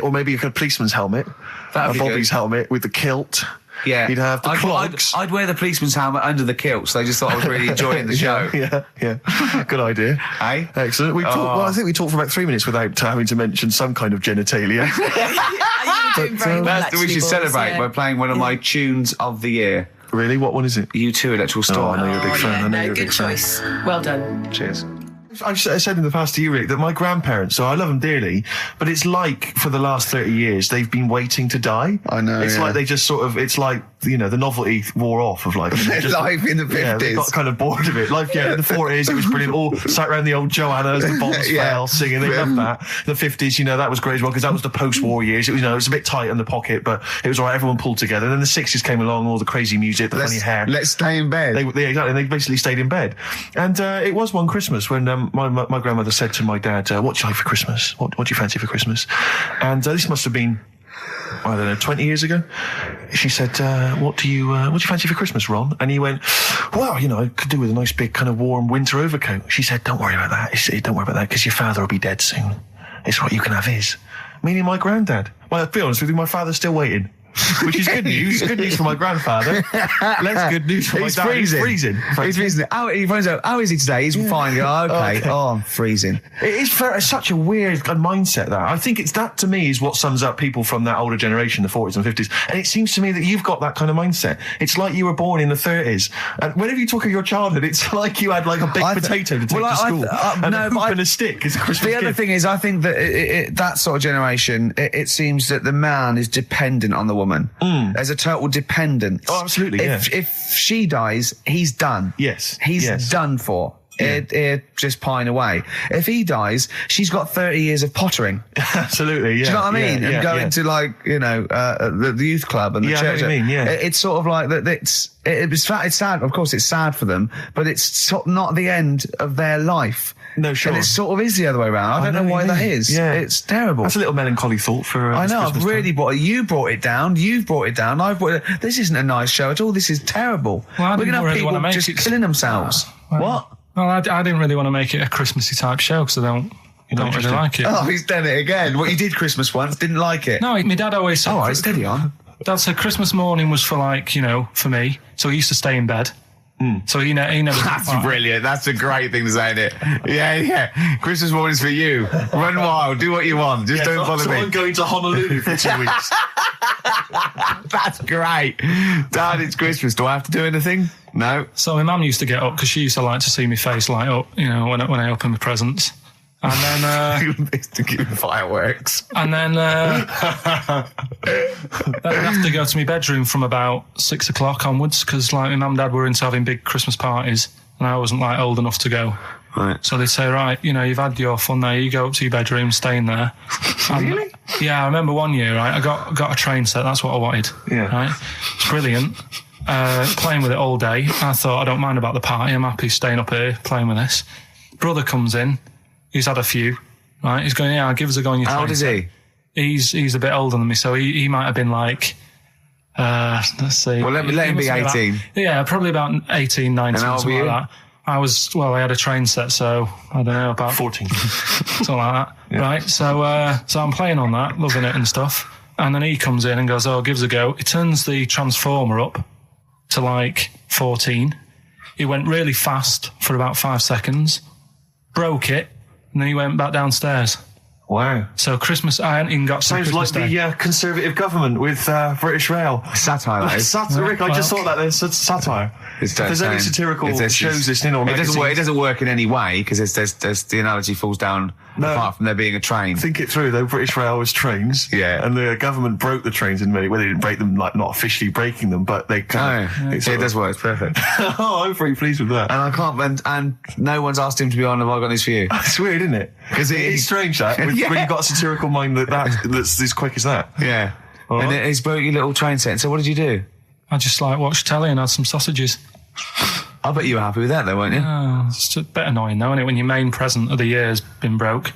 or maybe a policeman's helmet, a Bobby's helmet with the kilt. Yeah, you'd have the clogs. I'd wear the policeman's helmet under the kilt, so they just thought I was really enjoying the show. Yeah. Good idea. Hey, excellent. I think we talked for about 3 minutes without having to mention some kind of genitalia. We should celebrate by playing one of my tunes of the year. Really? What one is it? U2 Electoral Storm. I know you're a big fan. I know you're a big choice. Well done. Cheers. I've said in the past to you, Rick, that my grandparents, so I love them dearly, but it's like for the last 30 years they've been waiting to die. I know. It's like they just sort of, it's like, the novelty wore off of life. Life in the 50s. Yeah, they got kind of bored of it. Life, in the 40s, it was brilliant. All sat around the old Joanna as the bombs fell, singing. They loved that. The 50s, that was great as well, because that was the post-war years. It was, it was a bit tight in the pocket, but it was all right. Everyone pulled together. And then the 60s came along, all the crazy music, the funny hair. Let's stay in bed. Exactly. They basically stayed in bed. And it was one Christmas when my grandmother said to my dad, what do you like for Christmas? What do you fancy for Christmas? And this must have been I don't know, 20 years ago. She said, what do you fancy for Christmas, Ron? And he went, well, you know, I could do with a nice big kind of warm winter overcoat. She said, don't worry about that. Don't worry about that, because your father will be dead soon. It's right, you can have his. Meaning my granddad. Well, to be honest with you, my father's still waiting. Which is good news. Good news for my grandfather. Less good news for my dad. He's freezing. He's freezing. He finds out, how is he today? He's fine. Oh, okay. Oh, I'm freezing. It is such a weird mindset, that. I think it's that, to me, is what sums up people from that older generation, the 40s and 50s. And it seems to me that you've got that kind of mindset. It's like you were born in the 30s. And whenever you talk of your childhood, it's like you had like a big potato to take to school. And a hoop and a stick is a Christmas gift. The other thing is, I think that that sort of generation, it seems that the man is dependent on the woman. There's a total dependence. Oh, absolutely. If she dies, he's done. Yes. He's done for. He'd just pine away. If he dies, she's got 30 years of pottering. Absolutely, yeah. Do you know what I mean? And going to, like, you know, the youth club and the church. I know what you mean, yeah. It's sort of like that. It's sad. Of course, it's sad for them, but it's sort of not the end of their life. No, sure. And it sort of is the other way around. I don't know why that is. Yeah. It's terrible. That's a little melancholy thought for I know, Christmas I've really brought it. You brought it down. You've brought it down. I've brought it. This isn't a nice show at all. This is terrible. Well, we're going to have people just killing themselves. What? Well, I didn't really want to make it a Christmassy type show because I don't really like it. Oh, he's done it again. What, you did Christmas once, didn't like it? No, my dad always said... Oh, right, steady on. Dad said Christmas morning was for, like, you know, for me. So he used to stay in bed. So he never... That's brilliant. That's a great thing to say, isn't it? Yeah. Christmas morning's for you. Run wild. Do what you want. Just don't bother me. I'm going to Honolulu for 2 weeks. That's great. Dad, it's Christmas. Do I have to do anything? No. So my mum used to get up because she used to like to see my face light up, you know, when I open my presents. And then... to give fireworks. And then I'd have to go to my bedroom from about 6 o'clock onwards because, like, my mum and dad were into having big Christmas parties and I wasn't, like, old enough to go. Right. So they'd say, right, you know, you've had your fun there, you go up to your bedroom, stay in there. Really? Yeah, I remember one year, right, I got a train set, that's what I wanted. Yeah. Right? It's brilliant. Playing with it all day. I thought, I don't mind about the party, I'm happy staying up here playing with this. Brother comes in, he's had a few, right? He's going, yeah, give us a go on your train. How old is he? He's a bit older than me, so he might have been like, let's see. Well, let him be 18. Yeah, probably about 18, 19, something like that. I had a train set, so I don't know, about 14. something like that. Yeah. Right, so I'm playing on that, loving it and stuff. And then he comes in and goes, oh, give us a go. He turns the transformer up to like 14. He went really fast for about 5 seconds, broke it, and then he went back downstairs. Wow. So Christmas, I hadn't even got Sounds Christmas like Day. the Conservative government with British Rail. Satire, that is. Satire, Rick, I just thought that there's satire. If there's any satirical shows listening or magazines. It doesn't work in any way because there's the analogy falls down apart from there being a train. Think it through though. British Rail was trains. Yeah. And the government broke the trains in many ways. They didn't break them, like, not officially breaking them, but they kind of... It does work. It's perfect. Oh, I'm very pleased with that. And I can't... And no one's asked him to be on Have I Got News For You? It's weird, isn't it? Because it's strange, that. When you've got a satirical mind that's as quick as that. Yeah. Right. And he's broke your little train set. So what did you do? I just, like, watched telly and had some sausages. I bet you were happy with that though, weren't you? Oh, it's a bit annoying though, isn't it, when your main present of the year has been broke.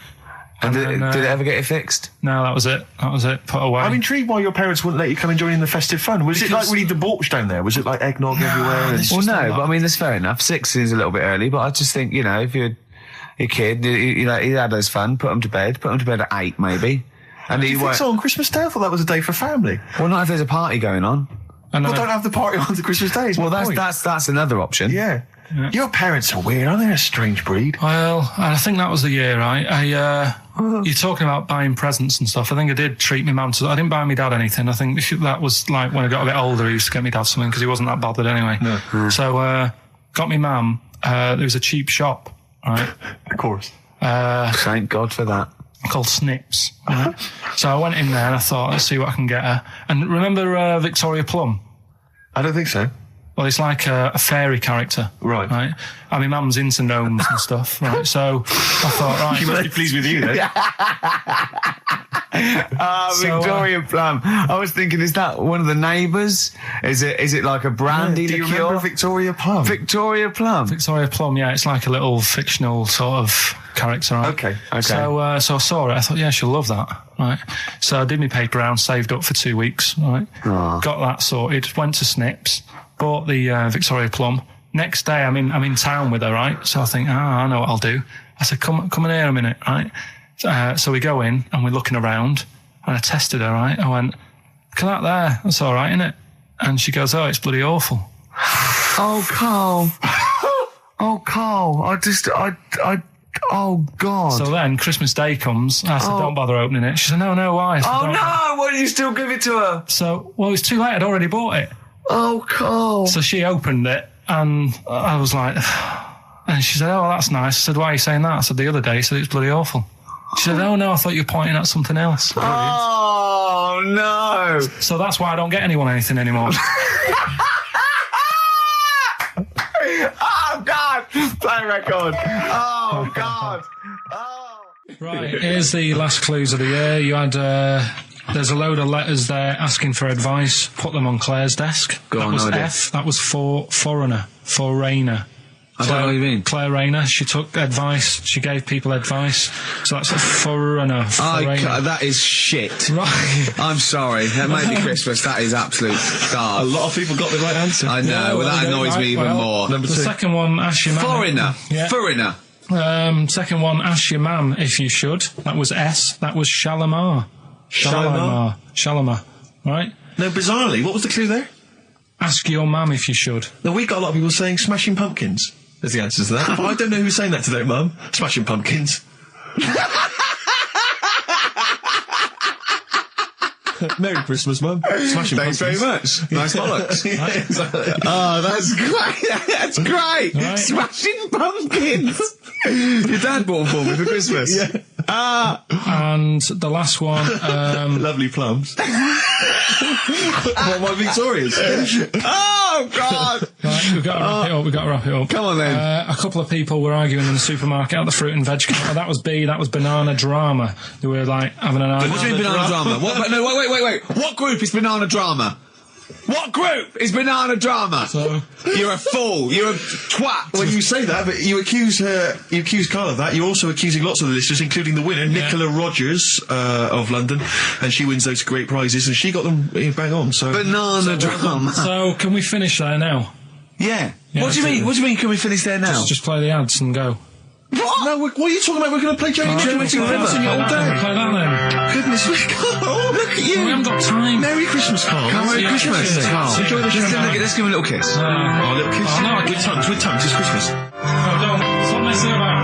And did it ever get it fixed? No, that was it. Put away. I'm intrigued why your parents wouldn't let you come and join in the festive fun. Was it like really debauched down there? Was it like eggnog everywhere? Well, no, but I mean, that's fair enough. 6 seems a little bit early, but I just think, you know, if you're a kid, you know, he had his fun, put him to bed at 8 maybe. And do you think so on Christmas Day? I thought that was a day for family. Well, not if there's a party going on. Well, don't have the party on the Christmas Day. Well, that's another option. Yeah. Your parents are weird, aren't they? A strange breed. Well, I think that was the year, right? You're talking about buying presents and stuff. I think I did treat my mum to... I didn't buy my dad anything. I think that was like when I got a bit older, I used to get my dad something because he wasn't that bothered anyway. No. So, got my mum. There was a cheap shop, right? Of course. Thank God for that. Called Snips. Right? So I went in there and I thought, let's see what I can get her. And remember Victoria Plum? I don't think so. Well, it's like a fairy character. Right. I mean, mum's into gnomes and stuff, right? So I thought, right. She must be pleased with you, then. Victoria Plum. I was thinking, is that one of the neighbours? Is it like a brandy liqueur? Do you remember Victoria Plum? Victoria Plum. Victoria Plum, yeah. It's like a little fictional sort of character, right? Okay. So I saw it. I thought, yeah, she'll love that. right? So I did my paper round, saved up for 2 weeks, right? Got that sorted, went to Snips, bought the Victoria Plum. Next day, I'm in town with her, right? So I think, I know what I'll do. I said, come in here a minute, right? So we go in and we're looking around, and I tested her, right? I went, look at that there, that's all right, isn't it? And she goes, oh, it's bloody awful. Oh, Carl. Oh, Carl. Oh, God. So then Christmas Day comes, and I said, don't bother opening it. She said, no, why? I said, Why did you still give it to her? So, well, it's too late, I'd already bought it. Oh, Carl. So she opened it, and I was like, and she said, oh, that's nice. I said, why are you saying that? I said, the other day, so it's bloody awful. She said, oh, no, I thought you were pointing at something else. Oh, no. So that's why I don't get anyone anything anymore. Oh, God. Play a record. Oh, God. Oh. Right, here's the last clues of the year. You had, there's a load of letters there asking for advice. Put them on Claire's desk. That was F. That was for foreigner. I don't know what you mean. Claire Rayner, she took advice, she gave people advice, so that's a foreigner. That is shit. Right. I'm sorry, that might be Christmas, that is absolute garbage. A lot of people got the right answer. I know, that annoys me even more. Number 2. The second one, ask your mum. Foreigner. Second one, ask your mum if you should. That was S, that was Shalimar. Shalimar, right? No, bizarrely, what was the clue there? Ask your mum if you should. No, we got a lot of people saying Smashing Pumpkins as the answer to that. I don't know who's saying that today, Mum. Smashing Pumpkins. Merry Christmas, Mum. Smashing Thanks Pumpkins. very much. Nice bollocks. Yeah, exactly. Oh, that's great. That's great. Right. Smashing Pumpkins. Your dad bought them for me for Christmas. Yeah. And the last one, Lovely plums. What, my Victorias? Oh, God. Right, we've got to wrap it up. Come on, then. A couple of people were arguing in the supermarket at the fruit and veg counter. That was B, that was banana drama. They were like having an argument. What do you mean banana drama? Wait. What group is banana drama? What group is banana drama? So, you're a fool. You're a twat. Well, you say that, but you accuse Carl of that. You're also accusing lots of the listeners, including the winner, Nicola Rogers of London, and she wins those great prizes, and she got them bang on. So Banana drama. so can we finish there now? Yeah. What do you mean? What do you mean? Can we finish there now? Just play the ads and go. What? No, what are you talking about? We're going to play Jodie River all day. Play that then. Goodness me, Carl, look at you. We haven't got time. Merry Christmas, Carl. Merry Christmas, Carl. Enjoy the show. Let's give him a little kiss. A little kiss. Oh, no, with tongues, it's Christmas. Oh, don't. Stop messing about.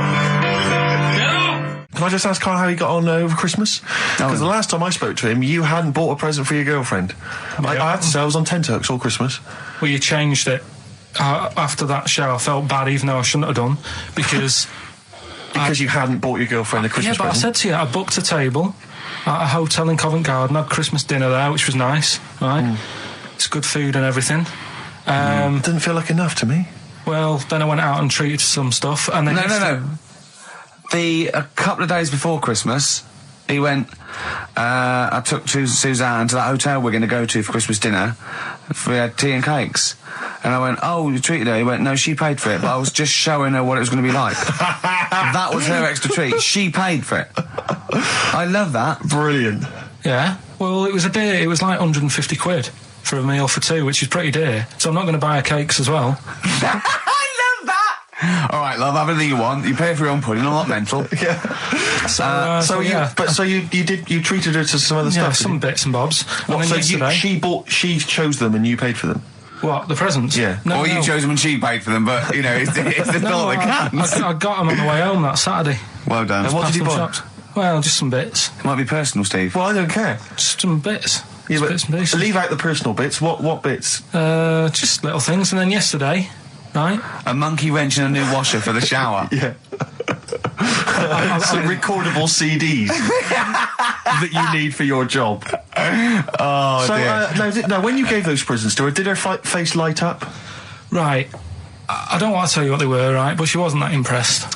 Get up! Can I just ask Carl how he got on over Christmas? Because the last time I spoke to him, you hadn't bought a present for your girlfriend. I had to say I was on tenterhooks all Christmas. Well, you changed it. After that show, I felt bad, even though I shouldn't have done, because... Because you hadn't bought your girlfriend a Christmas present. I said to you, I booked a table at a hotel in Covent Garden, had Christmas dinner there, which was nice, right? It's good food and everything. Didn't feel like enough to me. Well, then I went out and treated some stuff, and then... No. A couple of days before Christmas, he went, I took Suzanne to that hotel we're going to go to for Christmas dinner. We had tea and cakes. And I went, oh, you treated her? He went, no, she paid for it, but I was just showing her what it was going to be like. That was her extra treat. She paid for it. I love that. Brilliant. Yeah. Well, it was a dear. It was like 150 quid for a meal for two, which is pretty dear. So I'm not going to buy her cakes as well. I love that. All right, love, have anything you want. You pay for your own pudding. I'm not mental. Yeah. So you treated her to some other stuff. Some bits and bobs. What, and so she chose them and you paid for them? What, the presents? Yeah. No, you chose them and she paid for them, but, you know, it's the thought that counts. I got them on the way home that Saturday. Well done. And what did you buy? Well, just some bits. It might be personal, Steve. Well, I don't care. Just some bits. Yeah, but bits and pieces. Leave out the personal bits. What bits? Just little things. And then yesterday, right? A monkey wrench and a new washer for the shower. Yeah. Some recordable CDs that you need for your job. Oh, dear. No, when you gave those presents to her, did her face light up? Right. I don't want to tell you what they were, right? But she wasn't that impressed.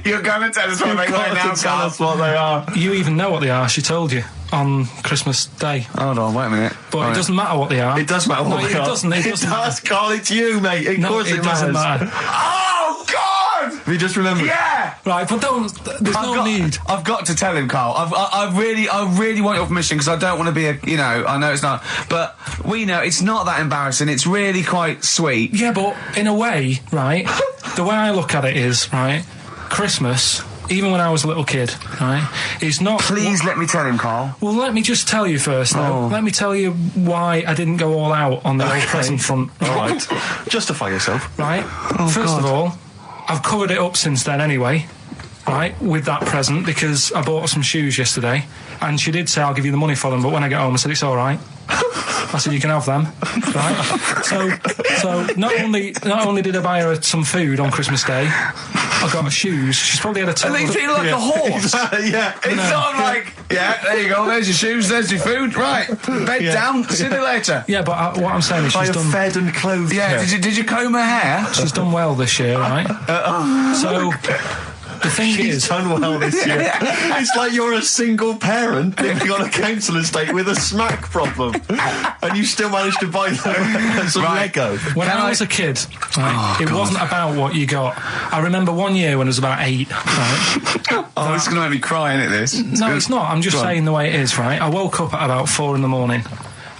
You're going to tell us what they are now, tell us what they are. You even know what they are, she told you, on Christmas Day. Hold on, wait a minute. But it doesn't matter what they are. It does matter what they are. It doesn't. It does, Carl, it's you, mate. Of course it doesn't matter. Oh, God! Have you just remembered? Yeah! Right, but there's no need. I've got to tell him, Carl. I really want your permission because I don't want to be I know it's not, but we know it's not that embarrassing. It's really quite sweet. Yeah, but in a way, right, the way I look at it is, right, Christmas, even when I was a little kid, right, is not... Please let me tell him, Carl. Well, let me just tell you first, though. Let me tell you why I didn't go all out on the old present front. All right. Justify yourself. Right. First of all, I've covered it up since then anyway, right, with that present, because I bought her some shoes yesterday, and she did say, I'll give you the money for them, but when I get home, I said, it's all right. I said, you can have them, right? So not only did I buy her some food on Christmas Day, I got her shoes. She's probably had a At least feel like a horse. Yeah. It's not like, there you go, there's your shoes, there's your food, right, bed down, see you later. Yeah, but what I'm saying is she's done... fed and clothed. Yeah, did you comb her hair? She's done well this year, right? So... The thing is, done well this year. It's like you're a single parent living on a council estate with a smack problem, and you still managed to buy them some Lego. When I was a kid, it wasn't about what you got. I remember one year when I was about 8. Right? This is going to make me cry, isn't it? This? No, it's not. I'm just saying the way it is. Right? I woke up at about 4 in.the morning.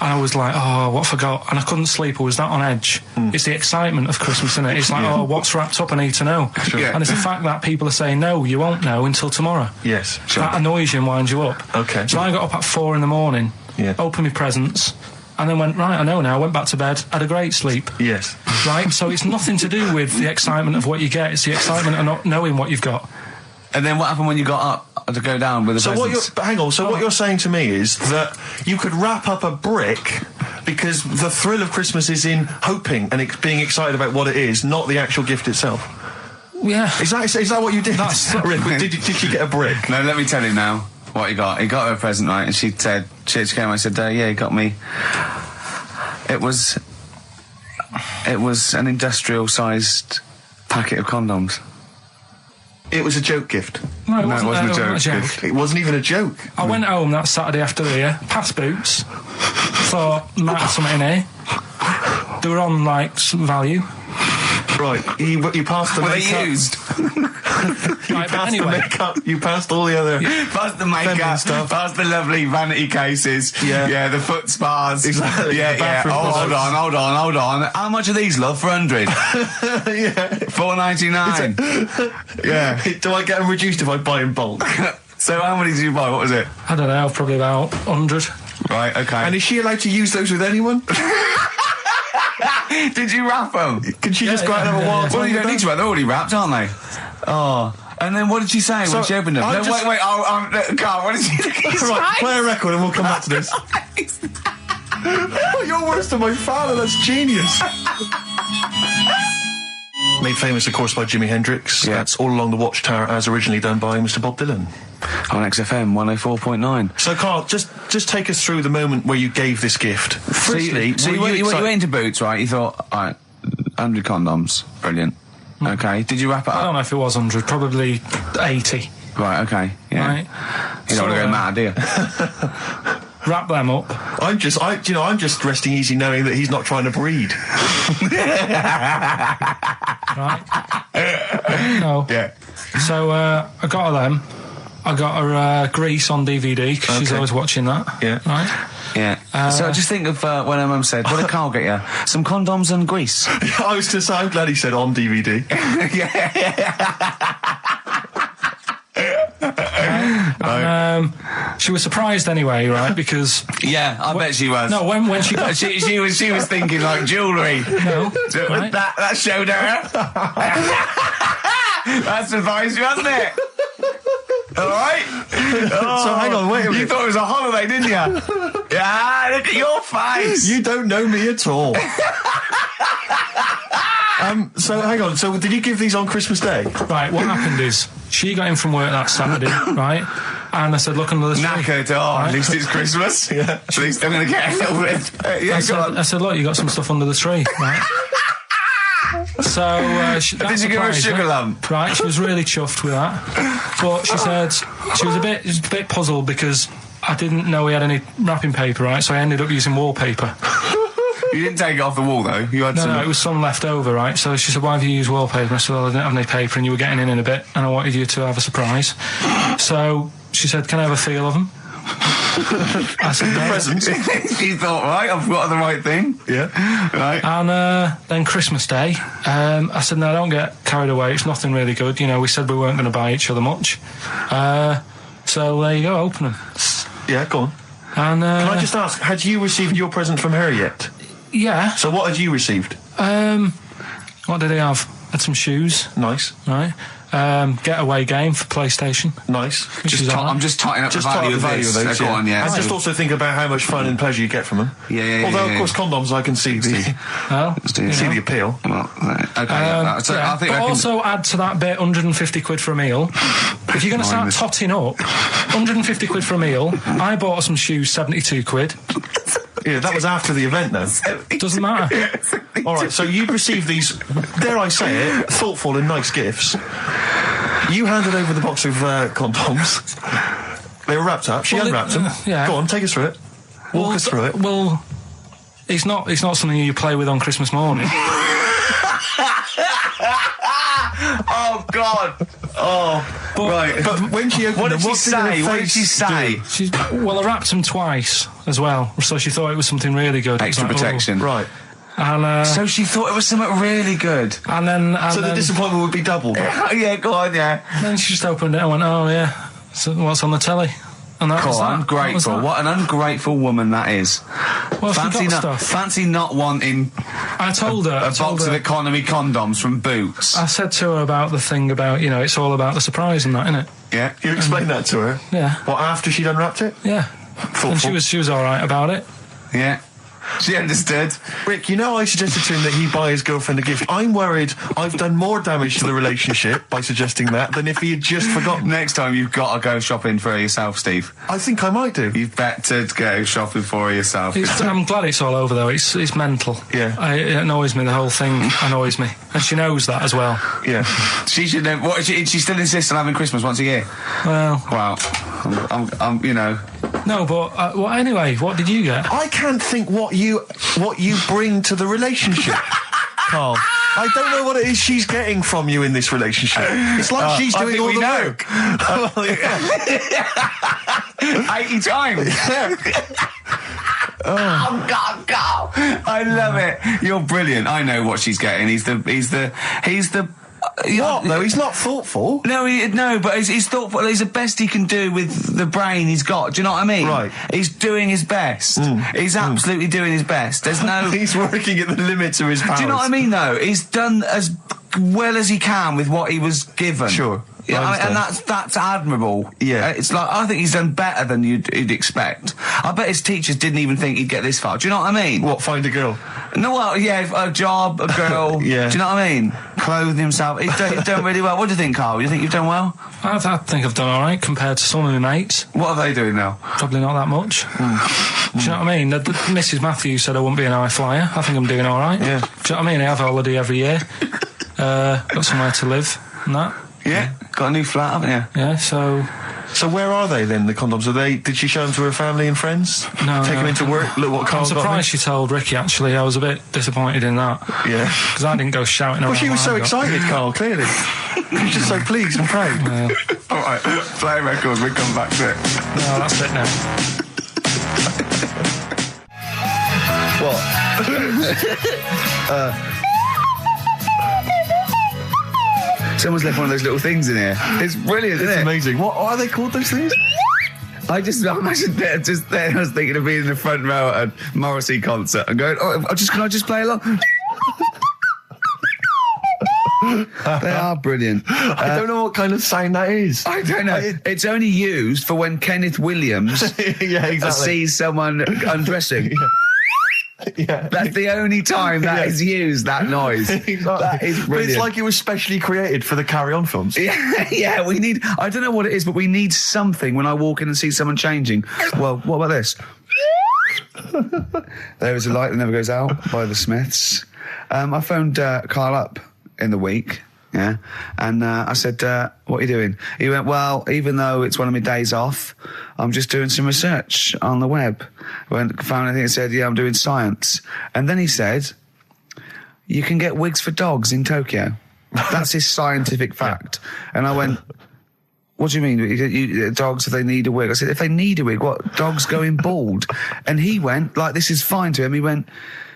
And I was like, what I forgot? And I couldn't sleep. I was that on edge. It's the excitement of Christmas, isn't it? It's like, what's wrapped up? I need to know. Sure. And it's the fact that people are saying, no, you won't know until tomorrow. Yes, sure. That annoys you and winds you up. Okay. So I got up at 4 in.the morning, opened my presents, and then went, right, I know now. I went back to bed, had a great sleep. Yes. Right? So it's nothing to do with the excitement of what you get. It's the excitement of not knowing what you've got. And then what happened when you got up to go down with the presents? What you're saying to me is that you could wrap up a brick because the thrill of Christmas is in hoping and being excited about what it is, not the actual gift itself. Yeah. Is that what you did? Did you get a brick? No, let me tell you now what he got. He got her a present, right? And she said, she came, I said, he got me. It was an industrial-sized packet of condoms. It was a joke gift. No, it wasn't a joke. Gift. It wasn't even a joke. I went home that Saturday after the year, past Boots, thought, might have something in here. They were on, like, some value. Right, you passed the makeup. Were they used? Right, but anyway. The makeup, you passed all the other... Past the makeup, stuff. past the lovely vanity cases. Yeah, the foot spas. Exactly. Yeah. Hold on. How much are these, love, for 100? Yeah. $4.99. Yeah. Do I get them reduced if I buy in bulk? So how many did you buy? What was it? I don't know, probably about 100. Right, okay. And is she allowed to use those with anyone? Did you wrap them? Can she just go out and have a wild Well, you don't need to wrap. They're already wrapped, aren't they? Oh. And then what did she say when she opened them? No, wait. Carl, what did she say? Right, play a record and we'll come back to this. You're worse than my father. That's genius. Made famous, of course, by Jimi Hendrix. Yeah. That's All Along the Watchtower, as originally done by Mr. Bob Dylan. On XFM 104.9. So, Carl, just take us through the moment where you gave this gift. Firstly, you went into Boots, right? You thought, all right, 100 condoms, brilliant. Okay, did you wrap it up? I don't know if it was 100, probably 80. Right, okay, yeah. Right. You don't want to go mad, do you? Wrap them up. I'm just resting easy knowing that he's not trying to breed. Right? No. Yeah. So I got her them. I got her Grease on DVD because she's always watching that. Yeah. Right? Yeah. So just think of when her mum said, what did Carl get you? Some condoms and grease. I was going to say, I'm glad he said on DVD. And, she was surprised anyway, right? Because I bet she was. No, when she got she was thinking like jewellery. No, right? that showed her. That surprised you, hasn't it? All right. So hang on, wait a minute. You thought it was a holiday, didn't you? Yeah. Look at your face. You don't know me at all. So hang on. So did you give these on Christmas Day? Right. What happened is she got in from work that Saturday, right? And I said, look under the tree. Knackered. Right? At least it's Christmas. Yeah. At least I'm going to get a little bit. I said, look, you got some stuff under the tree, right? So did you give her a sugar lump? Right, she was really chuffed with that. But she said she was a bit puzzled because I didn't know we had any wrapping paper, right? So I ended up using wallpaper. You didn't take it off the wall, though. You had some... No, it was some left over, right? So she said, why have you used wallpaper? I said, well, I didn't have any paper and you were getting in a bit and I wanted you to have a surprise. So she said, can I have a feel of them? I said, no. Presents. She thought, right, I've got the right thing. Yeah. Right. And then Christmas Day, I said, no, don't get carried away. It's nothing really good. You know, we said we weren't going to buy each other much. So there you go, open them. Yeah, go on. And can I just ask, had you received your present from her yet? Yeah. So what had you received? What did he have? Had some shoes. Nice. Right. Getaway game for PlayStation. Nice. I'm just tightening up the value of this. Those, go on, yeah. And just also think about how much fun and pleasure you get from them. Yeah. Although, of course, condoms, I can see the the appeal. Well, okay. I think but also add to that bit 150 quid for a meal. If you're going to start totting up, 150 quid for a meal. I bought some shoes, 72 quid. Yeah, that was after the event, though. Doesn't matter. All right, so you'd received these, dare I say it, thoughtful and nice gifts. You handed over the box of condoms. They were wrapped up. She unwrapped them. Yeah. Go on, take us through it. Walk us through it. Well, it's not something you play with on Christmas morning. Oh God! Oh, right. But when she opened what did she say? What did she say? Well, I wrapped them twice as well, so she thought it was something really good. Extra protection, right? And so she thought it was something really good. And then the disappointment would be doubled. Yeah, go on, yeah. Then she just opened it and went, "Oh yeah, so what's on the telly?" And that was that. Ungrateful. What an ungrateful woman that is. Well, fancy not wanting. I told her a box of economy condoms from Boots. I said to her about the thing about, you know, it's all about the surprise and that, innit? Yeah. You explained that to her? Yeah. What, after she'd unwrapped it? Yeah. Thoughtful. And she was all right about it. Yeah. She understood. Rick, you know I suggested to him that he buy his girlfriend a gift. I'm worried I've done more damage to the relationship by suggesting that than if he had just forgotten. Next time you've got to go shopping for her yourself, Steve. I think I might do. You've better go shopping for her yourself. I'm glad it's all over though. It's mental. Yeah. It annoys me. The whole thing annoys me, and she knows that as well. Yeah. She should know. What? She still insists on having Christmas once a year. Well. Wow. I'm you know. No, but well, anyway, what did you get? I can't think what you bring to the relationship, Carl. I don't know what it is she's getting from you in this relationship. It's like she's doing all the work. Well, yeah. 80 times. Yeah. Oh God, God! I love it. You're brilliant. I know what she's getting. He's the. What though? He's not thoughtful. No, but he's thoughtful. He's the best he can do with the brain he's got. Do you know what I mean? Right. He's doing his best. He's absolutely doing his best. There's no. He's working at the limits of his powers. Do you know what I mean? Though he's done as well as he can with what he was given. Sure. Yeah, and that's admirable. Yeah, it's like I think he's done better than you'd expect. I bet his teachers didn't even think he'd get this far. Do you know what I mean? What, find a girl? No, well, yeah, a job, a girl. Yeah. Do you know what I mean? Clothing himself. He's done really well. What do you think, Carl? You think you've done well? I think I've done all right compared to some of my mates. What are they doing now? Probably not that much. Do you know what I mean? Mrs. Matthews said I wouldn't be an high flyer. I think I'm doing all right. Yeah. Do you know what I mean? I have a holiday every year. Got somewhere to live and that. Yeah. Got a new flat, haven't you? Yeah, so where are they then, the condoms? Did she show them to her family and friends? No. Take them into work? Look what Carl got. I'm surprised she told Ricky, actually. I was a bit disappointed in that. Yeah. Because I didn't go shouting around. Well, she was so excited, Carl, clearly. She was just so pleased and proud. Yeah. All right, play records, we'll come back to it. No, that's it now. What? Someone's left one of those little things in here. It's brilliant, isn't it? It's amazing. What are they called, those things? I imagine they're just there. I was thinking of being in the front row at a Morrissey concert and going, can I just play along? They are brilliant. I don't know what kind of sound that is. I don't know. It's only used for when Kenneth Williams yeah, exactly. sees someone undressing. Yeah. That's the only time that is used, that noise. Exactly. That is brilliant. brilliant. But it's like it was specially created for the Carry On films. Yeah, we need, I don't know what it is, but we need something when I walk in and see someone changing. Well, what about this? There is a light that never goes out by the Smiths. I phoned Carl up in the week Yeah. And I said, what are you doing? He went, well, even though it's one of my days off, I'm just doing some research on the web. Found anything that said, yeah, I'm doing science. And then he said, you can get wigs for dogs in Tokyo. That's his scientific fact. And I went, what do you mean? Dogs, if they need a wig? I said, if they need a wig, what? Dogs going bald? And he went, like, this is fine to him. He went,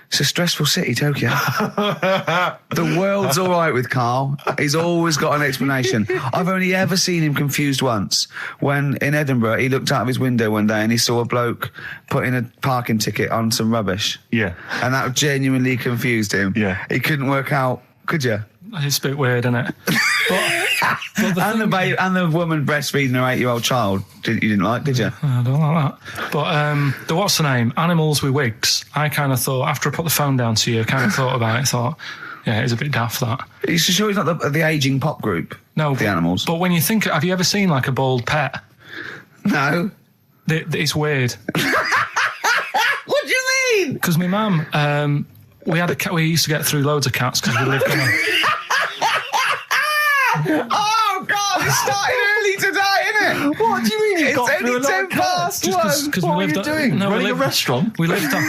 it's a stressful city, Tokyo. The world's all right with Karl. He's always got an explanation. I've only ever seen him confused once. When in Edinburgh, he looked out of his window one day and he saw a bloke putting a parking ticket on some rubbish. Yeah. And that genuinely confused him. Yeah. He couldn't work out, could you? It's a bit weird, isn't it? And the woman breastfeeding her 8-year-old child, you didn't like, did you? I don't like that. But the what's the name? Animals with wigs. I kind of thought, after I put the phone down to you, I kind of thought about it, thought, yeah, it's a bit daft, that. Are you sure he's not the ageing pop group? No. The Animals? But when you think, have you ever seen like a bald pet? No. It's weird. What do you mean? Because my mum, we had a cat, we used to get through loads of cats because we lived on a... Oh, God, it started early today, innit? What do you mean you got It's through only a lot 10 of cats? past one. What were you doing? Running a restaurant? We lived on...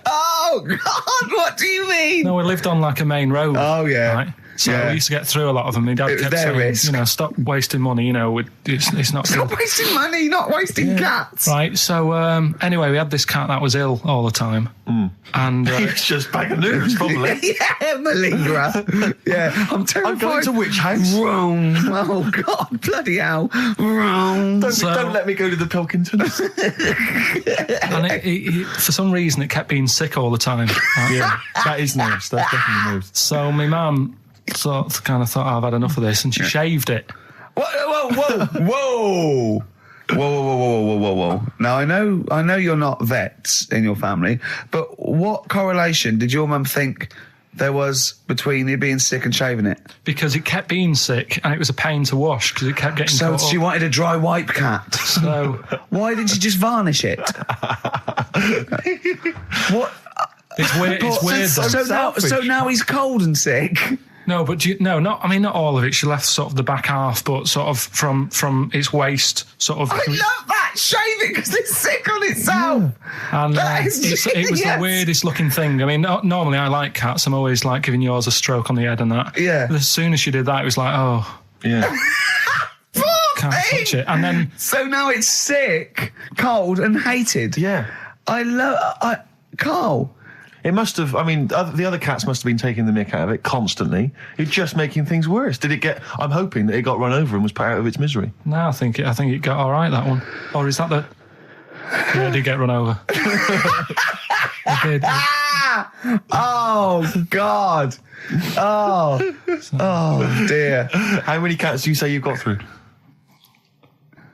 Oh, God, what do you mean? No, we lived on like a main road. Oh, yeah. Right? So Yeah. we used to get through a lot of them. My dad It was kept their saying, risk. you know, stop wasting money, you know, it's not Stop good. wasting money, not wasting cats. Right, so anyway, we had this cat that was ill all the time. And It's just bag of nerves, probably. Yeah, malingerer. Yeah, I'm terrified. I'm going to which house? Rome. Oh, God, bloody hell. Rome. Don't let me go to the Pilkingtons. and it, for some reason, it kept being sick all the time. Right? Yeah, that is nerves. That's definitely nerves. So my mum kind of thought, I've had enough of this, and she shaved it. Whoa. Whoa. Now, I know you're not vets in your family, but what correlation did your mum think there was between you being sick and shaving it? Because it kept being sick, and it was a pain to wash, because it kept getting So caught she up. wanted a dry wipe cat. So Why didn't she just varnish it? What? it's weird. It's weird. though. So now he's cold and sick. No, but not all of it. She left sort of the back half, but sort of from its waist, sort of. I love that. Shave it because it's sick on itself. And That is it was the genius. weirdest looking thing. I mean, normally I like cats. I'm always like giving yours a stroke on the head and that. Yeah. But as soon as she did that, it was like, oh, Yeah. can't touch it. And then So now it's sick, cold, and hated. Yeah. Karl. It must have, I mean, the other cats must have been taking the mick out of it constantly. It's just making things worse. Did it get, I'm hoping that it got run over and was put out of its misery. no, I think it got all right, that one. Or is that the? Yeah, it did get run over. It did. Oh, God. Oh, dear. How many cats do you say you've got through?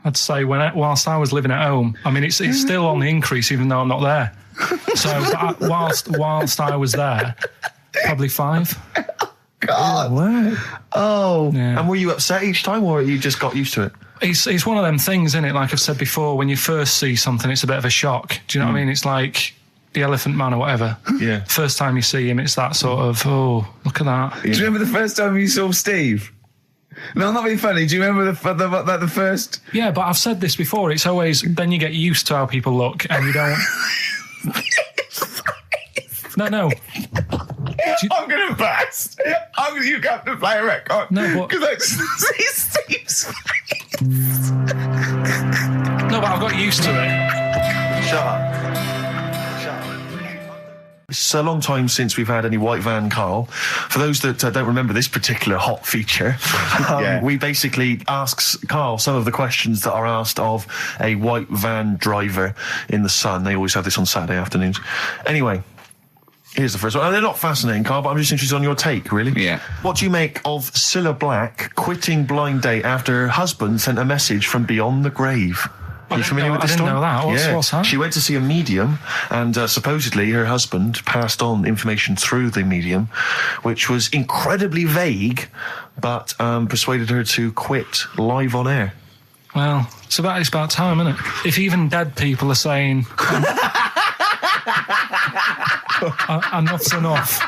I'd say whilst I was living at home, I mean, it's still on the increase, even though I'm not there. So whilst I was there, probably 5. God. Wow. Oh. Yeah. And were you upset each time, or you just got used to it? It's one of them things, isn't it? Like I've said before, when you first see something, it's a bit of a shock. Do you know what I mean? It's like the Elephant Man or whatever. Yeah. First time you see him, it's that sort of, oh, look at that. Do you remember the first time you saw Steve? No, I'm not being funny. Do you remember the first? Yeah, but I've said this before. It's always, then you get used to how people look and you don't... No. I'm going to burst. You have to play a record. No, but... Because I just see Steve's face. No, but I've got used to it. Shut up. It's a long time since we've had any white van Karl. For those that don't remember this particular hot feature, we basically ask Karl some of the questions that are asked of a white van driver in the Sun. They always have this on Saturday afternoons. Anyway, here's the first one. They're not fascinating, Karl, but I'm just interested on your take, really. Yeah. What do you make of Cilla Black quitting Blind Date after her husband sent a message from beyond the grave? Are you familiar with this story? I didn't know that. What's that? She went to see a medium, and supposedly her husband passed on information through the medium, which was incredibly vague, but persuaded her to quit live on air. Well, it's about time, isn't it? If even dead people are saying enough's enough.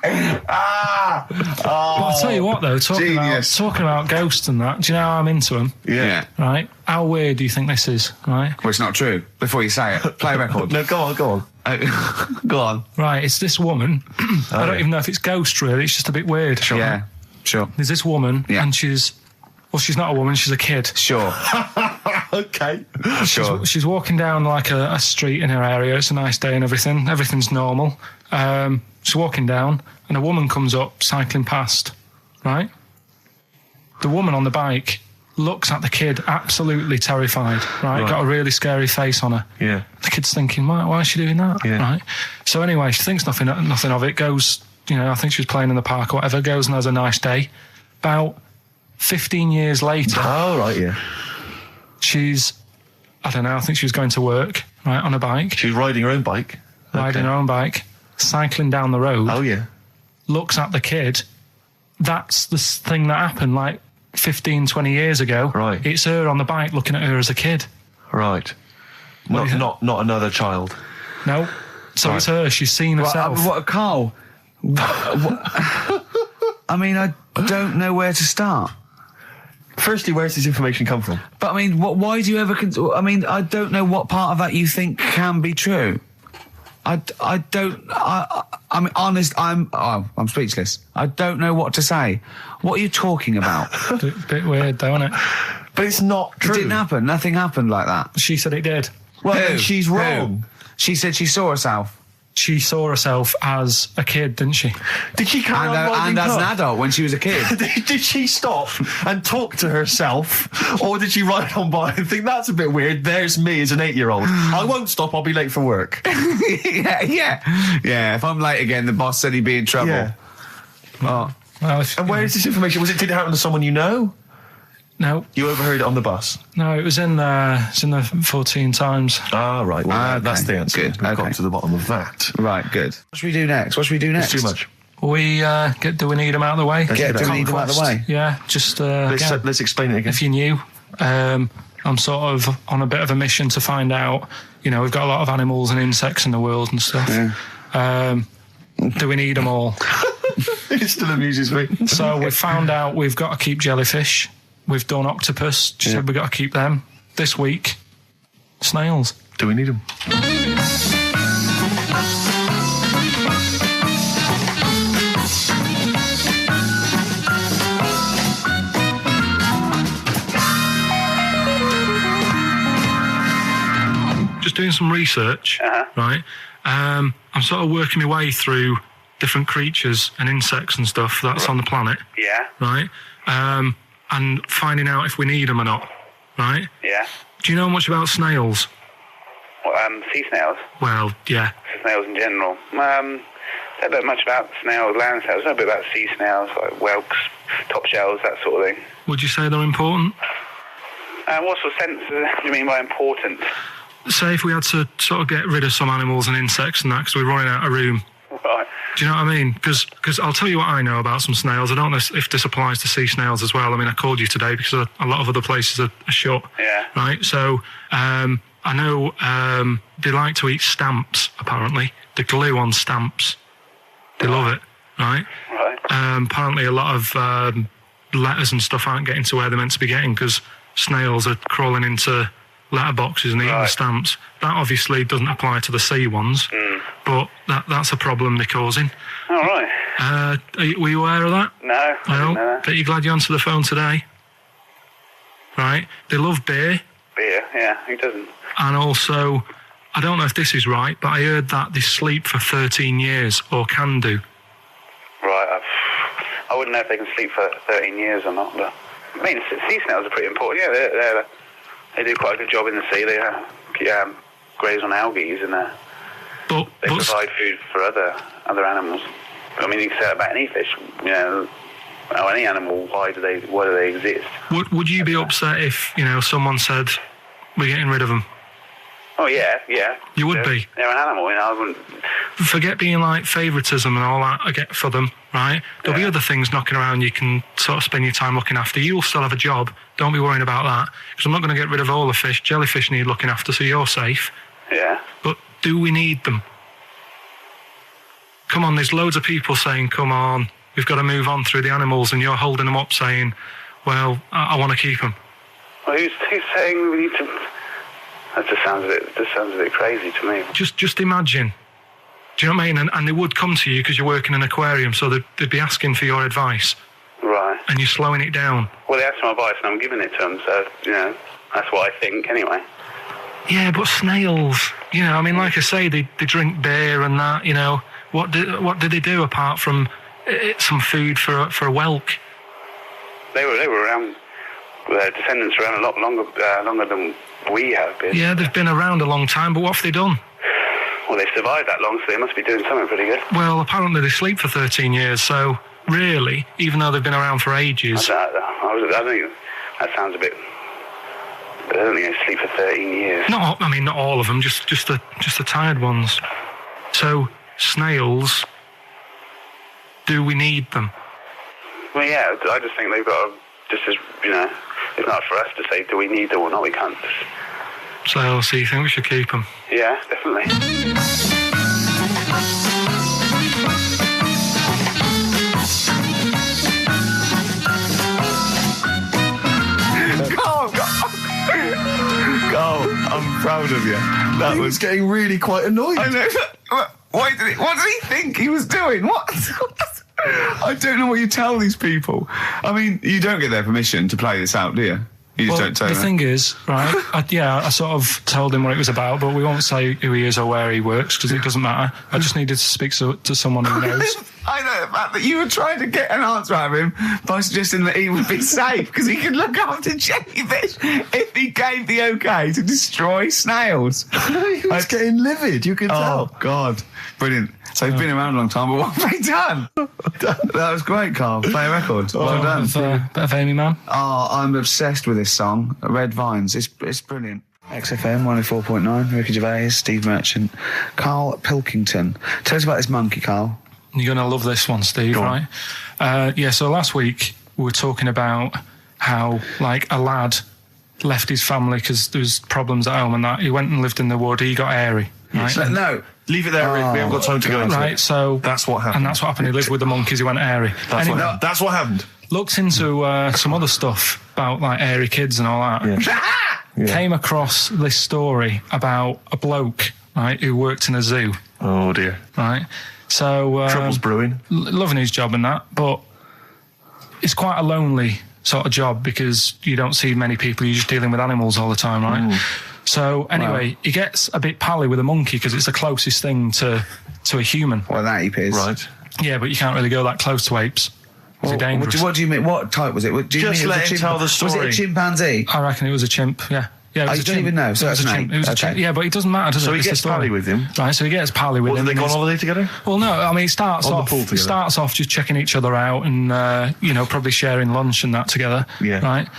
But I'll tell you what, though, talking about ghosts and that, do you know how I'm into them? Yeah. Right? How weird do you think this is, right? Well, it's not true. Before you say it, play a record. No, go on. Go on. Right, it's this woman. I don't even know if it's ghost, really. It's just a bit weird. Sure. Yeah, sure. There's this woman, and she's not a woman, she's a kid. Sure. Okay. Sure. She's walking down like a street in her area. It's a nice day and everything. Everything's normal. She's walking down, and a woman comes up, cycling past, right? The woman on the bike looks at the kid, absolutely terrified, right? Got a really scary face on her. Yeah. The kid's thinking, why is she doing that? Yeah. Right? So anyway, she thinks nothing of it, goes, I think she was playing in the park or whatever, goes and has a nice day. About 15 years later... Oh, right, yeah. She's, I don't know, I think she was going to work, right, on a bike. She was riding her own bike. Riding her own bike, cycling down the road. Oh, yeah. Looks at the kid. That's the thing that happened, like, 15, 20 years ago. Right. It's her on the bike looking at her as a kid. Right. Not another child. No. So it's her. She's seen herself. Carl? I mean, I don't know where to start. Firstly, where's this information come from? But I mean, why do you ever... I mean, I don't know what part of that you think can be true. I mean, honest, I'm speechless. I don't know what to say. What are you talking about? Bit weird, though, isn't it? But it's not true. It didn't happen. Nothing happened like that. She said it did. Well, then she's wrong. She said she saw herself. She saw herself as a kid, didn't she? Did she carry on riding and as club? an adult when she was a kid? Did she stop and talk to herself, or did she ride on by and think that's a bit weird? There's me as an 8-year-old. I won't stop. I'll be late for work. Yeah. If I'm late again, the boss said he'd be in trouble. Yeah. Oh. Well, And where is this information? Did it happen to someone you know? No. You overheard it on the bus? No, it was in the 14 Times. Ah, right. Well, okay. that's the answer. Good. We've got to the bottom of that. Right, good. What should we do next? It's too much. Do we need them out of the way? Do we need them out of the way? Yeah, just Let's explain it again. if you're new, I'm sort of on a bit of a mission to find out, we've got a lot of animals and insects in the world and stuff. Yeah. Do we need them all? It still amuses me. So we've found out we've got to keep jellyfish. We've done octopus. She said we've got to keep them. This week, snails. Do we need them? Just doing some research, right? I'm sort of working my way through different creatures and insects and stuff that's on the planet. Yeah. Right? And finding out if we need them or not, right? Yeah. Do you know much about snails? Well, sea snails. Well, yeah. Snails in general. Don't know much about snails, land snails. I know a bit about sea snails, like whelks, top shells, that sort of thing. Would you say they're important? What sort of sense do you mean by important? Say if we had to sort of get rid of some animals and insects and that because we're running out of room. Right. Do you know what I mean? Because I'll tell you what I know about some snails. I don't know if this applies to sea snails as well. I mean, I called you today because a lot of other places are shut. Yeah. Right? So I know they like to eat stamps, apparently. The glue on stamps. They love it, right? Right. Apparently a lot of letters and stuff aren't getting to where they're meant to be getting because snails are crawling into letterboxes and eating the stamps. That obviously doesn't apply to the sea ones, but that's a problem they're causing. All right. Were you aware of that? No, I didn't know that. Bet you're glad you answered the phone today. Right? They love beer. Beer, yeah, who doesn't? And also, I don't know if this is right, but I heard that they sleep for 13 years, or can do. Right, I wouldn't know if they can sleep for 13 years or not, but I mean, sea snails are pretty important. Yeah, they do quite a good job in the sea. They graze on algae and they provide food for other animals. I mean, you can say that about any fish, any animal. Why do they exist? Would you be upset if someone said we're getting rid of them? Oh yeah. You would be. They're an animal, I wouldn't. Forget being like favouritism and all that I get for them, right? There'll be other things knocking around you can sort of spend your time looking after. You'll still have a job. Don't be worrying about that. Because I'm not going to get rid of all the fish. Jellyfish need looking after, so you're safe. Yeah. But do we need them? come on, there's loads of people saying, come on, we've got to move on through the animals, and you're holding them up saying, well, I want to keep them. Well, who's saying we need to... That just sounds a bit crazy to me. Just imagine. Do you know what I mean? And they would come to you because you work in an aquarium, so they'd be asking for your advice. Right. And you're slowing it down. Well, they asked for my advice and I'm giving it to them, so, that's what I think anyway. Yeah, but snails, I mean, like I say, they drink beer and that, What did they do apart from some food for a whelk? They were around, their descendants were around a lot longer than we have been. Yeah, they've been around a long time, but what have they done? Well, they've survived that long, so they must be doing something pretty good. Well, apparently they sleep for 13 years, so really, even though they've been around for ages... I think that sounds a bit... I don't think they sleep for 13 years. Not all of them, just the tired ones. So, snails, do we need them? Well, yeah, I just think they've got to, just as, it's not for us to say, do we need them or not, we can't just... So you think we should keep them? Yeah, definitely. Carl, I'm proud of you. That was getting really quite annoyed. I know. What did he think he was doing? What? I don't know what you tell these people. I mean, you don't get their permission to play this out, do you? You just don't tell them. The thing is, right, I sort of told him what it was about, but we won't say who he is or where he works, because it doesn't matter. I just needed to speak to someone who knows. I know the fact that you were trying to get an answer out of him by suggesting that he would be safe, because he could look after jellyfish if he gave the okay to destroy snails. He was getting livid, you can tell. Oh, God. Brilliant. So they've been around a long time, but what have they done? That was great, Carl. Play a record. Well done. Bit of Amy Man. Oh, I'm obsessed with this song, Red Vines. It's brilliant. XFM 104.9, Ricky Gervais, Steve Merchant, Karl Pilkington. Tell us about this monkey, Carl. You're going to love this one, Steve, right? So last week we were talking about how, like, a lad left his family because there was problems at home and that. He went and lived in the wood. He got airy. Right? No. Leave it there, Rick. We haven't got time to go into it. Right, so... That's what happened. And that's what happened. He lived with the monkeys. He went airy. That's what happened. Looked into some other stuff about, like, airy kids and all that. Yeah. Came across this story about a bloke, right, who worked in a zoo. Oh, dear. Right? So... Trouble's brewing. Loving his job and that, but it's quite a lonely sort of job because you don't see many people. You're just dealing with animals all the time, right? So anyway, he gets a bit pally with a monkey because it's the closest thing to a human. Well, that ape is. Right. Yeah, but you can't really go that close to apes. It's dangerous. What do you mean? What type was it? Do you Just mean let him tell the story. Was it a chimpanzee? I reckon it was a chimp, yeah. Yeah, it was you a don't chimp. even know, so it was that's a an chimp. ape. It was a chimp. Yeah, but it doesn't matter, does it? So he It's gets the story. pally with him. Right, so he gets pally with him. Have they gone on holiday together? Well, no, I mean, it starts On the off pool together. It starts off just checking each other out and, probably sharing lunch and that together. Yeah. Right?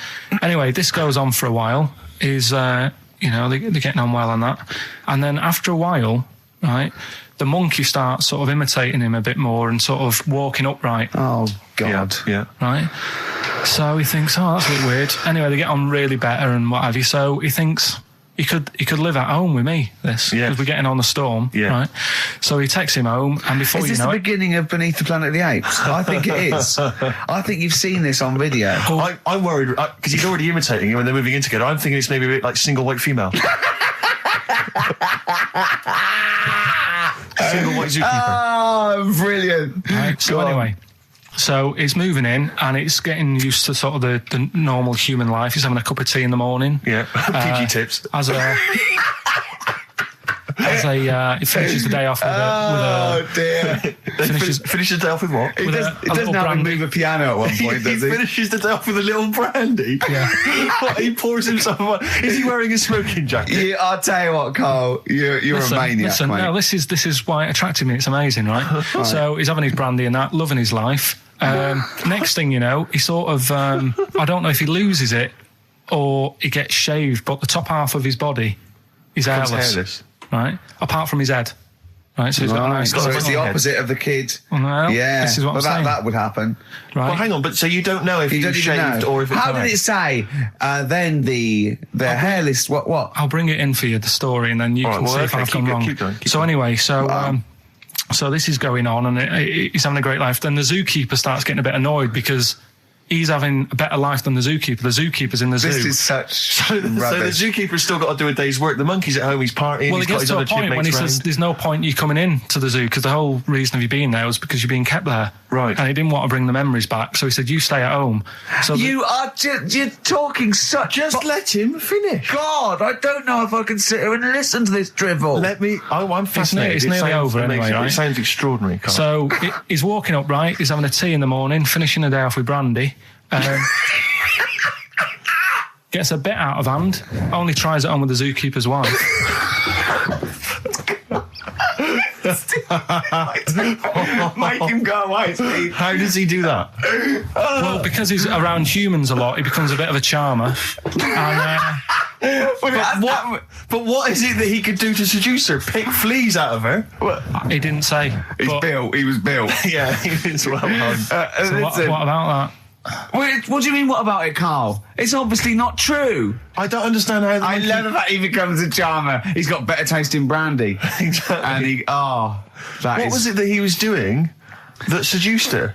Anyway, this goes on for a while. They're getting on well on that. And then after a while, right, the monkey starts sort of imitating him a bit more and sort of walking upright. Oh, God. Yeah. Right? So he thinks, oh, that's a bit weird. Anyway, they get on really better and what have you. So he thinks he could live at home with me, because we're getting on the storm. Yeah. Right? So he takes him home, and before you know it... Is this the beginning of Beneath the Planet of the Apes? I think it is. I think you've seen this on video. I'm worried, because he's already imitating him and they're moving in together. I'm thinking it's maybe a bit like Single White Female. Single White Zookeeper. Oh, brilliant. Right, so anyway... So he's moving in and it's getting used to sort of the normal human life. He's having a cup of tea in the morning. Yeah, PG tips. He finishes the day off with a... Oh, dear. Finishes the day off with what? It doesn't have him move a piano at one point, does he? He finishes the day off with a little brandy. Yeah. He pours himself one. Is he wearing a smoking jacket? Yeah, I'll tell you what, Carl. You're a maniac, mate. No, this is why it attracted me. It's amazing, right? So he's having his brandy and that, loving his life. Next thing you know, he sort of... I don't know if he loses it or he gets shaved, but the top half of his body is hairless. Right, apart from his head. Right, so he's got a nice. So it's the opposite of the kid. Well, yeah, this is what I'm saying. That would happen. Right. Well, hang on, but so you don't know if he's shaved or if it's... How did it say? Then the hairless. What? I'll bring it in for you, the story, and then you can see if I've gone wrong. Keep going. Anyway, So this is going on, and he's having a great life. Then the zookeeper starts getting a bit annoyed because he's having a better life than the zookeeper. The zookeeper's in the zoo. This is such So the zookeeper's still got to do a day's work. The monkey's at home, he's partying. Well, he's it gets to a point when he says there's no point you coming in to the zoo because the whole reason of you being there was because you're being kept there. Right. And he didn't want to bring the memories back, so he said, you stay at home. So you're talking such... Just let him finish. God, I don't know if I can sit here and listen to this drivel. I'm fascinated. It's nearly over anyway, right? It sounds extraordinary, Carl. So he's walking up, right? He's having a tea in the morning, finishing the day off with brandy. Gets a bit out of hand. Only tries it on with the zookeeper's wife. Make him go away, Steve. How does he do that? Well, because he's around humans a lot, he becomes a bit of a charmer. And, but what is it that he could do to seduce her? Pick fleas out of her? he didn't say. He was built. Yeah, he was well done. So what about that? What do you mean, what about it, Carl? It's obviously not true. I don't understand how... I love the fact he becomes a charmer. He's got better taste in brandy. Exactly. And what was it that he was doing that seduced her?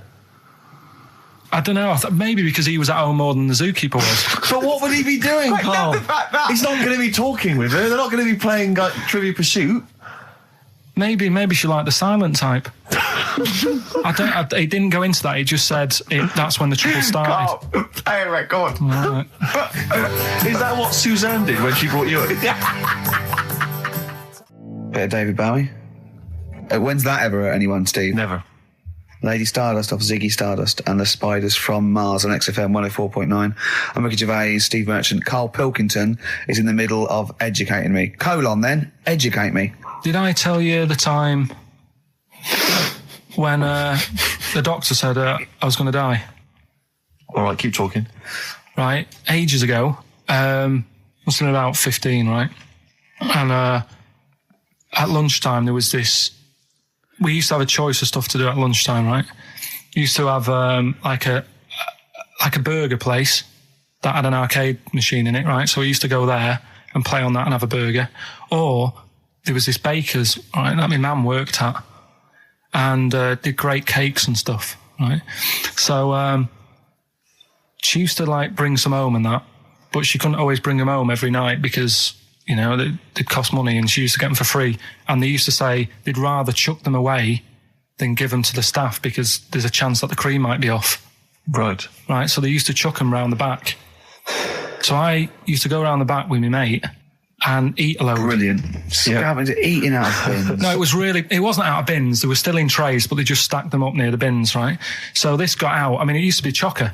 I don't know. Maybe because he was at home more than the zookeeper was. But what would he be doing, Carl? He's not going to be talking with her. They're not going to be playing Trivial Pursuit. Maybe she liked the silent type. He didn't go into that. He just said that's when the trouble started. Carl, play a record. Right. Is that what Suzanne did when she brought you in? Bit of David Bowie. When's that ever hurt anyone, Steve? Never. Lady Stardust off Ziggy Stardust and the Spiders from Mars on XFM 104.9. I'm Ricky Gervais, Steve Merchant. Karl Pilkington is in the middle of educating me. Then, educate me. Did I tell you the time when the doctor said I was going to die? All right, keep talking. Right, ages ago, must have been about 15, right? And at lunchtime there was this... We used to have a choice of stuff to do at lunchtime, right? We used to have like a burger place that had an arcade machine in it, right? So we used to go there and play on that and have a burger. Or there was this baker's, right, that my mum worked at, and did great cakes and stuff, right? So she used to like bring some home and that, but she couldn't always bring them home every night because, you know, they'd cost money, and she used to get them for free. And they used to say they'd rather chuck them away than give them to the staff because there's a chance that the cream might be off. Right. Right, so they used to chuck them round the back. So I used to go around the back with my mate and eat a load. Brilliant. Eating out of bins. No, it wasn't out of bins. They were still in trays, but they just stacked them up near the bins, right? So this got out. I mean, it used to be chocker.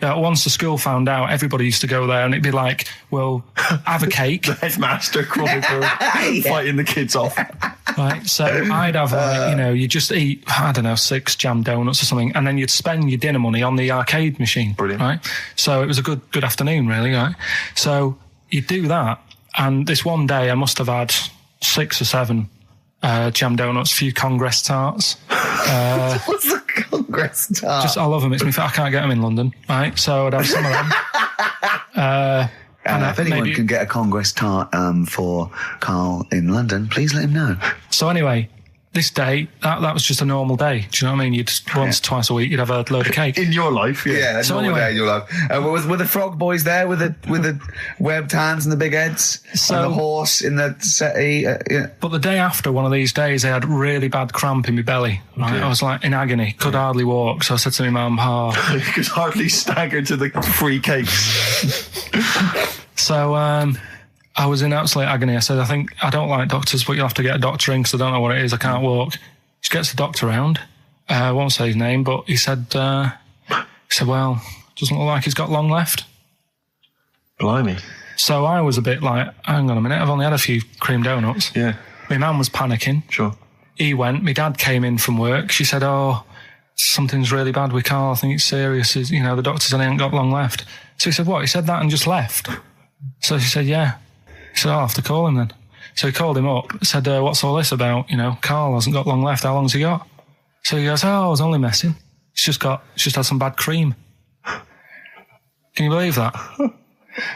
Once the school found out, everybody used to go there, and it'd be like, well, have a cake. The headmaster fighting the kids off. Right, so I'd have, you just eat, I don't know, 6 jam donuts or something, and then you'd spend your dinner money on the arcade machine. Brilliant. Right? So it was a good afternoon, really, right? So you'd do that, and this one day I must have had 6 or 7 jam donuts, a few Congress tarts. What's the Congress tart? I love them. I can't get them in London, right? So I'd have some of them. If anyone can get a Congress tart for Karl in London, please let him know. So anyway, this day, that was just a normal day. Do you know what I mean? You'd twice a week, you'd have a load of cake. In your life, yeah. Yeah, so normal anyway, day in your life. Were the frog boys there with the webbed hands and the big heads? And the horse in the settee? Yeah. But the day after one of these days, I had really bad cramp in my belly. Right? Okay. I was like in agony, could hardly walk. So I said to my mum, you could hardly stagger to the free cakes. So I was in absolute agony. I said, I don't like doctors, but you'll have to get a doctor in because I don't know what it is. I can't walk. She gets the doctor round. I won't say his name, but he said, well, doesn't look like he's got long left. Blimey. So I was a bit like, hang on a minute, I've only had a few cream donuts. Yeah. My mum was panicking. Sure. He went. My dad came in from work. She said, something's really bad with Karl. I think it's serious. The doctor said he ain't got long left. So he said, what? He said that and just left. So she said, yeah. He said, I'll have to call him then. So he called him up, said, what's all this about? Karl hasn't got long left. How long's he got? So he goes, I was only messing. He's just had some bad cream. Can you believe that?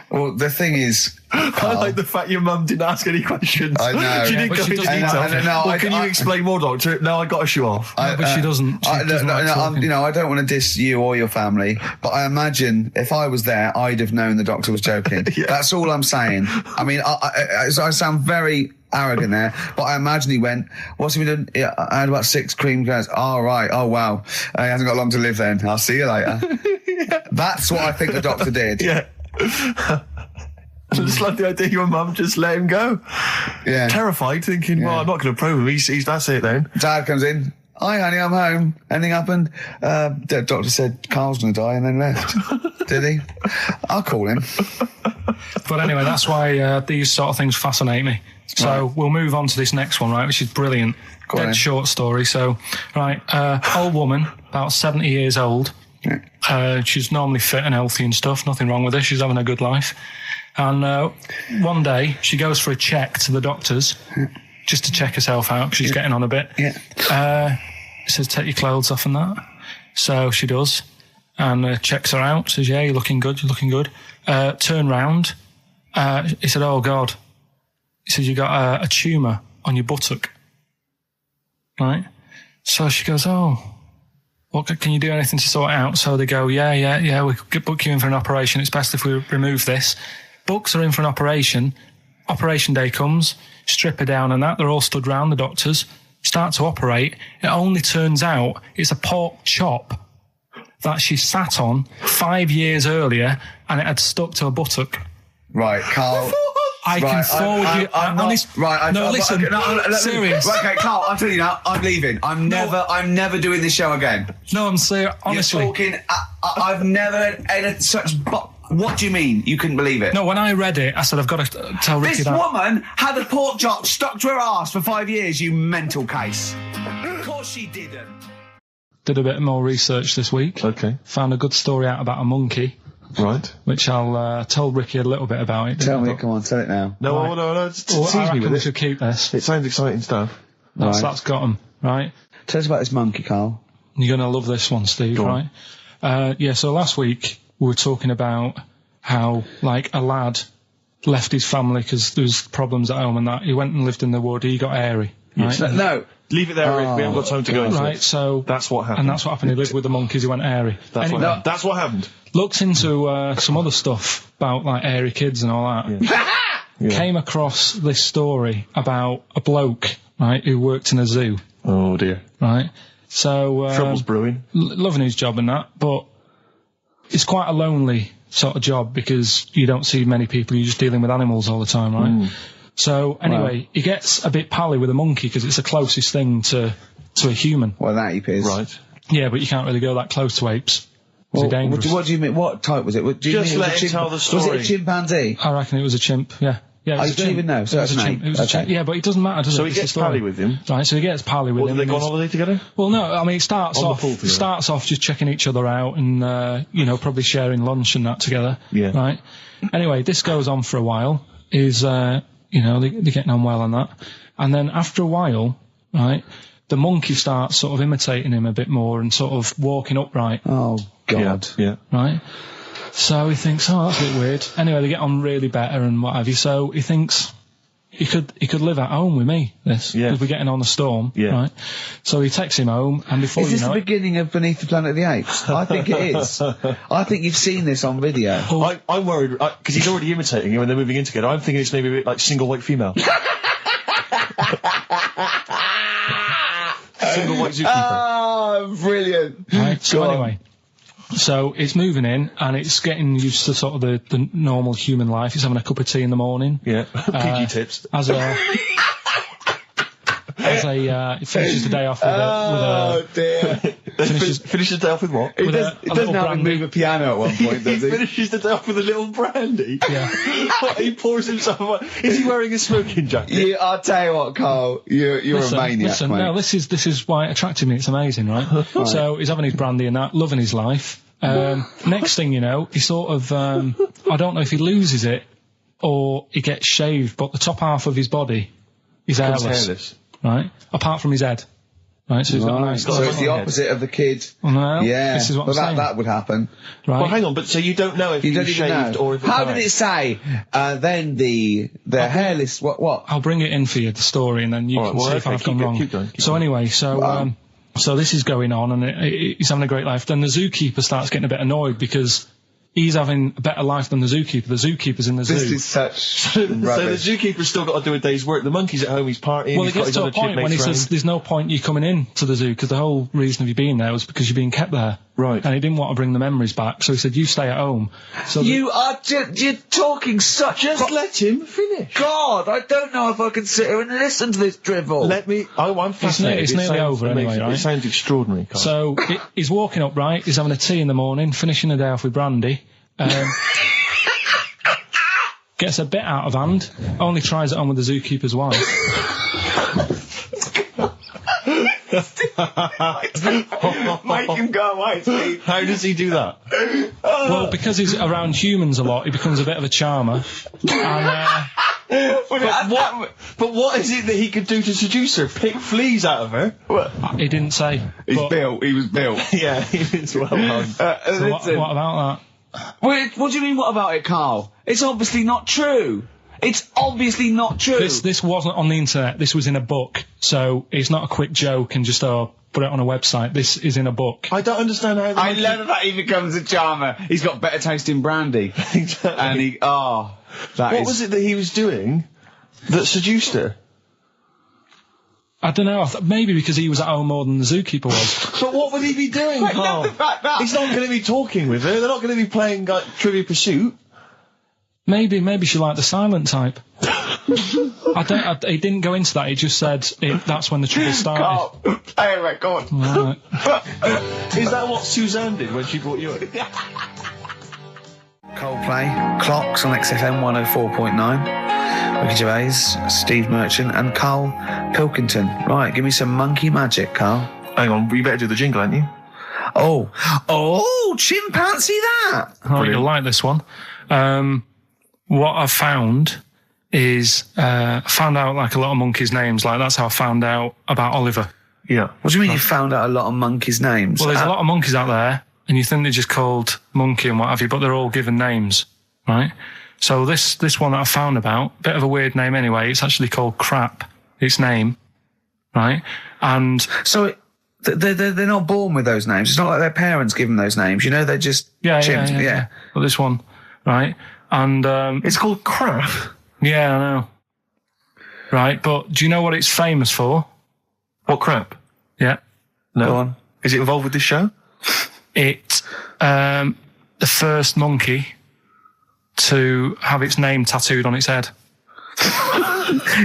Well, the thing is, I like the fact your mum didn't ask any questions. I know. She didn't go into detail. Can you explain more, Doctor? No, I got to show off. But she doesn't. I don't want to diss you or your family, but I imagine if I was there, I'd have known the doctor was joking. Yeah. That's all I'm saying. I mean, I sound very arrogant there, but I imagine he went, what's he been doing? Yeah, I had about 6 cream cones. Oh, right. Oh, wow. He hasn't got long to live then. I'll see you later. Yeah. That's what I think the doctor did. Yeah. I just like the idea your mum just let him go. Yeah. Terrified, thinking, well, I'm not going to probe him. He's that's it then. Dad comes in. Hi, honey, I'm home. Anything happened? The doctor said Carl's going to die and then left. Did he? I'll call him. But anyway, that's why these sort of things fascinate me. So we'll move on to this next one, right, which is brilliant. Dead short story. So, right, old woman, about 70 years old. Yeah. She's normally fit and healthy and stuff. Nothing wrong with her. She's having a good life. And one day, she goes for a check to the doctor's just to check herself out because she's getting on a bit. Yeah. He says, take your clothes off and that. So she does and checks her out. Says, yeah, you're looking good. You're looking good. Turn round. He said, oh, God. He says, you got a tumour on your buttock. Right? So she goes, oh, what can you do anything to sort it out? So they go, yeah, we could book you in for an operation. It's best if we remove this. Books are in for an operation. Operation day comes, strip her down and that. They're all stood round, the doctors. Start to operate. It only turns out it's a pork chop that she sat on 5 years earlier and it had stuck to her buttock. Right, Carl. I can forward you. Serious. Right, okay, Carl, I'm telling you now, I'm leaving. I'm never doing this show again. No, I'm serious. Honestly. You're talking, I've never had such... What do you mean? You couldn't believe it? No, when I read it, I said, I've got to tell Ricky that. This woman had a pork chop stuck to her arse for 5 years, you mental case. Of course she didn't. Did a bit more research this week. Okay. Found a good story out about a monkey. Right. Which I'll tell Ricky a little bit about it. Tell me, come on, tell it now. No, tease me with we it. should keep this. It sounds exciting stuff. That's got him, right? Tell us about this monkey, Carl. You're going to love this one, Steve, right? So last week we were talking about how, like, a lad left his family because there was problems at home and that. He went and lived in the wood. He got airy. Right? Yes. No. Leave it there, Rick. We haven't got time to go into it. Right, so... That's what happened. And that's what happened. He lived with the monkeys. He went airy. That's what happened. Looked into some other stuff about, like, airy kids and all that. Yeah. Came across this story about a bloke, right, who worked in a zoo. Oh, dear. Right? So... Trouble's brewing. Loving his job and that, but it's quite a lonely sort of job because you don't see many people. You're just dealing with animals all the time, right? So, anyway, he gets a bit pally with a monkey because it's the closest thing to a human. Well, that ape is. Right. Yeah, but you can't really go that close to apes. Well, they're dangerous. What do you mean? What type was it? Just let him tell the story. Was it a chimpanzee? I reckon it was a chimp, yeah. Yeah, I don't even know. So it was a chimp. It was a chimp. Yeah, but it doesn't matter, does it? So he gets pally with him. Right, so he gets pally with him. Did they go on holiday together? Well, no, I mean, it starts off just checking each other out and, probably sharing lunch and that together. Yeah. Right? Anyway, this goes on for a while. They're getting on well on that. And then after a while, right, the monkey starts sort of imitating him a bit more and sort of walking upright. Oh, God. Yeah. Right? So he thinks, oh, that's a bit weird. Anyway, they get on really better and what have you. So he thinks he could live at home with me, because we're getting on a storm, right? So he takes him home, and before you know it... Is this the beginning of Beneath the Planet of the Apes? I think it is. I think you've seen this on video. I'm worried, because he's already imitating him and they're moving in together. I'm thinking it's maybe a bit like Single White Female. Single White Zookeeper. Oh, brilliant. Right, so anyway... So it's moving in, and it's getting used to sort of the normal human life. It's having a cup of tea in the morning. Yeah, pinky tips. It finishes the day off with a finishes the day off with what? He doesn't have to move a piano at one point, does he? Finishes the day off with a little brandy. Yeah. He pours himself. Is he wearing a smoking jacket? I'll tell you what, Carl. You're a maniac, mate. No, this is why it attracted me. It's amazing, right? So he's having his brandy and that, loving his life. Next thing you know, he sort of I don't know if he loses it or he gets shaved, but the top half of his body is hairless. Right? Apart from his head. Right, so he's got a nice... So it's the opposite of the kid. No, yeah, this is what I'm saying. That would happen. Right. Well, hang on, but so you don't know if you don't he's even shaved know. or if How did it say? Then the hairless... What? I'll bring it in for you, the story, and then you can see if I've gone wrong. Keep going. So anyway, so this is going on, and he's having a great life. Then the zookeeper starts getting a bit annoyed because he's having a better life than the zookeeper. The zookeeper's in the zoo. This is such rubbish. So the zookeeper's still got to do a day's work. The monkey's at home, he's partying. Well, it gets to a point when he says there's no point you coming in to the zoo because the whole reason of you being there was because you're being kept there. Right. And he didn't want to bring the memories back, so he said, you stay at home. So you're talking such... Just let him finish. God, I don't know if I can sit here and listen to this drivel. I'm fascinated. It's nearly over anyway, right? It sounds extraordinary, Carl. So he's walking up, right? He's having a tea in the morning, finishing the day off with brandy. Gets a bit out of hand, only tries it on with the zookeeper's wife. Make him go away, Steve. How does he do that? Well, because he's around humans a lot, he becomes a bit of a charmer. And, but what is it that he could do to seduce her? Pick fleas out of her? He didn't say. He was built. Yeah, it's well done. So what about that? What do you mean, what about it, Carl? It's obviously not true. It's obviously not true. This wasn't on the internet. This was in a book. So it's not a quick joke and just put it on a website. This is in a book. I don't understand how... I love that he becomes a charmer. He's got better taste in brandy. Exactly. And what was it that he was doing that seduced her? I don't know. Maybe because he was at home more than the zookeeper was. But what would he be doing, Carl? He's not going to be talking with her. They're not going to be playing Trivial Pursuit. Maybe she liked the silent type. He didn't go into that. He just said that's when the trouble started. Carl, play a record. Right. Is that what Suzanne did when she brought you in? Coldplay, Clocks on XFM 104.9. Ricky Gervais, Steve Merchant, and Karl Pilkington. Right, give me some monkey magic, Carl. Hang on, you better do the jingle, ain't you? Oh, chimpanzee that! Oh, you'll like this one. What I've found is, found out like a lot of monkeys' names. Like that's how I found out about Oliver. Yeah. What do you mean you found out a lot of monkeys' names? Well, there's a lot of monkeys out there, and you think they're just called monkey and what have you, but they're all given names, right? So this one that I found about, bit of a weird name anyway, it's actually called Crap, its name, right? And so they're not born with those names. It's not like their parents give them those names. You know, they're just chimps. Yeah. Well, this one, right? And it's called Crap. Yeah, I know. Right, but do you know what it's famous for? What crap? Yeah. No. Go on. Is it involved with this show? It's the first monkey to have its name tattooed on its head.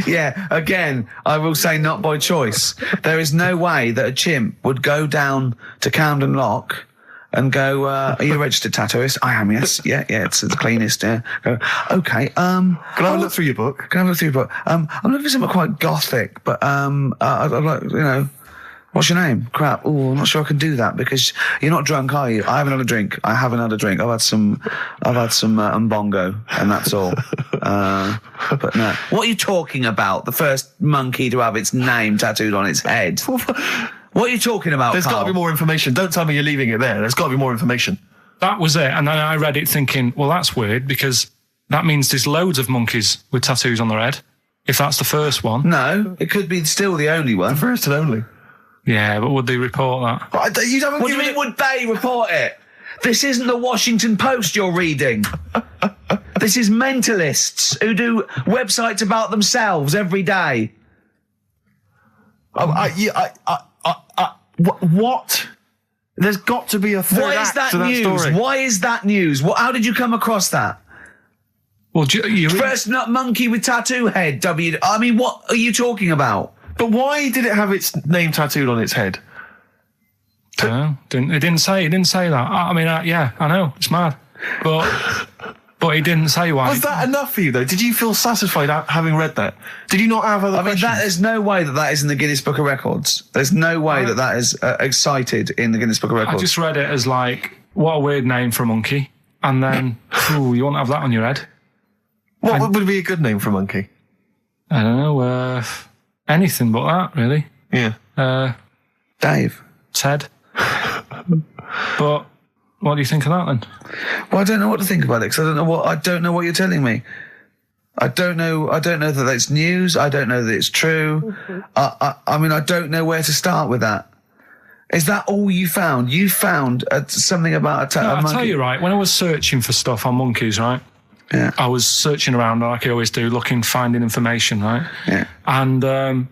Yeah, again, I will say not by choice. There is no way that a chimp would go down to Camden Lock and go, are you a registered tattooist? I am, yes. Yeah, it's the cleanest, yeah. Go, okay, Can I have a look through your book? I'm looking for something quite gothic, but, I'd like, what's your name? Crap. Oh, I'm not sure I can do that because you're not drunk, are you? I haven't had a drink. I've had some Mbongo, and that's all. But no. What are you talking about? The first monkey to have its name tattooed on its head. What are you talking about, There's got to Carl? be more information. Don't tell me you're leaving it there. There's got to be more information. That was it. And then I read it thinking, well, that's weird because that means there's loads of monkeys with tattoos on their head. If that's the first one. No, it could be still the only one. The first and only. Yeah, but would they report that? What do you mean, would they report it? This isn't the Washington Post you're reading. This is mentalists who do websites about themselves every day. What? There's got to be a third act to that news? story. Why is that news? How did you come across that? Well, first nut monkey with tattoo head. I mean, what are you talking about? But why did it have its name tattooed on its head? No, it didn't say that. I mean, yeah, I know, it's mad. But he didn't say why. Was that enough for you, though? Did you feel satisfied having read that? Did you not have other questions? There's no way that is in the Guinness Book of Records. There's no way that is cited in the Guinness Book of Records. I just read it as like, what a weird name for a monkey. And then, you want to have that on your head? What would be a good name for a monkey? I don't know, anything but that, really. Yeah. Dave. Ted. But what do you think of that then? Well, I don't know what to think about it, because I don't know what you're telling me. I don't know that that's news. I don't know that it's true. I mean, I don't know where to start with that. Is that all you found? You found something about a monkey? I'll tell you, right, when I was searching for stuff on monkeys, right? Yeah. I was searching around like I always do, finding information, right? Yeah. And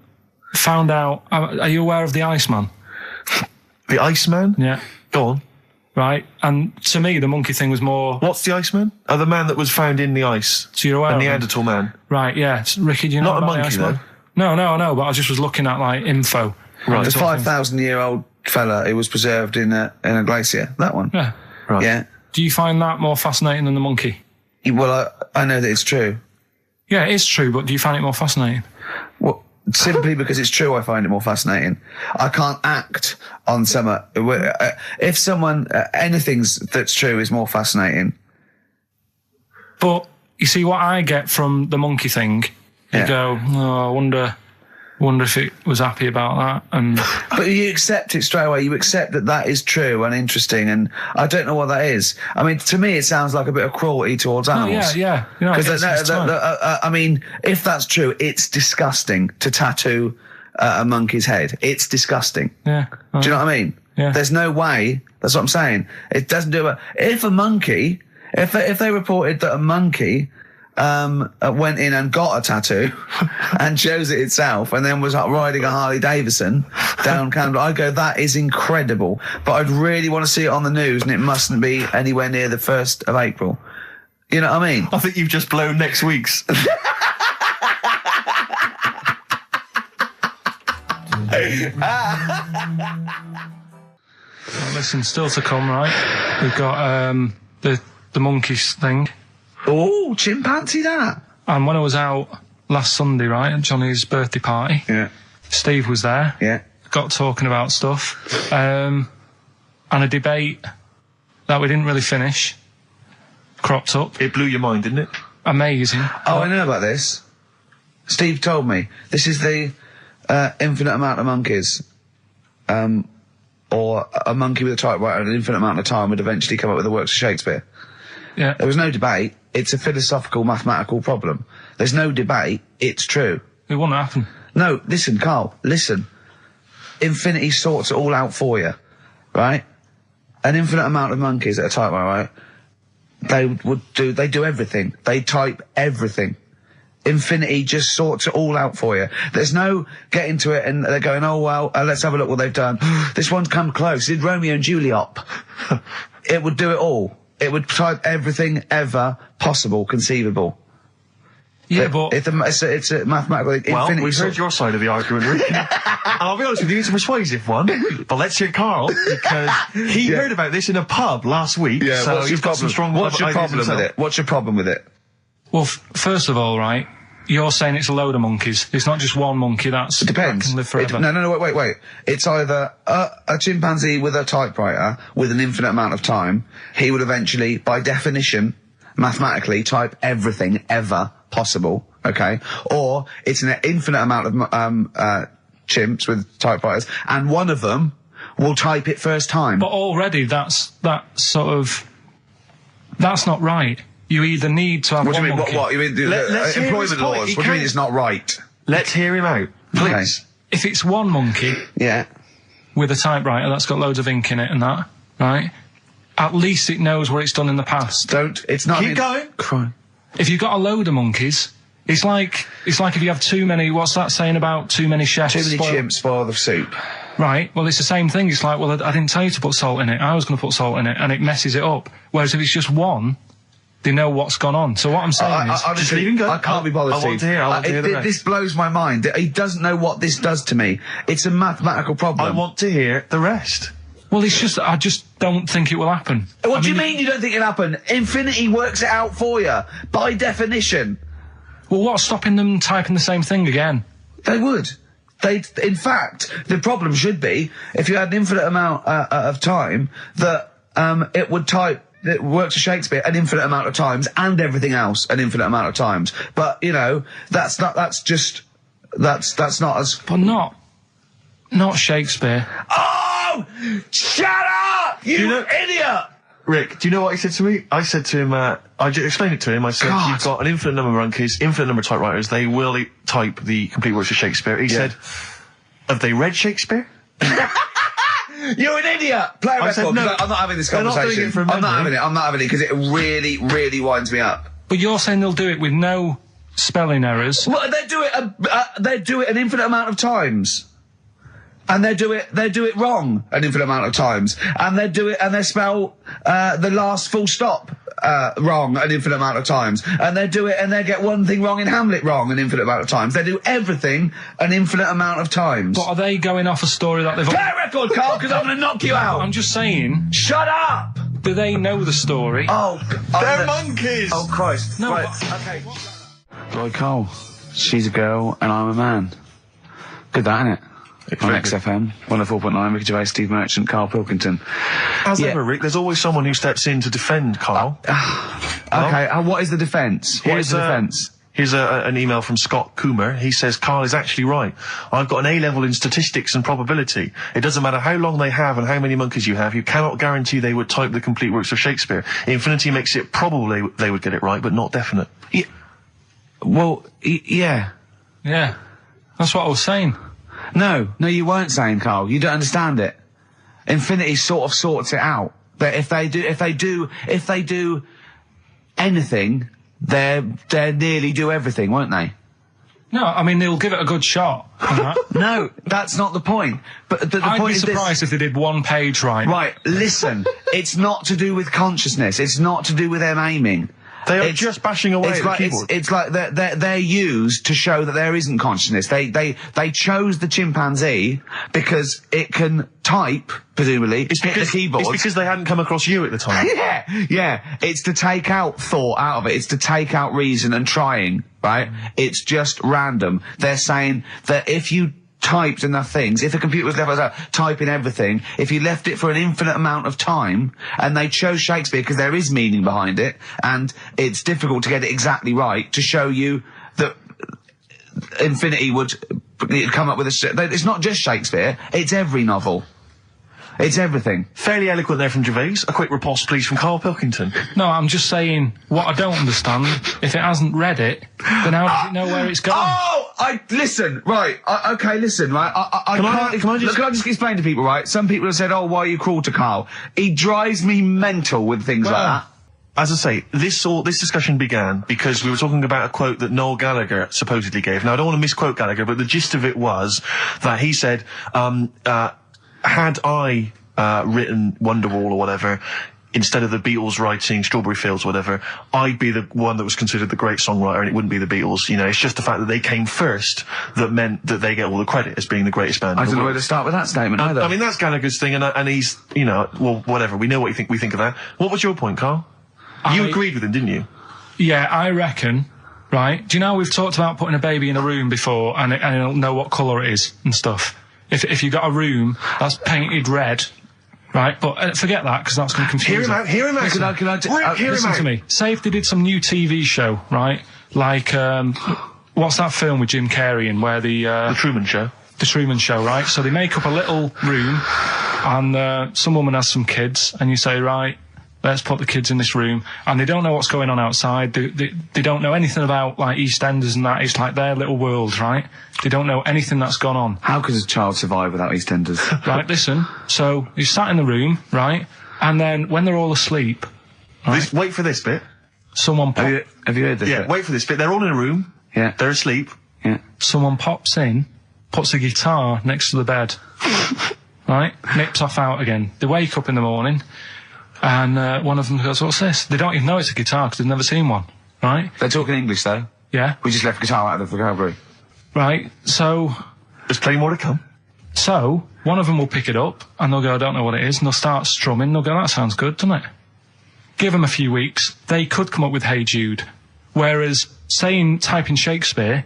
found out, are you aware of the Iceman? The Iceman? Yeah. Go on. Right, and to me, the monkey thing was more... What's the Iceman? Oh, the man that was found in the ice. So you're aware a of Neanderthal man. Right, yeah. Ricky, do you know Not a about monkey, the Iceman? No, but I just was looking at, like, info. Right. The 5,000-year-old fella who was preserved in a glacier. That one. Yeah. Right. Yeah. Do you find that more fascinating than the monkey? Well, I know that it's true. Yeah, it is true, but do you find it more fascinating? Well, simply because it's true, I find it more fascinating. I can't act on if someone, anything that's true is more fascinating. But you see what I get from the monkey thing, you go, oh, I wonder if it was happy about that. And but you accept it straight away. You accept that is true and interesting, and I don't know what that is. I mean, to me, it sounds like a bit of cruelty towards animals. Yeah. Because I mean, if that's true, it's disgusting to tattoo a monkey's head. It's disgusting. Yeah. Do you know what I mean? Yeah. There's no way. That's what I'm saying. It doesn't do it. If a monkey, if they reported that a monkey went in and got a tattoo and chose it itself and then was riding a Harley Davidson down Canada, I'd go, that is incredible. But I'd really want to see it on the news, and it mustn't be anywhere near the 1st of April. You know what I mean? I think you've just blown next week's. Well, listen, still to come, right? We've got the monkeys thing. Oh, chimpanzee that. And when I was out last Sunday, right, at Johnny's birthday party, Steve was there. Yeah. Got talking about stuff. And a debate that we didn't really finish cropped up. It blew your mind, didn't it? Amazing. Oh, I know about this. Steve told me. This is the infinite amount of monkeys. Or a monkey with a typewriter at an infinite amount of time would eventually come up with the works of Shakespeare. Yeah. There was no debate. It's a philosophical, mathematical problem. There's no debate. It's true. It wouldn't happen. No, listen, Carl, listen. Infinity sorts it all out for you, right? An infinite amount of monkeys at a typewriter, right? They do everything. They type everything. Infinity just sorts it all out for you. There's no getting to it and they're going, oh, well, let's have a look what they've done. This one's come close. Did Romeo and Juliet. It would do it all. It would type everything ever possible, conceivable. Yeah, but it's a mathematical infinity. Well, we've heard your side of the argument, Rick. And I'll be honest with you, it's a persuasive one. But let's hear Carl, because he heard about this in a pub last week. Yeah, so he's got some strong What's your ideas problem with himself. it? What's your problem with it? well, first of all, right, you're saying it's a load of monkeys. It's not just one monkey. It depends. Can live forever. No, wait. It's either a chimpanzee with a typewriter with an infinite amount of time. He would eventually, by definition, mathematically, type everything ever possible. Okay, or it's an infinite amount of chimps with typewriters, and one of them will type it first time. But already, that's not right. You either need to have What do one you mean? monkey. What? You mean Let's hear his employment point. laws? He What do you mean can't- it's not right? Let's hear him out, please. Okay. If it's one monkey Yeah. with a typewriter that's got loads of ink in it and that, right? At least it knows what it's done in the past. It's not. Keep going. Crime. If you've got a load of monkeys, it's like if you have too many. What's that saying about too many chefs? Too many chimps spoil the soup. Right. Well, it's the same thing. It's like, well, I didn't tell you to put salt in it. I was going to put salt in it, and it messes it up. Whereas if it's just one, they know what's gone on. So what I'm saying is, honestly, just leave him go. I can't be bothered. I want to hear. I want to hear the rest. This blows my mind. He doesn't know what this does to me. It's a mathematical problem. I want to hear the rest. well, it's just I just don't think it will happen. What do you mean you don't think it'll happen? Infinity works it out for you by definition. Well, what's stopping them typing the same thing again? They would. In fact, the problem should be if you had an infinite amount of time that it would type. It works for Shakespeare an infinite amount of times and everything else an infinite amount of times. But you know, that's not as. But not. Not Shakespeare. Oh! Shut up! You idiot! Rick, do you know what he said to me? I said to him, I explained it to him. I said, you've got an infinite number of monkeys, infinite number of typewriters. They will type the complete works of Shakespeare. He said, have they read Shakespeare? You're an idiot! Play a record. Said, no, I'm not having this conversation. I'm not having it because it really, really winds me up. But you're saying they'll do it with no spelling errors? Well, they do it an infinite amount of times. And they do it wrong an infinite amount of times. And they spell the last full stop wrong an infinite amount of times. And they get one thing wrong in Hamlet wrong an infinite amount of times. They do everything an infinite amount of times. But are they going off a story that they've... Play a record, Carl, because I'm going to knock you out. I'm just saying... Shut up! Do they know the story? Oh, they're monkeys! Oh, Christ. No, right, okay. Right, Carl. She's a girl and I'm a man. Good that, innit? On XFM, 104.9, Ricky Gervais, Steve Merchant, Karl Pilkington. As ever, Rick, there's always someone who steps in to defend Carl. Okay, what is the defence? Here's an email from Scott Coomer. He says, Carl is actually right. I've got an A-level in statistics and probability. It doesn't matter how long they have and how many monkeys you have. You cannot guarantee they would type the complete works of Shakespeare. Infinity makes it probably they would get it right, but not definite. Yeah. Well, yeah. Yeah. That's what I was saying. No, you weren't saying, Carl. You don't understand it. Infinity sort of sorts it out. That if they do anything, they nearly do everything, won't they? No, I mean, they'll give it a good shot. No, that's not the point. But the I'd point be is surprised if they did one page right. Right, listen. It's not to do with consciousness. It's not to do with them aiming. They are just bashing away at the keyboard. It's like they're used to show that there isn't consciousness. They chose the chimpanzee because it can type, presumably, hit the keyboard. It's because they hadn't come across you at the time. Yeah. It's to take out thought out of it. It's to take out reason and trying, right? It's just random. They're saying that if you typed enough things, if a computer was left typing everything, if you left it for an infinite amount of time, and they chose Shakespeare because there is meaning behind it, and it's difficult to get it exactly right, to show you that Infinity would come up with it's not just Shakespeare, it's every novel. It's everything. Fairly eloquent there from Gervais. A quick riposte, please, from Karl Pilkington. No, I'm just saying, what I don't understand, if it hasn't read it, then how does it know where it's going? Listen, right, listen, right, can I just explain to people, right? Some people have said, why are you cruel to Karl? He drives me mental with things like that. As I say, this discussion began because we were talking about a quote that Noel Gallagher supposedly gave. Now, I don't want to misquote Gallagher, but the gist of it was that he said, had I written Wonderwall or whatever, instead of the Beatles writing Strawberry Fields or whatever, I'd be the one that was considered the great songwriter and it wouldn't be the Beatles. You know, it's just the fact that they came first that meant that they get all the credit as being the greatest band. I don't know where to start with that statement either. I mean, that's Gallagher's thing, and he's, you know, well, whatever. We know what we think of that. What was your point, Carl? You agreed with him, didn't you? Yeah, I reckon. Right? Do you know we've talked about putting a baby in a room before and it'll know what colour it is and stuff? If you've got a room that's painted red, right? But forget that, because that's going to confuse you. Hear him out. Listen to me. Say if they did some new TV show, right? Like, what's that film with Jim Carrey in where The Truman Show. The Truman Show, right? So they make up a little room and some woman has some kids and you say, right, let's put the kids in this room, and they don't know what's going on outside. They don't know anything about, like, EastEnders and that. It's like their little world, right? They don't know anything that's gone on. How could a child survive without EastEnders? Right, listen. So, you sat in the room, right? And then, when they're all asleep... Right, wait for this bit. Someone Have you heard this bit? Wait for this bit. They're all in a room. Yeah. They're asleep. Yeah. Someone pops in, puts a guitar next to the bed. Right? Nips off out again. They wake up in the morning... And one of them goes, what's this? They don't even know it's a guitar because they've never seen one, right? They're talking English, though. Yeah. We just left guitar out of the vocabulary. Right, so... There's plenty more to come. So, one of them will pick it up, and they'll go, I don't know what it is, and they'll start strumming, they'll go, that sounds good, doesn't it? Give them a few weeks, they could come up with Hey Jude. Whereas, typing Shakespeare...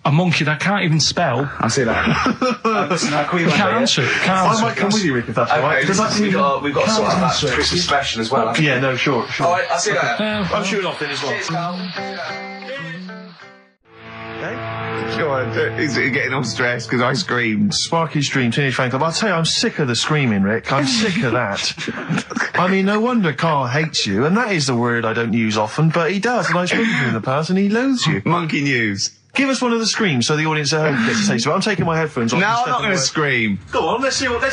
A monkey that can't even spell. I see that. You can't answer it. I might come with you, Rick, if that's all right. We've got to sort out that Christmas special as well. Yeah, no, sure. All right, I'll see you later. I'm shooting off then as well. Cheers, Carl. Okay? Go on. on. He's getting all stressed because I screamed. Sparky's Dream, Teenage Fan Club. I'll tell you, I'm sick of the screaming, Rick. I'm sick of that. I mean, no wonder Carl hates you, and that is the word I don't use often, but he does, and I've spoken to him in the past, and he loathes you. Monkey news. Give us one of the screams so the audience at home gets to taste of it. I'm taking my headphones off. No, I'm not going to scream. Go on, let's see what...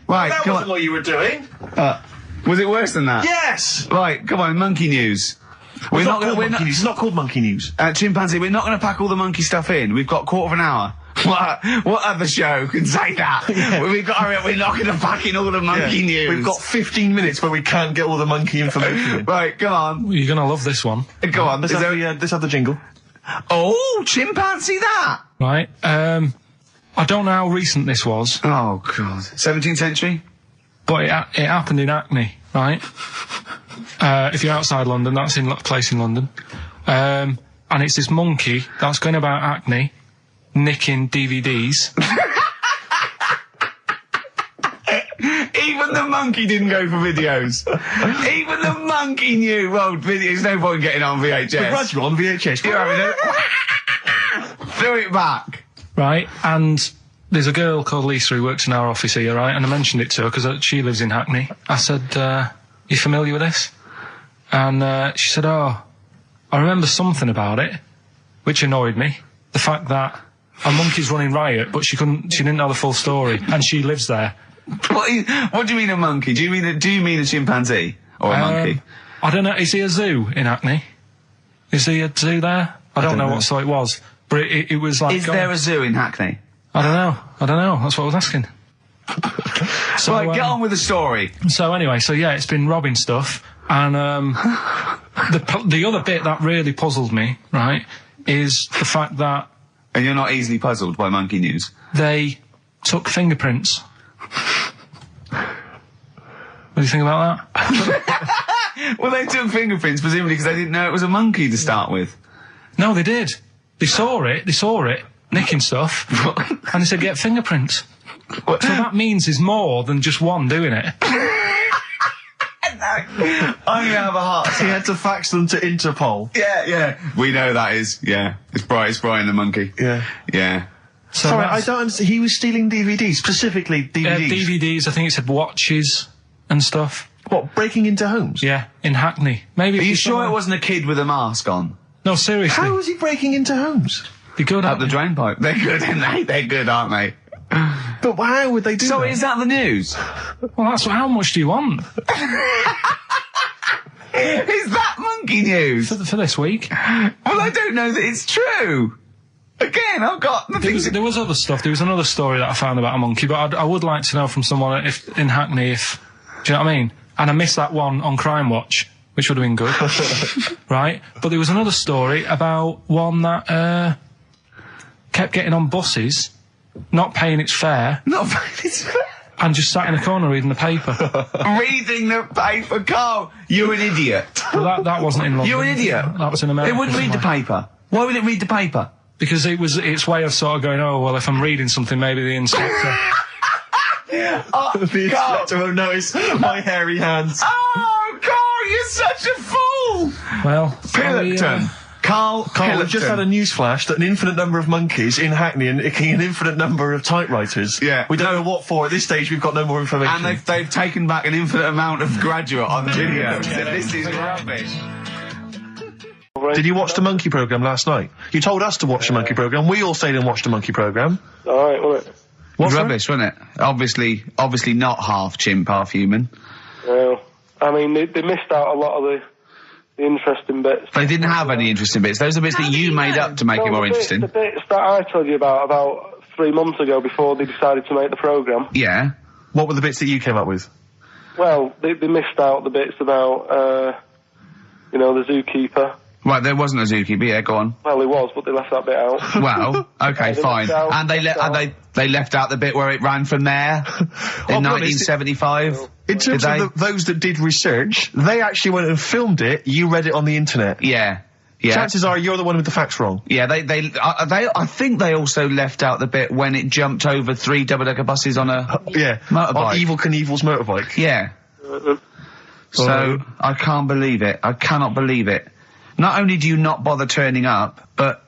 Right, that wasn't what you were doing. Was it worse than that? Yes! Right, come on, monkey news. It's not called monkey news. Chimpanzee, we're not going to pack all the monkey stuff in. We've got a quarter of an hour. What other show can say that? Yeah. We're not going to pack in all the monkey news. We've got 15 minutes where we can't get all the monkey information in. Right, come on. You're going to love this one. Go on. Let's have the jingle. Oh, chimpanzee that! Right, I don't know how recent this was. Oh, God. 17th century? But it happened in Hackney, right? If you're outside London, that's in a place in London. And it's this monkey that's going about Hackney, nicking DVDs. Even the monkey didn't go for videos. Even the monkey knew, well, there's no point getting on VHS. The Grudge you're on VHS. You're having a... Throw it back. Right, and there's a girl called Lisa who works in our office here, right? And I mentioned it to her because she lives in Hackney. I said, you familiar with this? And she said, oh, I remember something about it, which annoyed me. The fact that a monkey's running riot, but she didn't know the full story, and she lives there. What do you mean a monkey? Do you mean a chimpanzee or a monkey? I don't know. Is he a zoo in Hackney? Is he a zoo there? I don't know what sort it was, but it was like. Is there a zoo in Hackney? I don't know. That's what I was asking. So right, get on with the story. So anyway, it's been robbing stuff, and the other bit that really puzzled me, right, is the fact that. And you're not easily puzzled by monkey news. They took fingerprints. What do you think about that? Well, they took fingerprints presumably because they didn't know it was a monkey to start with. No, they did. They saw it, nicking stuff, and they said, get fingerprints. So that means there's more than just one doing it. I'm going to have a heart attack. He had to fax them to Interpol. Yeah. We know that is, It's Brian the monkey. Yeah. So sorry, I don't understand. He was stealing DVDs, specifically DVDs. DVDs, I think it said watches and stuff. What, breaking into homes? Yeah, in Hackney. Maybe. Are you sure it wasn't a kid with a mask on? No, seriously. How was he breaking into homes? They're good, up the drain pipe. They're good, aren't they? They're good, aren't they? But how would they do that? So is that the news? Well, how much do you want? Is that monkey news? For this week? Well, I don't know that it's true. Again, I've got... There was other stuff. There was another story that I found about a monkey, but I would like to know from someone in Hackney do you know what I mean? And I missed that one on Crime Watch, which would have been good. Right? But there was another story about one that kept getting on buses, not paying its fare. And just sat in a corner reading the paper. Reading the paper, Carl! You're an idiot. Well, that wasn't in London. You're an idiot. That was in America. It wouldn't read the paper. Why would it read the paper? Because its way of sort of going, oh, well, if I'm reading something, maybe the inspector... the inspector won't notice my hairy hands. Oh, Carl, you're such a fool! Well, Pilkington. Carl, we've just had a news flash that an infinite number of monkeys in Hackney and an infinite number of typewriters. Yeah. We don't know what for. At this stage, we've got no more information. And they've taken back an infinite amount of graduate on the video. This is rubbish. Did you watch the monkey programme last night? You told us to watch the monkey programme. We all stayed and watched the monkey programme. Alright, wasn't it? It was rubbish, wasn't it? Obviously not half chimp, half human. Well, I mean, they missed out a lot of the interesting bits. They didn't have any interesting bits. Those are bits that you made up to make it more interesting. The bits that I told you about 3 months ago before they decided to make the programme. Yeah. What were the bits that you came up with? Well, they missed out the bits about, the zookeeper. Right, there wasn't a zookeeper. Yeah, go on. Well, there was, but they left that bit out. Well, okay, fine. And they left out the bit where it ran from there in 1975. In terms of those that did research, they actually went and filmed it. You read it on the internet. Yeah. Chances are you're the one with the facts wrong. Yeah, I think they also left out the bit when it jumped over 3 double-decker buses on a motorbike. On Evel Knievel's motorbike. Yeah. So I can't believe it. I cannot believe it. Not only do you not bother turning up, but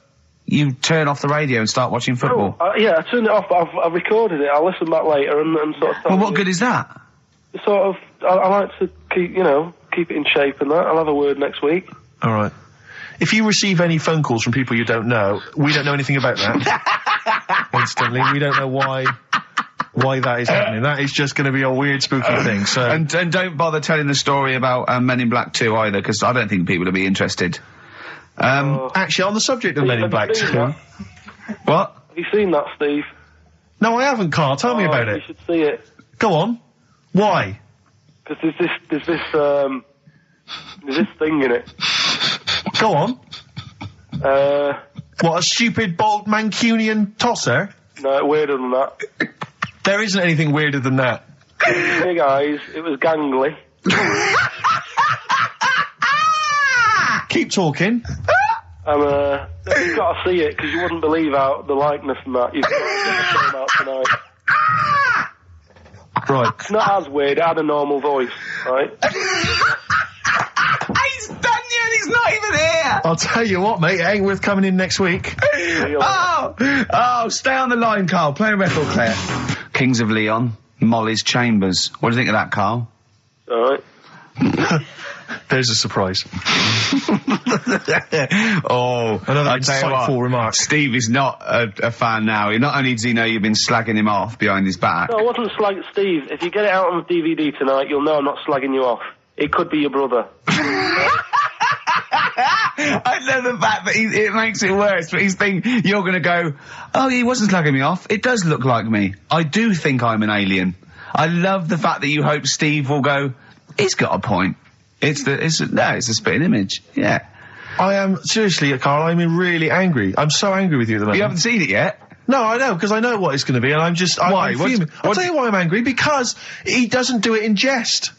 you turn off the radio and start watching football? Yeah, I turned it off, but I've recorded it. I'll listen back later and sort of... Well, what good is that? Sort of, I like to keep it in shape and that. I'll have a word next week. All right. If you receive any phone calls from people you don't know, we don't know anything about that. Instantly, we don't know why that is happening. That is just going to be a weird, spooky thing. So and don't bother telling the story about Men in Black 2 either, because I don't think people will be interested. Actually, on the subject of Men in Black 2, what? Have you seen that, Steve? No, I haven't, Carl. Tell me about it. You should see it. Go on. Why? Because there's this thing in it. Go on. What, a stupid, bald Mancunian tosser? No, weirder than that. There isn't anything weirder than that. Big eyes, it was gangly. Keep talking. You've got to see it, because you wouldn't believe how the likeness and that. You've got to get the film out tonight. Right. It's not as weird, it had a normal voice, right? He's done yet, he's not even here! I'll tell you what, mate, it ain't worth coming in next week. Stay on the line, Carl. Play a record, Claire. Kings of Leon, Molly's Chambers. What do you think of that, Carl? Alright. There's a surprise. Another insightful remark. Steve is not a fan now. Not only does he know you've been slagging him off behind his back. No, I wasn't slagging Steve. If you get it out on DVD tonight, you'll know I'm not slagging you off. It could be your brother. I love the fact that it makes it worse, but he's thinking you're going to go, oh, he wasn't slagging me off. It does look like me. I do think I'm an alien. I love the fact that you hope Steve will go, he's got a point. It's a spitting image. Yeah. I am, seriously, Carl, I'm really angry. I'm so angry with you at the moment. You haven't seen it yet? No, I know, because I know what it's going to be, and I'm just... Why? I'm fuming. I'll tell you why I'm angry, because he doesn't do it in jest.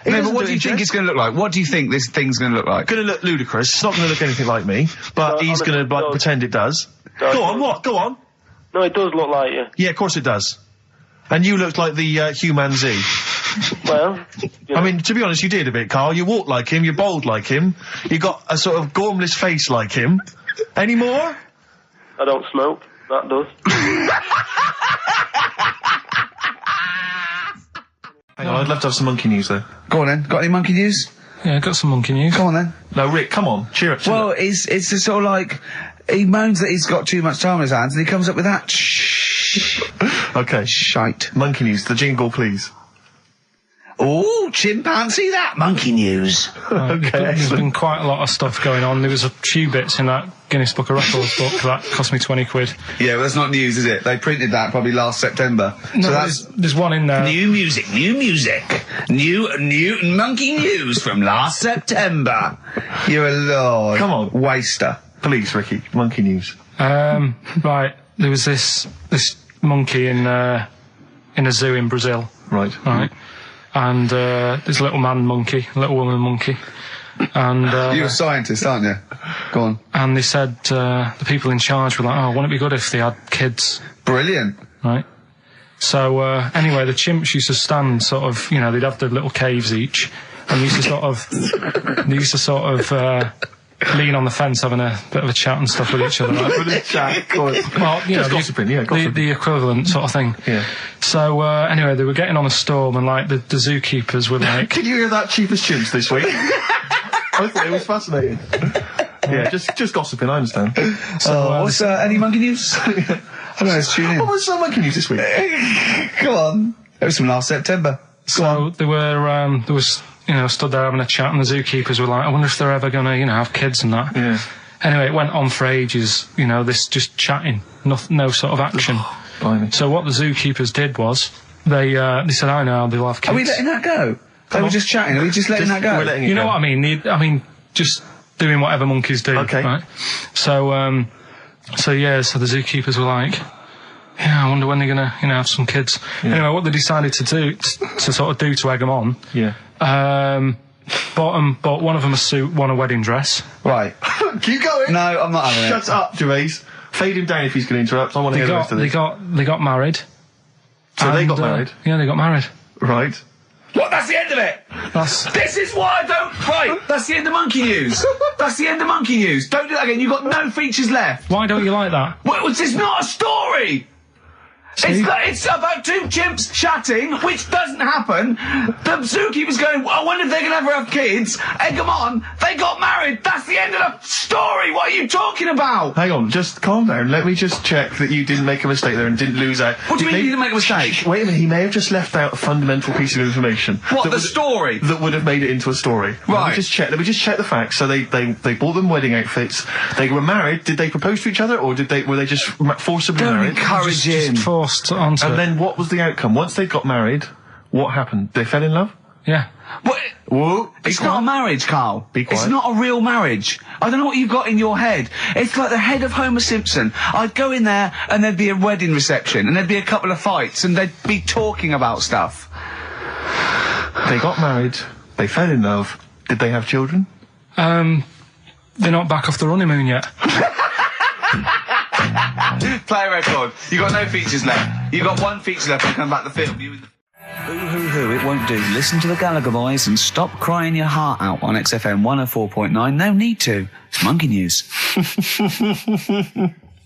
No, but what do you think it's going to look like? What do you think this thing's going to look like? Going to look ludicrous. It's not going to look anything like me, but he's going to pretend it does. Go on, what? Go on. No, it does look like you. Yeah, of course it does. And you looked like the Human Z. Well, I mean, to be honest, you did a bit, Carl. You walk like him, you're bold like him, you got a sort of gormless face like him. Any more? I don't smoke. That does. Hang on, I'd love to have some monkey news, though. Go on, then. Got any monkey news? Yeah, I got some monkey news. Go on, then. No, Rick, come on. Cheer up. Well, it's just sort of like... He moans that he's got too much time on his hands, and he comes up with that Okay. Shite. Monkey news. The jingle, please. Oh, chimpanzee that monkey news. Okay. There's been quite a lot of stuff going on. There was a few bits in that Guinness Book of Records book that cost me 20 quid. Yeah, well, that's not news, is it? They printed that probably last September. No, so that's there's one in there. New music. New monkey news from last September. You're a lord. Come on. Waster. Please, Ricky. Monkey news. Right. There was this monkey in a zoo in Brazil. Right. And there's a little man monkey, a little woman monkey. And you're a scientist, aren't you? Go on. And they said the people in charge were like, oh, wouldn't it be good if they had kids? Brilliant. Right. So anyway, the chimps used to stand sort of, they'd have their little caves each, and they used to sort of lean on the fence having a bit of a chat and stuff with each other. Right? Well, just gossiping, the equivalent sort of thing. Yeah. So anyway, they were getting on a storm, and like the zookeepers were like, "Can you hear that, cheapest chimps this week?" I thought it was fascinating. Yeah, just gossiping. I understand. So, what's any monkey news? I don't know. Let's tune in. What was monkey news this week? Go on. It was from last September. So there was stood there having a chat, and the zookeepers were like, I wonder if they're ever going to, have kids and that. Yeah. Anyway, it went on for ages, this just chatting, no sort of action. Blimey. So what the zookeepers did was, they said, I know, they'll have kids. Are we letting that go? They were just chatting, are we just letting that go? We're letting it you know go. what I mean? Just doing whatever monkeys do. Okay. Right? So the zookeepers were like, yeah, I wonder when they're gonna, have some kids. Yeah. Anyway, what they decided to do, to egg them on. Yeah. Bought one of them a suit, one a wedding dress. Right. Keep going. No, I'm not having it. Shut up, Gervais. Fade him down if he's going to interrupt. I want to hear the rest of this. They got married. So they got married? Yeah, they got married. Right. What? That's the end of it. This is why I don't. Right. That's the end of Monkey News. That's the end of Monkey News. Don't do that again. You've got no features left. Why don't you like that? Well, it's not a story. It's about two chimps chatting, which doesn't happen. The zookeeper's going, I wonder if they're going to ever have kids. Egg them on. They got married. That's the end of the story. What are you talking about? Hang on, just calm down. Let me just check that you didn't make a mistake there and didn't lose out. What do you mean you didn't make a mistake? Wait a minute, he may have just left out a fundamental piece of information. What, the story? That would have made it into a story. Right. Let me just check the facts. So they bought them wedding outfits. They were married. Did they propose to each other, or were they just forcibly married? Don't encourage him. Just forced onto it. And then what was the outcome? Once they got married, what happened? They fell in love? Yeah. What? Whoa, it's not a marriage, Carl. Be quiet. It's not a real marriage. I don't know what you've got in your head. It's like the head of Homer Simpson. I'd go in there and there'd be a wedding reception and there'd be a couple of fights and they'd be talking about stuff. They got married. They fell in love. Did they have children? They're not back off the honeymoon yet. Play a record. You got no features left. You got one feature left and come back to the film. Boo-hoo-hoo, it won't do. Listen to the Gallagher Boys and stop crying your heart out on XFM 104.9. No need to. It's Monkey News.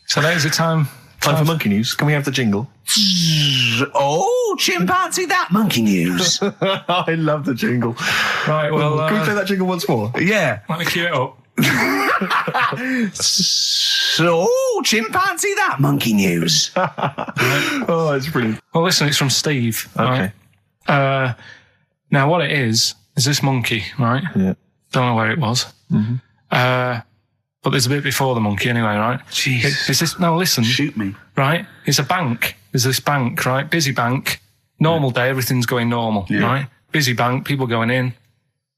So that is the time. Time for Monkey News. Can we have the jingle? Oh, chimpanzee that Monkey News. I love the jingle. Right, well... Can we play that jingle once more? Yeah. Let me cue it up. So, chimpanzee that Monkey News. Oh, it's brilliant. Well, listen, it's from Steve. Okay. Right? Now, what it is this monkey, right? Yeah. Don't know where it was. Mm-hmm. But there's a bit before the monkey anyway, right? Jeez. Is this... No, listen. Shoot me. Right? It's a bank. There's this bank, right? Busy bank. Normal day, everything's going normal, right? Busy bank, people going in,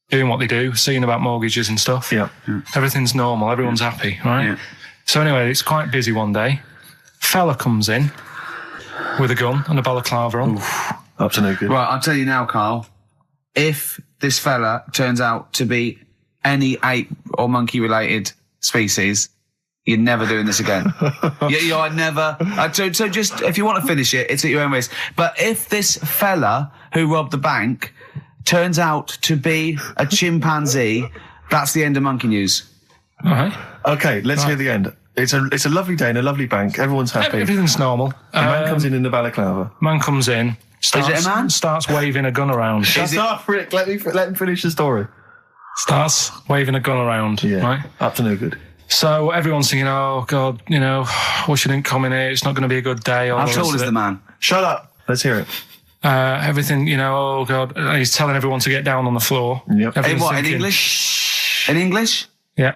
doing what they do, seeing about mortgages and stuff. Yeah. Everything's normal. Everyone's happy, right? Yeah. So anyway, it's quite busy one day. Fella comes in with a gun and a balaclava on. Oof, up to no good. Right, I'll tell you now, Carl. If this fella turns out to be any ape or monkey related species, you're never doing this again. You're never. So just, if you want to finish it, it's at your own risk. But if this fella who robbed the bank turns out to be a chimpanzee, that's the end of Monkey News. All right. Okay, let's hear the end. It's a lovely day in a lovely bank. Everyone's happy. Everything's normal. The man comes in the balaclava. Man comes in. Is it a man? Starts waving a gun around. Shut up, Rick. Let him finish the story. Starts waving a gun around. Yeah. Right. Up to no good. So everyone's thinking, oh God, wish you didn't come in here. It's not going to be a good day. How tall is the man? Shut up. Let's hear it. Everything, oh God. And he's telling everyone to get down on the floor. Yep. In what? In English? In English? Yeah.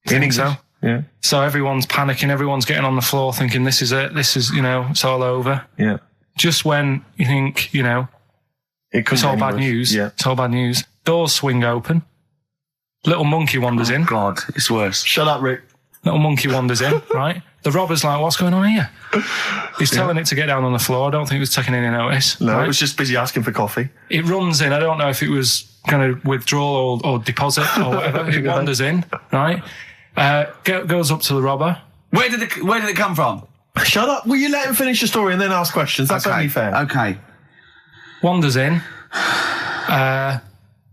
In English? So. Yeah. So everyone's panicking. Everyone's getting on the floor thinking, this is it. This is, it's all over. Yeah. Just when you think, it's all bad news. Yeah. It's all bad news. Doors swing open. Little monkey wanders in. God, it's worse. Shut up, Rick. Little monkey wanders in, right? The robber's like, what's going on here? He's telling it to get down on the floor. I don't think it was taking any notice. No, right? it was just busy asking for coffee. It runs in. I don't know if it was going to withdraw or deposit or whatever. It wanders in, right? Goes up to the robber. Where did it come from? Shut up. Will you let him finish the story and then ask questions? That's only fair. Okay. Wanders in.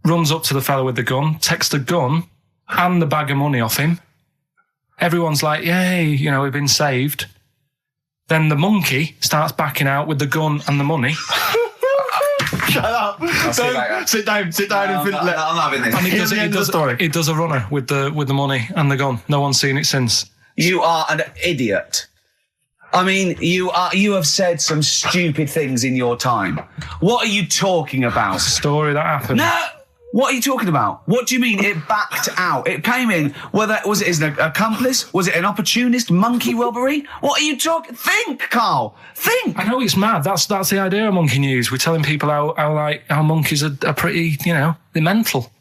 Runs up to the fella with the gun, takes the gun and the bag of money off him. Everyone's like, yay, we've been saved. Then the monkey starts backing out with the gun and the money. Shut up. Sit down and I'm not having this. And he does a runner with the money and the gun. No one's seen it since. You are an idiot. I mean, you have said some stupid things in your time. What are you talking about? It's a story that happened. No! What are you talking about? What do you mean it backed out? It came in, was it an accomplice? Was it an opportunist monkey robbery? What are you talking? Think, Carl. Think. I know it's mad. That's the idea of Monkey News. We're telling people how monkeys are pretty, they're mental.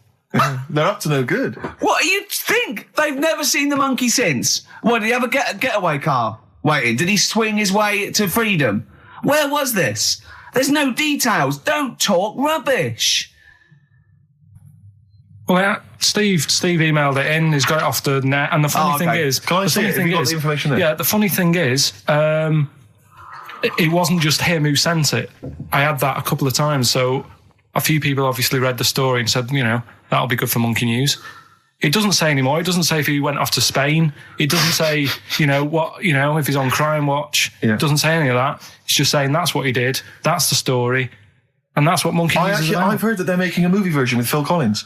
They're up to no good. What do you think? They've never seen the monkey since. What, did he have a getaway car waiting? Did he swing his way to freedom? Where was this? There's no details. Don't talk rubbish. Well, yeah, Steve emailed it in. He's got it off the net. And the funny thing is, can I see it? Have you got the information there? Yeah, the funny thing is, it wasn't just him who sent it. I had that a couple of times. So a few people obviously read the story and said, that'll be good for Monkey News. It doesn't say anymore. It doesn't say if he went off to Spain. It doesn't say, if he's on Crime Watch. Yeah. It doesn't say any of that. It's just saying that's what he did. That's the story. And that's what Monkey News is about. I've heard that they're making a movie version with Phil Collins.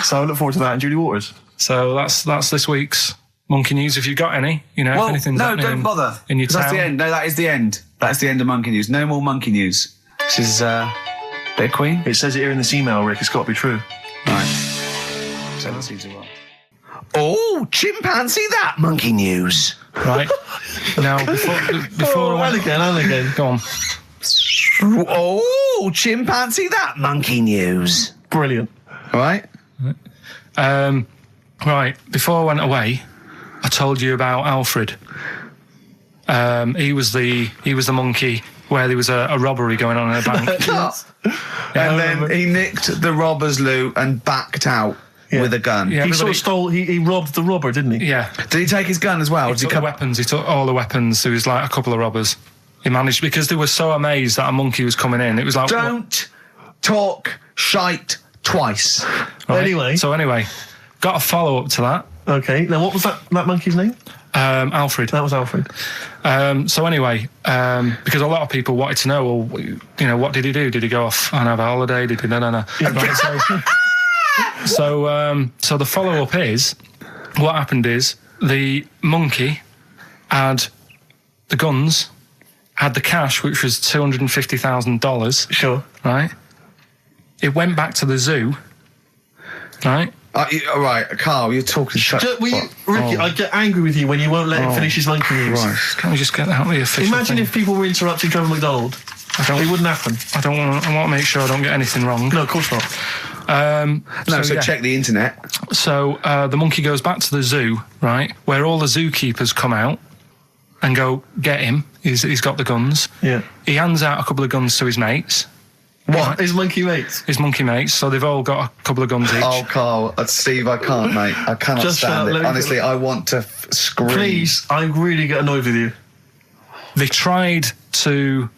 So I look forward to that and Julie Waters. So that's this week's Monkey News. If you've got any, if anything's happening don't bother. in your town. That's the end. No, that is the end. That's the end of Monkey News. No more Monkey News. This is bit of Queen. It says it here in this email, Rick. It's got to be true. Right. So that seems well. Oh, chimpanzee that Monkey News. Right. Now, before and again. Go on. Oh, chimpanzee that Monkey News. Brilliant. Right. Right. Before I went away, I told you about Alfred. He was the monkey where there was a robbery going on in a bank. And then he nicked the robber's loot and backed out with a gun. Yeah, he sort of stole. He robbed the robber, didn't he? Yeah. Did he take his gun as well? He took the weapons. He took all the weapons. There was like a couple of robbers. He managed because they were so amazed that a monkey was coming in. It was like don't talk shite twice. Right? Anyway, got a follow up to that. Okay. Now, what was that monkey's name? Alfred. That was Alfred. So anyway, because a lot of people wanted to know, well, what did he do? Did he go off and have a holiday? Did he? No. Right, so the follow up is, what happened is the monkey had the guns, had the cash, which was $250,000. Sure. Right. It went back to the zoo. Right. Right, Carl, you're talking shit. Ricky, I get angry with you when you won't let him finish his Monkey News. Right. Can we just get out the official Imagine thing? if people were interrupting Trevor McDonald. It wouldn't happen. I want to make sure I don't get anything wrong. No, of course not. Check the internet. So the monkey goes back to the zoo, right, where all the zookeepers come out and go, get him. He's got the guns. Yeah. He hands out a couple of guns to his mates. What? His monkey mates? His monkey mates. So they've all got a couple of guns each. Oh, Carl, Steve, I can't, mate. I cannot stand it. Honestly, I want to scream. Please, I really get annoyed with you. They tried to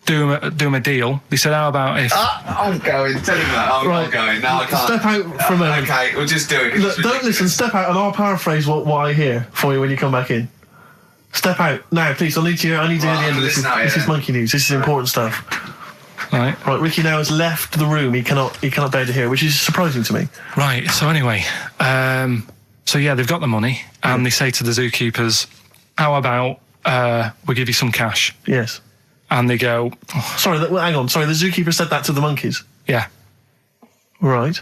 do him a deal. They said, how about if... I'm going. Tell him that. I'm going. No, I can't. Step out for a moment. Okay, we'll just do it. Look, don't listen. Step out and I'll paraphrase what I hear for you when you come back in. Step out. Now, please, I need to hear the end of this. This is Monkey News. This is important stuff. Right, Ricky now has left the room. He cannot bear to hear, which is surprising to me. Right. So anyway, they've got the money, and they say to the zookeepers, "How about we give you some cash?" Yes. And they go, "Sorry, hang on. Sorry, the zookeeper said that to the monkeys." Yeah. Right.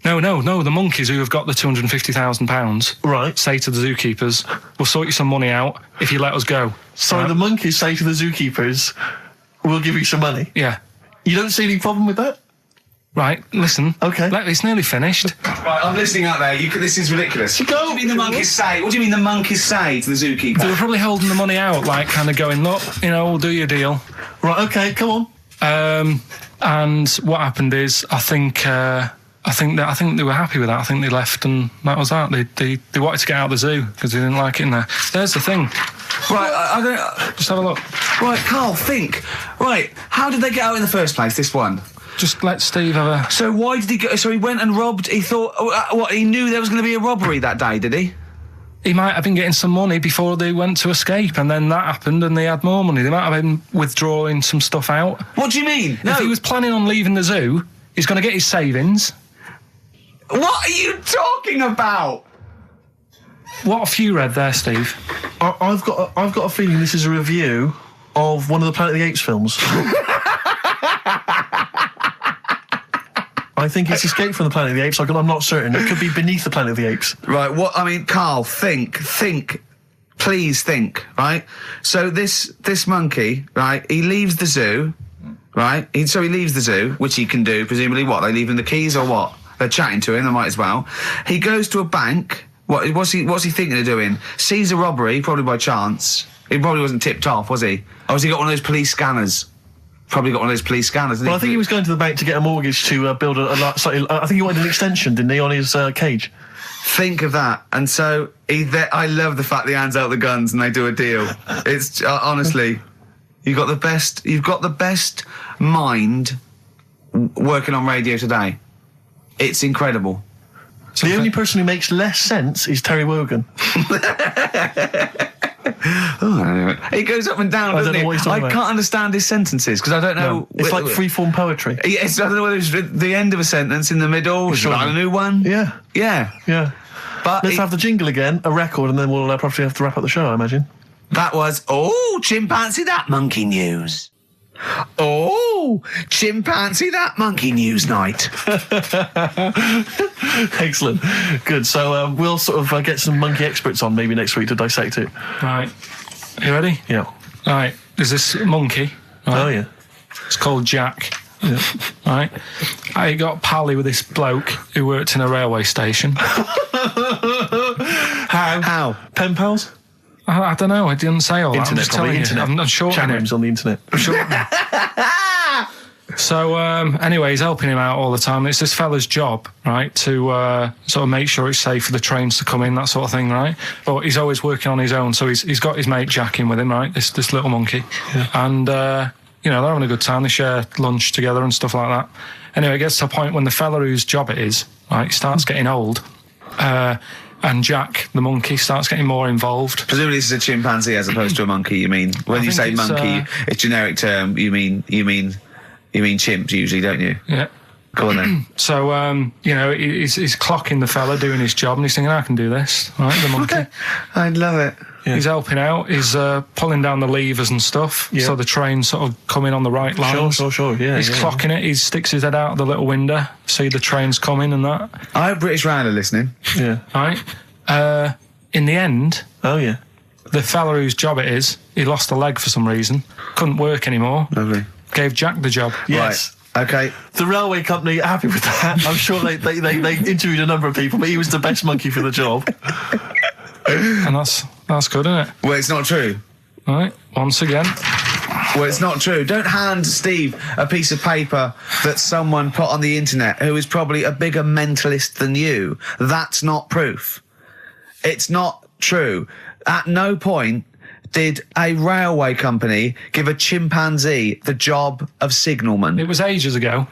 No. The monkeys who have got the £250,000, right, say to the zookeepers, "We'll sort you some money out if you let us go." Sorry, the monkeys say to the zookeepers, "We'll give you some money." Yeah. You don't see any problem with that? Right, listen. Okay. It's nearly finished. Right, I'm listening out there. This is ridiculous. What do you mean the monkeys say? What do you mean the monkeys say to the zookeeper? They were probably holding the money out, like kind of going, look, we'll do your deal. Right, okay, come on. And what happened is, I think they were happy with that. I think they left, and that was that. They wanted to get out of the zoo because they didn't like it in there. There's the thing. Right, I don't... Just have a look. Right, Carl, think. Right, how did they get out in the first place, this one? Just let Steve have a... So why did he go... So he went and robbed... He thought... he knew there was going to be a robbery that day, did he? He might have been getting some money before they went to escape, and then that happened and they had more money. They might have been withdrawing some stuff out. What do you mean? If he was planning on leaving the zoo, he's going to get his savings. What are you talking about? What have you read there, Steve? I've got a feeling this is a review of one of the Planet of the Apes films. I think it's Escape from the Planet of the Apes. I'm not certain. It could be Beneath the Planet of the Apes. Right. Carl, think. Please think. Right. So this monkey, right? He leaves the zoo, right? So he leaves the zoo, which he can do presumably. What? They leave him the keys or what? They're chatting to him. They might as well. He goes to a bank. What's he thinking of doing? Sees a robbery, probably by chance. He probably wasn't tipped off, was he? Or has he got one of those police scanners? Probably got one of those police scanners. Well, I think he was going to the bank to get a mortgage to build I think he wanted an extension, didn't he, on his cage? Think of that. And so I love the fact that he hands out the guns and they do a deal. It's honestly, You've got the best mind working on radio today. It's incredible. The only person who makes less sense is Terry Wogan. He goes up and down, doesn't he? I can't understand his sentences because I don't know. No, it's like free-form poetry. Yes, I don't know whether it's the end of a sentence, in the middle, is a new one. Yeah. But let's have the jingle again, a record, and then we'll probably have to wrap up the show, I imagine. That was chimpanzee that monkey news. Chimpanzee that monkey news night. Excellent. Good. So we'll sort of get some monkey experts on maybe next week to dissect it. Right. You ready? Yeah. Right. There's this monkey. Right? Oh, yeah. It's called Jack. Yeah. Right. I got pally with this bloke who worked in a railway station. How? Pen pals? I don't know. I didn't say all that. Internet, probably. Internet. I'm shortening Chat rooms on the internet. I'm shortening. So anyway, he's helping him out all the time. It's this fella's job, right, to sort of make sure it's safe for the trains to come in, that sort of thing, right? But he's always working on his own, so he's got his mate Jack in with him, right? This little monkey, and you know, they're having a good time. They share lunch together and stuff like that. Anyway, it gets to a point when the fella whose job it is, right, starts getting old. And Jack, the monkey, starts getting more involved. Presumably this is a chimpanzee as opposed to a monkey, you mean? When you say monkey, it's generic term, you mean chimp usually, don't you? Yeah. Go on then. So, you know, he's clocking the fella doing his job and he's thinking, I can do this, right, the monkey. I love it. Yeah. He's helping out, he's pulling down the levers and stuff, so the trains sort of come in on the right lines. Sure, yeah. He's clocking it, he sticks his head out of the little window, see the trains coming and that. I have British Raider listening. Yeah. Right? In the end... Oh, yeah. The fella whose job it is, he lost a leg for some reason, couldn't work anymore. Lovely. Gave Jack the job. Yes. Right. Okay. The railway company are happy with that. I'm sure they interviewed a number of people, but he was the best monkey for the job. And that's good, isn't it? Well, it's not true. Right, once again. Well, it's not true. Don't hand Steve a piece of paper that someone put on the internet who is probably a bigger mentalist than you. That's not proof. It's not true. At no point did a railway company give a chimpanzee the job of signalman. It was ages ago.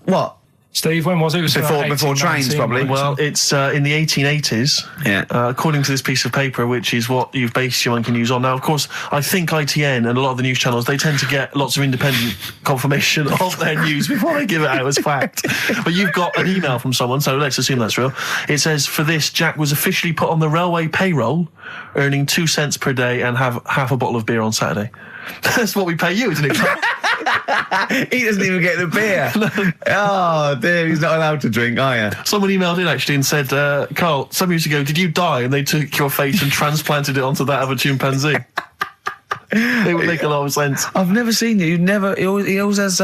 What? Steve, when was it? It was before trains, probably. Well, it's in the 1880s. Yeah. According to this piece of paper, which is what you've based your monkey news on. Now, of course, I think ITN and a lot of the news channels, they tend to get lots of independent confirmation of their news before they give it out as fact. But you've got an email from someone, so let's assume that's real. It says, for this, Jack was officially put on the railway payroll, earning 2 cents per day and have half a bottle of beer on Saturday. That's what we pay you, isn't it? He doesn't even get the beer. No. Oh, dear, he's not allowed to drink, are you? Someone emailed in, actually, and said, Carl, some years ago, did you die? And they took your face and transplanted it onto that of a chimpanzee. It would make a lot of sense. I've never seen you. He always has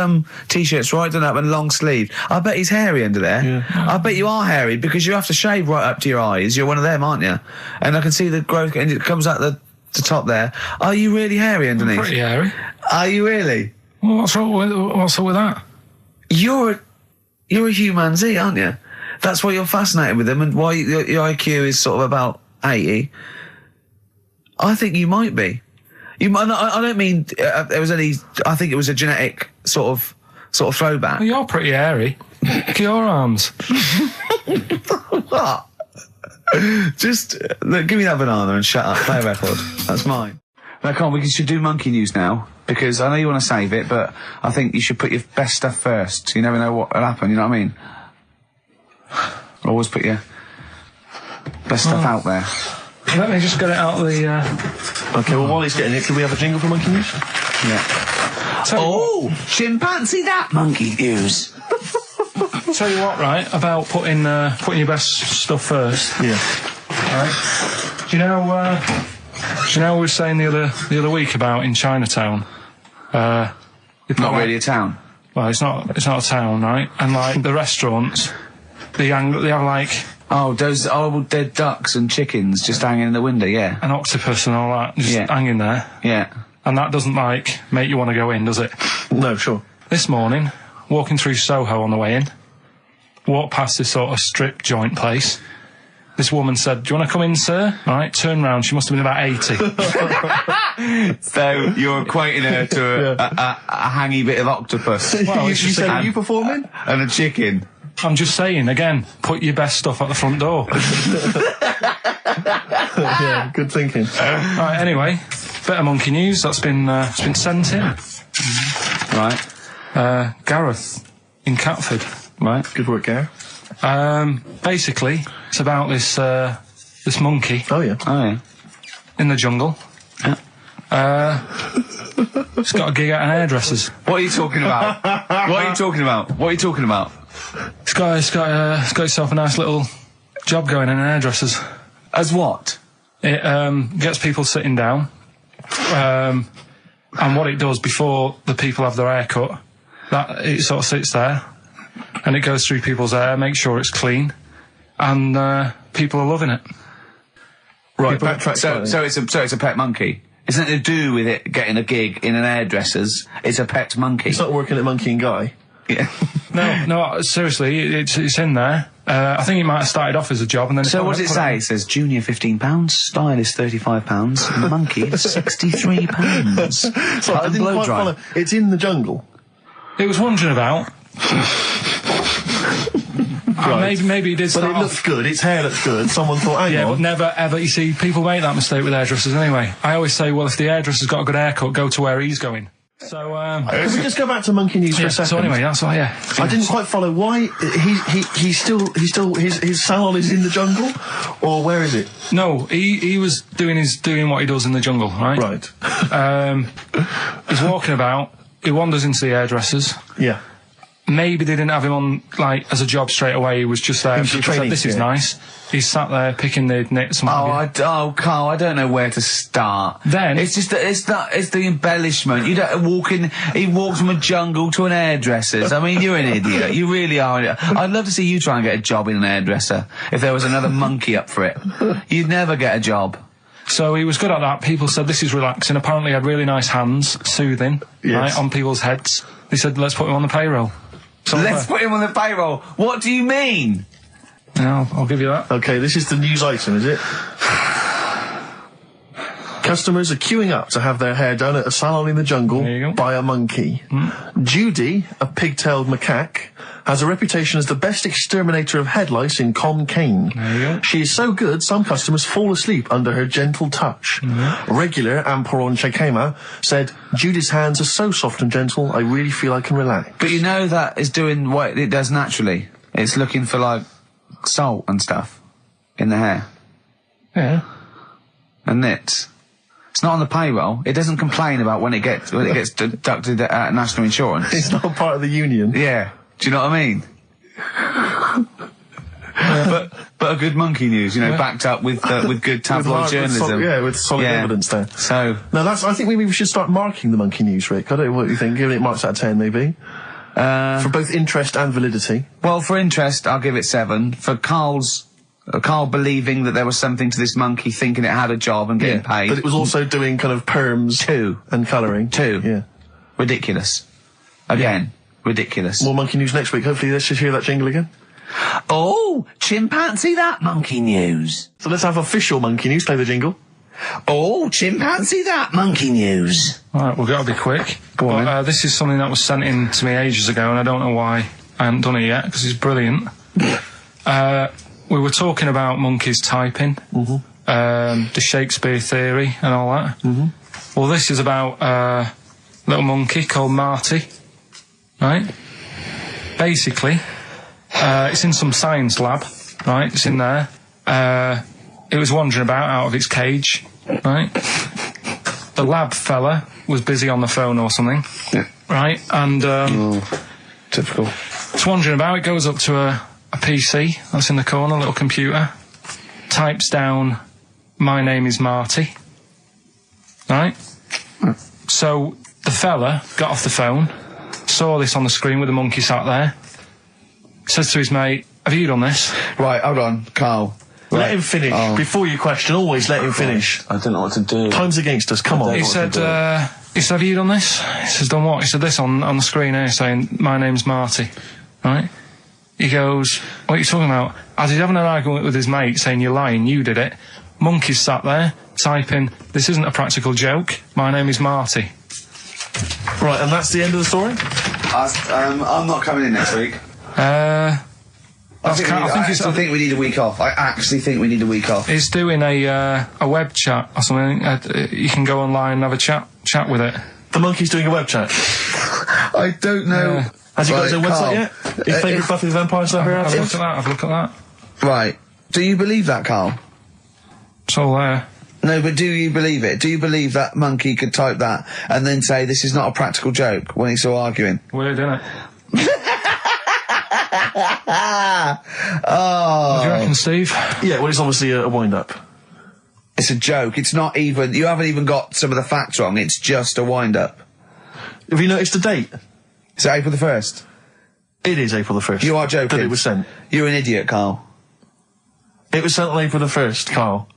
T-shirts right done up and long sleeve. I bet he's hairy under there. Yeah. I bet you are hairy because you have to shave right up to your eyes. You're one of them, aren't you? And I can see the growth, and it comes out the top there. Are you really hairy underneath? I'm pretty hairy. Are you really? Well, what's up with that? You're a humanzee, aren't you? That's why you're fascinated with them and why your IQ is sort of about 80. I think you might be. You might. I don't mean there was any. I think it was a genetic sort of throwback. Well, you're pretty hairy. Look at your arms. What? Just look, give me that banana and shut up. Play a record. That's mine. Now, come on, we should do monkey news now, because I know you want to save it, but I think you should put your best stuff first. You never know what will happen, you know what I mean? Always put your best stuff out there. Let me just get it out of the... Okay, well, while he's getting it, can we have a jingle for monkey news? Yeah. Chimpanzee that monkey news. Tell you what, right, about putting your best stuff first. Yeah. Right. Do you know we were saying the other week about in Chinatown? Not really a town. Well, it's not a town, right? And like the restaurants, they have like those old dead ducks and chickens just hanging in the window, yeah. An octopus and all that just hanging there. Yeah. And that doesn't like make you want to go in, does it? No, sure. This morning, walking through Soho on the way in, walked past this sort of strip joint place. this woman said, "Do you want to come in, sir?" All right, turn round. She must have been about 80. So you're equating her to a hangy bit of octopus. Well, you said, are you performing? And a chicken. I'm just saying, again, put your best stuff at the front door. Yeah, good thinking. Right, anyway, bit of monkey news that's been sent in. Right. Gareth in Catford. Right. Good work, Gare. Basically, it's about this monkey. Oh yeah. In the jungle. It's got a gig at an hairdresser's. What are you talking about? What are you talking about? It's got itself a nice little job going in an hairdresser's. As what? It gets people sitting down, and what it does before the people have their hair cut, that it sort of sits there, and it goes through people's hair, makes sure it's clean, and people are loving it. Right, backtrack. So it's a pet monkey. It's nothing to do with it getting a gig in an hairdresser's. It's a pet monkey. It's not working at Monkey and Guy. Yeah. No, seriously, it's in there. I think it might have started off as a job, and then. So what does it say? It says junior £15, stylist £35, and monkey £63. So I didn't quite follow. It's in the jungle. It was wandering about. Right. Maybe it did start But it looks good, its hair looks good. Someone thought, hang on. But never, ever, you see, people make that mistake with hairdressers anyway. I always say, well, if the hairdresser's got a good haircut, go to where he's going. So, can we just go back to monkey news for a second? So anyway, that's why, yeah. I didn't quite follow why he's still his salon is in the jungle, or where is it? No, he was doing what he does in the jungle, right? Right. He's walking about, he wanders into the hairdressers. Yeah. Maybe they didn't have him on, like, as a job straight away. He was just there. He was training, this is nice. He's sat there picking the knits. Carl, I don't know where to start. Then it's just it's the embellishment. You don't walk in. He walks from a jungle to an hairdresser's. I mean, you're an idiot. You really are. I'd love to see you try and get a job in an hairdresser. If there was another monkey up for it, you'd never get a job. So he was good at that. People said this is relaxing. Apparently, he had really nice hands, soothing, right, on people's heads. They said, let's put him on the payroll. Let's put him on the payroll. What do you mean? No, I'll give you that. Okay, this is the news item, is it? Customers are queuing up to have their hair done at a salon in the jungle by a monkey. Judy, a pigtailed macaque, has a reputation as the best exterminator of head lice in Com Cane. She is so good, some customers fall asleep under her gentle touch. Regular Amporon Chakema said, Judy's hands are so soft and gentle, I really feel I can relax. But you know that is doing what it does naturally. It's looking for, like, salt and stuff in the hair. Yeah. And nits. It's not on the payroll. It doesn't complain about when it gets deducted at national insurance. It's not part of the union. Yeah. Do you know what I mean? But a good monkey news, you know, backed up with good tabloid journalism. With solid evidence there. So now I think maybe we should start marking the monkey news, Rick. I don't know what you think. Giving it marks out of 10, maybe. For both interest and validity. Well, for interest, I'll give it 7. For Carl believing that there was something to this monkey, thinking it had a job and getting paid. But it was also doing kind of perms 2 and colouring. 2. Yeah. Ridiculous. Again, ridiculous. More monkey news next week. Hopefully let's just hear that jingle again. Oh, chimpanzee that monkey news. So let's have official monkey news. Play the jingle. Oh, chimpanzee that monkey news. Right, we've got to be quick. But this is something that was sent in to me ages ago, and I don't know why I haven't done it yet, because it's brilliant. We were talking about monkeys typing, the Shakespeare theory and all that. Well, this is about a little monkey called Marty, right? Basically, it's in some science lab, right? It's in there. It was wandering about out of its cage, right? The lab fella was busy on the phone or something, right? And typical. It's wandering about. It goes up to a PC that's in the corner, a little computer, types down, my name is Marty, right? So the fella got off the phone, saw this on the screen with the monkey sat there, says to his mate, have you done this? Right, hold on, Carl. Let him finish. Before you question, always let him finish. I don't know what to do. Time's against us, come on. He said, have you done this? He says, done what? He said, this on the screen here saying, my name's Marty, right? He goes, what are you talking about? as he's having an argument with his mate saying, "You're lying, you did it," Monkey's sat there typing, "This isn't a practical joke. My name is Marty." Right, and that's the end of the story? I'm not coming in next week. I think we need a week off. I actually think we need a week off. He's doing a web chat or something. You can go online and have a chat with it. The Monkey's doing a web chat? I don't know. Has he got his own website yet? His favourite Buffy the Vampire Slayer? Have a look at that. Right. Do you believe that, Carl? It's all there. No, but do you believe it? Do you believe that Monkey could type that and then say this is not a practical joke when he's still arguing? Weird, isn't it? Oh. What do you reckon, Steve? Yeah, well, it's obviously a wind-up. It's a joke. It's not even... You haven't even got some of the facts wrong. It's just a wind-up. Have you noticed the date? Is it April the 1st? It is April the 1st. You are joking. That it was sent. You're an idiot, Carl. It was sent on April the 1st, Carl.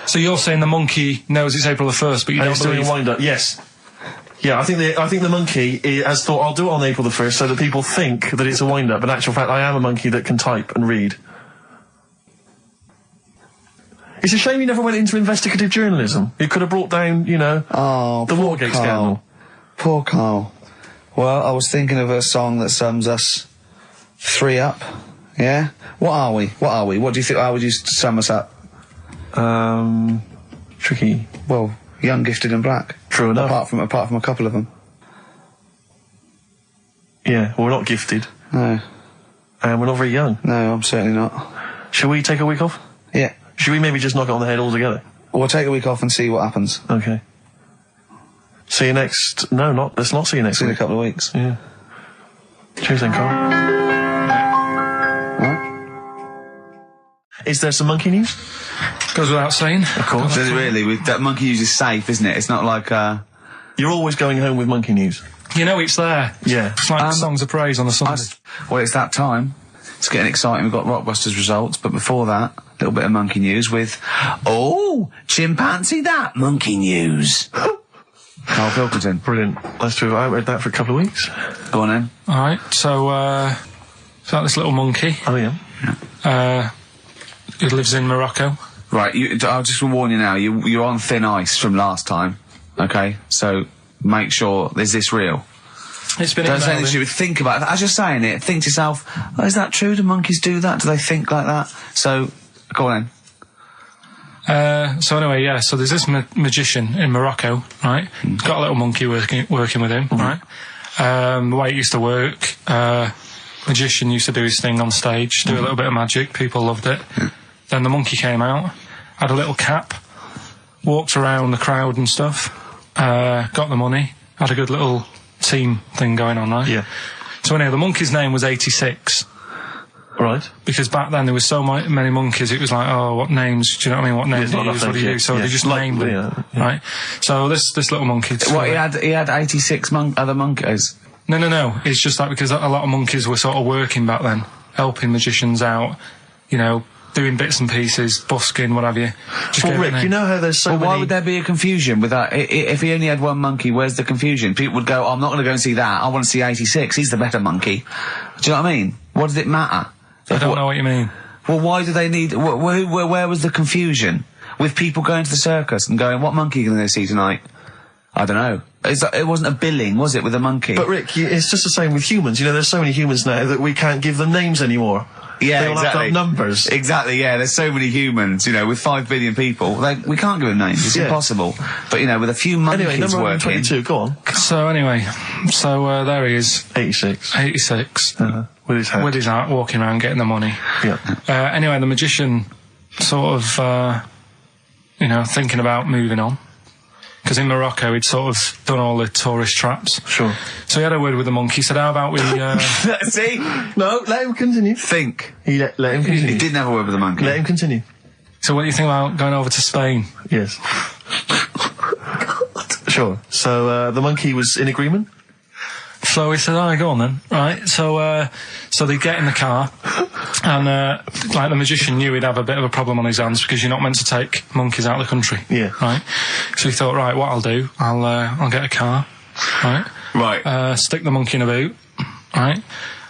So you're saying the Monkey knows it's April the 1st, but you don't believe... doing a wind-up, yes. Yeah, I think the Monkey has thought, I'll do it on April the 1st so that people think that it's a wind-up. In actual fact, I am a monkey that can type and read. It's a shame you never went into investigative journalism. You could have brought down, the Watergate scandal. Poor Carl. Well, I was thinking of a song that sums us three up. Yeah? What are we? What do you think? How would you sum us up? Tricky. Well, young, gifted and black. True enough. Apart from a couple of them. Yeah, well, we're not gifted. No. And we're not very young. No, I'm certainly not. Shall we take a week off? Yeah. Should we maybe just knock it on the head altogether? We'll take a week off and see what happens. Okay. See you next... No, let's not see you next week. See you in a couple of weeks. Yeah. Cheers then, Carl. Right. Is there some monkey news? Goes without saying. Of course. Does it really? That monkey news is safe, isn't it? It's not like, You're always going home with monkey news. You know it's there. Yeah. It's like songs of praise on the Sunday. Well, it's that time. It's getting exciting. We've got Rockbusters results, but before that, a little bit of monkey news with... Oh, chimpanzee that monkey news. Karl Pilkington. Brilliant. Let's do it. I haven't read that for a couple of weeks. Go on then. Alright, so, it's like this little monkey. Oh, yeah. Who lives in Morocco. Right, I'll just warn you now, you're on thin ice from last time, okay? So, make sure, is this real? It's been Don't say anything stupid. Think about it. As you're saying it, think to yourself, oh, is that true? Do monkeys do that? Do they think like that? So, go on then. So anyway, yeah, so there's this magician in Morocco, right? He's got a little monkey working with him, right? The way it used to work, magician used to do his thing on stage, do a little bit of magic, people loved it. Then the monkey came out, had a little cap, walked around the crowd and stuff, got the money, had a good little team thing going on, right? Yeah. So anyway, the monkey's name was 86. Right. Because back then there was so many monkeys, it was like, oh, what names, do you know what I mean? What names do you use, what do you do? So they just named them, right? So this little monkey... What, he had 86 other monkeys? No. It's just like because a lot of monkeys were sort of working back then, helping magicians out, doing bits and pieces, busking, what have you. Well, Rick, you know how there's so many... Why would there be a confusion with that? If he only had one monkey, where's the confusion? People would go, oh, I'm not going to go and see that. I want to see 86. He's the better monkey. Do you know what I mean? What does it matter? I don't know what you mean. Well, why do they need... Where was the confusion? With people going to the circus and going, what monkey are you going to go see tonight? I don't know. It wasn't a billing, was it, with a monkey? But, Rick, it's just the same with humans. There's so many humans now that we can't give them names anymore. Yeah, they all have to have numbers. Exactly, yeah. There's so many humans, with 5 billion people. We can't give them names. It's impossible. But, with a few monkeys anyway, number working... 22, go on. So, anyway, there he is. 86. 86. With his hat. With his hat, walking around, getting the money. Yeah. Anyway, the magician sort of, thinking about moving on. Because in Morocco, he'd sort of done all the tourist traps. Sure. So he had a word with the monkey, said, how about we... See? No, let him continue. Think. Let him continue. He didn't have a word with the monkey. Let him continue. So what do you think about going over to Spain? Yes. Sure. So, the monkey was in agreement? So he said, go on then. Right, so they get in the car, and, the magician knew he'd have a bit of a problem on his hands because you're not meant to take monkeys out of the country. Yeah. Right? So he thought, right, what I'll do, I'll get a car, right? Right. Stick the monkey in a boot, right?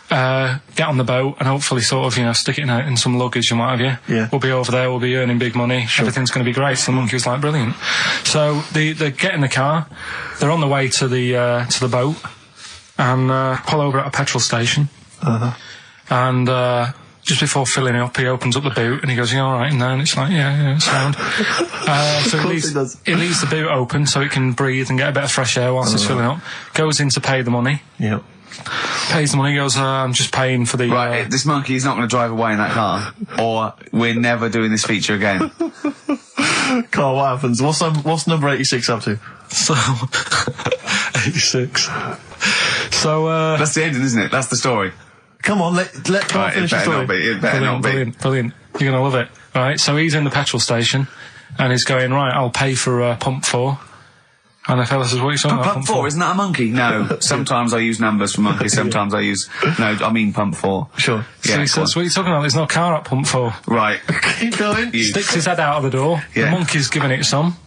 get on the boat and hopefully sort of, stick it in some luggage and what have you. Yeah. We'll be over there, we'll be earning big money, everything's going to be great. So the monkey was like, brilliant. So they get in the car, they're on the way to the boat, and pull over at a petrol station. And just before filling it up, he opens up the boot and he goes, "You all right in there?" And it's like, yeah, it's sound. So he leaves the boot open so it can breathe and get a bit of fresh air whilst it's filling up. Goes in to pay the money. Yep. Pays the money, goes, I'm just paying for the... Right, this monkey is not going to drive away in that car, or we're never doing this feature again. Carl, what happens? What's number 86 up to? So... 86. So, That's the ending, isn't it? That's the story. Come on, let Carl finish the story. It better not be. Brilliant. You're going to love it. Right, so he's in the petrol station, and he's going, right, I'll pay for pump 4. And the fella says, what are you talking about? Pump 4, isn't that a monkey? No. Sometimes I use numbers for monkeys, sometimes I use... No, I mean pump 4. Sure. So Yeah, he says, what are you talking about? There's no car at pump 4. Right. Keep going. Sticks his head out of the door. Yeah. The monkey's giving it some.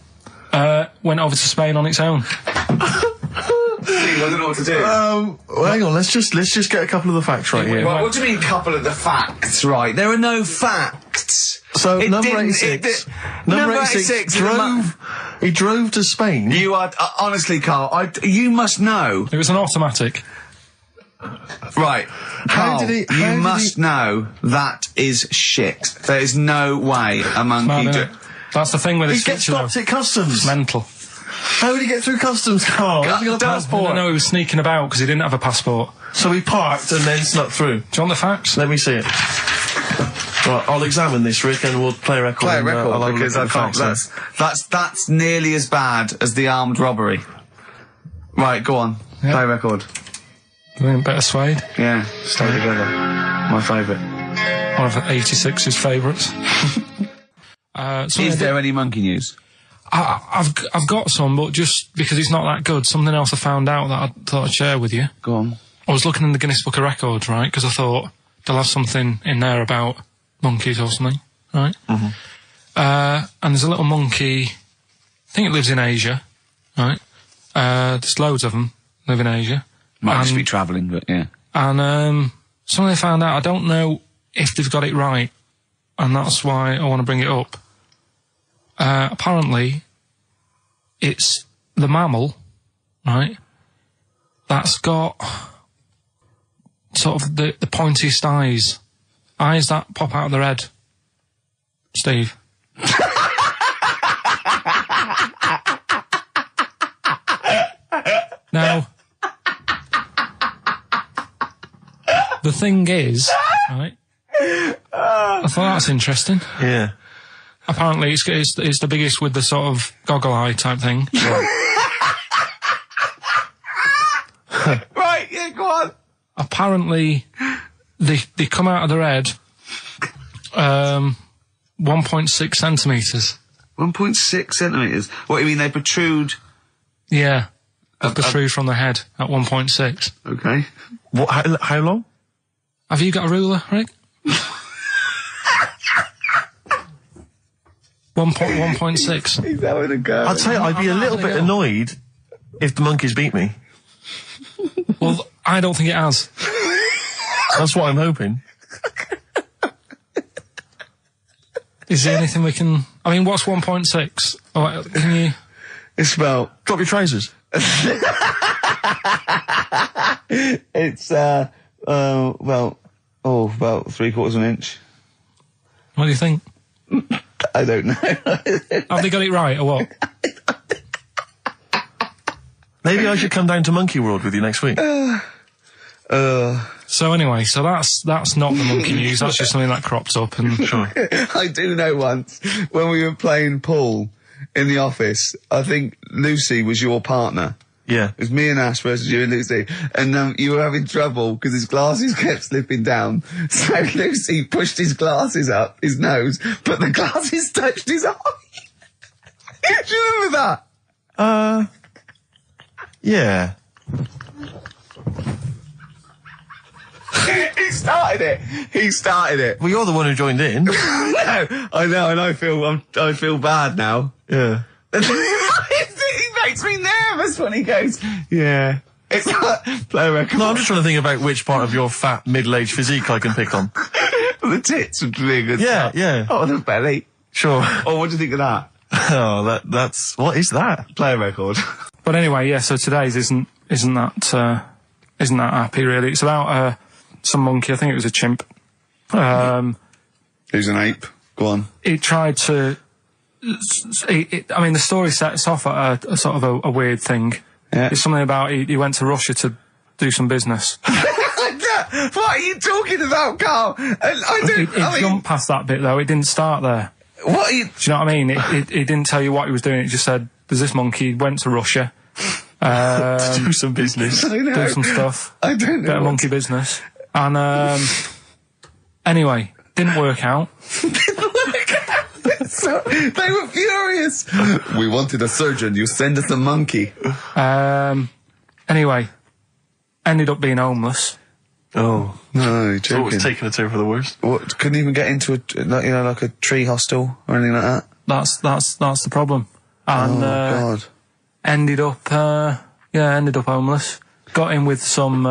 Went over to Spain on its own. I don't know what to do. Well, hang on, let's just get a couple of the facts right here. Well, what do you mean, couple of the facts, right? There are no facts. So, number 86. Number 86 he drove to Spain. You are, honestly, Carl, you must know. It was an automatic. Right. Carl, you must know that is shit. There is no way a monkey... That's the thing with he his gets stopped at customs. It's mental. How did he get through customs, Carl? Has he got a passport? No, he was sneaking about because he didn't have a passport. So he parked and then snuck through. Do you want the facts? Let me see it. Right, I'll examine this, Rick, and we'll play a record. Play a record, because I can't... That's nearly as bad as the armed robbery. Right, go on. Yep. Play a record. Better Suede? Yeah, Stay Together. My favourite. One of 86's favourites. Is there any monkey news? I've got some, but just because it's not that good, something else I found out that I thought I'd share with you. Go on. I was looking in the Guinness Book of Records, right, because I thought they'll have something in there about monkeys or something, right? Mm-hmm. And there's a little monkey, I think it lives in Asia, right? There's loads of them live in Asia. Might just be travelling, but yeah. And something they found out, I don't know if they've got it right, and that's why I want to bring it up. Apparently, it's the mammal, right, that's got sort of the pointiest eyes that pop out of their head. Steve. Now, the thing is, right, I thought that's interesting. Yeah. Apparently, it's the biggest with the sort of goggle eye type thing. Right, yeah, go on. Apparently, they come out of their head 1.6 centimetres. 1.6 centimetres? What, you mean they protrude? Yeah, they protrude from the head at 1.6. Okay. What? How long? Have you got a ruler, Rick? 1.6. He's having a go. I'd say I'd be a little bit annoyed if the monkeys beat me. Well, I don't think it has. That's what I'm hoping. Is there anything we can... I mean, what's 1.6? Oh, can you... It's about... Drop your trousers. It's, about 3/4 of an inch. What do you think? I don't know. Have they got it right, or what? Maybe I should come down to Monkey World with you next week. So anyway, so that's not the monkey news, that's just something that crops up and... Sure. I do know once, when we were playing pool in the office, I think Lucy was your partner. Yeah. It was me and Ash versus you and Lucy. And you were having trouble because his glasses kept slipping down. So Lucy pushed his glasses up his nose, but the glasses touched his eye. Do you remember that? Yeah. He started it. Well, you're the one who joined in. No, I know, and I feel bad now. Yeah. He makes me nervous when he goes, yeah. It's like, play a record. No, I'm just trying to think about which part of your fat, middle-aged physique I can pick on. The tits would be a good Yeah, start. yeah. Oh, the belly. Sure. Oh, what do you think of that? Oh, that's... What is that? Play a record. But anyway, yeah, so today's isn't that happy, really. It's about some monkey, I think it was a chimp. Who's an ape? Go on. He tried to... I mean, the story sets off at a sort of a weird thing. Yeah. It's something about he went to Russia to do some business. What are you talking about, Carl? It jumped past that bit, though. It didn't start there. What are you... Do you know what I mean? It didn't tell you what he was doing. It just said, there's this monkey, went to Russia. To do some business. I know. Do some stuff. I don't know. Bit of monkey business. And, anyway, didn't work out. So, they were furious. We wanted a surgeon. You send us a monkey. Anyway, ended up being homeless. Oh. No, you're So joking. it was taking a turn for the worst. What, couldn't even get into like a tree hostel or anything like that? That's the problem. And, God. ended up homeless. Got in with some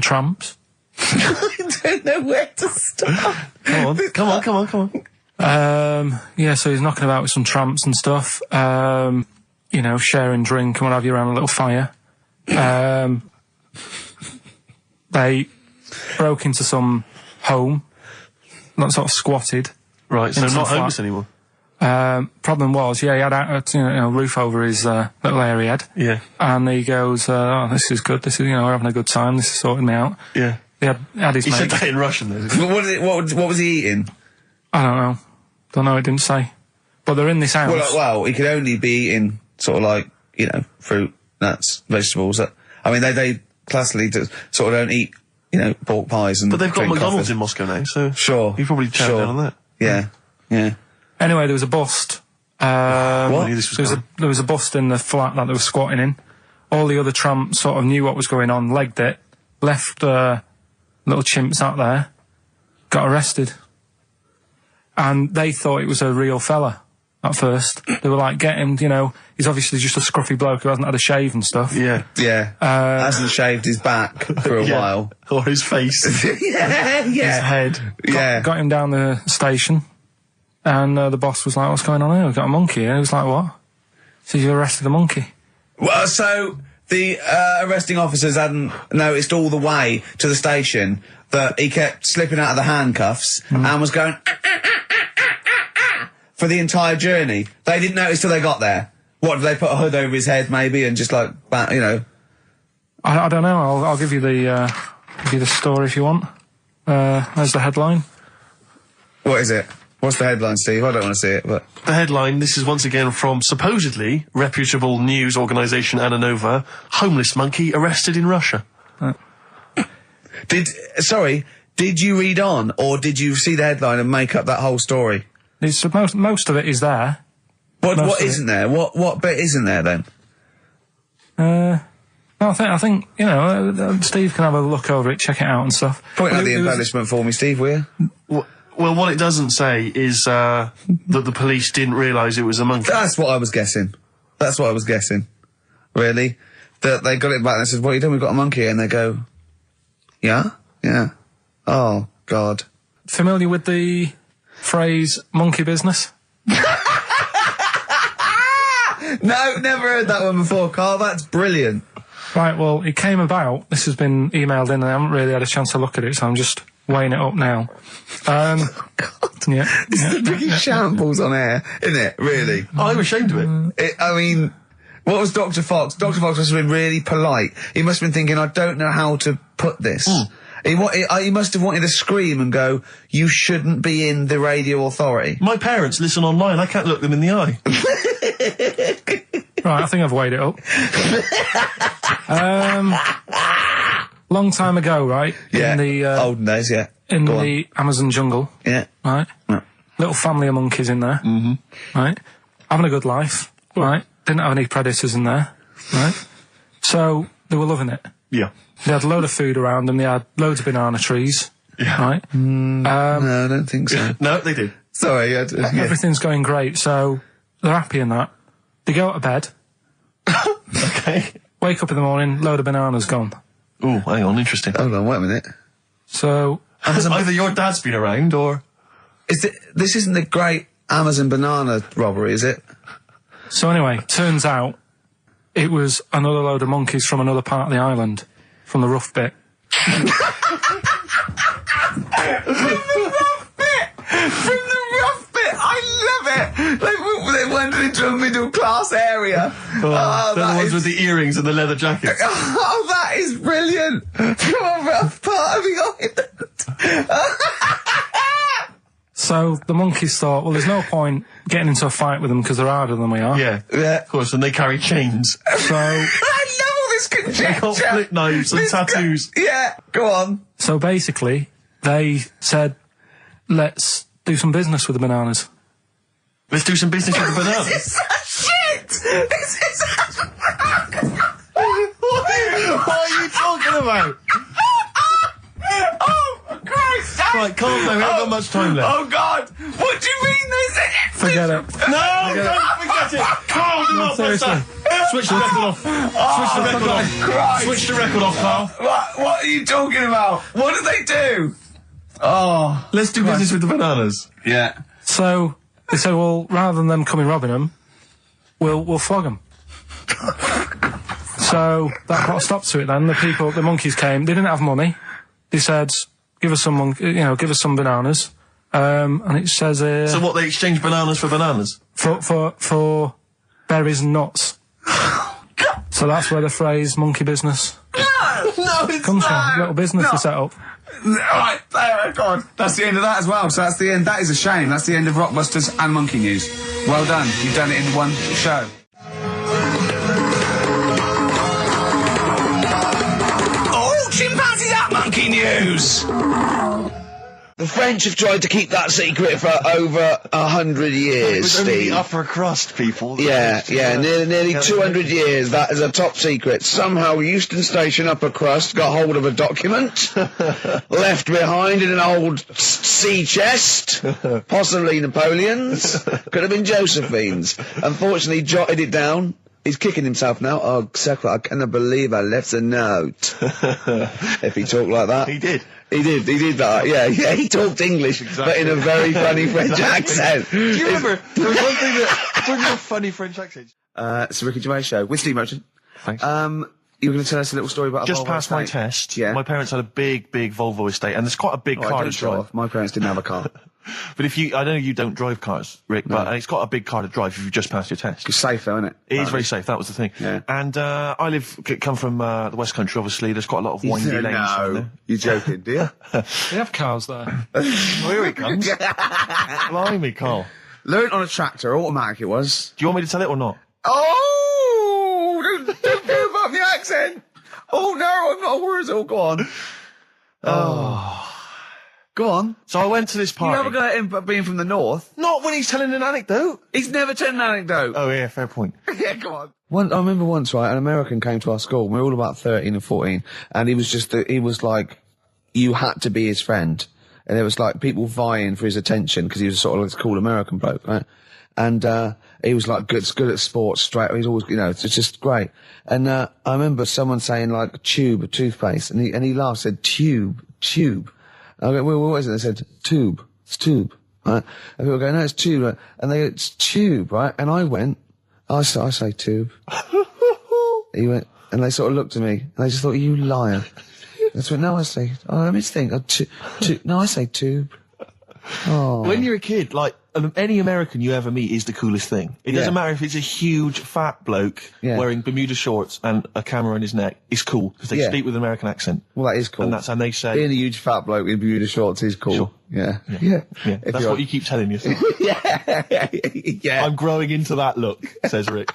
tramps. I don't know where to start. Come on. Yeah, so he's knocking about with some tramps and stuff. Sharing drink and what have you around a little fire. They broke into some home, not sort of squatted. Right, so into not the homeless flat. anymore. Problem was, he had a roof over his little area he had. Yeah. And he goes, oh, this is good. This is, we're having a good time. This is sorting me out. Yeah. He had his He mate. said that in Russian, though. What was he eating? I don't know. It didn't say. But they're in this house. Well, he could only be eating sort of like, fruit, nuts, vegetables. I mean, they classically sort of don't eat, pork pies and. But they've got drink McDonald's coffee. in Moscow now, so. Sure. You probably chow down on that. Yeah. Anyway, there was a bust. What? There was a bust in the flat that they were squatting in. All the other tramps sort of knew what was going on, legged it, left little chimps out there, got arrested. And they thought it was a real fella at first. They were like, get him, he's obviously just a scruffy bloke who hasn't had a shave and stuff. Yeah. Hasn't shaved his back for a while. Or his face. Yeah. His head. Got him down the station. And the boss was like, what's going on here? We've got a monkey here. He was like, what? So you arrested a monkey? Well, so the arresting officers hadn't noticed all the way to the station that he kept slipping out of the handcuffs and was going for the entire journey. They didn't notice till they got there. What, did they put a hood over his head maybe and just like, I don't know. I'll give you the story if you want. There's the headline. What is it? What's the headline, Steve? I don't want to see it, but... The headline, this is once again from supposedly reputable news organisation Ananova, homeless monkey arrested in Russia. Did you read on, or did you see the headline and make up that whole story? Most of it is there. What isn't there? What bit isn't there then? No, I think Steve can have a look over it, check it out and stuff. Point out the embellishment for me, Steve, will you? Well, what it doesn't say is that the police didn't realise it was a monkey. That's what I was guessing. Really? That they got it back and they said, what are you doing? We've got a monkey. And they go, yeah? Yeah. Oh, God. Familiar with the phrase monkey business? No, never heard that one before, Carl. That's brilliant. Right, well, it came about. This has been emailed in and I haven't really had a chance to look at it, so I'm just weighing it up now. God. Yeah. This is the biggest shambles on air, isn't it? Really? I'm ashamed of it. I mean, what was Dr. Fox? Dr. Fox must have been really polite. He must have been thinking, I don't know how to put this. He must have wanted to scream and go, you shouldn't be in the radio authority. My parents listen online. I can't look them in the eye. Right, I think I've weighed it up. Long time ago, right? Yeah. In the olden days, yeah. In the Amazon jungle. Yeah. Right? Yeah. Little family of monkeys in there. Mm-hmm. Right? Having a good life. Right? Didn't have any predators in there. Right? So, they were loving it. Yeah. They had a load of food around them. They had loads of banana trees. Yeah. Right? No, I don't think so. No, they did. Sorry. Everything's going great. So, they're happy in that. They go to bed. Okay. Wake up in the morning, load of bananas gone. Oh, hang on, interesting. Hold on, wait a minute. So either your dad's been around or This isn't the great Amazon banana robbery, is it? So anyway, turns out it was another load of monkeys from another part of the island, from the rough bit. From the rough bit! I love it! They went into a middle class area. they're the ones with the earrings and the leather jackets. Oh, that is brilliant! From a rough part of the island. So the monkeys thought, well, there's no point getting into a fight with them because they're harder than we are. Yeah, of course, and they carry chains. So I love all this conjecture. They got flip knives and tattoos. Yeah, go on. So basically, they said, let's do some business with the bananas. Let's do some business with the bananas. This is such shit! This is such... What are you talking about? Oh, Christ! Right, calm down, we haven't got much time left. Oh, God! What do you mean this? Forget it. No, don't forget it! Carl, do not press that! Switch the record off. Switch the record off. Christ. Switch the record off, Carl. What are you talking about? What do they do? Oh. Let's do business with the bananas. Yeah. So they said, well, rather than them coming robbing them, we'll flog them. So that put a stop to it then. The monkeys came. They didn't have money. They said, give us some bananas. And it says so what, they exchange bananas for bananas? For berries and nuts. So that's where the phrase monkey business comes from. Little business to set up. Right, there, God. That's the end of that as well. So that's the end. That is a shame. That's the end of Rockbusters and Monkey News. Well done. You've done it in one show. Oh, chimpanzees at Monkey News! The French have tried to keep that secret for over 100 years, it was only Steve. the upper crust people. Yeah, nearly 200 years, that is a top secret. Somehow Euston Station upper crust got hold of a document, left behind in an old sea chest, possibly Napoleon's, could have been Josephine's. Unfortunately, jotted it down. He's kicking himself now. Oh, Secretary, I cannot believe I left a note. If he talked like that. He did. He did that, yeah, he talked English, but in a very funny French accent. Do you remember, there was one thing that, talking about funny French accents. It's the Ricky Gervais Show, with Steve Merchant. Thanks. You were going to tell us a little story about Just a Volvo passed my estate. test. Yeah. My parents had a big Volvo estate, and there's quite a big car to drive. My parents didn't have a car. But I know you don't drive cars, Rick, but it's got a big car to drive if you've just passed your test. It's safe though, isn't it? It is very safe, that was the thing. Yeah. And come from the West Country, obviously, there's quite a lot of windy lanes. No, you're joking, do you? They have cars there. Well, here he comes. Blimey, Carl. Learned on a tractor, automatic it was. Do you want me to tell it or not? Oh! Don't go about the accent! Oh no, I'm not worried, go on. Oh. Go on. So I went to this party. You never got him being from the north. Not when he's telling an anecdote. He's never telling an anecdote. Oh yeah, fair point. Yeah, come on. I remember once, right, an American came to our school. We were all about 13 and 14, and he was like, you had to be his friend. And there was like people vying for his attention because he was sort of like this cool American bloke, right? And, he was like good at sports, straight. He's always, it's just great. And, I remember someone saying like tube, toothpaste, and he laughed, said tube. I go, well, what is it? They said, tube. It's tube, right? And people go, no, it's tube, right? And they go, it's tube, right? And I went, I say tube. He went, and they sort of looked at me, and they just thought, you liar. I went, no, I say, let me think, no, I say tube. Oh. When you're a kid, like, any American you ever meet is the coolest thing. It doesn't matter if it's a huge, fat bloke wearing Bermuda shorts and a camera on his neck. It's cool, because they speak with an American accent. Well, that is cool. And they say... Being a huge fat bloke in Bermuda shorts is cool. Sure. Yeah. That's what you keep telling yourself. Yeah. I'm growing into that look, says Rick.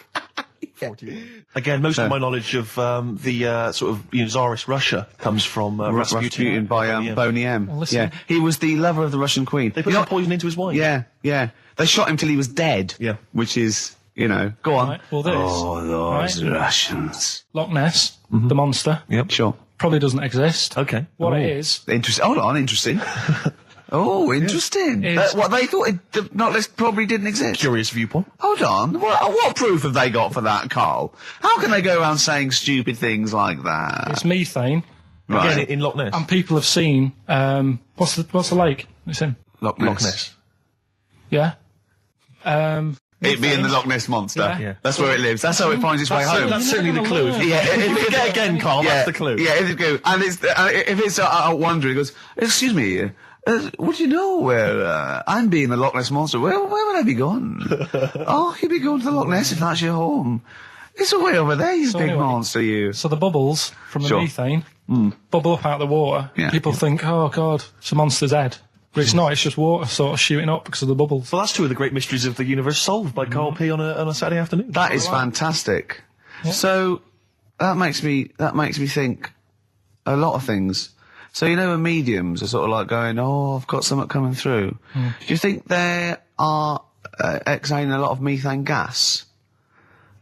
40. Again, most of my knowledge of the sort of Tsarist Russia comes from Rasputin by Boney M. Well, listen. Yeah, he was the lover of the Russian queen. They put some poison into his wine. Yeah. They shot him till he was dead. Yeah, which is go on. Right, well, this. Oh, those Russians. Loch Ness, the monster. Yep, sure. Probably doesn't exist. Okay. What it is. Interesting. Hold on, interesting. Oh, interesting. What, they thought the knock list probably didn't exist? Curious viewpoint. Hold on. What proof have they got for that, Carl? How can they go around saying stupid things like that? It's methane. Right. Again, in Loch Ness. And people have seen, what's the lake it's in? Loch Ness. Yeah. It being the Loch Ness Monster. Yeah. That's where it lives. That's how it finds its way home. That's certainly the clue. Yeah, if you get again, Carl, that's the clue. Yeah, if you go, and it's if it's wondering, it goes, excuse me, would you know where I'm being the Loch Ness Monster? Where would I be going? Oh, you'd be going to the Loch Ness if that's your home. It's way over there, you big monster, you. So the bubbles from the methane bubble up out of the water. Yeah. People think, oh God, it's a monster's head. But it's not, it's just water sort of shooting up because of the bubbles. Well, that's two of the great mysteries of the universe solved by Karl P on a Saturday afternoon. That is fantastic. Yeah. So, that makes me think a lot of things. So, you know, when mediums are sort of like going, oh, I've got something coming through. Do you think they are exhaling a lot of methane gas?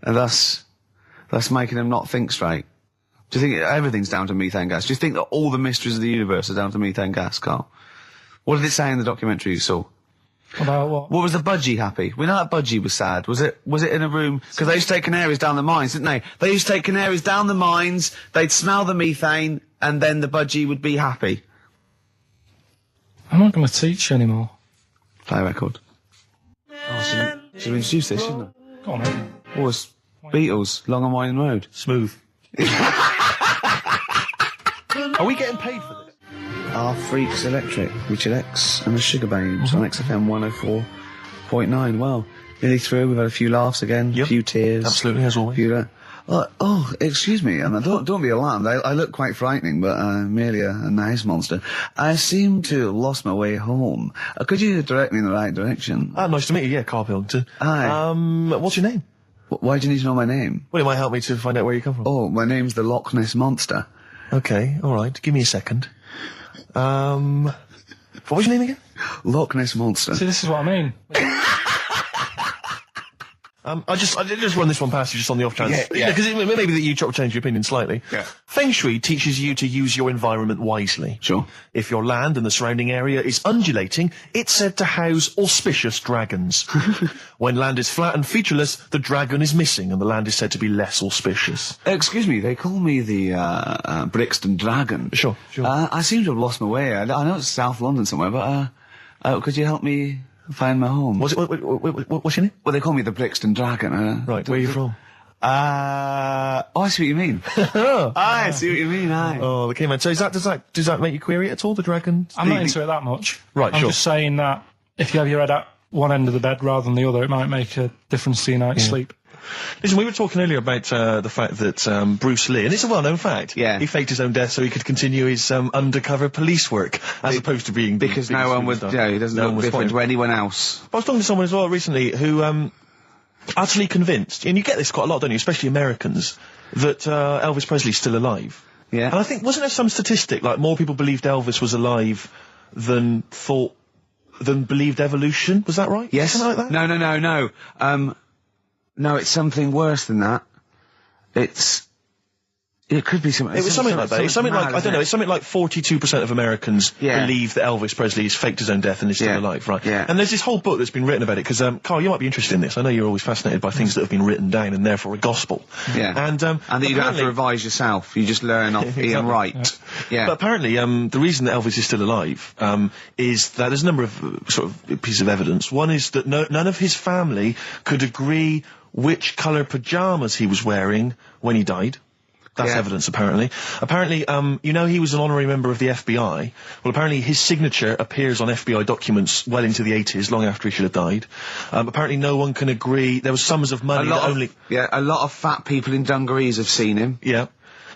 And thus making them not think straight? Do you think everything's down to methane gas? Do you think that all the mysteries of the universe are down to methane gas, Carl? What did it say in the documentary you saw? About what? What was the budgie happy? We know that budgie was sad. Was it in a room? Because they used to take canaries down the mines, didn't they? They used to take canaries down the mines, they'd smell the methane, and then the budgie would be happy. I'm not going to teach you anymore. Play a record. Oh, should we introduce this, shouldn't I? Go on, then. Oh, it's Beatles, Long and Winding Road. Smooth. Are we getting paid for this? Our Freaks Electric, Richard X and the Sugar Babes on XFM 104.9. Well, nearly through. We've had a few laughs again, a few tears. Absolutely, as always. Excuse me, and don't be alarmed. I look quite frightening, but I'm merely a nice monster. I seem to have lost my way home. Could you direct me in the right direction? Nice to meet you. Yeah, Karl Pilkington. Hi. What's your name? Why do you need to know my name? Well, it might help me to find out where you come from. Oh, my name's the Loch Ness Monster. Okay, all right. Give me a second. What was your name again? Loch Ness Monster. See, this is what I mean. I just run this one past you just on the off chance. Yeah. Because maybe that you change your opinion slightly. Yeah. Feng Shui teaches you to use your environment wisely. Sure. If your land and the surrounding area is undulating, it's said to house auspicious dragons. When land is flat and featureless, the dragon is missing and the land is said to be less auspicious. Excuse me, they call me the Brixton Dragon. Sure. I seem to have lost my way. I know it's South London somewhere, but could you help me find my home? What's your name? Well, they call me the Brixton Dragon. Right, where are you from? I see what you mean. I see what you mean, aye. Oh, okay, man. So does that make you query it at all, the dragon? I'm not into it that much. Right, I'm sure. just saying that if you have your head at one end of the bed rather than the other, it might make a difference to your night's sleep. Listen, we were talking earlier about the fact that Bruce Lee, and it's a well-known fact, he faked his own death so he could continue his undercover police work, as opposed to being... Because no one would, he doesn't look different to anyone else. I was talking to someone as well recently who utterly convinced, and you get this quite a lot, don't you, especially Americans, that Elvis Presley's still alive. Yeah. And I think, wasn't there some statistic, like more people believed Elvis was alive than believed evolution? Was that right? Yes. Something like that? No. No, it's something worse than that. It could be something... It was something like that. It's something like, I don't know, it's something like 42% of Americans believe that Elvis Presley has faked his own death and is still alive, right? Yeah. And there's this whole book that's been written about it, because, Carl, you might be interested in this. I know you're always fascinated by things that have been written down and therefore a gospel. Yeah. And that you don't have to revise yourself. You just learn off Ian Wright. Yeah. But apparently, the reason that Elvis is still alive, is that there's a number of, sort of, pieces of evidence. One is that none of his family could agree which colour pyjamas he was wearing when he died. That's evidence, apparently. Apparently, you know, he was an honorary member of the FBI. Well, apparently his signature appears on FBI documents well into the 80s, long after he should have died. Apparently no one can agree. There was sums of money that only... Yeah, a lot of fat people in dungarees have seen him. Yeah.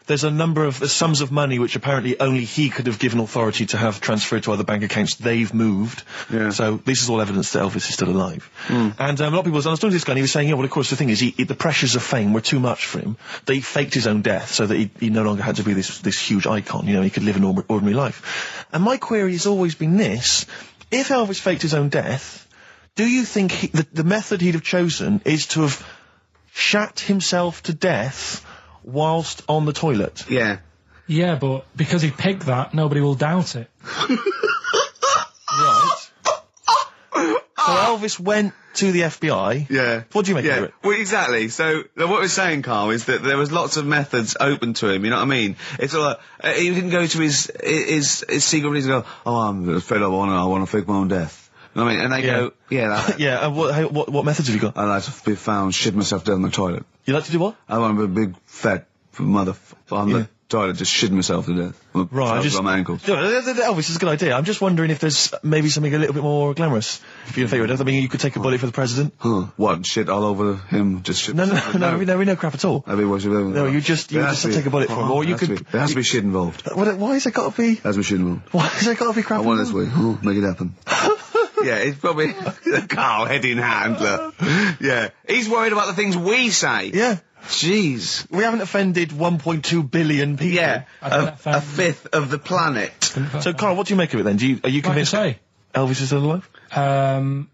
There's a number of sums of money which apparently only he could have given authority to have transferred to other bank accounts. They've moved. Yeah. So this is all evidence that Elvis is still alive. And a lot of people... I was talking to this guy and he was saying, well, of course, the thing is, the pressures of fame were too much for him. That he faked his own death so that he no longer had to be this huge icon. You know, he could live an ordinary life. And my query has always been this. If Elvis faked his own death, do you think the method he'd have chosen is to have shat himself to death whilst on the toilet? Yeah, but because he picked that, nobody will doubt it. Elvis went to the FBI. Yeah. What do you make of it? Well, exactly. So what we're saying, Carl, is that there was lots of methods open to him. You know what I mean? It's all like, he didn't go to his secret police and go, "Oh, I'm fed up. I want to fake my own death." You know what I mean? And they go, "Yeah, yeah." And what methods have you got? I like to be found shit myself down the toilet. You like to do what? I want to be a big fat mother on the toilet, just shitting myself to death. Right, on my ankles. Elvis is a good idea. I'm just wondering if there's maybe something a little bit more glamorous for your favourite death. I mean, you could take a bullet for the president. What? Shit all over him? Just shit? No, crap at all. No, you just take a bullet for him, or you could. There has to be shit involved. Why has it got to be? There has to be shit involved. Why has it got to be crap? I want it this way. Make it happen. Yeah, it's probably Carl, head in hand, look. Yeah. He's worried about the things we say. Yeah. Jeez. We haven't offended 1.2 billion people. Yeah. A fifth of the planet. So, Carl, what do you make of it then? Are you convinced Elvis is still alive? Am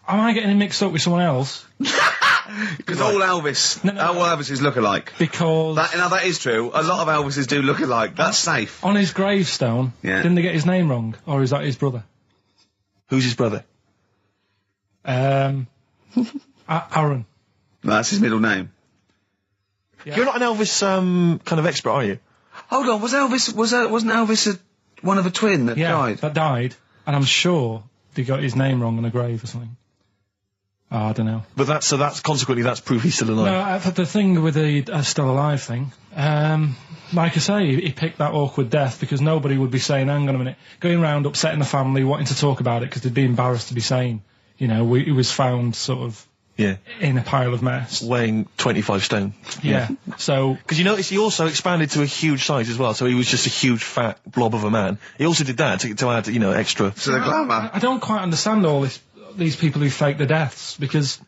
I getting him mixed up with someone else? Because all Elvises look alike. Because... that is true. A lot of Elvises do look alike. That's safe. On his gravestone, didn't they get his name wrong? Or is that his brother? Who's his brother? Aaron. That's his middle name. Yeah. You're not an Elvis kind of expert, are you? Hold on, wasn't Elvis one of a twin that died? That died, and I'm sure they got his name wrong on a grave or something. Oh, I don't know. But that's consequently that's proof he's still alive. No, the thing with the still alive thing, like I say, he picked that awkward death because nobody would be saying, hang on a minute, going round upsetting the family, wanting to talk about it because they'd be embarrassed to be saying, he was found sort of in a pile of mess. Weighing 25 stone. Yeah. So... Because you notice he also expanded to a huge size as well, so he was just a huge fat blob of a man. He also did that to add, extra... To the glamour. I don't quite understand these people who fake the deaths, because...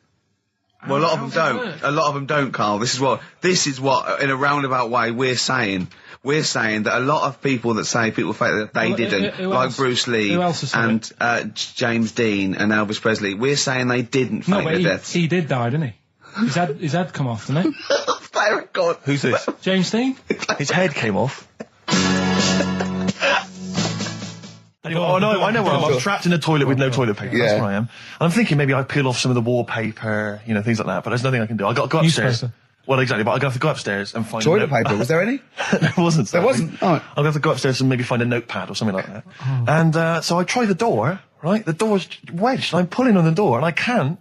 Well, a lot of them don't. A lot of them don't, Carl. This is what, in a roundabout way, we're saying. We're saying that a lot of people that say people fake that they didn't, like Bruce Lee and James Dean and Elvis Presley, we're saying they didn't fake their deaths. He did die, didn't he? His head come off, didn't he? Thank God. Who's this? James Dean? His head came off. Oh no, I know where I'm trapped in a toilet with no toilet paper. That's where I am. And I'm thinking maybe I peel off some of the wallpaper, things like that, but there's nothing I can do. I got to go upstairs. Well, exactly, but I'm going to have to go upstairs and find... Toilet paper, was there any? There wasn't. There wasn't? Oh. I'm going to have to go upstairs and maybe find a notepad or something like that. Oh. And so I try the door, right? The door's wedged, and I'm pulling on the door, and I can't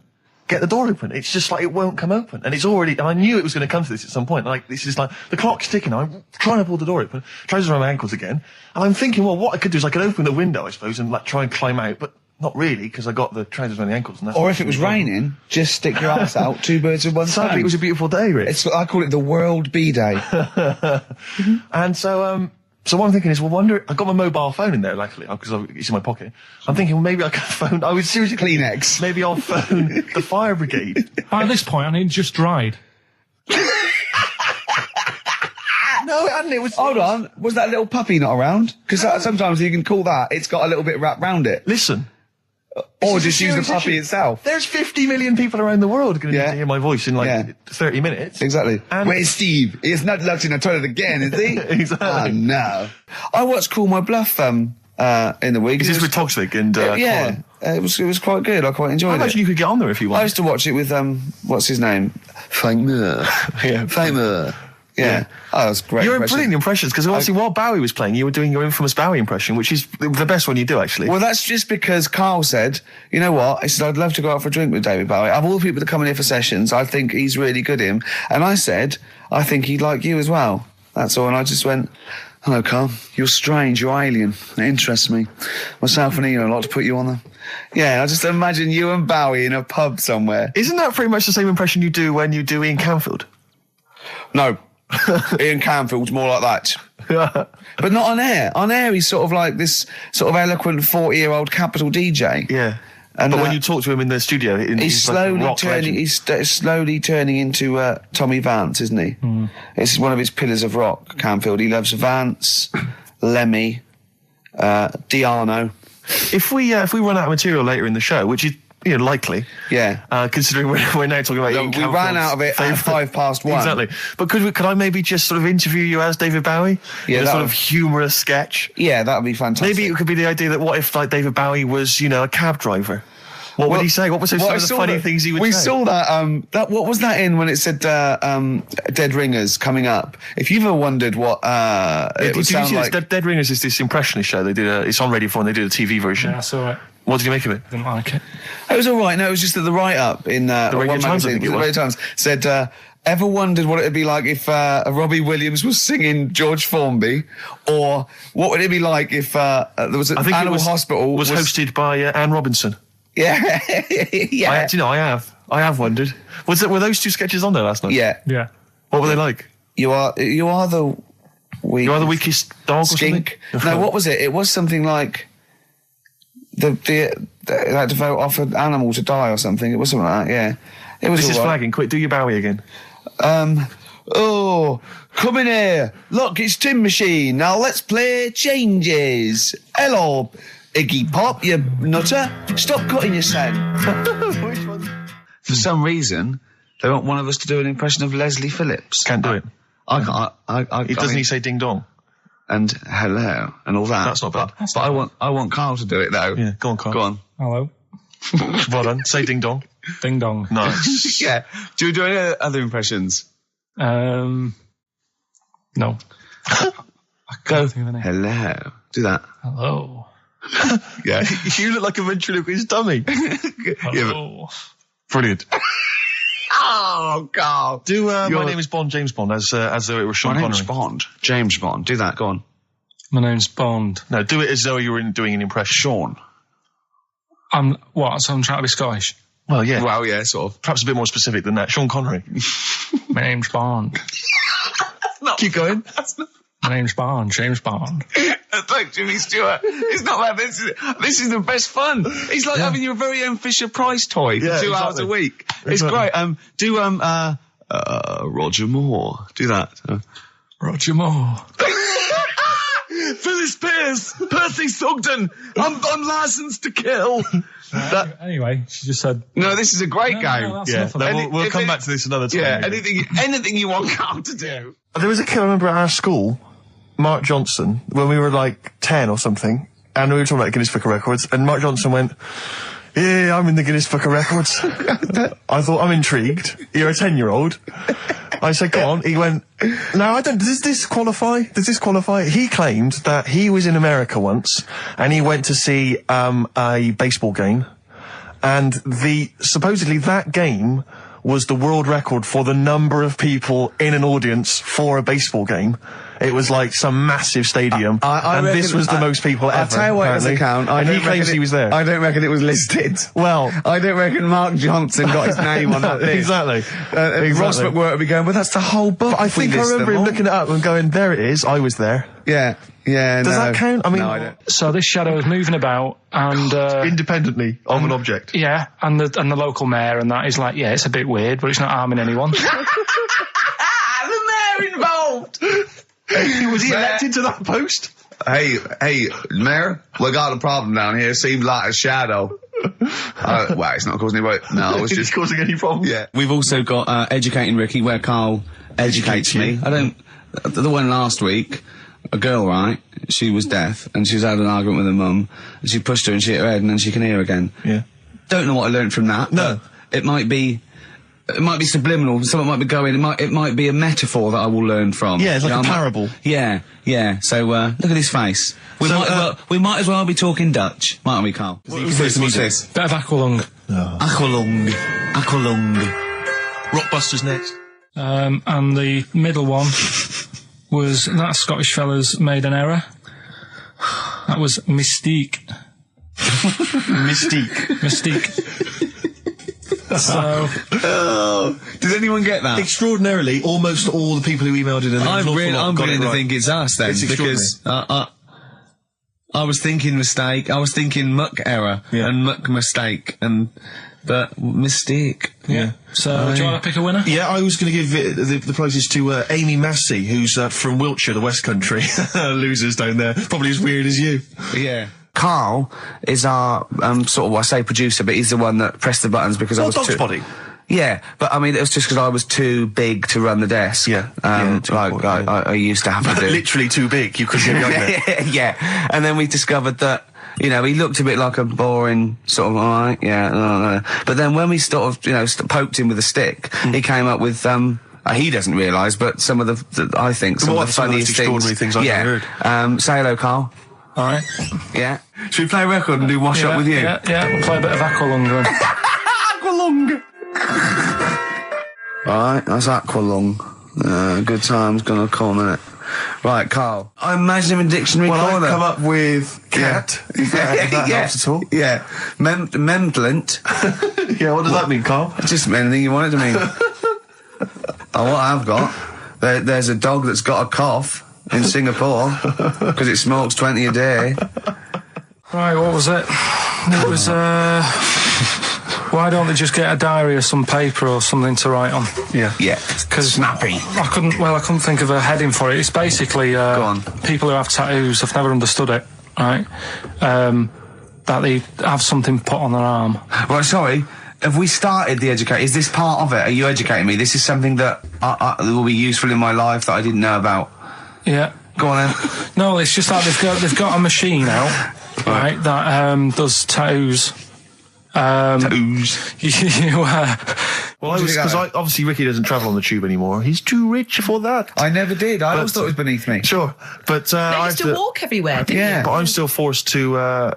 get the door open. It's just like it won't come open. And it's already... And I knew it was going to come to this at some point. Like, this is like... The clock's ticking. I'm trying to pull the door open. Trousers around my ankles again. And I'm thinking, well, what I could do is I could open the window, I suppose, and like try and climb out, but... Not really, because I got the trousers around the ankles. And that's or if it was raining, just stick your ass out, two birds with one stone. Sadly, it was a beautiful day, Rich. I call it the World B-Day. And so what I'm thinking is, I got my mobile phone in there, luckily, because it's in my pocket. I'm thinking, well, maybe I can phone... I was seriously... Kleenex. Maybe I'll phone the fire brigade. By this point, I mean, it just dried. No, it hadn't. It was... Hold on. Was that little puppy not around? Because sometimes you can call that. It's got a little bit wrapped round it. Listen... Or just use the puppy itself. There's 50 million people around the world going to hear my voice in 30 minutes. Exactly. Where's Steve? He's not locked in the toilet again, is he? Exactly. Oh, no. I watched Call My Bluff in the week. Is this with Toxic and Colin? It was quite good. I quite enjoyed it. I imagine you could get on there if you want. I used to watch it with, what's his name? Famer. Famer. Yeah. Oh, that was great. You're brilliant impressions, because obviously while Bowie was playing, you were doing your infamous Bowie impression, which is the best one you do, actually. Well, that's just because Carl said, you know what? He said, I'd love to go out for a drink with David Bowie. Of all the people that come in here for sessions, I think he's really good at him. And I said, I think he'd like you as well. That's all. And I just went, hello, Carl. You're strange. You're alien. It interests me. Myself and Ian, I'd like to put you on there. Yeah, I just imagine you and Bowie in a pub somewhere. Isn't that pretty much the same impression you do when you do Ian Canfield? No. Ian Canfield's more like that. But not on air. On air, he's sort of like this sort of eloquent 40-year-old capital DJ. Yeah. But when you talk to him in the studio, he's slowly turning into Tommy Vance, isn't he? Mm. It's one of his pillars of rock, Canfield. He loves Vance, Lemmy, Diano. If we run out of material later in the show, which is likely. Yeah. Considering we're now talking about... we ran out of it at 1:05. Exactly. But could I maybe just sort of interview you as David Bowie? Yeah. In a sort of humorous sketch? Yeah, that would be fantastic. Maybe it could be the idea that what if, like, David Bowie was, a cab driver? What would he say? What was some of the funny things he would say? We saw that, what was that in when it said Dead Ringers coming up? If you've ever wondered what it would sound like... Dead Ringers is this impressionist show. They did it's on Radio 4 and they did a TV version. Yeah, I saw it. What did you make of it? Didn't like it. It was all right. No, it was just that the write-up in the Radio Times, the Radio Times said... ever wondered what it would be like if Robbie Williams was singing George Formby, or what would it be like if there was an animal hospital was hosted by Anne Robinson? Yeah, yeah. I have wondered. Were those two sketches on there last night? Yeah, yeah. What were they like? You are the weakest dog. Skink. Or something? No, what was it? It was something like they had to vote off an animal to die or something. It was something like that. Yeah, it was. This is right. flagging. Quick, do your Bowie again. Oh, come in here. Look, it's Tin Machine. Now let's play Changes. Hello, Iggy Pop, you nutter. Stop cutting your sound. For some reason, they want one of us to do an impression of Leslie Phillips. Can't do it. I can't. Doesn't he say ding dong? And hello and all that. That's not bad. But I want Carl to do it though. Yeah, go on, Carl. Go on. Hello. Well done. Say ding dong. Ding dong. Nice. Yeah. Do we do any other impressions? No. Go. Hello. Do that. Hello. Yeah. You look like a ventriloquist dummy. Hello. Brilliant. Oh, God. Do My Name is Bond, James Bond, as though it were Sean Connery. My name's Bond, James Bond. Do that. Go on. My name's Bond. No, do it as though you were doing an impression. Sean. So I'm trying to be Scottish. Well, yeah. Well, yeah, sort of. Perhaps a bit more specific than that. Sean Connery. My name's Bond. Keep going. My name's Bond, James Bond. That's like Jimmy Stewart. It's not like this is the best fun. It's like having your very own Fisher-Price toy for 2 hours a week. It's great. Do Roger Moore. Do that. Roger Moore. Phyllis Pierce, Percy Sugden. I'm licensed to kill. Anyway, she just said. No, this is a great game. We'll come back to this another time. Yeah, anything you want Carl to do. There was a kid I remember at our school, Mark Johnson, when we were like 10 or something, and we were talking about Guinness Book of Records, and Mark Johnson went, "Yeah, I'm in the Guinness Book of Records." I thought, I'm intrigued. You're a 10-year-old. I said, go on. He went, no, I don't. Does this qualify? He claimed that he was in America once, and he went to see a baseball game, and supposedly that game was the world record for the number of people in an audience for a baseball game. It was like some massive stadium, and this was the most people ever. I'll tell you what it doesn't count. And he claims he was there. I don't reckon it was listed. Well, I don't reckon Mark Johnson got his name on that list. Exactly. Ross McWhirter would be going, well, that's the whole book. But I think I remember him looking it up and going, there it is, I was there. Yeah. Yeah, Does that count? I mean, no, I don't. So this shadow is moving about and independently of an object. Yeah, and the local mayor and that is like, yeah, it's a bit weird, but it's not harming anyone. The mayor involved. Was he elected to that post? Hey, mayor, we got a problem down here. Seems like a shadow. Well, it's not causing any. No, it's just causing any problems. Yeah. We've also got Educating Ricky, where Carl educates me. The one last week. A girl, right? She was deaf, and she was had an argument with her mum, and she pushed her and she hit her head, and then she can hear again. Yeah. Don't know what I learned from that. No. It might be subliminal. Someone might be going. It might be a metaphor that I will learn from. Yeah, it's like a parable. Yeah. So look at his face. We might as well be talking Dutch, mightn't we, Carl? What's this? Bit of Aqualung. Oh. Aqualung. Rockbusters next. And the middle one was that Scottish fella's made an error. That was Mystique. Mystique. So, did anyone get that? Extraordinarily, almost all the people who emailed it. I'm beginning to think it's us then, because I was thinking mistake. I was thinking muck error and muck mistake but mistake. Yeah. So, do you want to pick a winner? Yeah, I was going to give the prizes to Amy Massey, who's from Wiltshire, the West Country. Losers down there. Probably as weird as you. Yeah. Carl is our, sort of, I say producer, but he's the one that pressed the buttons because I was Dog's Body. Yeah, but I mean, it was just because I was too big to run the desk. Yeah. I used to have to do. Literally too big, you couldn't get behind it. Yeah. And then we discovered that you know, he looked a bit like a boring sort of, all right, yeah, no. But then when we sort of, you know, poked him with a stick, he came up with, he doesn't realise, but some of the I think, some of the funniest extraordinary things I've ever heard. Say hello, Carl. All right. Yeah. Should we play a record and do Wash Up with you? Yeah, we'll play a bit of Aqualung then. Aqualung! Right, that's Aqualung. Good time's gonna come, innit? Right, Carl. I imagine him in dictionary corner. I've come up with cat. If that helps at all. Yeah. Memblent. Yeah, what does that mean, Carl? Just anything you want it to mean. Oh, what I've got, there's a dog that's got a cough in Singapore because it smokes 20 a day. Right, what was it? It was, why don't they just get a diary or some paper or something to write on? Yeah. Because snappy. I couldn't think of a heading for it. It's basically people who have tattoos. I've never understood it. Right, that they have something put on their arm. Right, sorry. Have we started the education? Is this part of it? Are you educating me? This is something that will be useful in my life that I didn't know about. Yeah. Go on then. No, it's just like they've got a machine out, right, that does tattoos. Tattoos. Well, because obviously Ricky doesn't travel on the tube anymore. He's too rich for that. I never did. I always thought it was beneath me. Sure, but I used to walk everywhere. Didn't you? But I'm still forced to.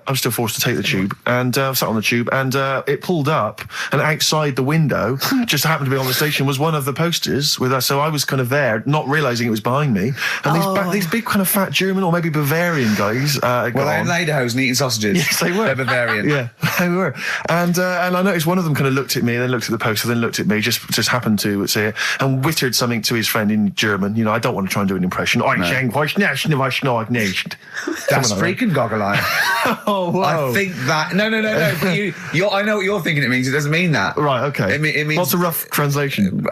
Take the tube, and sat on the tube, and it pulled up, and outside the window, just happened to be on the station, was one of the posters with us. So I was kind of there, not realising it was behind me, and these big kind of fat German or maybe Bavarian guys. Well, they're in lederhosen eating sausages. Yes, they were. They're Bavarian. Yeah, they were. And I noticed one of them kind of looked at me, then looked at the poster, then looked at me, just happened to say it, and wittered something to his friend in German. You know, I don't want to try and do an impression. That's freaking goggle-eye. Oh, whoa. I think that... No. But I know what you're thinking it means. It doesn't mean that. Right, okay. It means... What's a rough translation?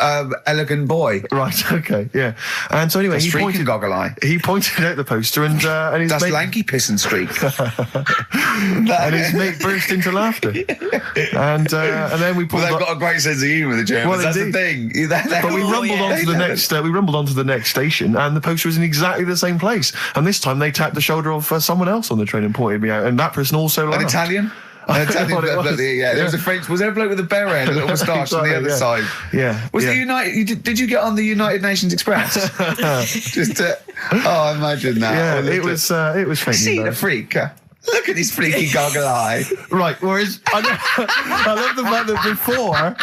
Elegant boy. Right, okay, yeah. And so anyway, he pointed goggle-eye. He pointed out the poster and his That's mate... lanky piss and streak. And his mate burst into laughter. And then we pulled they've got a great sense of humour, the Germans. Well, that's indeed. the thing. But we rumbled onto the next. We rumbled onto the next station, and the poster was in exactly the same place. And this time they tapped the shoulder of someone else on the train and pointed me out, and that person also laughed. An Italian. There was a French. Was there a bloke with a beret, a little moustache on the other side? Yeah. Was the United? Did you get on the United Nations Express? Oh, imagine that. Yeah, it was famous. See the freak. Look at this freaky goggle eye. Right, whereas I love the fact that before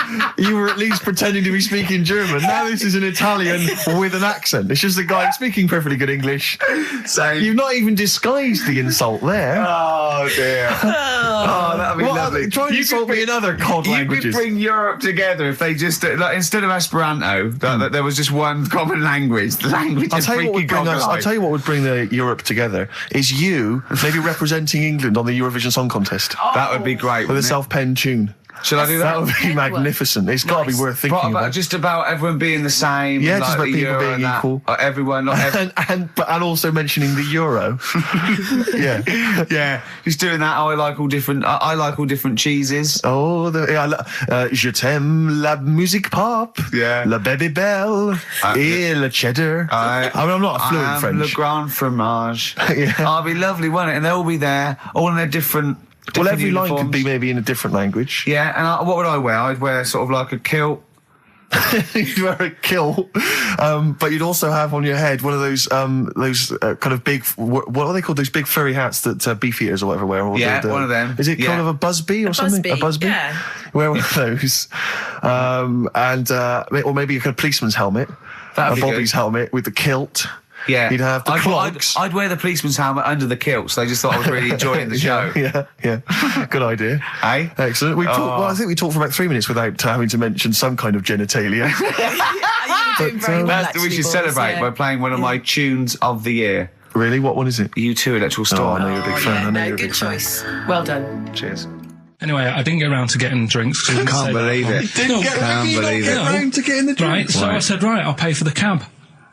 you were at least pretending to be speaking German. Now this is an Italian with an accent. It's just a guy speaking perfectly good English. So you've not even disguised the insult there. Oh dear. Oh, that'd be lovely. Try and insult me in other cod languages. You could bring Europe together if they just instead of Esperanto, that there was just one common language. The language of freaky goggle eye. I'll tell you what would bring the Europe together is you maybe representing England on the Eurovision Song Contest. That would be great. With a self-penned tune. Shall I do that? That would be magnificent. It's got to be worth thinking about. Just about everyone being the same. Yeah, like just about people being equal. Everyone, not everyone. and also mentioning the euro. Yeah. Just doing that. I like all different cheeses. Oh, je t'aime la musique pop. Yeah. La Babybel. Et le cheddar. I'm not a fluent French. Le grand fromage. Yeah. Oh, it'd be lovely, wouldn't it? And they'll all be there, all in their different. Well, every uniforms. line could be maybe in a different language. Yeah, and what would I wear? I'd wear sort of like a kilt. You'd wear a kilt, but you'd also have on your head one of those kind of big, what are they called? Those big furry hats that beefeaters or whatever wear. Or one of them. Is it kind of a busby or something? A busby? Yeah. Wear one of those, or maybe a kind of policeman's helmet, a Bobby's helmet with the kilt. Yeah, you'd have the clogs. I'd wear the policeman's helmet under the kilt, so they just thought I was really enjoying the show. Yeah. Good idea. Hey, excellent. I think we talked for about 3 minutes without having to mention some kind of genitalia. We should celebrate by playing one of my tunes of the year. Really? What one is it? U2 Electoral Storm. I know you're a big fan. Good choice. Well done. Cheers. Anyway, I didn't get around to getting drinks. I can't believe it. Didn't get around to getting the drinks. Right, so I said, right, I'll pay for the cab.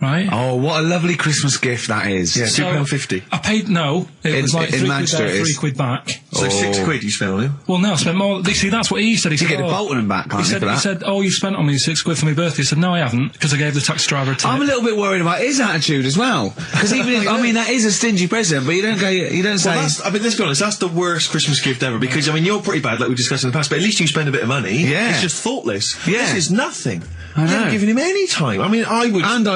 Right. Oh, what a lovely Christmas gift that is. Yeah, So, £2.50. I paid, it was like in £3 Manchester there, it is. £3 back. So £6 you spent on him? Well, no, I spent more. See, that's what he said. He You said, get a Bolton and back, can't you, for that? He said, oh, you spent on me £6 for my birthday. I said, no, I haven't, because I gave the taxi driver a tip. I'm a little bit worried about his attitude as well. Because even if, I mean, that is a stingy present, but you don't say... Well, let's be honest, that's the worst Christmas gift ever, because, I mean, you're pretty bad, like we discussed in the past, but at least you spend a bit of money. Yeah. It's just thoughtless. Yeah. This is nothing. I know. You haven't given him any time. I mean, I would... And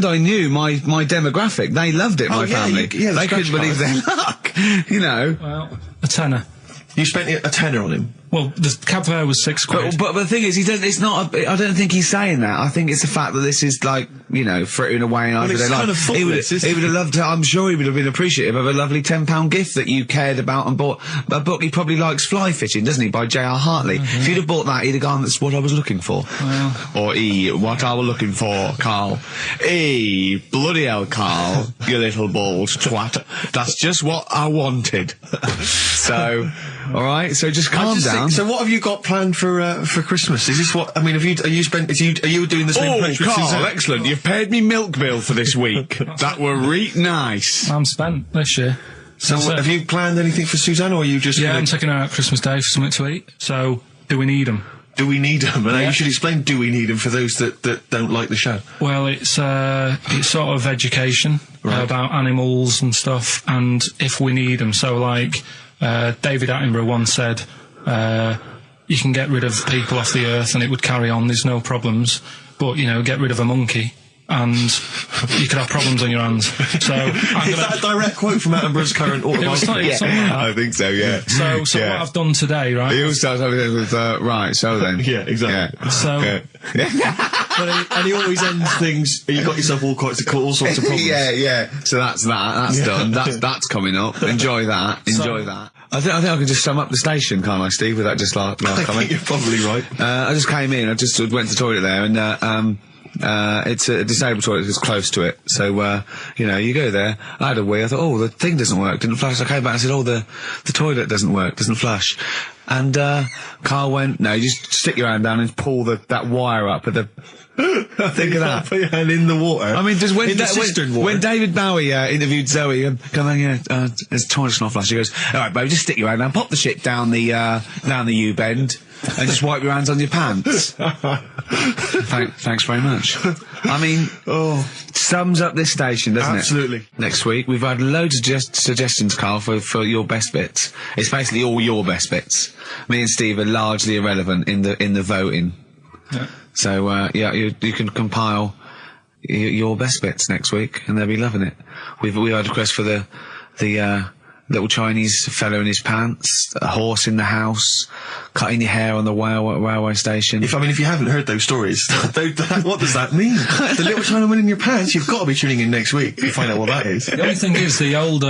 I knew my demographic. They loved it, my family. the they couldn't believe their luck. You know. Well, a tenner. You spent a tenner on him? Well, the cab fare was £6. But the thing is, I don't think he's saying that. I think it's the fact that this is like, you know, frittering away and over it's their kind life. of thoughtless, He would have loved to, I'm sure he would have been appreciative of a lovely £10 gift that you cared about and bought. A book he probably likes, Fly Fishing, doesn't he, by J.R. Hartley. If you'd have bought that, he'd have gone, that's what I was looking for. Well. Or what I was looking for, Carl. Bloody hell, Carl, you little bald twat. That's just what I wanted. So, alright, so just calm down. So what have you got planned for Christmas? Is this what, I mean, are you doing the same punch with Carl, Suzanne? excellent. You've paid me milk bill for this week. That were nice. I'm spent this year. So have you planned anything for Suzanne, or are you just... Yeah, I'm taking her out Christmas Day for something to eat. So, do we need them? Do we need them? And you should explain, do we need them, for those that don't like the show? Well, it's sort of education about animals and stuff, and if we need them. So, like, David Attenborough once said, you can get rid of people off the earth and it would carry on, there's no problems, but, you know, get rid of a monkey and you could have problems on your hands. So is that a direct quote from Attenborough's current autobiography? Something like that. I think so, yeah. So what I've done today, right? He always starts everything with, right, so then. Yeah, exactly. Yeah. So... And he always ends things, you got yourself all sorts of problems. Yeah. So that's that. That's done. That's coming up. Enjoy that. Enjoy that. I think I can just sum up the station, can't I, Steve, with that just last I comment? think you're probably right. I just came in, I just went to the toilet there, and, it's a disabled toilet, it's close to it. So, you know, you go there, I had a wee, I thought, oh, the thing doesn't work, didn't flush. I came back and I said, oh, the toilet doesn't work, doesn't flush. And, Carl went, no, you just stick your hand down and pull that wire up at the... Think of that. Put your hand in the water. I mean, just when when David Bowie interviewed Zoe, come on, there's toilet's not flush. He goes, all right, babe, just stick your hand down, pop the shit down the U-bend, and just wipe your hands on your pants. Thanks very much. I mean, sums up this station, doesn't it? Absolutely. Next week, we've had loads of suggestions, Carl, for your best bits. It's basically all your best bits. Me and Steve are largely irrelevant in the voting. Yeah. So, you can compile your best bits next week, and they'll be loving it. We had a request for the little Chinese fellow in his pants, a horse in the house, cutting your hair on the railway station. If you haven't heard those stories, what does that mean? The little Chinaman in your pants, you've got to be tuning in next week to find out what that is. The only thing is, the old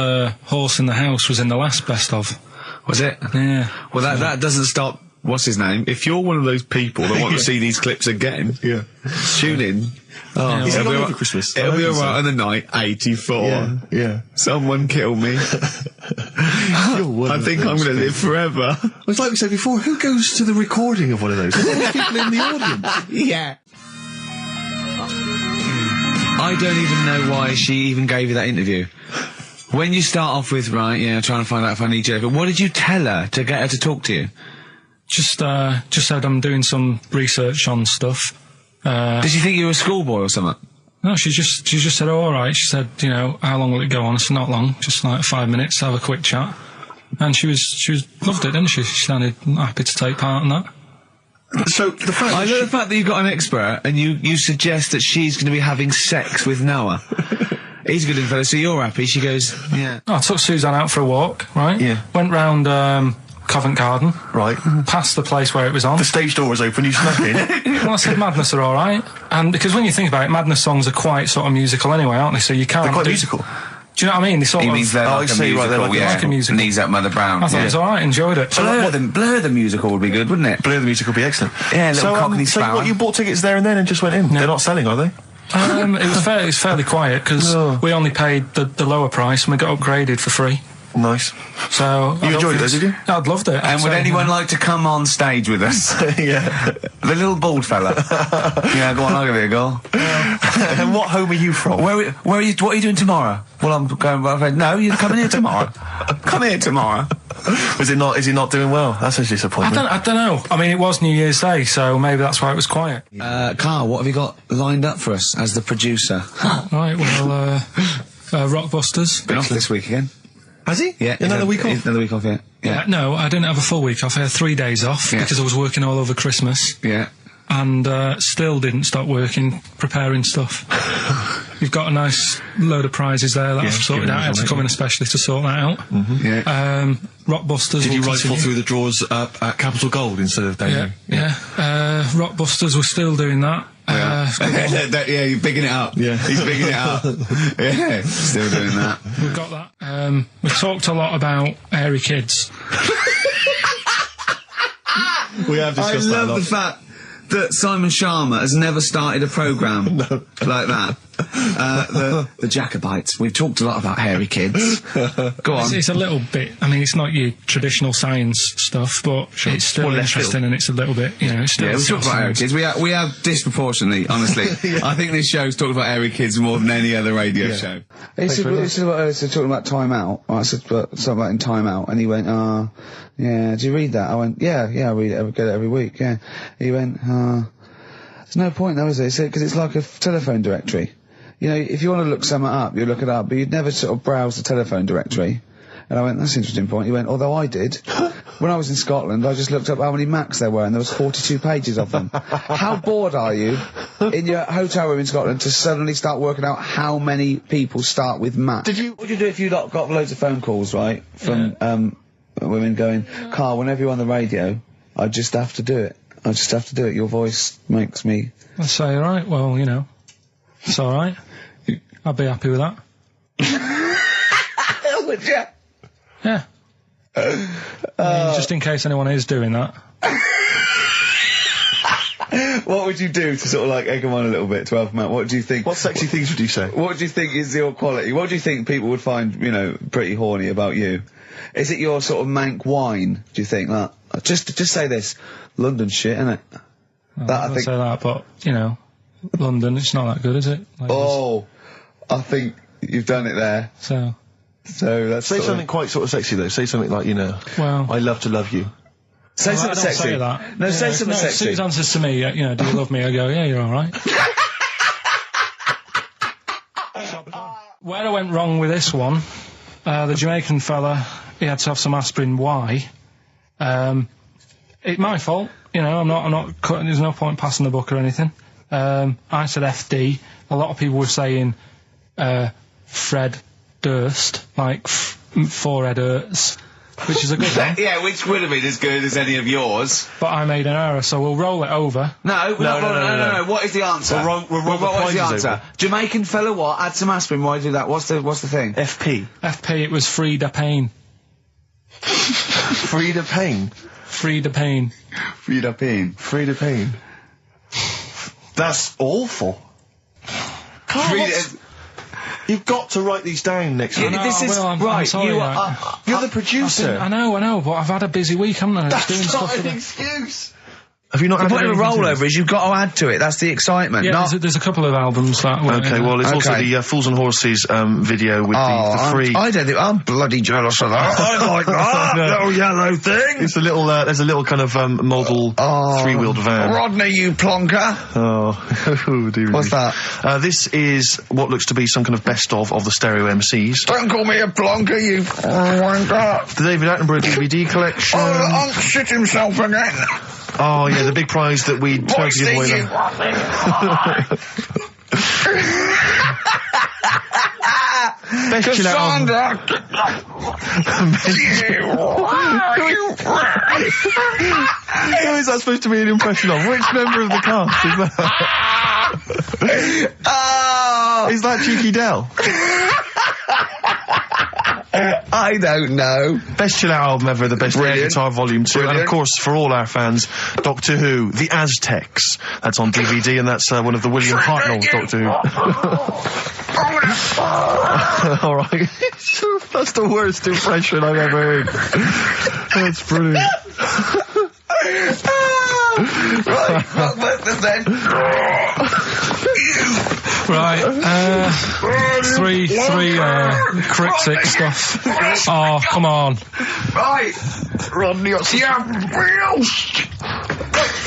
horse in the house was in the last best of. Was it? Yeah. Well, that doesn't stop. What's his name? If you're one of those people that want to see these clips again, tune in. Oh, is it on over Christmas? It'll be alright on the night 84. Yeah. Someone kill me. I think I'm going to live forever. It's like we said before, who goes to the recording of one of those? There's people in the audience. Yeah. I don't even know why she even gave you that interview. When you start off with, trying to find out if I need you, but what did you tell her to get her to talk to you? Just said I'm doing some research on stuff. Did she think you were a schoolboy or something? No, she just said, oh, all right. She said, you know, how long will it go on? I said, not long, just like 5 minutes, have a quick chat. And she loved it, didn't she? She sounded happy to take part in that. So the fact I love the fact that you've got an expert and you suggest that she's going to be having sex with Noah. He's a good info, so you're happy. She goes, yeah. Oh, I took Suzanne out for a walk, right? Yeah. Went round Covent Garden. Right. Past the place where it was on. The stage door was open, you snuck in. Well, I said Madness are alright. And because when you think about it, Madness songs are quite sort of musical anyway, aren't they? So you can't... They're quite musical. Do you know what I mean? They sort He of... means they're like a musical, like a musical. Knees Up Mother Brown. I thought it was alright, enjoyed it. Blur the musical would be good, wouldn't it? Blur the musical would be excellent. Yeah, little Cockney So Sparrow. what, you bought tickets there and then and just went in? No. They're not selling, are they? It was fairly quiet because we only paid the lower price and we got upgraded for free. Nice. So you enjoyed it, did you? I'd loved it. And would anyone like to come on stage with us? Yeah. The little bald fella. Yeah, go on, I'll give it a go. And what home are you from? Where are you? What are you doing tomorrow? Well, I'm going. No, you're coming here tomorrow. Come here tomorrow. Is he not doing well? That's a disappointment. I don't know. I mean, it was New Year's Day, so maybe that's why it was quiet. Carl, what have you got lined up for us as the producer? Right. Well, Rockbusters. Been off this week again. Has he? Yeah. Another week off? Another week off, yeah. No, I didn't have a full week off. I had 3 days off because I was working all over Christmas. Yeah. And still didn't stop working, preparing stuff. You've got a nice load of prizes there that I've sorted out. I had to come in especially to sort that out. Yeah. Rockbusters. Did you rifle through the drawers at Capital Gold instead of down? Yeah. Rockbusters, we're still doing that. Yeah, you're bigging it up. Yeah, he's bigging it up. Yeah, still doing that. We've got that. We talked a lot about hairy kids. We have discussed that a lot. I love the fact that Simon Sharma has never started a programme like that. The Jacobites. We've talked a lot about hairy kids. Go on. It's a little bit. I mean, it's not your traditional science stuff, but it's still interesting, and it's a little bit. It's still. Yeah, we talk about hairy kids. We have disproportionately, honestly. I think this show's talked about hairy kids more than any other radio show. This is what I was talking about Time Out. I said something about in Time Out, and he went, yeah, do you read that? I went, yeah, I read it. I get it every week, yeah. He went, there's no point though, is there? Because it's like a telephone directory. If you want to look something up, you look it up, but you'd never sort of browse the telephone directory. And I went, that's an interesting point. He went, although I did. When I was in Scotland, I just looked up how many Macs there were, and there was 42 pages of them. How bored are you in your hotel room in Scotland to suddenly start working out how many people start with Mac? What would you do if you got loads of phone calls, right, from women going, Carl, whenever you're on the radio, I just have to do it. I just have to do it. Your voice makes me... I say, right, well, it's all right. I'd be happy with that. Would you? Yeah. I mean, just in case anyone is doing that. What would you do to sort of like egg them on a little bit to help them out? What do you think? What sexy things would you say? What do you think is your quality? What do you think people would find, pretty horny about you? Is it your sort of mank wine, do you think? Like, just say this. London shit, innit? I think say that, but, London, it's not that good, is it? I think you've done it there. So that's say something quite sort of sexy though. Say something like, well, I love to love you. Say something sexy. Say that. No, say something sexy. If Susan says to me, do you love me? I go, yeah, you're all right. Where I went wrong with this one, the Jamaican fella, he had to have some aspirin. Why? It's my fault. I'm not cutting. There's no point passing the buck or anything. I said FD. A lot of people were saying Fred Durst, like forehead hurts, which is a good one. Yeah, which would have been as good as any of yours. But I made an error, so we'll roll it over. No. What is the answer? What's the answer? Over. Jamaican fella, what? Add some aspirin. Why do that? What's the thing? FP. It was Frida Payne. Frida Payne. Frida Payne. That's awful. Carl, you've got to write these down next week. I'm sorry, you're the producer. I know, but I've had a busy week, haven't I? That's not an excuse. Have you not? The point of a rollover is you've got to add to it. That's the excitement. Yeah, there's a couple of albums that. Okay, well, there's also the Fools and Horses video with the free. I don't think I'm bloody jealous of that. I like that little yellow thing. It's a little. There's a little kind of model three-wheeled van. Rodney, you plonker. Oh, dear. What's that? This is what looks to be some kind of best of the stereo MCs. Don't call me a plonker, you wanker. The David Attenborough DVD collection. Oh, Unc shit himself again. Oh, yeah, the big prize that we tried to give away. Best chill out. Who is that supposed to be an impression of? Which member of the cast is that? Is that Cheeky Dell? I don't know. Best chill out album ever, the best air guitar volume 2, and of course for all our fans, Doctor Who, The Aztecs. That's on DVD, and that's one of the William Hartnell Doctor Who. All right, that's the worst impression I've ever heard. That's brilliant. Right, Rockbusters then. Right, three cryptic stuff. Oh, come on. Right. Rodney,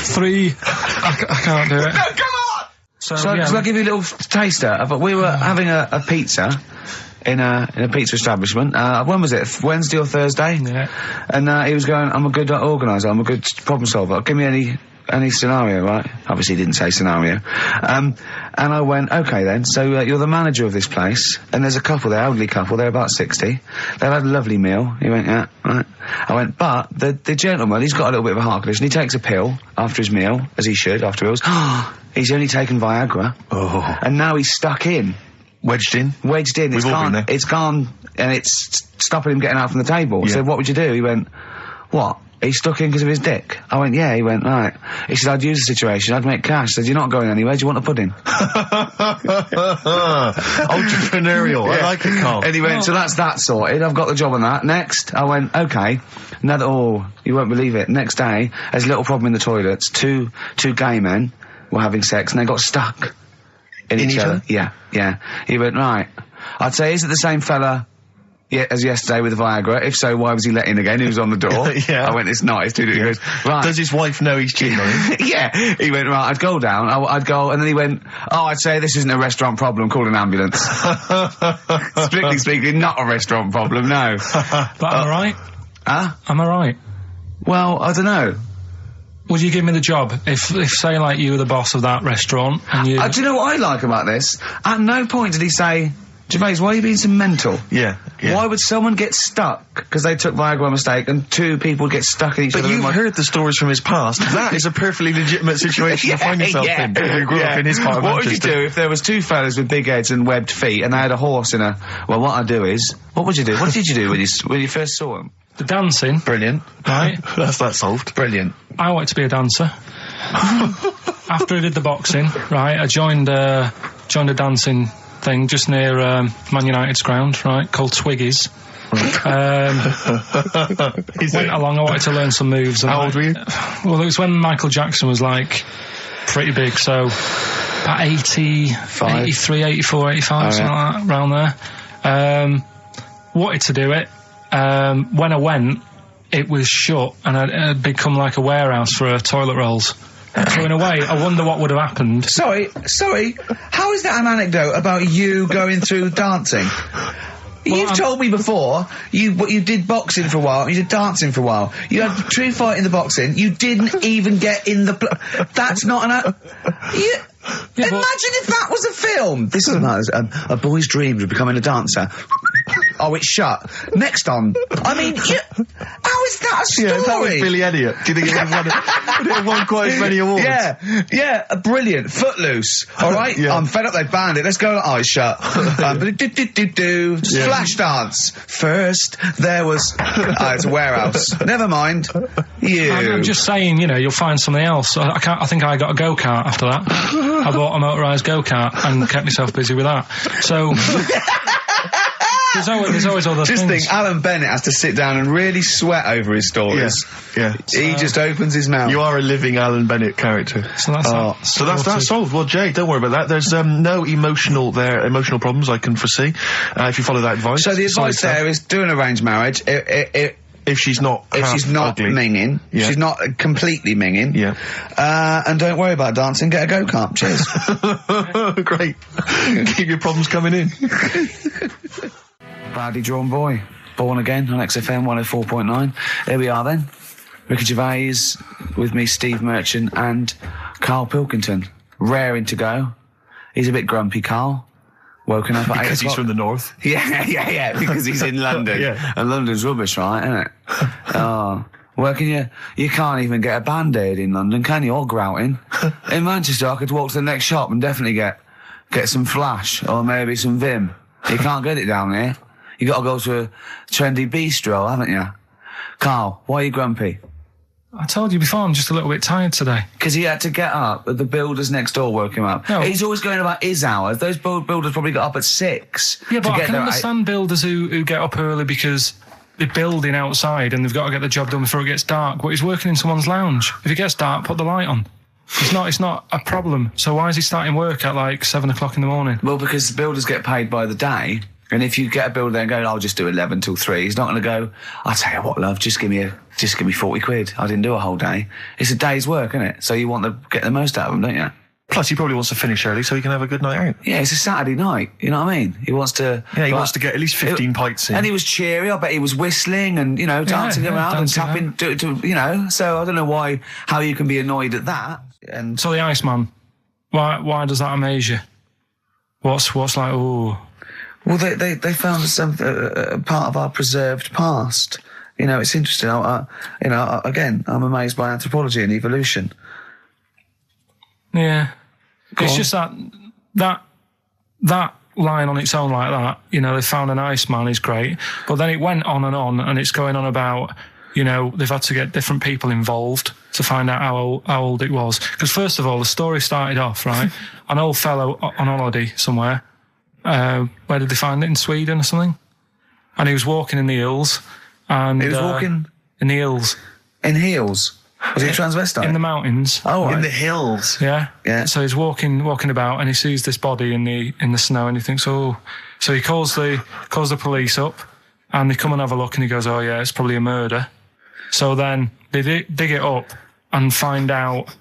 Three. I can't do it. No, come on! So I'll give you a little taster. We were having a pizza in a pizza establishment. When was it? Wednesday or Thursday? Yeah. And he was going, I'm a good organiser, I'm a good problem solver. Give me any scenario, right? Obviously he didn't say scenario. And I went, okay then, so you're the manager of this place, and there's a couple there, elderly couple, they're about 60. They've had a lovely meal. He went, yeah, right. I went, but the gentleman, he's got a little bit of a heart condition, he takes a pill after his meal, as he should, after meals. He's only taken Viagra. Oh. And now he's stuck in. Wedged in. It's all been there. It's gone, and it's stopping him getting out from the table. Yeah. So what would you do? He went, what? He's stuck in because of his dick. I went, yeah. He went, right. He said, I'd use the situation, I'd make cash. I said, you're not going anywhere, do you want a pudding? Entrepreneurial. I like it, Carl. And he went, so that's that sorted, I've got the job on that. Next, I went, okay. Now that, you won't believe it. Next day, there's a little problem in the toilets. Two gay men were having sex and they got stuck in each other. Yeah. He went, right. I'd say, is it the same fella as yesterday with the Viagra? If so, why was he let in again? He was on the door. Yeah. I went, it's not. It's too different. He goes, right. Does his wife know he's cheating on him? Yeah. He went, right, I'd go down. I'd go, and then he went, I'd say this isn't a restaurant problem, call an ambulance. Strictly speaking, not a restaurant problem, no. But am I right? Huh? Am I right? Well, I don't know. Would you give me the job if say, like, you were the boss of that restaurant and you... Do you know what I like about this? At no point did he say, Gervais, why are you being so mental? Yeah. Why would someone get stuck because they took Viagra by mistake and two people get stuck in each other? But you've heard the stories from his past. That is a perfectly legitimate situation to find yourself in. You grew up in his part of What would you Manchester. do if there was two fellas with big heads and webbed feet and they had a horse in a... Well, what I'd do is... What would you do? What did you do when you first saw them? The dancing. Brilliant. Right. That's that solved. Brilliant. I wanted to be a dancer. After I did the boxing, right, I joined a dancing thing just near Man United's ground, right, called Twiggy's. Went along, I wanted to learn some moves. How old were you? Well, it was when Michael Jackson was, like, pretty big, so about 83, 84, 85, something like that, around there. Wanted to do it. When I went, it was shut, and I'd become like a warehouse for toilet rolls. So in a way, I wonder what would have happened. Sorry, how is that an anecdote about you going through dancing? You've told me before, you did boxing for a while, you did dancing for a while. You had a true fight in the boxing, you didn't even get in the... That's not an... Imagine if that was a film! This is a boy's dreams of becoming a dancer. Oh, it's shut. Next on. I mean, how is that a story? Yeah, that was Billy Elliot. Do you think it would have won quite as many awards? Yeah, brilliant. Footloose. All right? Yeah. I'm fed up they banned it. Let's go. Oh, it's shut. Flash dance. First, there was... it's a warehouse. Never mind. I'm just saying, you'll find something else. I think I got a go-kart after that. I bought a motorised go-kart and kept myself busy with that. So... There's always other things. Just think, Alan Bennett has to sit down and really sweat over his stories. Yeah. He just opens his mouth. You are a living Alan Bennett character. So that's solved. Well, Jay, don't worry about that. There's no emotional problems I can foresee if you follow that advice. So the advice there is do an arranged marriage. If she's not ugly. minging, she's not completely minging. Yeah. And don't worry about dancing. Get a go-kart. Cheers. Great. Keep your problems coming in. Badly drawn boy. Born Again on XFM 104.9. There we are then. Ricky Gervais with me, Steve Merchant and Karl Pilkington. Raring to go. He's a bit grumpy, Karl. Woken up at 8 o'clock. Because he's from the north. Yeah, because he's in London. And London's rubbish, right, isn't it? Well, you can't even get a Band-Aid in London, can you? Or grouting. In Manchester, I could walk to the next shop and definitely get some Flash or maybe some Vim. You can't get it down here. You got to go to a trendy bistro, haven't you? Karl, why are you grumpy? I told you before, I'm just a little bit tired today. Because he had to get up, but the builders next door woke him up. No. He's always going about his hours. Those builders probably got up at 6. Yeah, but I can understand builders who get up early because they're building outside and they've got to get the job done before it gets dark. But he's working in someone's lounge. If it gets dark, put the light on. It's not a problem. So why is he starting work at like 7 o'clock in the morning? Well, because builders get paid by the day. And if you get a builder there and go, I'll just do 11 till 3, he's not going to go, I'll tell you what, love, just give me 40 quid. I didn't do a whole day. It's a day's work, isn't it? So you want to get the most out of them, don't you? Plus, he probably wants to finish early so he can have a good night out. Yeah, it's a Saturday night. You know what I mean? He wants to... Yeah, he wants to get at least 15 pints in. And he was cheery. I bet he was whistling and, you know, dancing around and tapping, you know. So I don't know how you can be annoyed at that. And so the Iceman, why does that amaze you? What's like, ooh... Well, they found some part of our preserved past. You know, it's interesting. Again, I'm amazed by anthropology and evolution. Yeah, it's just that line on its own like that. You know, they found an Iceman is great, but then it went on, and it's going on about, you know, they've had to get different people involved to find out how old it was. Because first of all, the story started off right. An old fellow on holiday somewhere. Where did they find it? In Sweden or something? And he was walking in the hills. And he was walking? In the hills. In heels? Was he a transvestite? In the mountains. Oh, right. In the hills. Yeah. Yeah. So he's walking about and he sees this body in the snow and he thinks, oh. So he calls the police up and they come and have a look and he goes, oh yeah, it's probably a murder. So then they dig it up and find out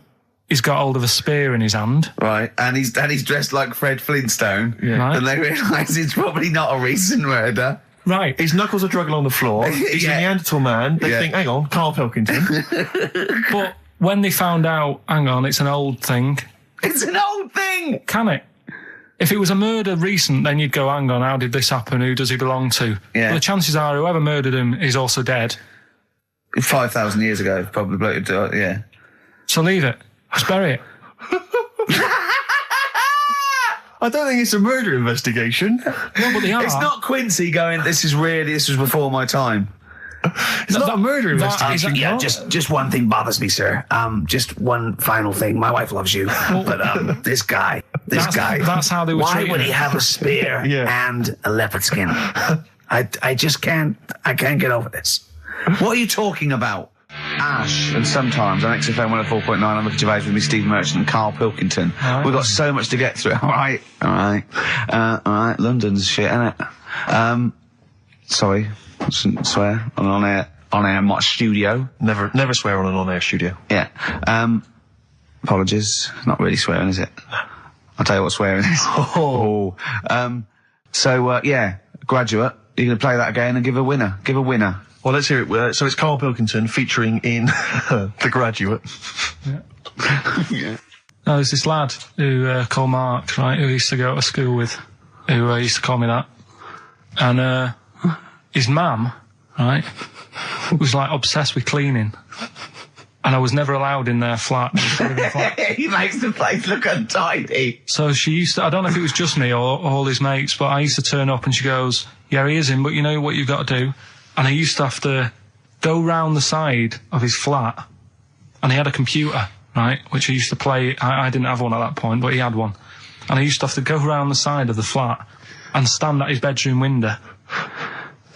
he's got hold of a spear in his hand. Right, and he's dressed like Fred Flintstone. Yeah. Right. And they realise it's probably not a recent murder. Right. His knuckles are dragging on the floor. He's a Neanderthal man. They think, hang on, Karl Pilkington. But when they found out, hang on, it's an old thing. It's an old thing! Can it? If it was a murder recent, then you'd go, hang on, how did this happen? Who does he belong to? Yeah. But the chances are whoever murdered him is also dead. 5,000 years ago, probably, yeah. So leave it. Just bury it. I don't think it's a murder investigation. No, but they are. It's not Quincy going, this was before my time. It's not a murder investigation. Yeah, just one thing bothers me, sir. Just one final thing. My wife loves you, but this guy. That's how they were treated. Why would he have a spear and a leopard skin? I just can't. I can't get over this. What are you talking about? Ash, and sometimes on XFM 104.9, I'm looking at Gervais with me, Steve Merchant and Karl Pilkington. Right. We've got so much to get through. All right. London's shit, innit? Sorry, shouldn't swear on air, my studio. Never swear on an on-air studio. Yeah. Apologies. Not really swearing, is it? I'll tell you what swearing is. Graduate. You're going to play that again and give a winner. Give a winner. Well, let's hear it. So it's Karl Pilkington featuring in The Graduate. Yeah. No, there's this lad who called Mark, right, who I used to go to school with, who used to call me that. And his mum, right, was like obsessed with cleaning. And I was never allowed in their flat. He makes the place look untidy. So she used to, I don't know if it was just me or all his mates, but I used to turn up and she goes, yeah, he is in, but you know what you've got to do? And I used to have to go round the side of his flat, and he had a computer, right, which I used to play. I didn't have one at that point, but he had one. And I used to have to go round the side of the flat and stand at his bedroom window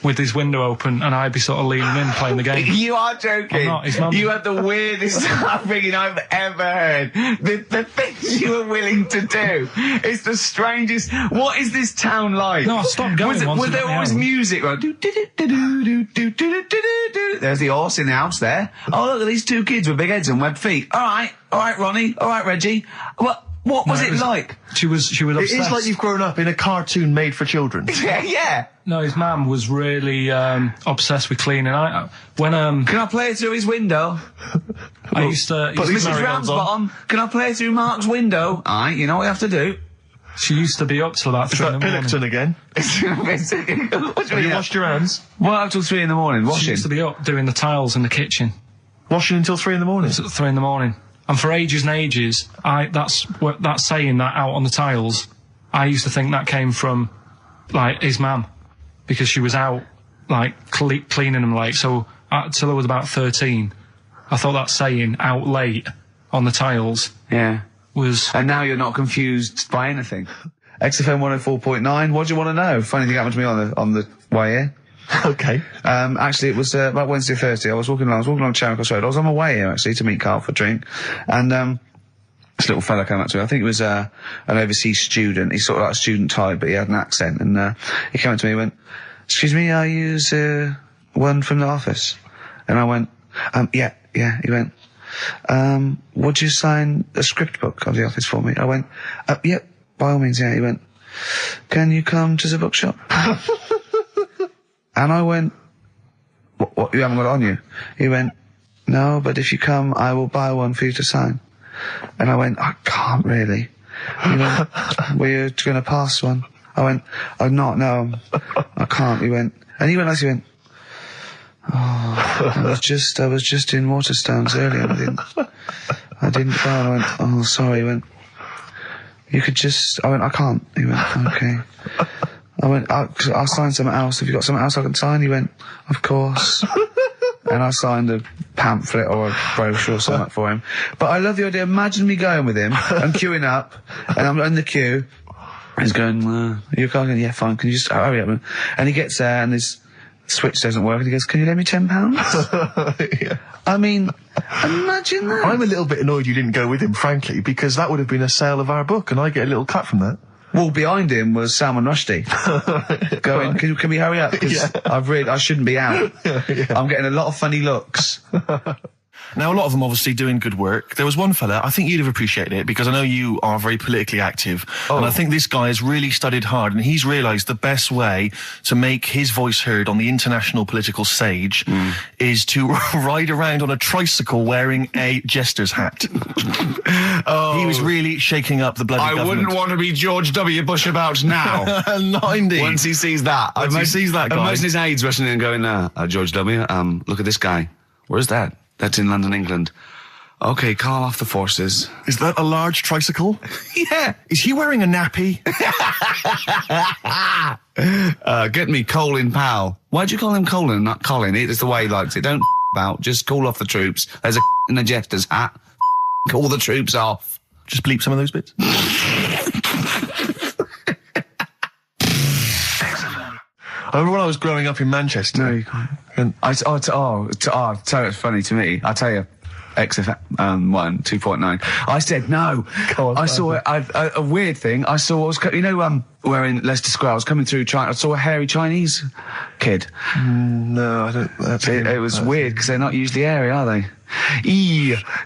with his window open, and I'd be sort of leaning in playing the game. You are joking. I'm not. His mum. You had the weirdest upbringing I've ever heard. The things you were willing to do. It's the strangest. What is this town like? No, I stopped going. Was there always music? Right? There's the horse in the house there. Oh, look at these two kids with big heads and webbed feet. All right, Ronnie. All right, Reggie. What was it like? She was obsessed. It is like you've grown up in a cartoon made for children. Yeah. No, his mum was really obsessed with cleaning. Can I play it through his window? I used to... Mrs. Ramsbottom, can I play it through Mark's window? Aye, you know what you have to do. She used to be up till about 3 in the morning. Pilkington again. Have you washed your hands? What, up till 3 in the morning? Washing? She used to be up doing the tiles in the kitchen. Washing until 3 in the morning? It's at 3 in the morning. And for ages and ages, that's saying that out on the tiles, I used to think that came from, like, his mum. Because she was out, like, cleaning them late. So, till I was about 13, I thought that saying, out late, on the tiles, was... And now you're not confused by anything. XFM 104.9, what do you want to know? Funny thing happened to me on the way here. Okay. Actually, it was about Wednesday or Thursday. I was walking along Charing Cross Road. I was on my way here, actually, to meet Karl for a drink. And this little fella came up to me. I think it was an overseas student. He's sort of like a student type, but he had an accent. And he came up to me and went, "Excuse me, are you one from the office?" And I went, yeah. He went, "Would you sign a script book of the office for me?" I went, "Yeah, by all means, yeah." He went, "Can you come to the bookshop?" And I went, what, you haven't got it on you? He went, "No, but if you come, I will buy one for you to sign." And I went, "I can't really." He went, "Were you going to pass one?" I went, "I'm not, no, I can't." He went, and he went, "Oh, I was just in Waterstones earlier. I didn't go." And I went, "Oh, sorry." He went, "You could just," I went, "I can't." He went, "Okay." I went, I'll sign something else. Have you got something else I can sign?" He went, "Of course." And I signed a pamphlet or a brochure or something for him. But I love the idea. Imagine me going with him and queuing up, and I'm in the queue. He's going, "You're going, yeah, fine. Can you just hurry up?" And he gets there, and his switch doesn't work, and he goes, "Can you lend me £10? Yeah. I mean, imagine that. I'm a little bit annoyed you didn't go with him, frankly, because that would have been a sale of our book, and I get a little cut from that. Well, behind him was Salman Rushdie going, can we hurry up? Because I shouldn't be out. I'm getting a lot of funny looks. Now, a lot of them obviously doing good work. There was one fella, I think you'd have appreciated it, because I know you are very politically active, and I think this guy has really studied hard, and he's realised the best way to make his voice heard on the international political stage is to ride around on a tricycle wearing a jester's hat. He was really shaking up the bloody government. I wouldn't want to be George W. Bush about now. No, indeed. Once he sees that. Once he sees that guy. Imagine his aides rushing in and going, George W., look at this guy. Where's that? That's in London, England. Okay, call off the forces. Is that a large tricycle? Yeah. Is he wearing a nappy? Get me Colin Powell. Why'd you call him Colin, not Colin? It's the way he likes it. Don't about. Just call off the troops. There's a in a jester's hat. Call the troops off. Just bleep some of those bits. I remember when I was growing up in Manchester. No, you can't. And it's funny to me. I tell you, XFM 2.9. I said no. I saw a weird thing. I saw what was where in Leicester Square I was coming through China. I saw a hairy Chinese kid. No, I don't. It was weird because they're not usually hairy, are they?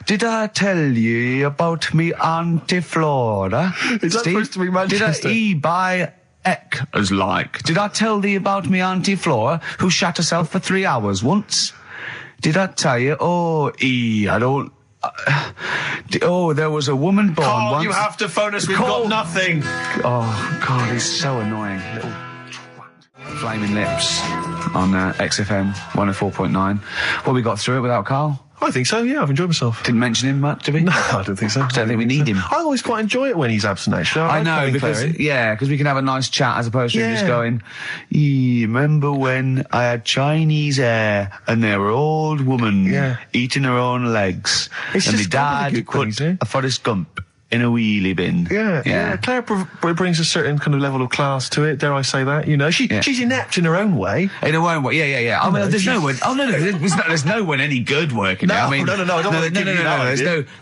Did I tell you about me Auntie Flora? Is that supposed to be Manchester? Did I buy as like? Did I tell thee about me Auntie Flora who shat herself for 3 hours once? Did I tell you? I don't. There was a woman born Carl, once. you have to phone us. We've got nothing. Oh God, he's so annoying. Little twat. Flaming Lips on XFM 104.9. Well, we got through it without Carl. I think so, yeah, I've enjoyed myself. Didn't mention him much, did we? No, I don't think so. I don't think we need him. I always quite enjoy it when he's absent, actually. I know, because we can have a nice chat as opposed to just going, remember when I had Chinese hair and they were old woman eating her own legs and my dad put a Forrest Gump in a wheelie bin. Yeah. Claire brings a certain kind of level of class to it, dare I say that, you know. She's inept in her own way. In her own way, yeah. I mean, there's no one, there's no one any good working there. I mean, no,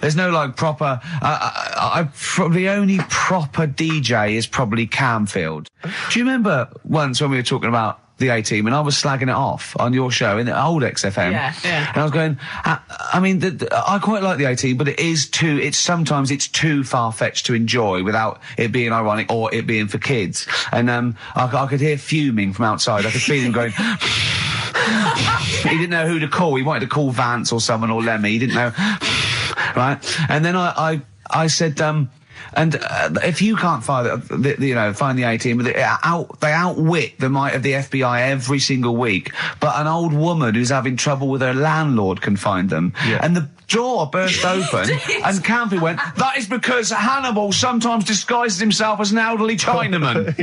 there's no like proper, the only proper DJ is probably Camfield. Do you remember once when we were talking about the A-Team, and I was slagging it off on your show in the old XFM. Yeah. And I was going, I mean, I quite like the A-Team, but sometimes it's too far-fetched to enjoy without it being ironic or it being for kids. And I could hear fuming from outside. I could feel him going. He didn't know who to call. He wanted to call Vance or someone or Lemmy. He didn't know. Right? And then I said, and if you can't find the A-Team, they outwit the might of the FBI every single week. But an old woman who's having trouble with her landlord can find them. Yeah. And the door burst open, and Campy went, "That is because Hannibal sometimes disguises himself as an elderly Chinaman."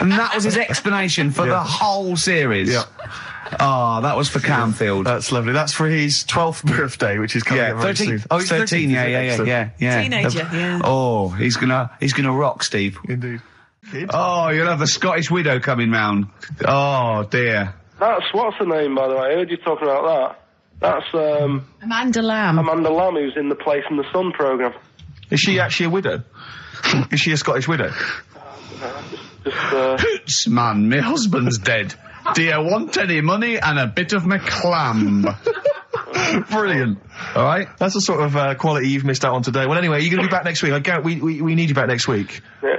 And that was his explanation for the whole series. Yeah. Oh, that was for Camfield. That's lovely. That's for his 12th birthday, which is coming up very 13. soon. Oh, he's 13. Yeah. Teenager, Oh, he's gonna rock, Steve. Indeed. Oh, you'll have the Scottish widow coming round. Oh, dear. That's, what's her name, by the way? I heard you talking about that. That's, Amanda Lamb. Amanda Lamb, who's in the Place in the Sun programme. Is she actually a widow? Is she a Scottish widow? Hoots, man, my husband's dead. Do you want any money and a bit of my clam? Brilliant. All right. That's the sort of quality you've missed out on today. Well, anyway, you're going to be back next week. We need you back next week. Yeah.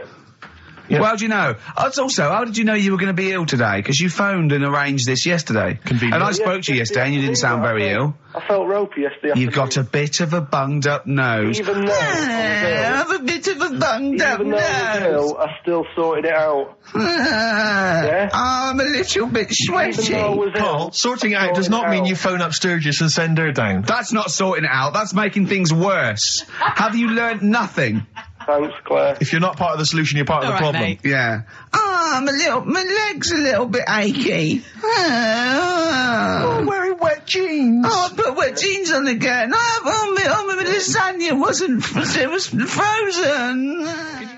Yeah. Well, how do you know? Also, how did you know you were going to be ill today? Because you phoned and arranged this yesterday. Convenient. And I spoke to you yesterday and you didn't sound very ill. I felt ropey yesterday. You've got a bit of a bunged up nose. Even though I have a bit of a bunged up nose. I still sorted it out. Yeah? I'm a little bit sweaty. Carl, sorting it out does not mean you phone up Sturgis and send her down. That's not sorting it out. That's making things worse. Have you learnt nothing? Thanks, Claire. If you're not part of the solution, you're part of the problem. Mate. Yeah. My leg's a little bit achy. Oh, wearing wet jeans. Oh, I put wet jeans on again. My lasagna it was frozen.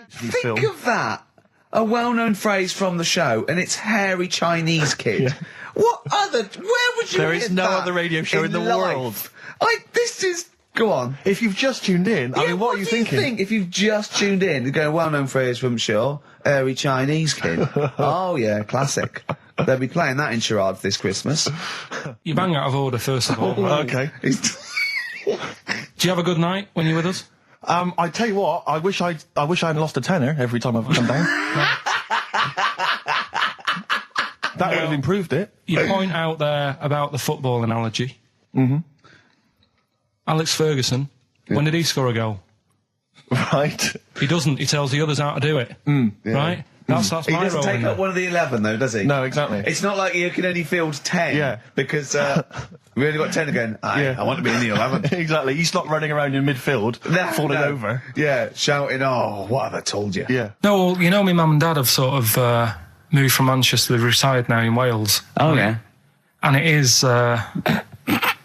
Think of that. A well-known phrase from the show, and it's hairy Chinese kid. Yeah. Where would you There hear is no that other radio show in the life? world. This is... Go on. If you've just tuned in, I mean, what are you thinking? Think if you've just tuned in? You're going, well-known phrase from Shaw, hairy Chinese kid. Oh, yeah, classic. They'll be playing that in charades this Christmas. You bang out of order, first of all. Okay. Do you have a good night when you're with us? I tell you what, I wish I'd lost a tenner every time I've come down. That would have improved it. You point out there about the football analogy. Mm-hmm. Alex Ferguson, when did he score a goal? Right. He doesn't. He tells the others how to do it. Right? That's my role. He doesn't take in up there. one of the 11, though, does he? No, exactly. It's not like you can only field 10. Yeah. Because we only got 10 again. I want to be in the 11. Exactly. He's not running around in midfield, falling over. Yeah, shouting, oh, what have I told you? Yeah. No, well, you know, my mum and dad have sort of moved from Manchester. They've retired now in Wales. Oh, yeah. And it is...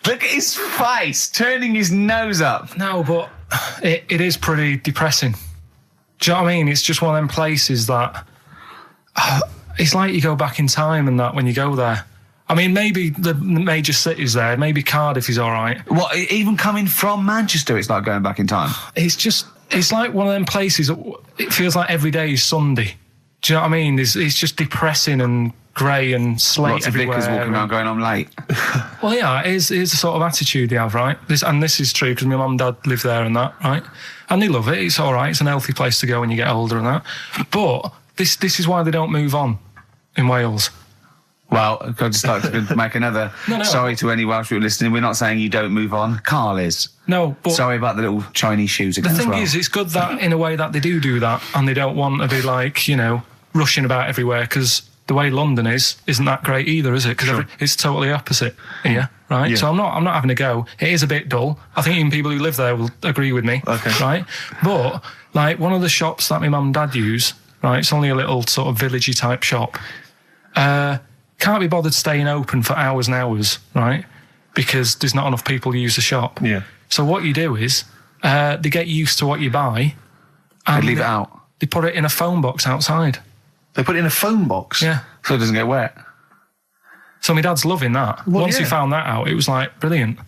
Look at his face, turning his nose up. No, but it is pretty depressing. Do you know what I mean? It's just one of them places that... it's like you go back in time and that when you go there. I mean, maybe the major cities there, maybe Cardiff is all right. What, even coming from Manchester, it's like going back in time? It's like one of them places that it feels like every day is Sunday. Do you know what I mean? It's just depressing and grey and slate Lots everywhere. Lots of vicars walking around going, I'm late. Well, yeah, it is the sort of attitude they have, right? This is true because my mum and dad live there and that, right? And they love it. It's all right. It's an healthy place to go when you get older and that. But this is why they don't move on in Wales. Well, I'd just like to make another... No. Sorry to any Welsh people listening. We're not saying you don't move on. Carl is. No, but... Sorry about the little Chinese shoes again. The thing is, it's good that, in a way, that they do that, and they don't want to be, like, you know, rushing about everywhere, because the way London isn't that great either, is it? Because it's totally opposite here, right? Yeah. So I'm not having a go. It is a bit dull. I think even people who live there will agree with me, right? But, like, one of the shops that my mum and dad use, right, it's only a little sort of villagey type shop, can't be bothered staying open for hours and hours, right? Because there's not enough people who use the shop. Yeah. So what you do is, they get used to what you buy. And they leave it out. They put it in a phone box outside. They put it in a phone box? Yeah. So it doesn't get wet. So my dad's loving that. Well, Once he found that out, it was like, brilliant.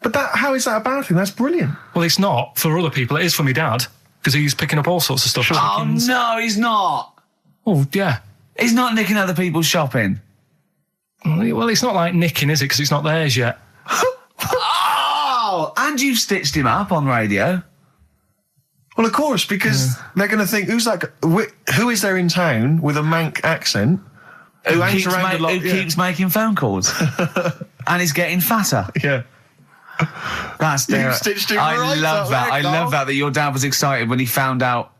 But how is that a bad thing? That's brilliant. Well, it's not for other people. It is for my dad, because he's picking up all sorts of stuff. Oh, no, he's not. Oh, yeah. He's not nicking other people's shopping. Well, it's not like nicking, is it? Because it's not theirs yet. Oh, and you've stitched him up on radio. Well, of course, because they're going to think, who is there in town with a Manc accent who keeps making phone calls and is getting fatter? Yeah. That's You've stitched him right love that. I love that your dad was excited when he found out.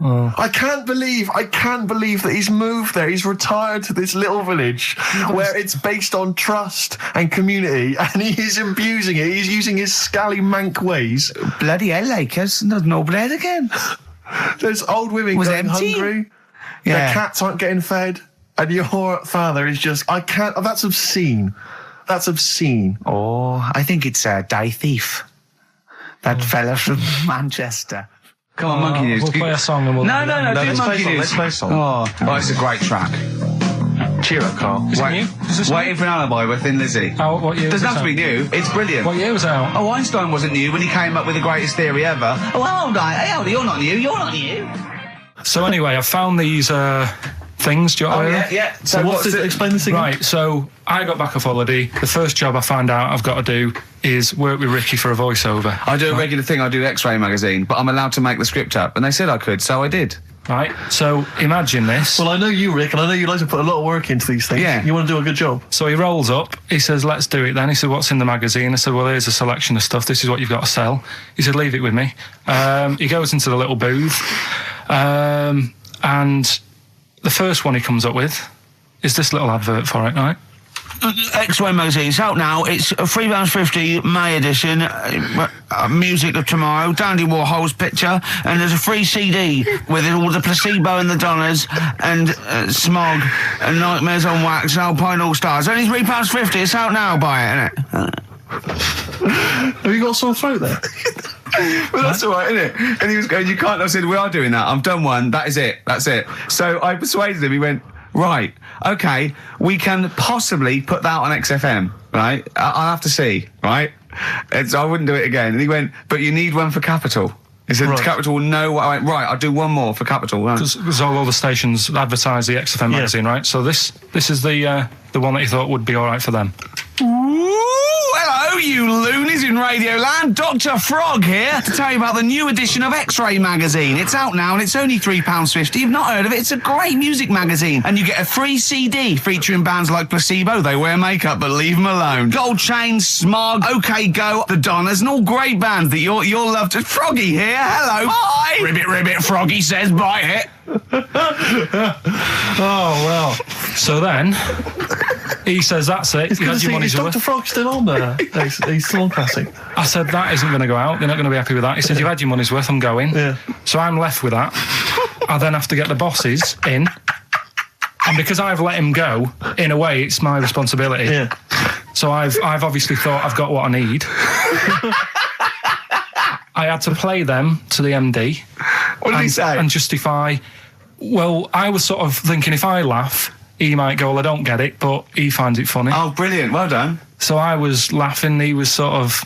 Oh. I can't believe that he's moved there. He's retired to this little village where it's based on trust and community, and he is abusing it. He's using his scally Manc ways. Bloody hell, Lakers, no bread again. There's old women going hungry. Yeah. Their cats aren't getting fed, and your father is just... I can't... That's obscene. That's obscene. Oh, I think it's Die Thief. That fella from Manchester. Come on, Monkey News. We'll play a song and we'll... No, do Monkey News. Let's play a song. Oh, it's a great track. Cheer up, Carl. Is it new? Is this Waiting for an Alibi with Thin Lizzy. Oh, what year? Doesn't was have to this be new. It's brilliant. What year was it out? Oh, Einstein wasn't new when he came up with the greatest theory ever. Oh, hold on. Hey, hold on. You're not new. You're not new. So anyway, I found these things. Do you know what I mean? Yeah. So what's it? Explain this again. Right, so I got back off holiday. The first job I found out I've got to do is work with Ricky for a voiceover. I do a regular thing. I do X-Ray magazine, but I'm allowed to make the script up, and they said I could, so I did. Right, so imagine this. Well, I know you, Rick, and I know you like to put a lot of work into these things. Yeah. You want to do a good job. So he rolls up, he says, let's do it then. He said, what's in the magazine? I said, well, here's a selection of stuff. This is what you've got to sell. He said, leave it with me. He goes into the little booth, and the first one he comes up with is this little advert for it, right? X-Ray magazine. It's out now. It's £3.50 May edition. Music of Tomorrow. Dandy Warhol's picture, and there's a free CD with all the Placebo and the Donners and Smog and Nightmares on Wax and Alpine All Stars. Only £3.50. It's out now. Buy it, innit? Have you got a sore throat there? Well, that's all right, isn't it? And he was going, you can't. I said, we are doing that. I've done one. That is it. That's it. So I persuaded him. He went, right, okay, we can possibly put that on XFM, right? I'll have to see, right? I wouldn't do it again. And he went, but you need one for Capital. He said, right. Capital will know what I went, right, I'll do one more for Capital. Because all the stations advertise the XFM magazine, right? So this is the one that you thought would be all right for them. Hello, you loonies in Radioland. Dr. Frog here to tell you about the new edition of X-Ray magazine. It's out now and it's only £3.50. You've not heard of it? It's a great music magazine. And you get a free CD featuring bands like Placebo. They wear makeup, but leave them alone. Gold Chain, Smog, OK Go, The Donners, and all great bands that you'll love to... Froggy here. Hello. Bye. Ribbit, Froggy says bye it. Oh, well. So then... He says, that's it. It's good to see, is Dr. Frog still on there? He's still on Classic. I said, that isn't going to go out. They're not going to be happy with that. He said, you've had your money's worth, I'm going. Yeah. So I'm left with that. I then have to get the bosses in. And because I've let him go, in a way, it's my responsibility. Yeah. So I've obviously thought I've got what I need. I had to play them to the MD. What did he say? And justify... Well, I was sort of thinking if I laugh... He might go, well, I don't get it, but he finds it funny. Oh, brilliant. Well done. So I was laughing. He was sort of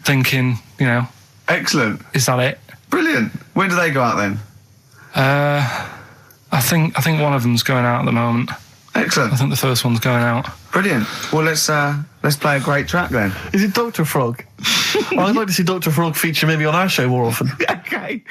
thinking, you know. Excellent. Is that it? Brilliant. When do they go out then? I think one of them's going out at the moment. Excellent. I think the first one's going out. Brilliant. Well, let's play a great track then. Is it Dr. Frog? I'd like to see Dr. Frog feature maybe on our show more often. Okay.